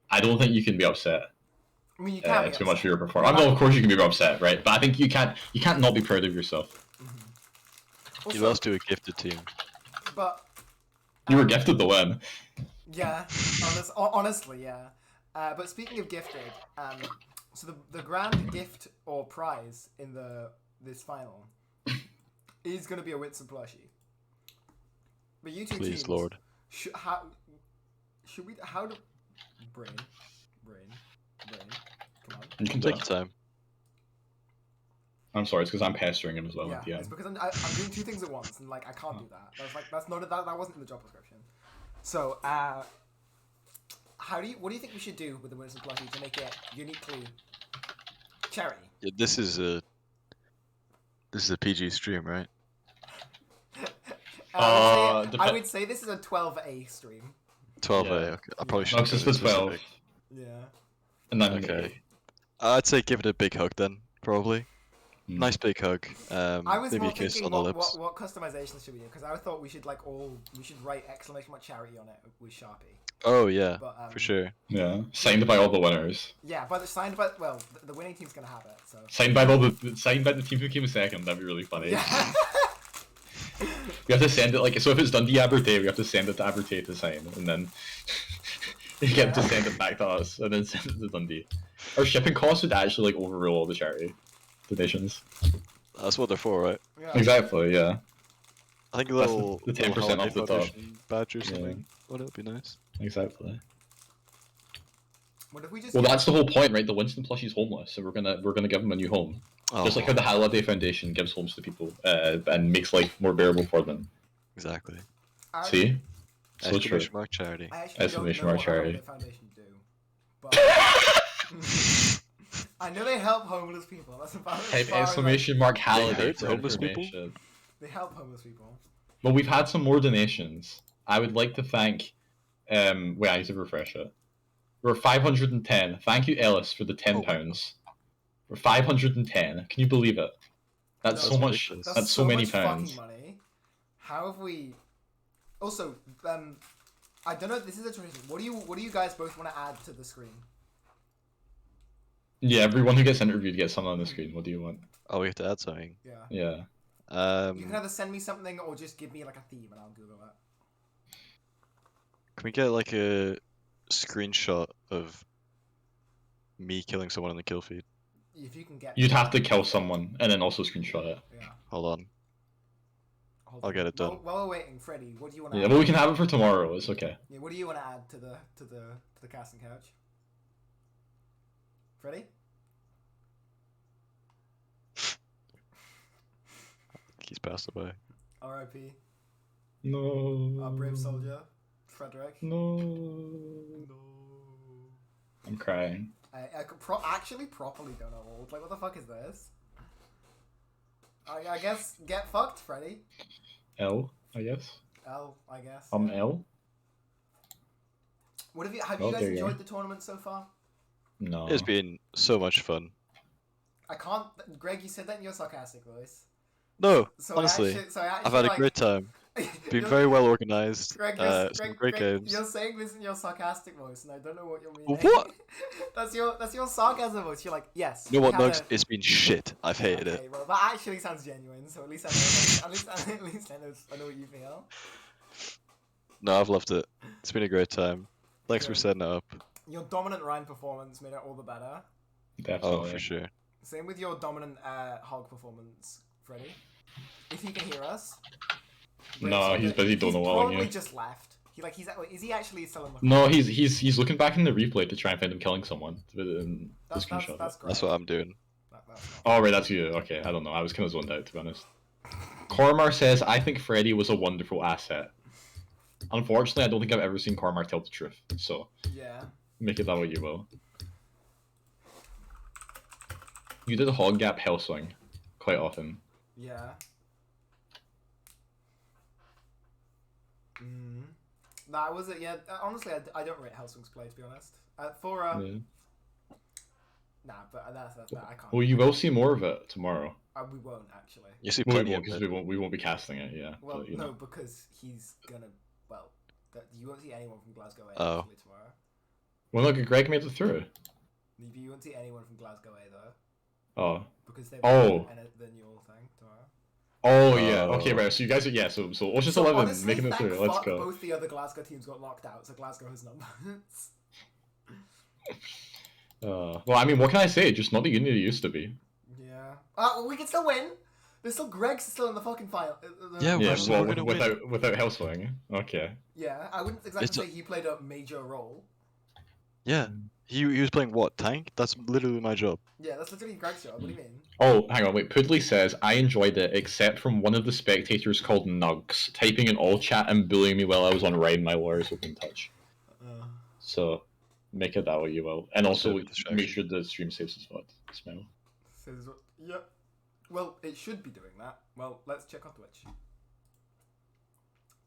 I don't think you can be upset. I mean, you can't be too much for your performance. I mean, of course you can be upset, right? But I think you can't not be proud of yourself. You lost to a gifted team. But You were gifted the win. yeah, honestly, yeah. But speaking of gifted, so the grand gift or prize in this final is going to be a Whitson plushie. But you two Please, teams, Lord. How do brain, come on. You can Take your time. I'm sorry, it's because I'm pestering him as well. Yeah, it's because I'm doing two things at once, and like I can't do that. That's not that wasn't in the job description. So, what do you think we should do with the winners and plushie to make it uniquely charity? Yeah, this is a PG stream, right? I would say this is a 12A stream. 12A. Yeah. Okay, I probably should. No, 'cause it's the 12. Yeah. And then Okay. I'd say give it a big hug then, probably. Nice big hug. I was Maybe more a kiss thinking on the lips. what customizations should we do? Because I thought we should write exclamation mark charity on it with Sharpie. Oh yeah, But, for sure. Yeah, signed by all the winners. Yeah, but signed by the winning team's gonna have it. So Signed by the team who came second. That'd be really funny. Yeah. We have to send it so if it's Dundee Abertay, we have to send it to Abertay to sign, and then you get to send it back to us, and then send it to Dundee. Our shipping costs would actually overrule all the charity donations. That's what they're for, right? Yeah. Exactly. Yeah. I think a That's little the 10% off the top. foundation badge or something. Oh, that would be nice. Exactly. What if we just? Well, that's the whole point, right? The Winston plushie's homeless, so we're gonna give him a new home. Just like how the Halliday Foundation gives homes to people and makes life more bearable for them. Exactly. See? So true. Exclamation mark charity. I actually Exclamation don't know mark what charity. the foundation do, but I know they help homeless people. That's about as Type far as exclamation mark They Halliday hurt for homeless people? information. They help homeless people. Well, we've had some more donations. I would like to thank. Wait, I need to refresh it. We're 510. Thank you, Ellis, for the £10. We're 510. Can you believe it? That's so much. ridiculous. That's so many much pounds. fucking money. How have we? Also, I don't know. This is a tradition. What do you guys both want to add to the screen? Yeah, everyone who gets interviewed gets something on the screen. What do you want? Oh, we have to add something. Yeah. Yeah. You can either send me something or just give me like a theme and I'll Google it. Can we get like a screenshot of me killing someone in the kill feed? If you can get. You'd have to kill someone and then also screenshot it. Yeah. Hold on. I'll get it done. While we're waiting, Freddie, what do you want to? Yeah, add? but we can have it for tomorrow. It's okay. Yeah, what do you want to add to the casting couch? Freddie? He's passed away. R.I.P. No. Our brave soldier, Frederick. No. I'm crying. I could actually properly don't know old. Like, what the fuck is this? I guess get fucked, Freddy. L, I guess. L, I guess. L. What have you Oh, guys there you enjoyed go. the tournament so far? No. It's been so much fun. I can't. Greg, you said that in your sarcastic voice. No, So honestly, I I've actually, had a like- great time. Been You're- very well organized. Greg, some great games. You're saying this in your sarcastic voice, and I don't know what you're meaning. What? that's your sarcasm voice. You're like, yes. You know what, we had Nugs? a- It's been shit. I've hated Okay, it. well, that actually sounds genuine. So at least I know. at least I know what you feel. No, I've loved it. It's been a great time. Thanks for Good. setting it up. Your dominant Ryan performance made it all the better. Oh, for sure. Same with your dominant Hog performance, Freddy. If he can hear us. No, he's busy He's donawalling probably you. just left. Is he actually still in the? No, he's looking back in the replay to try and find him killing someone. That's great. That's what I'm doing. Oh, right, that's you. Okay, I don't know. I was kind of zoned out, to be honest. Cormar says, I think Freddy was a wonderful asset. Unfortunately, I don't think I've ever seen Cormar tell the truth, so Yeah. make it that way you will. You did a hog gap hell swing quite often. Yeah. That was it. Yeah. Honestly, I don't rate Hellswing's play, to be honest. Yeah. Nah, but that's that. I can't. Well, you will see more of it tomorrow. We won't actually. You see Well, plenty we of won't, 'cause it. we won't be casting it. Yeah. Well, but, you no, know. because he's gonna. Well, you won't see anyone from Glasgow A Oh. actually tomorrow. Well, look, Greg made it through. You won't see anyone from Glasgow A though. Oh. Because they're Oh. the Newell thing tomorrow. Oh yeah. Okay, right. So you guys are so Ocean's 11 honestly, making it thank through. Let's fuck go. Both the other Glasgow teams got locked out, so Glasgow has numbers. Well, I mean, what can I say? Just not the unit it used to be. Yeah. Well, we can still win. There's still Greg's still in the fucking final. Yeah, Yeah, we're still well, gonna win. without Hellswing. Okay. Yeah, I wouldn't exactly It's a- say he played a major role. Yeah, He was playing what, tank? That's literally my job. Yeah, that's literally Greg's job. What do you mean? Oh, hang on, wait. Poodley says, I enjoyed it, except from one of the spectators called Nugs, typing in all chat and bullying me while I was on Ryan, my lawyers open touch. So, make it that way you will. And also, make sure the stream saves his VOD. Smell. Says what? Yep. Well, it should be doing that. Well, let's check on Twitch.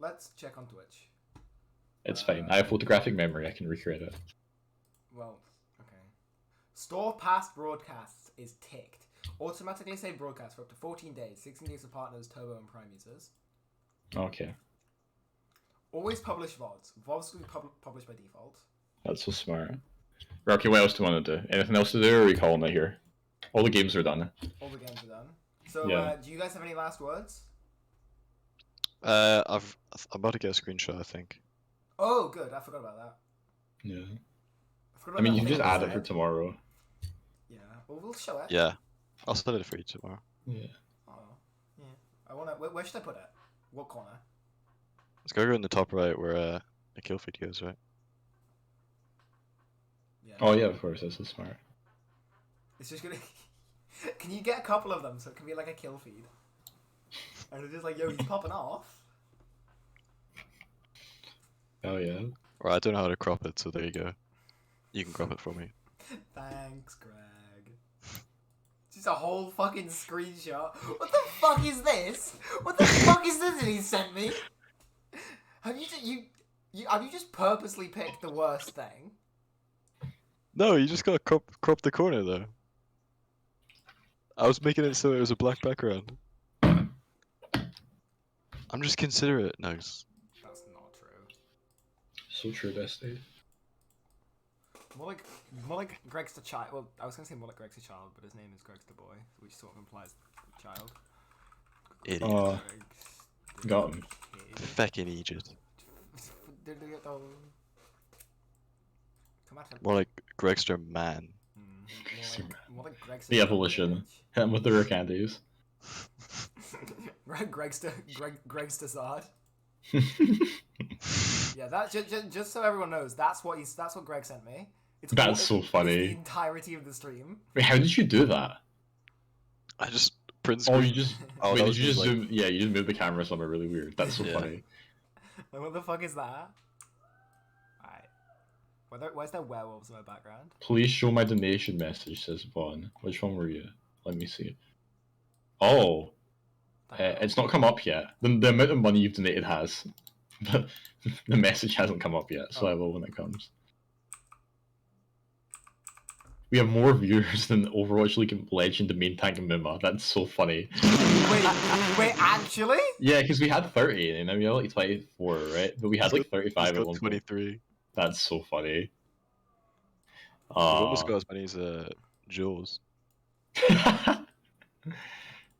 Let's check on Twitch. It's fine. I have photographic memory. I can recreate it. Well, okay. Store past broadcasts is ticked. Automatically save broadcasts for up to 14 days. 16 days for partners, Turbo, and Prime users. Okay. Always publish VODs. VODs will be published by default. That's so smart. Rocky, what else do you want to do? Anything else to do, or are we calling it here? All the games are done. All the games are done. So, Yeah. do you guys have any last words? I'm about to get a screenshot, I think. Oh, good. I forgot about that. Yeah. forgot I mean, about you can that just thing add I it for said. tomorrow. Yeah. Well, we'll show it. Yeah, I'll set it for you tomorrow. Yeah. Oh, yeah. I wanna. Where should I put it? What corner? It's gotta go in the top right where the kill feed goes, right? Yeah. Oh yeah, of course. That's so smart. It's just gonna. Can you get a couple of them so it can be like a kill feed? And it's just like, yo, he's popping off. Oh yeah. Or I don't know how to crop it, so there you go. You can crop it for me. Thanks, Greg. Just a whole fucking screenshot. What the fuck is this? What the fuck is this that he sent me? Have you just purposely picked the worst thing? No, you just gotta crop the corner though. I was making it so it was a black background. I'm just considerate, Nugs. That's not true. So true, Destiny. More like Greg's the child. Well, I was gonna say more like Greg's the child, but his name is Greg's the boy, which sort of implies child. Idiot. Got him. Feckin' Egypt. Come at him. More like Gregster man. More like Greg's The evolution. Hit him with the rare candies. Greg's Zard. Yeah, that just so everyone knows, that's what Greg sent me. That's so funny. It's the entirety of the stream. Wait, how did you do that? I just print Oh, screen. you just. Oh, wait, that did was you just like- zoom? Yeah, you just moved the camera somewhere really weird. That's so Yeah. funny. Like, what the fuck is that? Alright. Where's there werewolves in my background? Please show my donation message, says Vaughn. Which one were you? Let me see. Oh. It's not come up yet. The amount of money you've donated has. But the message hasn't come up yet, so I will when it comes. We have more viewers than Overwatch League of Legend, the main tank, and Mima. That's so funny. Wait, actually? Yeah, because we had 30, and then we had like 24, right? But we had like 35 at got one point. 23. That's so funny. We've almost got as many as Jules.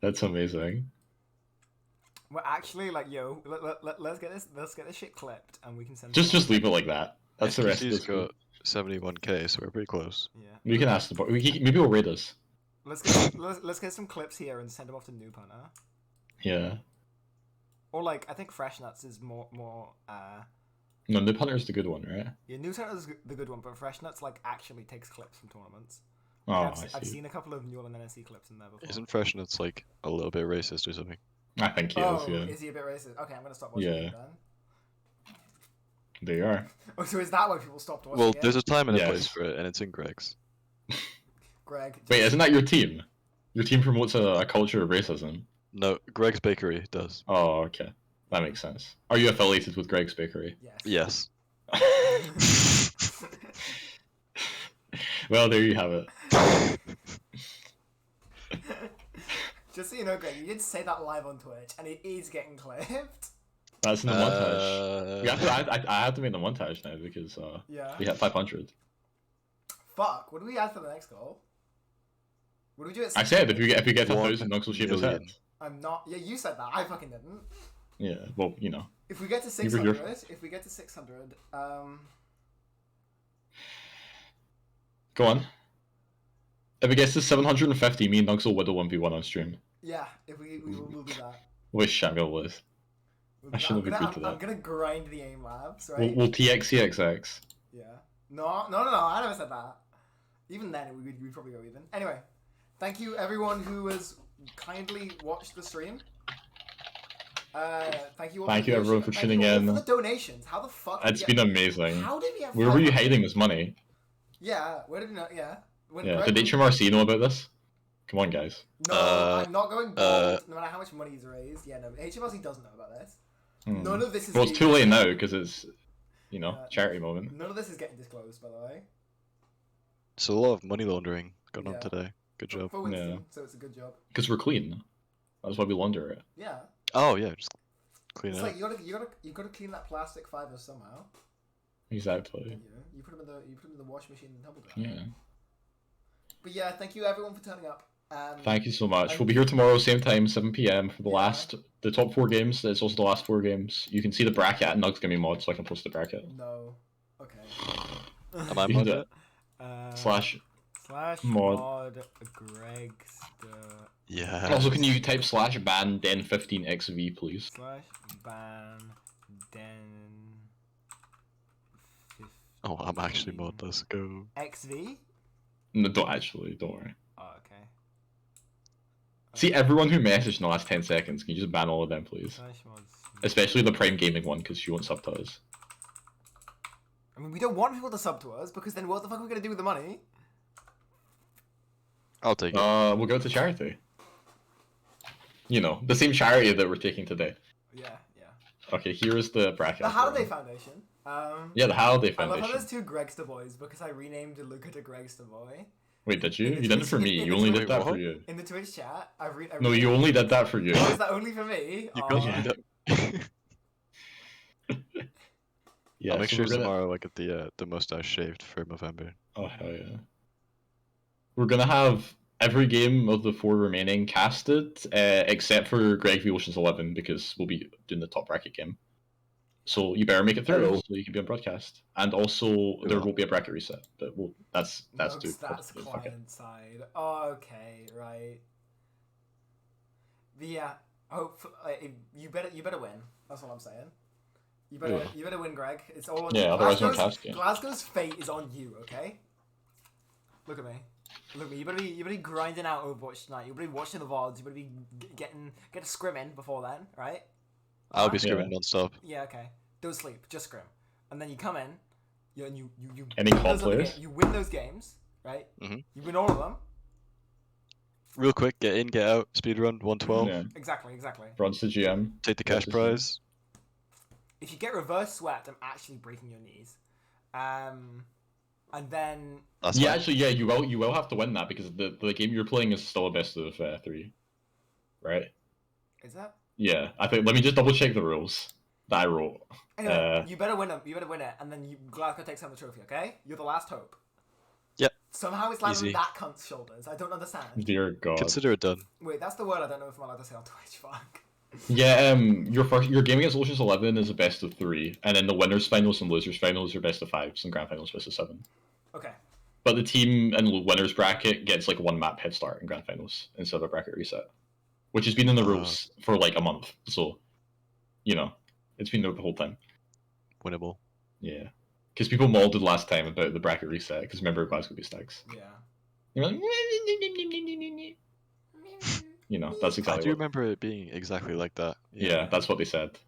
That's amazing. Well, actually, like, yo, let's get this shit clipped, and we can send. Just leave it like that. That's the rest of SQC's this. got 71k, so we're pretty close. Yeah. We can ask the bar. Maybe we'll raid us. Let's get some clips here and send them off to Noob Hunter. Yeah. Or like, I think Fresh Nuts is more. No, Nip Hunter's the good one, right? Yeah, Noob Hunter's the good one, but Fresh Nuts like actually takes clips from tournaments. Oh, Like, I I've see. seen a couple of Newell and NSC clips in there before. Isn't Freshnut's like a little bit racist or something? I think he Oh, is, yeah. is he a bit racist? Okay, I'm gonna stop watching Yeah. it then. They are. Oh, so is that why people stopped watching Well, it? there's a time and a Yes. place for it, and it's in Greg's. Greg. Wait, isn't that your team? Your team promotes a culture of racism. No, Greg's Bakery does. Oh, okay. That makes sense. Are you affiliated with Greg's Bakery? Yes. Yes. Well, there you have it. Just so you know, Greg, you did say that live on Twitch, and it is getting clipped. That's in the montage. We have to, I have to make the montage now because Yeah. we have 500. Fuck, what do we add for the next goal? What do we do at I said if 600? you get 1,000, Nox will shave his head. I'm not. Yeah, you said that. I fucking didn't. Yeah, well, you know. If we get to You were here 600, if we get to 600, Go on. If it gets to 750, me and Nugs will whittle 1v1 on stream. yeah, if we'll do that. Wish I'm gonna lose. I shouldn't have agreed to I'm that. gonna grind the aim labs, right? We'll TXCXX. Yeah. No, I never said that. Even then, we'd probably go even. Anyway, thank you everyone who has kindly watched the stream. Thank you all. Thank you everyone for tuning in. For the donations. How the fuck? It's been amazing. How did we have? Where were you hiding this money? Yeah, where did we know? Yeah. Did HMRC know about this? Come on, guys. No, I'm not going bald, no matter how much money he's raised. Yeah, no, HMRC doesn't know about this. None of this is. Well, it's too late now because it's, charity moment. None of this is getting disclosed, by the way. It's a lot of money laundering going on today. Good job. For Winston, so it's a good job. Because we're clean. That's why we launder it. Yeah. Oh yeah, just clean it's it. It's like you gotta clean that plastic fiber somehow. Exactly. You put them in the wash machine and tumble dry. Yeah. But yeah, thank you everyone for turning up. Thank you so much. We'll be here tomorrow, same time, 7 PM for the top 4 games. It's also the last 4 games. You can see the bracket, and Nug's gonna be mod, so I can post the bracket. No. Okay. Am I mod? Slash mod Gregster. Yeah. Also, can you type /ban den 15xv, please? /ban den. Oh, I'm actually mod. Let's go. XV? No, don't worry. Oh, okay. See, everyone who messaged in the last 10 seconds, can you just ban all of them, please? Especially the Prime Gaming one, because she won't sub to us. I mean, we don't want people to sub to us, because then what the fuck are we going to do with the money? I'll take it. We'll go to charity. The same charity that we're taking today. Yeah. Okay, here's the bracket. The Halliday Foundation. Yeah, the Halliday I love Foundation. how there's 2 Gregster boys, because I renamed Luca to Gregster boy. Wait, did you? You did it for me. You only did that for you. In the Twitch chat, No, you only did that for you. Oh, is that only for me? You got Yeah, I'll make so sure we're gonna- tomorrow I get the mustache shaved for November. Oh hell yeah. We're gonna have every game of the 4 remaining casted, except for Greg v Ocean's 11, because we'll be doing the top bracket game. So you better make it through, Hello. so you can be on broadcast. And also there will be a bracket reset, but that's That's fuck it. client side. Oh, okay, right. But yeah, you better win. That's what I'm saying. You better win, Greg. It's all on you. Otherwise we won't cast you. Glasgow's fate is on you. Okay. Look at me. You better be grinding out Overwatch tonight. You better be watching the VODs. You better be get a scrim in before then, right? I'll be scrimming non-stop. Yeah, okay. Don't sleep, just scrim. And then you come in, and you Any win call those other players? you win those games, right? Mhm. You win all of them. Real quick, get in, get out, speedrun, 112. Yeah. Exactly. Bronze to GM. Take the cash prize. If you get reverse swept, I'm actually breaking your knees. And then That's Yeah, fine. actually, yeah, you will have to win that because the game you're playing is still a best of 3, right? is that? Yeah, I think. Let me just double check the rules that I wrote. Anyway, you better win them. You better win it, and then Glasgow takes home the trophy. Okay? You're the last hope. Yep. Somehow it's landing on Easy. that cunt's shoulders. I don't understand. Dear God. Consider it done. Wait, that's the word I don't know if I'm allowed to say on Twitch. Fuck. Yeah, your game against Ocean's 11 is a best of 3, and then the winners finals and losers finals are best of 5s, and grand finals best of 7. Okay. But the team and winners bracket gets like 1 map head start in grand finals instead of a bracket reset, which has been in the rules for like a month. So, it's been there the whole time. Winnable. Yeah, because people molded last time about the bracket reset. Because remember, Glasgow beat Stags. Yeah. You're like, that's I exactly. do What, remember it being exactly like that. yeah, that's what they said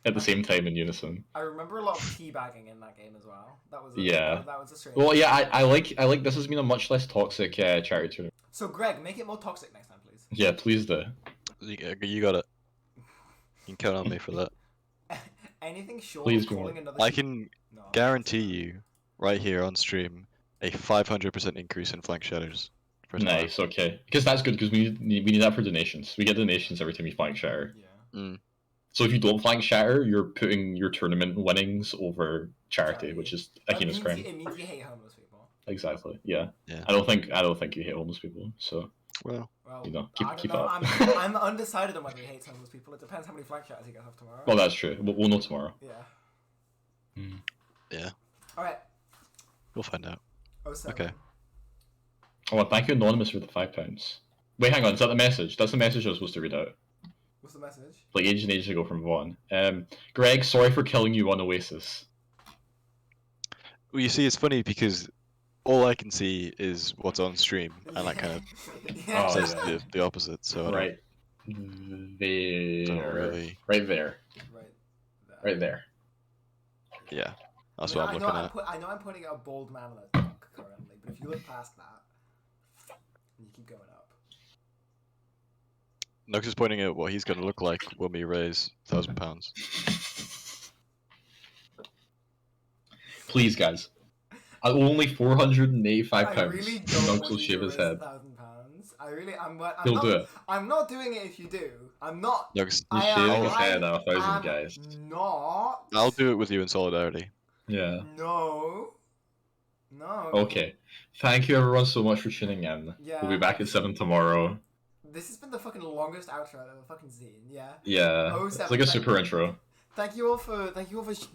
at the same time in unison. I remember a lot of teabagging in that game as well. That was Yeah. That was a strange. Well, yeah, I like this has been a much less toxic charity tournament. So Greg, make it more toxic next time, please. Yeah, please do. You got it. You can count on me for that. Anything short Please of do. calling another. I can guarantee you, right here on stream, a 500% increase in flank shatters. for tomorrow. Nice, okay. Because that's good, because we need that for donations. We get donations every time you flank shatter. Yeah. Mm. So if you don't flank shatter, you're putting your tournament winnings over charity, which is a heinous crime. It means you hate homeless people. Exactly. Yeah. Yeah. I don't think you hate homeless people. So Well, keep know. up. I'm undecided on whether he hates homeless people. It depends how many flank shatters he gets off tomorrow. Well, that's true. We'll know tomorrow. Yeah. yeah. All right. We'll find out. 07. Okay. Oh, thank you, Anonymous, for the £5. Wait, hang on. Is that the message? That's the message I was supposed to read out. What's the message? Like ages and ages ago from Vaughn. Greg, sorry for killing you on Oasis. Well, you see, it's funny because all I can see is what's on stream, and that kind of Yeah. Oh, says yeah. the opposite. So I Right there. don't really. Right there. Right. Right there. Yeah, that's I mean, what I'm looking at. I know I'm putting a bold man on a duck currently, but if you look past that, and you keep going up. Nux is pointing out what he's going to look like when we raise £1,000. Please, guys. Only 485 I pounds. really don't Nux want will you shave to his raise head. £1,000. I really, I'm He'll not, do it. I'm not doing it if you do. I'm not. Nux, He's I shaving am- his head I on 1,000, am guys. Not. I'll do it with you in solidarity. Yeah. No. No. Okay. Thank you everyone so much for tuning in. Yeah. We'll be back at 7 tomorrow. This has been the fucking longest outro I've ever fucking seen. Yeah. Yeah. Oh, It's 7, like a thank- super intro. Thank you all for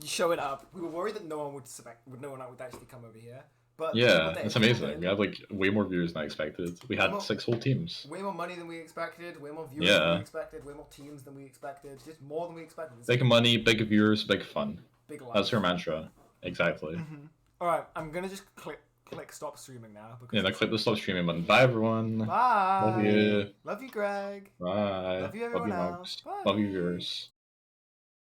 showing up. We were worried that no one would actually come over here, but Yeah, they it's did. amazing. We had like way more viewers than I expected. We had Well, 6 whole teams. Way more money than we expected. Way more viewers than Yeah. we expected. Way more teams than we expected. Just more than we expected. It's Big money, big viewers, big fun. Big life. That's her mantra. Exactly. All right, I'm gonna just click stop streaming now. Because Yeah, now click the stop streaming button. Bye everyone. Bye. Love you. Love you, Greg. Bye. Love you, everyone Love you, else. Mugs. Love you, viewers.